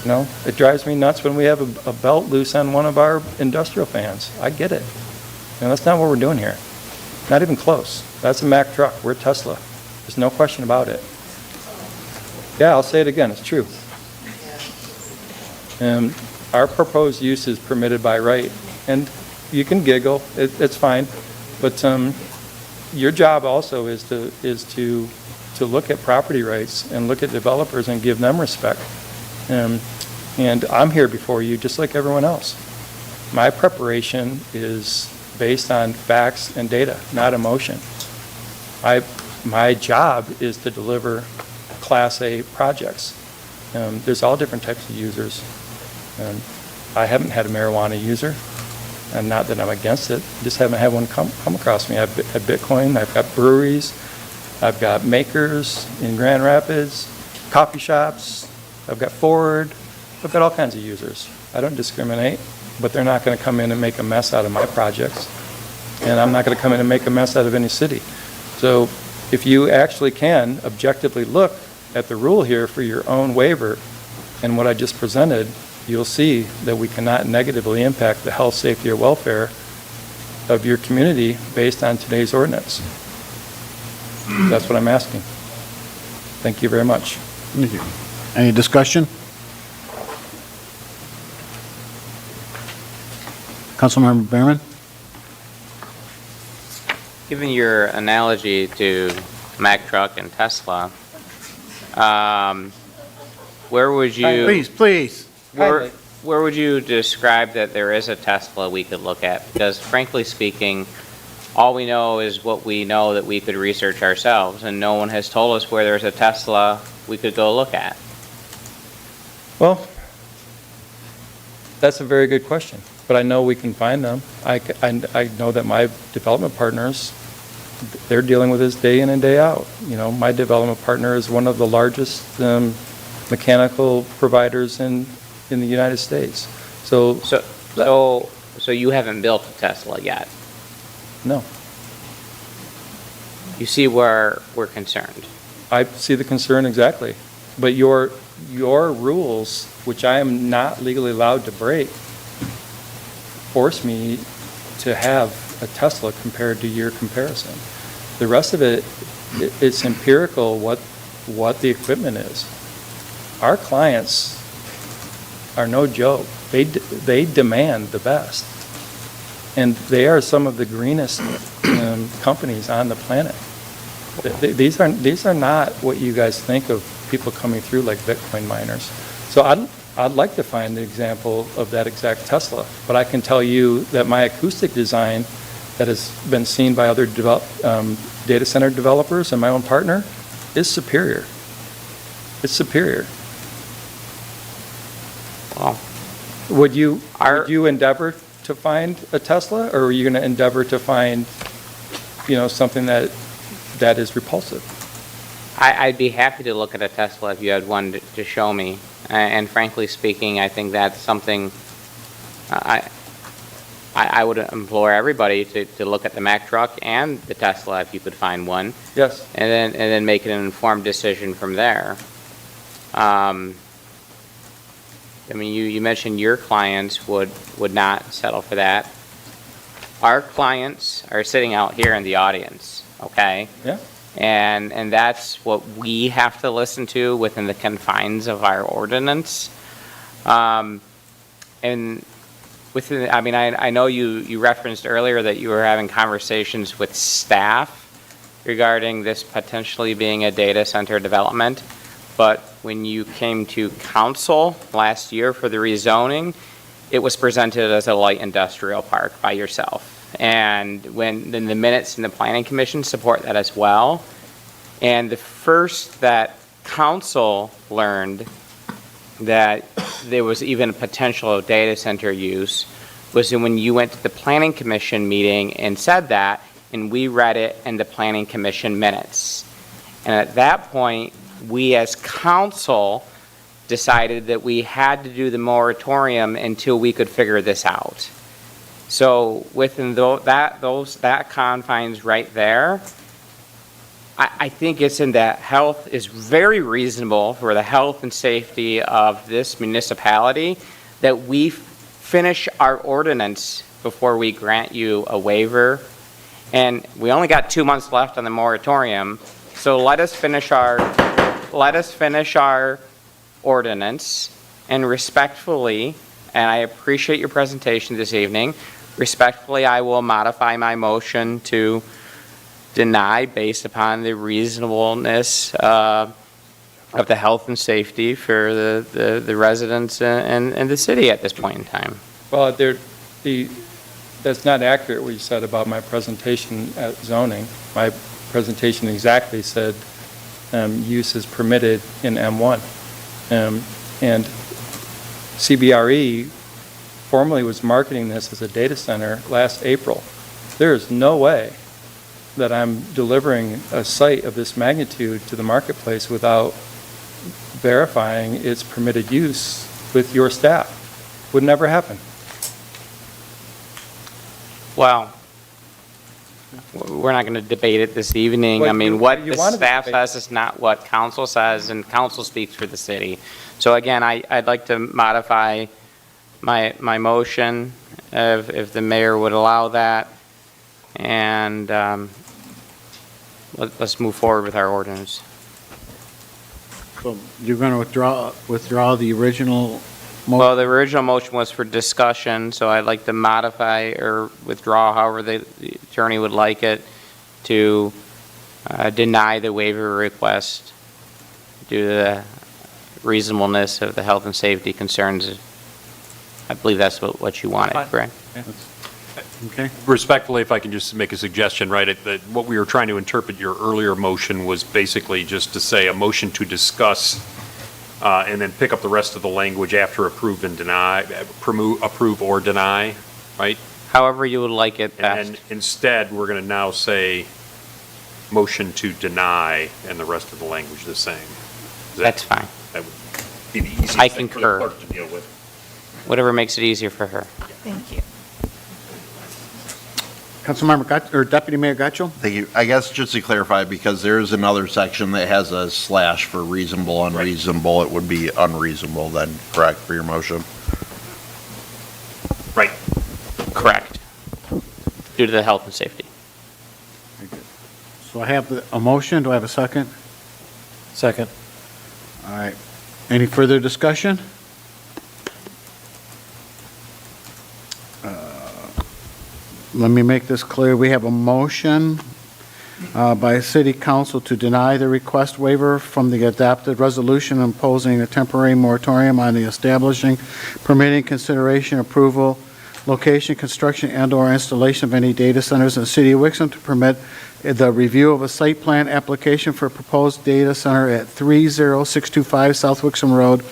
It drives me nuts when we have a belt loose on one of our industrial fans. I get it. That's not what we're doing here. Not even close. That's a Mack truck. We're Tesla. There's no question about it. Yeah, I'll say it again. It's true. Our proposed use is permitted by right. And you can giggle. It's fine. But your job also is to look at property rights and look at developers and give them respect. And I'm here before you just like everyone else. My preparation is based on facts and data, not emotion. My job is to deliver Class A projects. There's all different types of users. I haven't had a marijuana user. and not that I'm against it, just haven't had one come across me. I've had Bitcoin, I've got breweries, I've got makers in Grand Rapids, coffee shops, I've got Ford, I've got all kinds of users. I don't discriminate, but they're not going to come in and make a mess out of my projects, and I'm not going to come in and make a mess out of any city. So if you actually can objectively look at the rule here for your own waiver and what I just presented, you'll see that we cannot negatively impact the health, safety, or welfare of your community based on today's ordinance. That's what I'm asking. Thank you very much. Thank you. Any discussion? Councilmember Behrman? Given your analogy to Mack truck and Tesla, where would you... Please. Where would you describe that there is a Tesla we could look at? Because frankly speaking, all we know is what we know that we could research ourselves, and no one has told us where there's a Tesla we could go look at. Well, that's a very good question, but I know we can find them. I know that my development partners, they're dealing with this day in and day out. You know, my development partner is one of the largest mechanical providers in the United States. So you haven't built a Tesla yet? No. You see where we're concerned? I see the concern exactly. But your rules, which I am not legally allowed to break, force me to have a Tesla compared to your comparison. The rest of it, it's empirical what the equipment is. Our clients are no joke. They demand the best. And they are some of the greenest companies on the planet. These are not what you guys think of people coming through like Bitcoin miners. So I'd like to find the example of that exact Tesla, but I can tell you that my acoustic design that has been seen by other data center developers and my own partner is superior. It's superior. Well, would you endeavor to find a Tesla, or are you going to endeavor to find, something that is repulsive? I'd be happy to look at a Tesla if you had one to show me. And frankly speaking, I think that's something I would implore everybody to look at the Mack truck and the Tesla if you could find one. Yes. And then make an informed decision from there. You mentioned your clients would not settle for that. Our clients are sitting out here in the audience, okay? Yeah. And that's what we have to listen to within the confines of our ordinance. And within, I know you referenced earlier that you were having conversations with staff regarding this potentially being a data center development. But when you came to council last year for the rezoning, it was presented as a light industrial park by yourself. And then the minutes in the planning commission support that as well. And the first that council learned that there was even a potential of data center use was when you went to the planning commission meeting and said that, and we read it in the planning commission minutes. And at that point, we as council decided that we had to do the moratorium until we could figure this out. So within that confines right there, I think it's in that health is very reasonable for the health and safety of this municipality that we finish our ordinance before we grant you a waiver. And we only got 2 months left on the moratorium, so let us finish our ordinance, and respectfully, and I appreciate your presentation this evening, respectfully I will modify my motion to deny based upon the reasonableness of the health and safety for the residents and the city at this point in time. Well, that's not accurate what you said about my presentation at zoning. My presentation exactly said use is permitted in M1. And CBRE formally was marketing this as a data center last April. There is no way that I'm delivering a site of this magnitude to the marketplace without verifying its permitted use with your staff. Would never happen. Well, we're not going to debate it this evening. Well, I mean, you- what you the wanted to staff debate. says is not what council says, and council speaks for the city. So again, I'd like to modify my motion, if the mayor would allow that, and let's move forward with our ordinance. So you're going to withdraw the original motion? Well, the original motion was for discussion, so I'd like to modify or withdraw, however the attorney would like it, to deny the waiver request due to the reasonableness of the health and safety concerns. I believe that's what you wanted, correct? Okay. Respectfully, if I can just make a suggestion, right, what we were trying to interpret your earlier motion was basically just to say a motion to discuss and then pick up the rest of the language after approve and deny, approve or deny, right? However you would like it best. And instead, we're going to now say motion to deny and the rest of the language the same. That's fine. That would be the easiest I thing for the concur. clerk to deal with. Whatever makes it easier for her. Thank you. Councilmember or Deputy Mayor Gotchel? Thank you. I guess just to clarify, because there is another section that has a slash for reasonable, unreasonable, it would be unreasonable then, correct, for your motion? Right. Correct. Due to the health and safety. So I have a motion. Do I have a second? Second. All right. Any further discussion? Let me make this clear. We have a motion by City Council to deny the request waiver from the adopted resolution imposing a temporary moratorium on the establishing, permitting, consideration, approval, location, construction, and/or installation of any data centers in the City of Wixom, to permit the review of a site plan application for a proposed data center at 30625 South Wixom Road,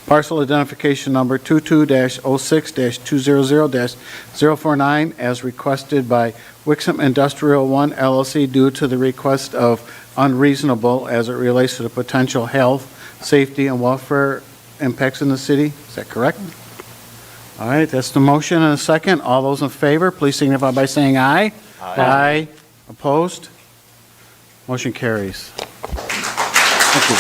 parcel identification number 22-06-200-049, as requested by Wixom Industrial One LLC, due to the request of unreasonable as it relates to the potential health, safety, and welfare impacts in the city. Is that correct? All right, that's the motion and a second. All those in favor, please signify by saying aye. Aye. Opposed? Motion carries. Thank you.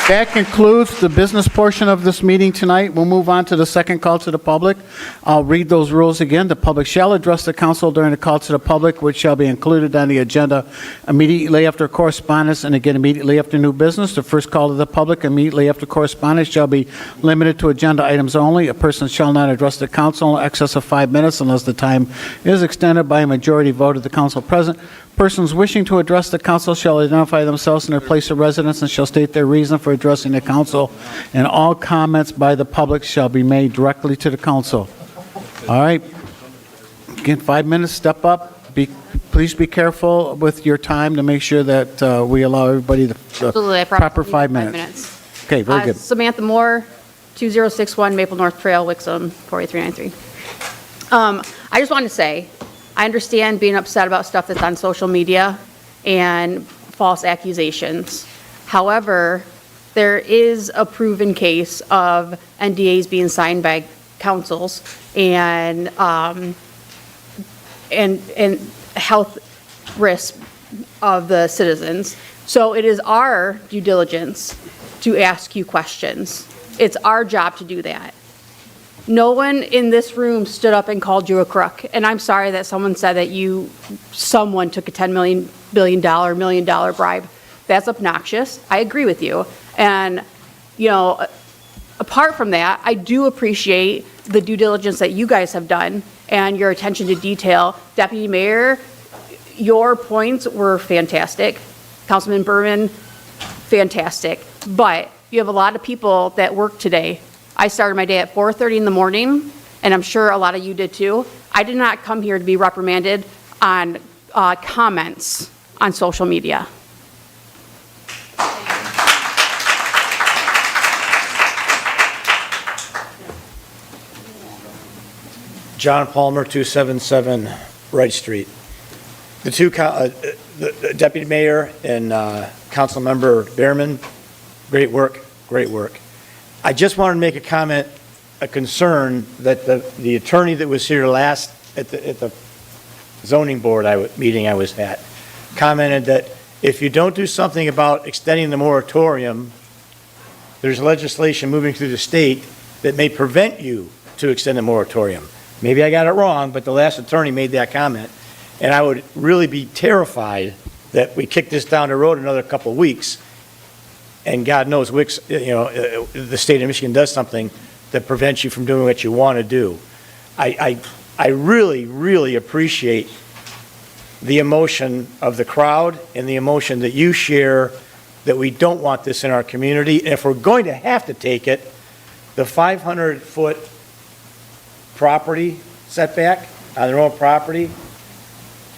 That concludes the business portion of this meeting tonight. We'll move on to the second call to the public. I'll read those rules again. The public shall address the council during the call to the public, which shall be included on the agenda immediately after correspondence and again immediately after new business. The first call to the public immediately after correspondence shall be limited to agenda items only. A person shall not address the council in excess of 5 minutes unless the time is extended by a majority vote of the council present. Persons wishing to address the council shall identify themselves and their place of residence and shall state their reason for addressing the council, and all comments by the public shall be made directly to the council. All right. Again, 5 minutes, step up. Please be careful with your time to make sure that we allow everybody the Absolutely, proper 5 minutes. Okay, very good. Samantha Moore, 2061 Maple North Trail, Wixom, 48393. I just wanted to say, I understand being upset about stuff that's on social media and false accusations. However, there is a proven case of NDAs being signed by councils and health risks of the citizens. So it is our due diligence to ask you questions. It's our job to do that. No one in this room stood up and called you a crook. And I'm sorry that someone said that someone took a $10 million bribe. That's obnoxious. I agree with you. And, apart from that, I do appreciate the due diligence that you guys have done and your attention to detail. Deputy Mayor, your points were fantastic. Councilman Berman, fantastic. But you have a lot of people that work today. I started my day at 4:30 in the morning, and I'm sure a lot of you did too. I did not come here to be reprimanded on comments on social media. John Palmer, 277 Wright Street. The two, the Deputy Mayor and Councilmember Behrman, great work, great work. I just wanted to make a comment, a concern that the attorney that was here last at the zoning board meeting I was at commented that if you don't do something about extending the moratorium, there's legislation moving through the state that may prevent you to extend the moratorium. Maybe I got it wrong, but the last attorney made that comment. And I would really be terrified that we kick this down the road another couple of weeks, and God knows, the state of Michigan does something that prevents you from doing what you want to do. I really, really appreciate the emotion of the crowd and the emotion that you share that we don't want this in our community. And if we're going to have to take it, the 500-foot property setback on their own property,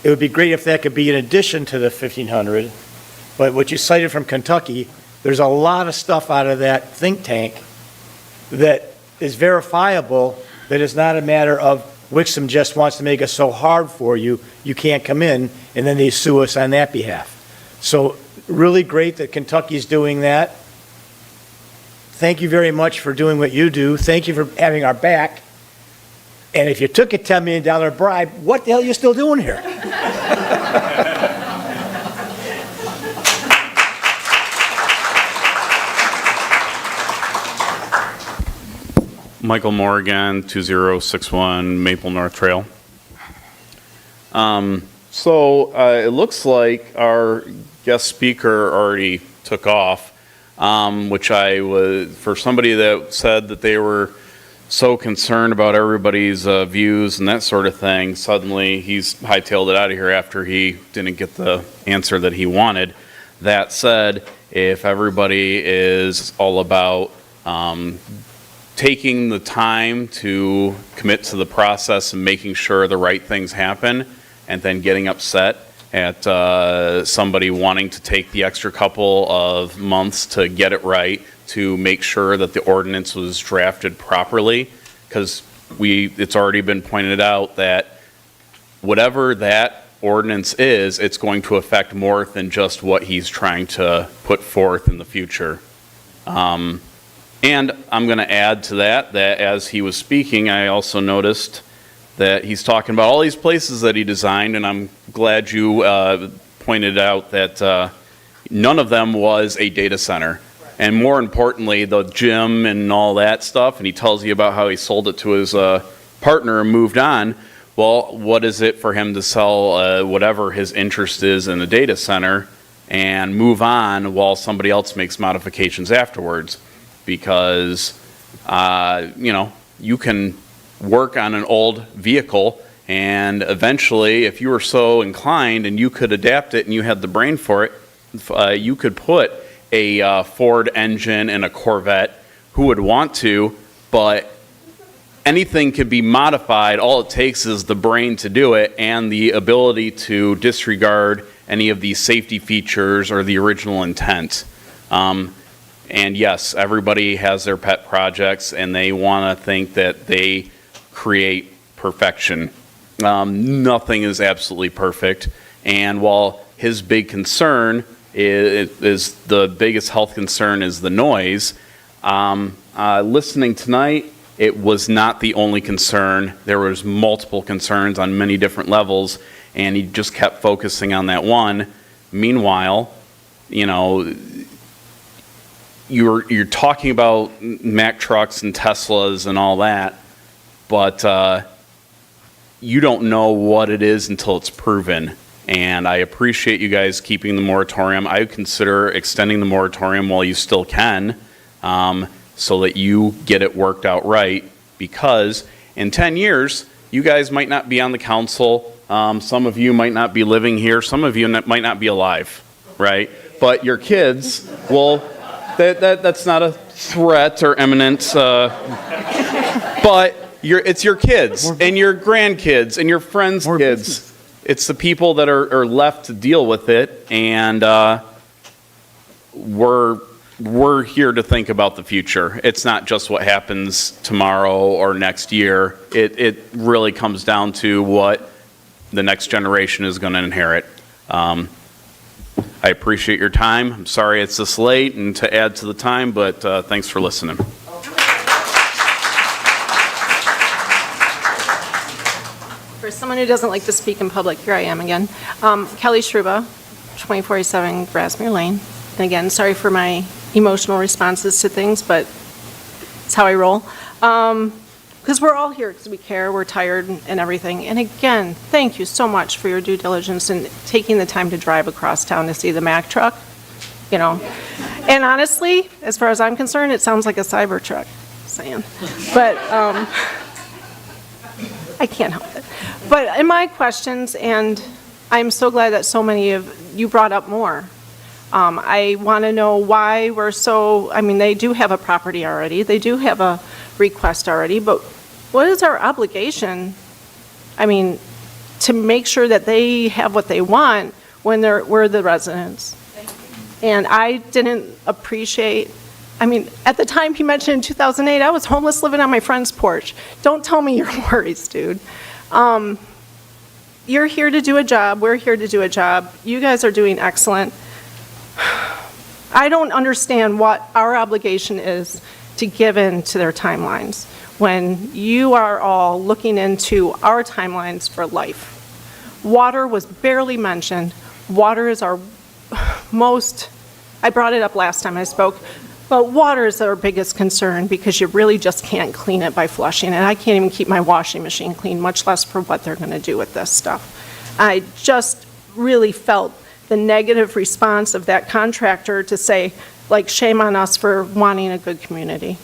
it would be great if that could be in addition to the 1,500. But what you cited from Kentucky, there's a lot of stuff out of that think tank that is verifiable, that is not a matter of Wixom just wants to make it so hard for you, you can't come in, and then they sue us on that behalf. So really great that Kentucky's doing that. Thank you very much for doing what you do. Thank you for having our back. And if you took a $10 million bribe, what the hell are you still doing here? Michael Morgan, 2061 Maple North Trail. It looks like our guest speaker already took off, which for somebody that said that they were so concerned about everybody's views and that sort of thing, suddenly he's hightailed it out of here after he didn't get the answer that he wanted. That said, if everybody is all about taking the time to commit to the process and making sure the right things happen, and then getting upset at somebody wanting to take the extra couple of months to get it right, to make sure that the ordinance was drafted properly, because it's already been pointed out that whatever that ordinance is, it's going to affect more than just what he's trying to put forth in the future. And I'm going to add to that as he was speaking, I also noticed that he's talking about all these places that he designed, and I'm glad you pointed out that none of them was a data center. And more importantly, the gym and all that stuff, and he tells you about how he sold it to his partner and moved on. Well, what is it for him to sell whatever his interest is in a data center and move on while somebody else makes modifications afterwards? Because, you can work on an old vehicle, and eventually, if you were so inclined and you could adapt it and you had the brain for it, you could put a Ford engine in a Corvette. Who would want to? But anything could be modified. All it takes is the brain to do it and the ability to disregard any of the safety features or the original intent. And yes, everybody has their pet projects and they want to think that they create perfection. Nothing is absolutely perfect. And while his big concern is the biggest health concern is the noise, listening tonight, it was not the only concern. There was multiple concerns on many different levels, and he just kept focusing on that one. Meanwhile, you're talking about Mack trucks and Teslas and all that, but you don't know what it is until it's proven. And I appreciate you guys keeping the moratorium. I would consider extending the moratorium while you still can, so that you get it worked out right, because in 10 years, you guys might not be on the council. Some of you might not be living here. Some of you might not be alive, right? But your kids will... That's not a threat or imminent, but it's your kids and your grandkids and your friends' kids. It's the people that are left to deal with it, and we're we're here to think about the future. It's not just what happens tomorrow or next year. It really comes down to what the next generation is going to inherit. I appreciate your time. I'm sorry it's this late and to add to the time, but thanks for listening. For someone who doesn't like to speak in public, here I am again. Kelly Shruba, 2487 Grasmere Lane. And again, sorry for my emotional responses to things, but it's how I roll. Because we're all here because we care, we're tired and everything. And again, thank you so much for your due diligence and taking the time to drive across town to see the Mack truck, you know. And honestly, as far as I'm concerned, it sounds like a cyber truck, saying. But I can't help it. But in my questions, and I'm so glad that so many of you brought up more. I want to know why we're so, I mean, they do have a property already, they do have a request already, but what is our obligation, I mean, to make sure that they have what they want when we're the residents? And I didn't appreciate, I mean, at the time he mentioned in 2008, I was homeless living on my friend's porch. Don't tell me your worries, dude. You're here to do a job, we're here to do a job. You guys are doing excellent. I don't understand what our obligation is to give in to their timelines when you are all looking into our timelines for life. Water was barely mentioned. Water is our most, I brought it up last time I spoke, but water is our biggest concern because you really just can't clean it by flushing, and I can't even keep my washing machine clean, much less for what they're going to do with this stuff. I just really felt the negative response of that contractor to say, like, shame on us for wanting a good community.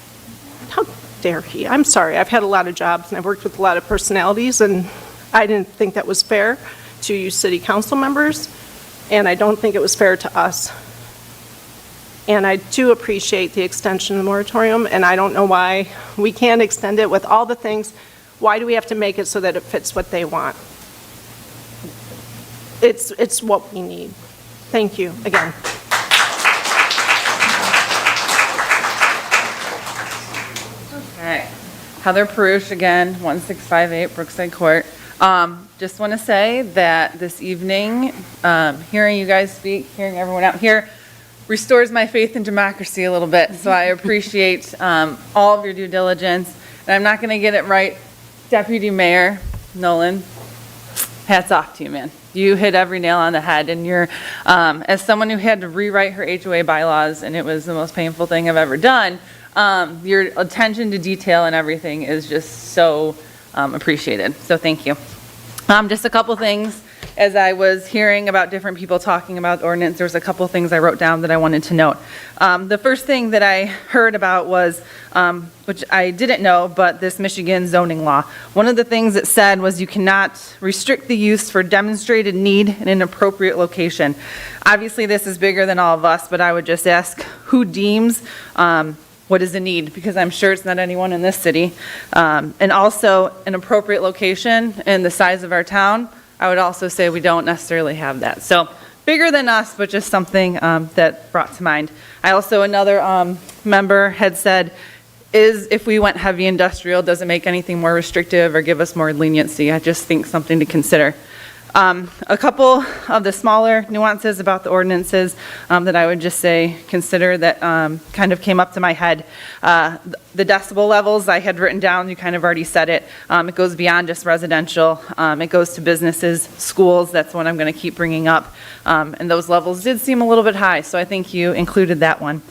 How dare he? I'm sorry, I've had a lot of jobs and I've worked with a lot of personalities, and I didn't think that was fair to you city council members, and I don't think it was fair to us. And I do appreciate the extension of the moratorium, and I don't know why we can't extend it with all the things. Why do we have to make it so that it fits what they want? It's what we need. Thank you again. Okay. Heather Perush again, 1658 Brookside Court. Just want to say that this evening, hearing you guys speak, hearing everyone out here, restores my faith in democracy a little bit. So I appreciate all of your due diligence. And I'm not going to get it right. Deputy Mayor Nolan, hats off to you, man. You hit every nail on the head, and you're, as someone who had to rewrite her HOA bylaws, and it was the most painful thing I've ever done, your attention to detail and everything is just so appreciated. So thank you. Just a couple things. As I was hearing about different people talking about the ordinance, there's a couple things I wrote down that I wanted to note. The first thing that I heard about was, which I didn't know, but this Michigan zoning law. One of the things it said was you cannot restrict the use for demonstrated need in an appropriate location. Obviously, this is bigger than all of us, but I would just ask who deems what is a need, because I'm sure it's not anyone in this city. And also, an appropriate location and the size of our town, I would also say we don't necessarily have that. So bigger than us, but just something that brought to mind. I also, another member had said, if we went heavy industrial, does it make anything more restrictive or give us more leniency? I just think something to consider. A couple of the smaller nuances about the ordinances that I would just say consider that kind of came up to my head. The decibel levels I had written down, you kind of already said it. It goes beyond just residential. It goes to businesses, schools. That's what I'm going to keep bringing up. And those levels did seem a little bit high, so I think you included that one.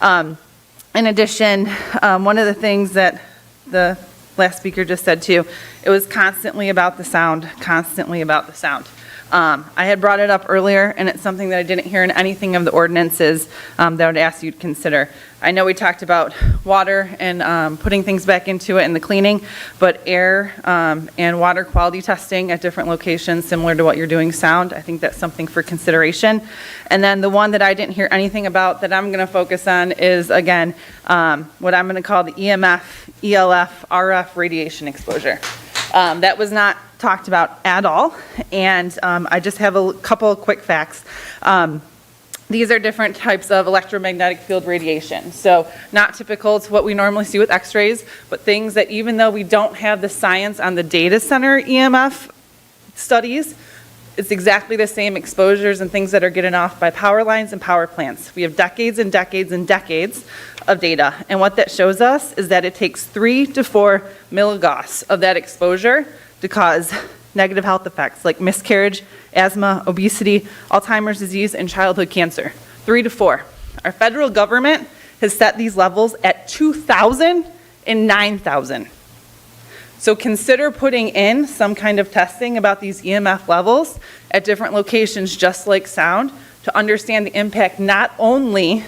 In addition, one of the things that the last speaker just said too, it was constantly about the sound, constantly about the sound. I had brought it up earlier, and it's something that I didn't hear in anything of the ordinances that I would ask you to consider. I know we talked about water and putting things back into it and the cleaning, but air and water quality testing at different locations, similar to what you're doing sound, I think that's something for consideration. And then the one that I didn't hear anything about that I'm going to focus on is, again, what I'm going to call the EMF, ELF, RF radiation exposure. That was not talked about at all, and I just have a couple of quick facts. these are different types of electromagnetic field radiation. So not typical to what we normally see with x-rays, but things that even though we don't have the science on the data center EMF studies, it's exactly the same exposures and things that are getting off by power lines and power plants. We have decades and decades and decades of data. And what that shows us is that it takes 3 to 4 milligauss of that exposure to cause negative health effects like miscarriage, asthma, obesity, Alzheimer's disease, and childhood cancer. 3 to 4. Our federal government has set these levels at 2,000 and 9,000. So consider putting in some kind of testing about these EMF levels at different locations, just like sound, to understand the impact not only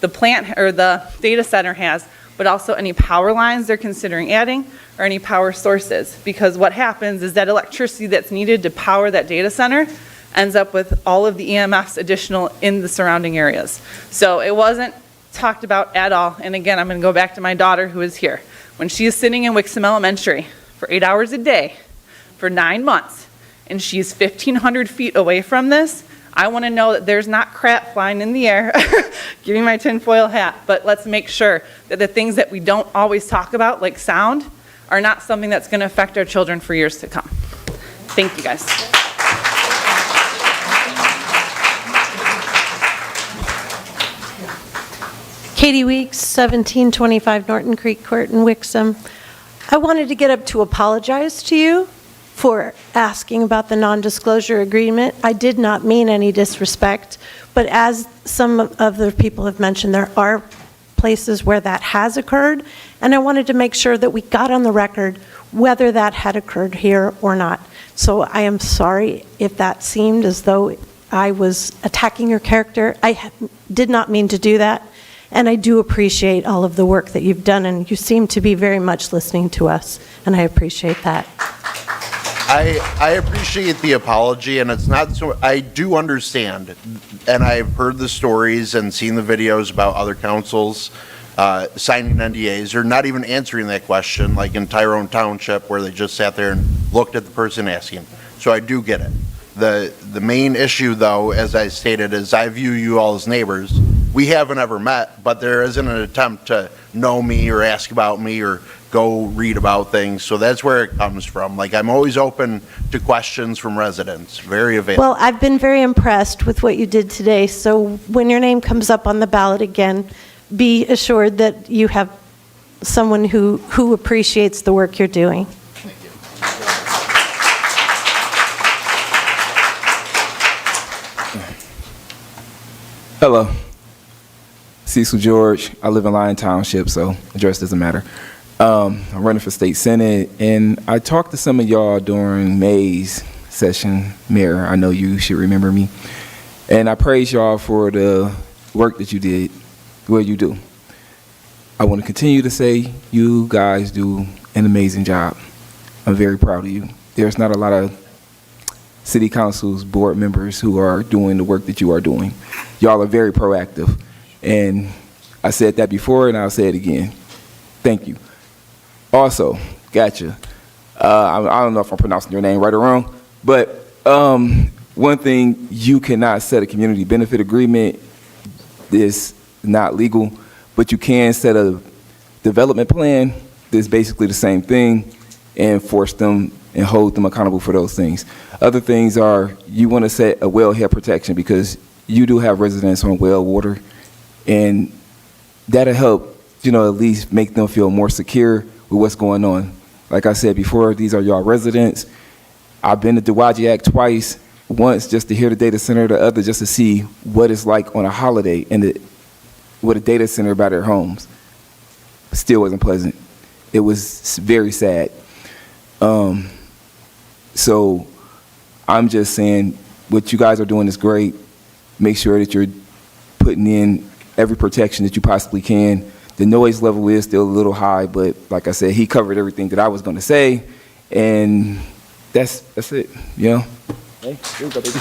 the plant or the data center has, but also any power lines they're considering adding or any power sources. Because what happens is that electricity that's needed to power that data center ends up with all of the EMFs additional in the surrounding areas. So it wasn't talked about at all. And again, I'm going to go back to my daughter who is here. When she is sitting in Wixom Elementary for 8 hours a day for 9 months, and she's 1,500 feet away from this, I want to know that there's not crap flying in the air. Give me my tinfoil hat. But let's make sure that the things that we don't always talk about, like sound, are not something that's going to affect our children for years to come. Thank you, guys. Katie Weeks, 1725 Norton Creek Court in Wixom. I wanted to get up to apologize to you for asking about the non-disclosure agreement. I did not mean any disrespect, but as some of the people have mentioned, there are places where that has occurred, and I wanted to make sure that we got on the record whether that had occurred here or not. So I am sorry if that seemed as though I was attacking your character. I did not mean to do that. And I do appreciate all of the work that you've done, and you seem to be very much listening to us, and I appreciate that. I appreciate the apology, and it's not so, I do understand, and I've heard the stories and seen the videos about other councils signing NDAs or not even answering that question, like in Tyrone Township, where they just sat there and looked at the person asking. So I do get it. The main issue, though, as I stated, is I view you all as neighbors. We haven't ever met, but there isn't an attempt to know me or ask about me or go read about things. So that's where it comes from. Like, I'm always open to questions from residents, very available. Well, I've been very impressed with what you did today, so when your name comes up on the ballot again, be assured that you have someone who appreciates the work you're doing. Hello. Cecil George. I live in Lyon Township, so address doesn't matter. I'm running for state senate, and I talked to some of y'all during May's session. Mayor, I know you should remember me. And I praise y'all for the work that you did, what you do. I want to continue to say you guys do an amazing job. I'm very proud of you. There's not a lot of city council's board members who are doing the work that you are doing. Y'all are very proactive. And I said that before, and I'll say it again. Thank you. Also, gotcha. I don't know if I'm pronouncing your name right or wrong, but one thing, you cannot set a community benefit agreement. It's not legal, but you can set a development plan that's basically the same thing and force them and hold them accountable for those things. Other things are, you want to set a wellhead protection because you do have residents on well water, and that'll help, at least make them feel more secure with what's going on. Like I said before, these are y'all residents. I've been to Dowagiac twice, once just to hear the data center, the other just to see what it's like on a holiday and with a data center by their homes. Still wasn't pleasant. It was very sad. So I'm just saying what you guys are doing is great. Make sure that you're putting in every protection that you possibly can. The noise level is still a little high, but like I said, he covered everything that I was going to say, and that's it, Hey, here we go, baby.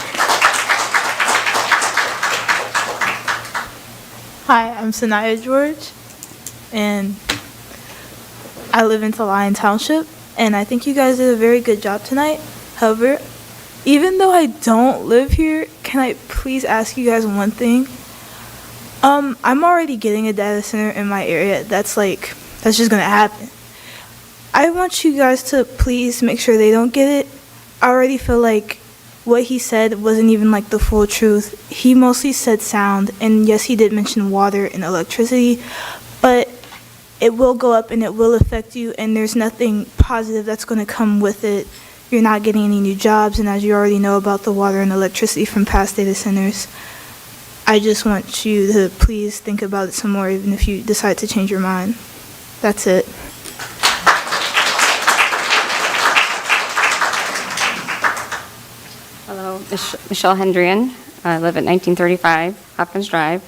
Hi, I'm Sanaya George, and I live in Lyon Township, and I think you guys did a very good job tonight. However, even though I don't live here, can I please ask you guys one thing? I'm already getting a data center in my area. That's just gonna happen. I want you guys to please make sure they don't get it. I already feel like what he said wasn't even like the full truth. He mostly said sound, and yes, he did mention water and electricity, but it will go up and it will affect you, and there's nothing positive that's going to come with it. You're not getting any new jobs, and as you already know about the water and electricity from past data centers, I just want you to please think about it some more, even if you decide to change your mind. That's it. Hello, Michelle Hendrian. I live at 1935 Hopkins Drive.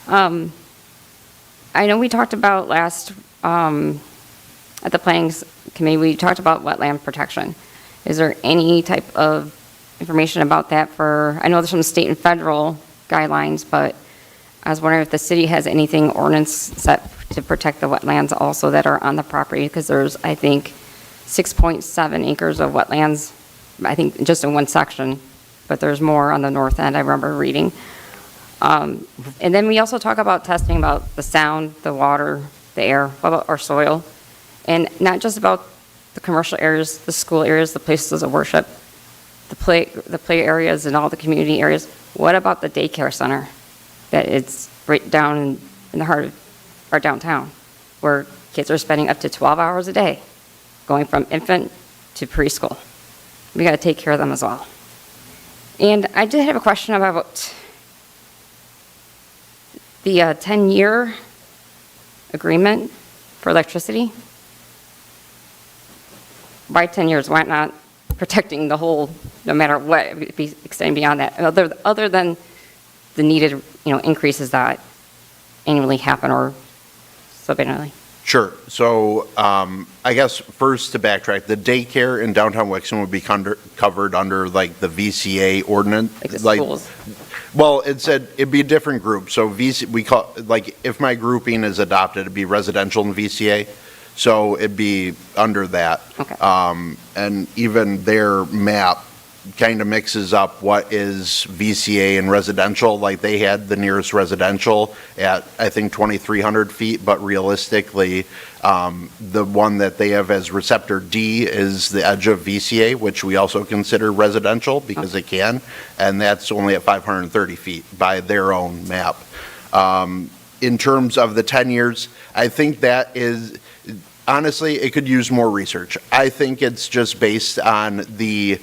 I know we talked about last, at the Planning Committee, we talked about wetland protection. Is there any type of information about that I know there's some state and federal guidelines, but I was wondering if the city has anything ordinance set to protect the wetlands also that are on the property, because there's, I think, 6.7 acres of wetlands, I think just in one section, but there's more on the north end, I remember reading. And then we also talk about testing about the sound, the water, the air, what about our soil? And not just about the commercial areas, the school areas, the places of worship, the play areas and all the community areas. What about the daycare center that it's right down in the heart of our downtown, where kids are spending up to 12 hours a day going from infant to preschool? We got to take care of them as well. And I did have a question about the 10-year agreement for electricity. Why 10 years? Why not protecting the whole, no matter what, be extending beyond that, other than the needed, increases that annually happen or subliminally? Sure. So I guess first to backtrack, the daycare in downtown Wixom would be covered under like the VCA ordinance. Like the schools? Well, it'd be a different group. So we call, like, if my grouping is adopted, it'd be residential and VCA. So it'd be under that. Okay. And even their map kind of mixes up what is VCA and residential. Like they had the nearest residential at, I think, 2,300 feet, but realistically, the one that they have as receptor D is the edge of VCA, which we also consider residential because it can, and that's only at 530 feet by their own map. In terms of the 10 years, I think that is, honestly, it could use more research. I think it's just based on the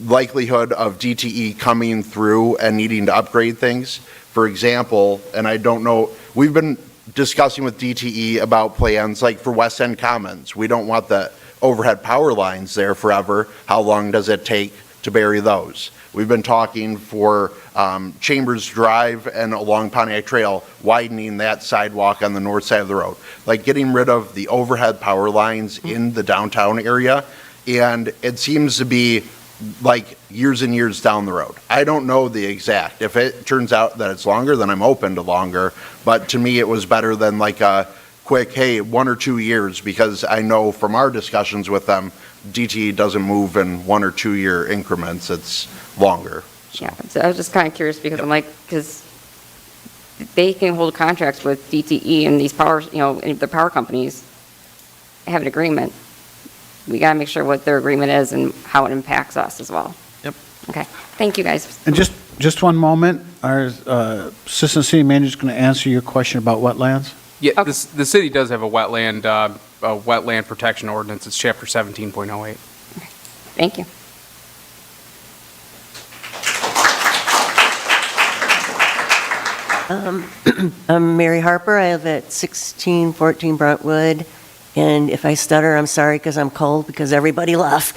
likelihood of DTE coming through and needing to upgrade things. For example, and I don't know, we've been discussing with DTE about plans like for West End Commons. We don't want the overhead power lines there forever. How long does it take to bury those? We've been talking for Chambers Drive and along Pontiac Trail, widening that sidewalk on the north side of the road. Like getting rid of the overhead power lines in the downtown area. And it seems to be like years and years down the road. I don't know the exact. If it turns out that it's longer, then I'm open to longer. But to me, it was better than like a quick, hey, 1 or 2 years, because I know from our discussions with them, DTE doesn't move in 1 or 2 year increments. It's longer. So. Yeah, so I was just kind of curious because I'm like, because they can hold contracts with DTE and these power, the power companies have an agreement. We got to make sure what their agreement is and how it impacts us as well. Yep. Okay. Thank you, guys. And just one moment, our assistant city manager is going to answer your question about wetlands. Yeah, the city does have a wetland protection ordinance. It's chapter 17.08. Thank you. I'm Mary Harper. I live at 1614 Brentwood. And if I stutter, I'm sorry because I'm cold because everybody left.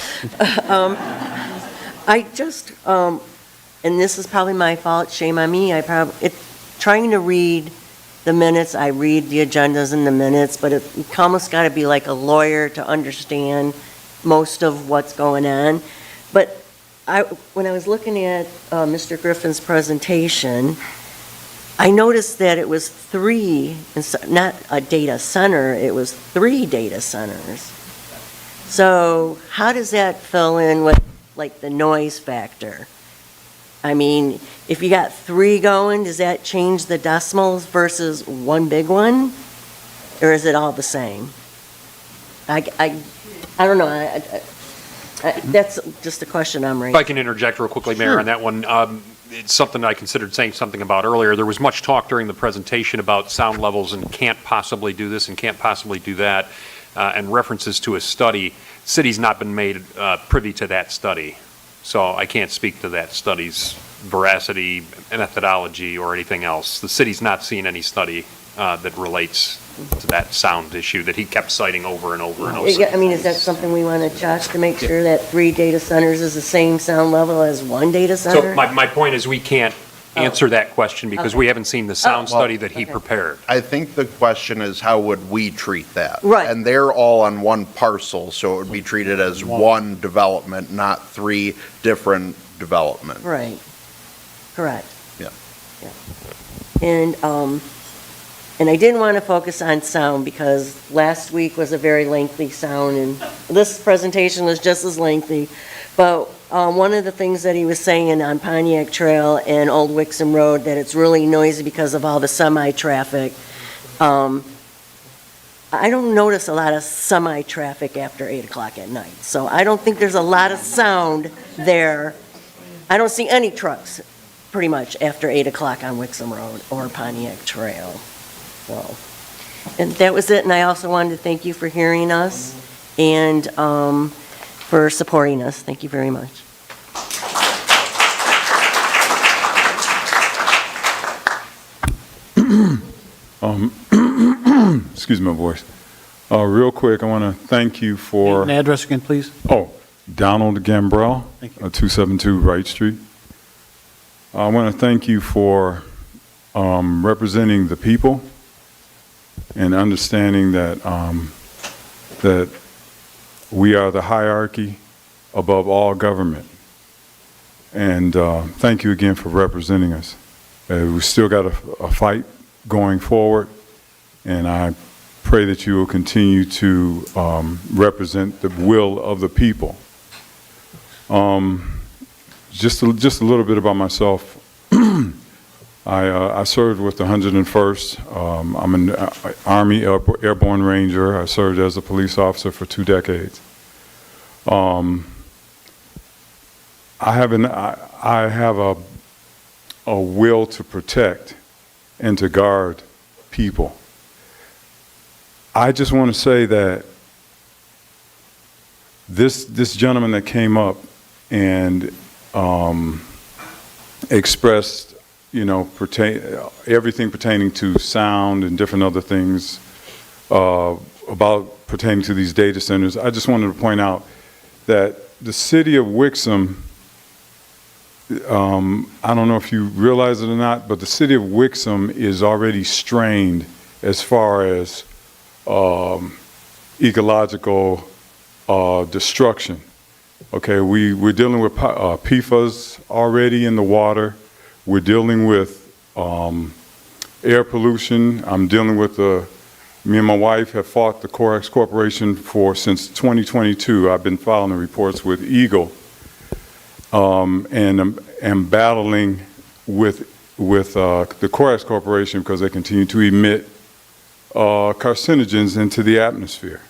I just, and this is probably my fault, shame on me. Trying to read the minutes, I read the agendas and the minutes, but you almost got to be like a lawyer to understand most of what's going on. But when I was looking at Mr. Griffin's presentation, I noticed that it was 3, not a data center, it was 3 data centers. So how does that fill in with like the noise factor? I mean, if you got 3 going, does that change the decimals versus one big one? Or is it all the same? I don't know. That's just a question I'm raising. If I can interject real quickly, Mayor, Sure. on that one. It's something I considered saying something about earlier. There was much talk during the presentation about sound levels and can't possibly do this and can't possibly do that, and references to a study. City's not been made privy to that study, so I can't speak to that study's veracity, methodology, or anything else. The city's not seen any study that relates to that sound issue that he kept citing over and over and over. I mean, is that something we want to check to make sure that 3 data centers is the same sound level as 1 data So center? my point is we can't answer that question because Okay. we haven't seen the sound Oh. study that he prepared. I think the question is, how would we treat that? Right. And they're all on one parcel, so it would be treated as one development, not 3 different developments. Right. Correct. Yeah. And I didn't want to focus on sound because last week was a very lengthy sound, and this presentation was just as lengthy. But one of the things that he was saying on Pontiac Trail and Old Wixom Road, that it's really noisy because of all the semi-traffic. I don't notice a lot of semi-traffic after 8 o'clock at night, so I don't think there's a lot of sound there. I don't see any trucks pretty much after 8 o'clock on Wixom Road or Pontiac Trail. So, and that was it, and I also wanted to thank you for hearing us and for supporting us. Thank you very much. Excuse my voice. Real quick, I want to thank you for... An address again, please. Oh, Donald Gambrell, 272 Wright Street. I want to thank you for representing the people and understanding that that we are the hierarchy above all government. And thank you again for representing us. We still got a fight going forward, and I pray that you will continue to represent the will of the people. Just a little bit about myself. I served with the 101st. I'm an Army Airborne Ranger. I served as a police officer for 2 decades. I have a will to protect and to guard people. I just want to say that this gentleman that came up and expressed, everything pertaining to sound and different other things about pertaining to these data centers. I just wanted to point out that the city of Wixom, I don't know if you realize it or not, but the city of Wixom is already strained as far as ecological destruction. Okay, we're dealing with PFAS already in the water. We're dealing with air pollution. I'm dealing with me and my wife have fought the Corex Corporation since 2022. I've been filing the reports with Eagle, and am battling with the Corex Corporation because they continue to emit carcinogens into the atmosphere.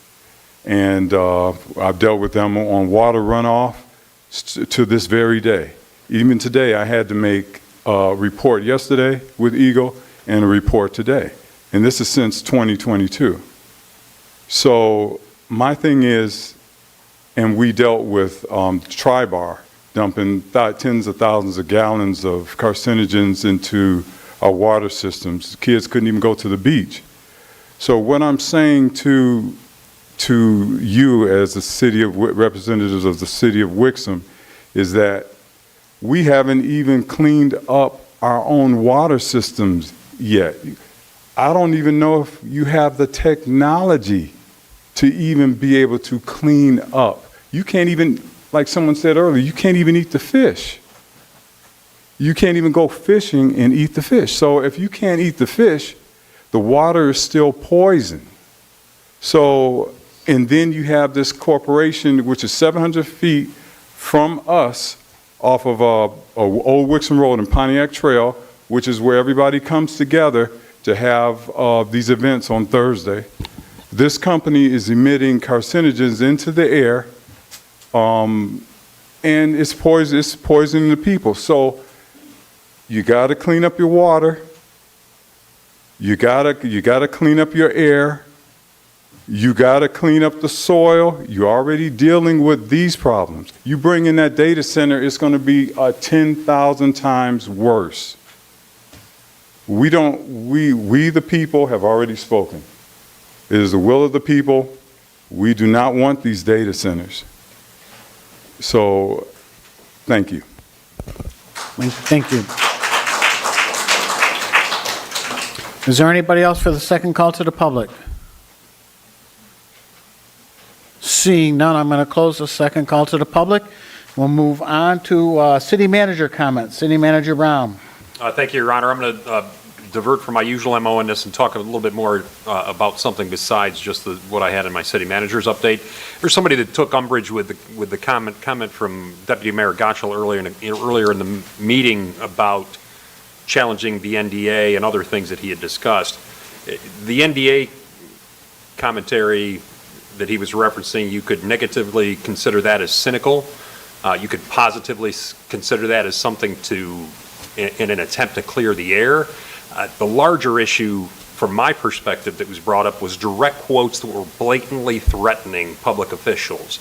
And I've dealt with them on water runoff to this very day. Even today, I had to make a report yesterday with Eagle and a report today. And this is since 2022. So my thing is, and we dealt with Tri-Bar dumping tens of thousands of gallons of carcinogens into our water systems. Kids couldn't even go to the beach. So what I'm saying to you as the city of representatives of the city of Wixom is that we haven't even cleaned up our own water systems yet. I don't even know if you have the technology to even be able to clean up. You can't even, like someone said earlier, you can't even eat the fish. You can't even go fishing and eat the fish. So if you can't eat the fish, the water is still poison. So, and then you have this corporation, which is 700 feet from us, off of Old Wixom Road and Pontiac Trail, which is where everybody comes together to have these events on Thursday. This company is emitting carcinogens into the air, and it's poisoning the people. So you got to clean up your water. You gotta clean up your air. You gotta clean up the soil. You're already dealing with these problems. You bring in that data center, it's gonna be 10,000 times worse. We the people have already spoken. It is the will of the people. We do not want these data centers. So, thank you. Thank you. Is there anybody else for the second call to the public? Seeing none, I'm going to close the second call to the public. We'll move on to city manager comments. City Manager Brown. Thank you, Your Honor. I'm going to divert from my usual MO in this and talk a little bit more about something besides just what I had in my city manager's update. There's somebody that took umbrage with the comment from Deputy Mayor Gottschall earlier in the meeting about challenging the NDA and other things that he had discussed. The NDA commentary that he was referencing, you could negatively consider that as cynical. You could positively consider that as something in an attempt to clear the air. The larger issue from my perspective that was brought up was direct quotes that were blatantly threatening public officials.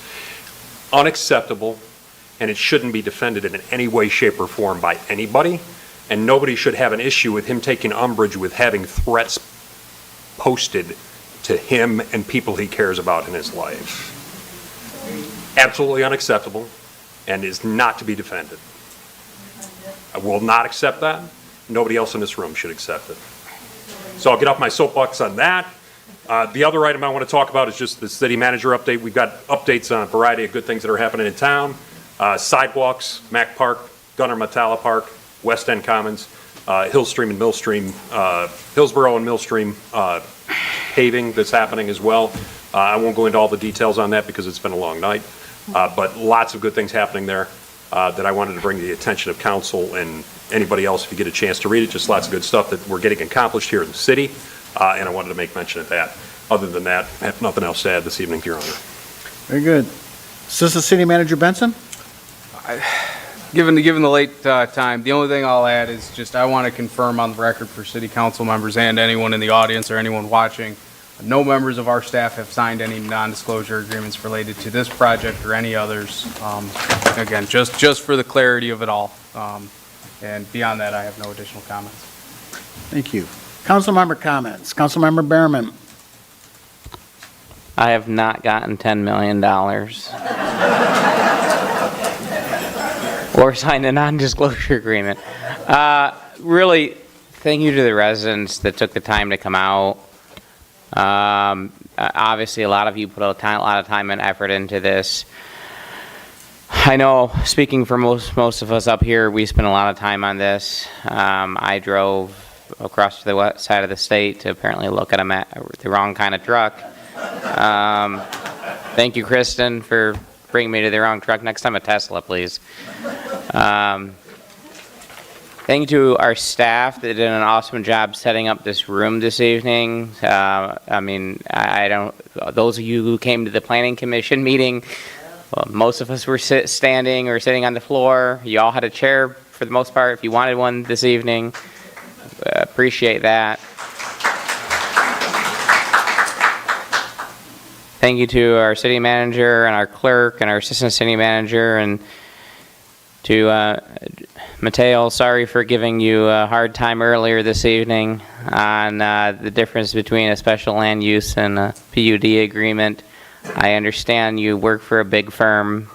Unacceptable, and it shouldn't be defended in any way, shape, or form by anybody. And nobody should have an issue with him taking umbrage with having threats posted to him and people he cares about in his life. Absolutely unacceptable and is not to be defended. I will not accept that. Nobody else in this room should accept it. So I'll get off my soapbox on that. The other item I want to talk about is just the city manager update. We've got updates on a variety of good things that are happening in town. Sidewalks, Mack Park, Gunner Matala Park, West End Commons, Hillstream and Millstream, Hillsborough and Millstream paving that's happening as well. I won't go into all the details on that because it's been a long night, but lots of good things happening there that I wanted to bring to the attention of council and anybody else if you get a chance to read it. Just lots of good stuff that we're getting accomplished here in the city, and I wanted to make mention of that. Other than that, I have nothing else to add this evening, Your Honor. Very good. Assistant City Manager Benson? Given the late time, the only thing I'll add is just I want to confirm on the record for city council members and anyone in the audience or anyone watching, no members of our staff have signed any non-disclosure agreements related to this project or any others. Again, just for the clarity of it all. And beyond that, I have no additional comments. Thank you. Council member comments. Council member Behrman. I have not gotten $10 million. Or signed a non-disclosure agreement. Really, thank you to the residents that took the time to come out. Obviously, a lot of you put a lot of time and effort into this. I know, speaking for most of us up here, we spent a lot of time on this. I drove across to the west side of the state to apparently look at the wrong kind of truck. Thank you, Kristen, for bringing me to the wrong truck. Next time, a Tesla, please. Thank you to our staff that did an awesome job setting up this room this evening. I mean, those of you who came to the Planning Commission meeting, well, most of us were standing or sitting on the floor. You all had a chair for the most part if you wanted one this evening. Appreciate that. Thank you to our city manager and our clerk and our assistant city manager, and to Mateo, sorry for giving you a hard time earlier this evening on the difference between a special land use and a PUD agreement. I understand you work for a big firm,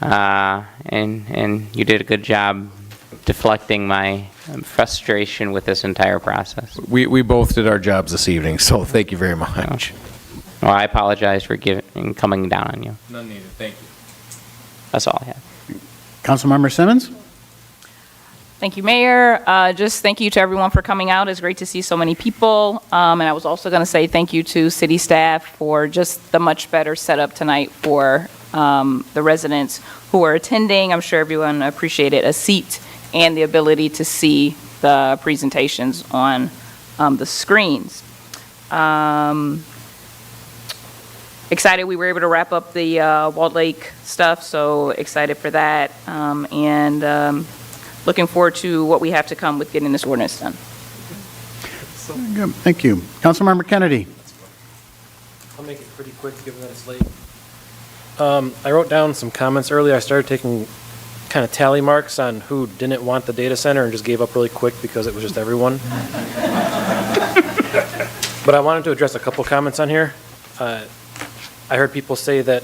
and you did a good job deflecting my frustration with this entire process. We both did our jobs this evening, so thank you very much. Well, I apologize for coming down on you. None needed. Thank you. That's all I have. Councilmember Simmons? Thank you, Mayor. Just thank you to everyone for coming out. It's great to see so many people. And I was also going to say thank you to city staff for just the much better setup tonight for the residents who are attending. I'm sure everyone appreciated a seat and the ability to see the presentations on the screens. Excited we were able to wrap up the Walled Lake stuff, so excited for that, and looking forward to what we have to come with getting this ordinance done. Good. Thank you. Councilmember Kennedy. I'll make it pretty quick, given that it's late. I wrote down some comments earlier. I started taking kind of tally marks on who didn't want the data center and just gave up really quick because it was just everyone. But I wanted to address a couple comments on here. I heard people say that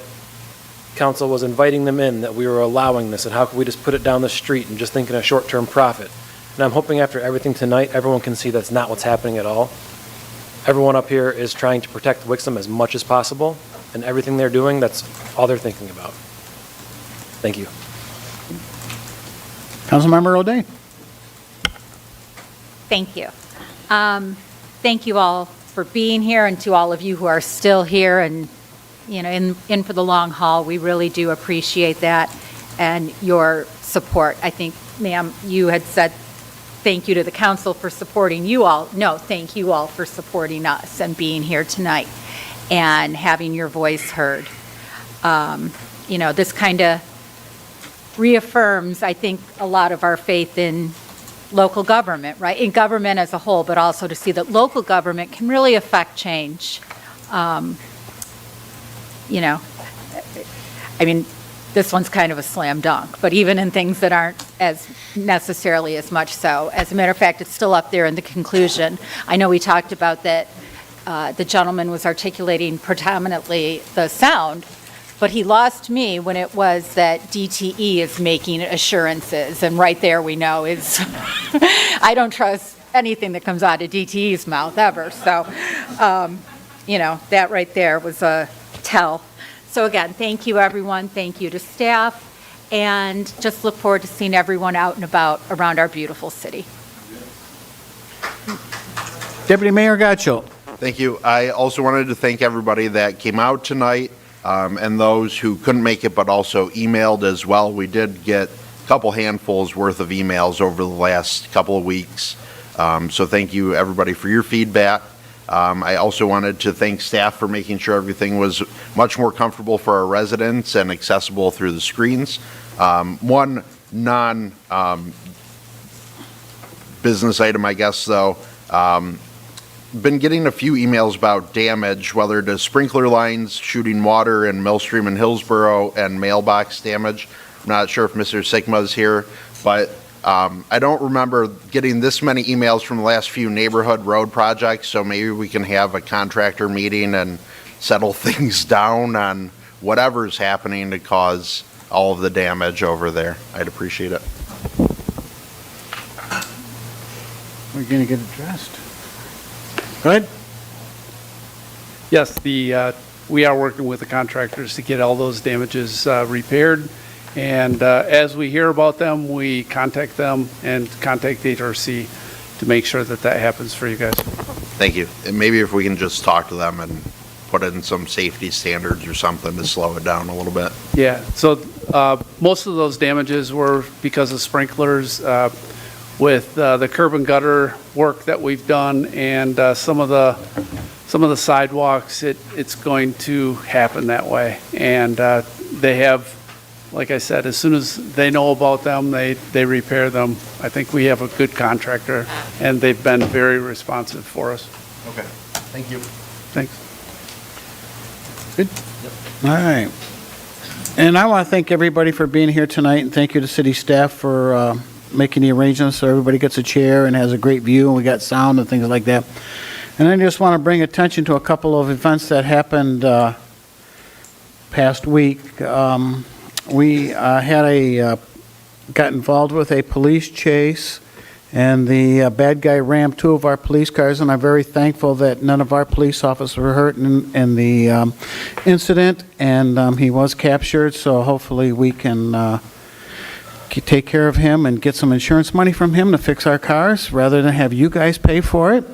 council was inviting them in, that we were allowing this, and how could we just put it down the street and just thinking of short-term profit. And I'm hoping after everything tonight, everyone can see that's not what's happening at all. Everyone up here is trying to protect Wixom as much as possible, and everything they're doing, that's all they're thinking about. Thank you. Councilmember O'Day. Thank you. Thank you all for being here, and to all of you who are still here and, you know, in for the long haul. We really do appreciate that and your support. I think, ma'am, you had said thank you to the council for supporting you all. No, thank you all for supporting us and being here tonight and having your voice heard. You know, this kind of reaffirms, I think, a lot of our faith in local government, right? In government as a whole, but also to see that local government can really affect change. You know, I mean, this one's kind of a slam dunk, but even in things that aren't as necessarily as much so. As a matter of fact, it's still up there in the conclusion. I know we talked about that the gentleman was articulating predominantly the sound, but he lost me when it was that DTE is making assurances, and right there we know is, I don't trust anything that comes out of DTE's mouth ever, so, you know, that right there was a tell. So again, thank you everyone, thank you to staff, and just look forward to seeing everyone out and about around our beautiful city. Deputy Mayor Gottschild. Thank you. I also wanted to thank everybody that came out tonight, and those who couldn't make it but also emailed as well. We did get a couple handfuls worth of emails over the last couple of weeks. So thank you everybody for your feedback. I also wanted to thank staff for making sure everything was much more comfortable for our residents and accessible through the screens. One business item, I guess, though. Been getting a few emails about damage, whether to sprinkler lines, shooting water in Millstream and Hillsborough, and mailbox damage. I'm not sure if Mr. Sigma is here, but I don't remember getting this many emails from the last few neighborhood road projects, so maybe we can have a contractor meeting and settle things down on whatever's happening to cause all of the damage over there. I'd appreciate it. We're going to get addressed. Go ahead. Yes, we are working with the contractors to get all those damages repaired. And as we hear about them, we contact them and contact HRC to make sure that that happens for you guys. Thank you. And maybe if we can just talk to them and put in some safety standards or something to slow it down a little bit. Yeah, so most of those damages were because of sprinklers. With the curb and gutter work that we've done and some of the sidewalks, it's going to happen that way. And they have, like I said, as soon as they know about them, they repair them. I think we have a good contractor, and they've been very responsive for us. Okay, thank you. Thanks. Good. All right. And I want to thank everybody for being here tonight, and thank you to city staff for making the arrangements so everybody gets a chair and has a great view, and we got sound and things like that. And I just want to bring attention to a couple of events that happened past week. We got involved with a police chase, and the bad guy rammed two of our police cars, and I'm very thankful that none of our police officers were hurt in the incident, and he was captured, so hopefully we can take care of him and get some insurance money from him to fix our cars rather than have you guys pay for it.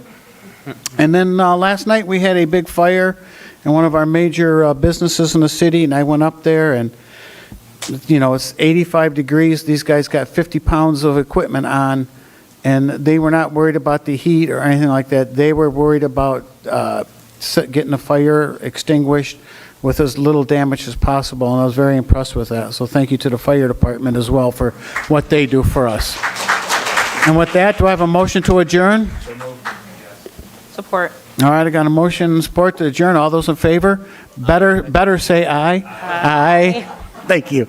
And then last night we had a big fire in one of our major businesses in the city, and I went up there, and, you know, it's 85 degrees. These guys got 50 pounds of equipment on, and they were not worried about the heat or anything like that. They were worried about getting the fire extinguished with as little damage as possible, and I was very impressed with that. So thank you to the fire department as well for what they do for us. And with that, do I have a motion to adjourn? Support. All right, I got a motion and support to adjourn. All those in favor? Better say aye. Aye. Thank you.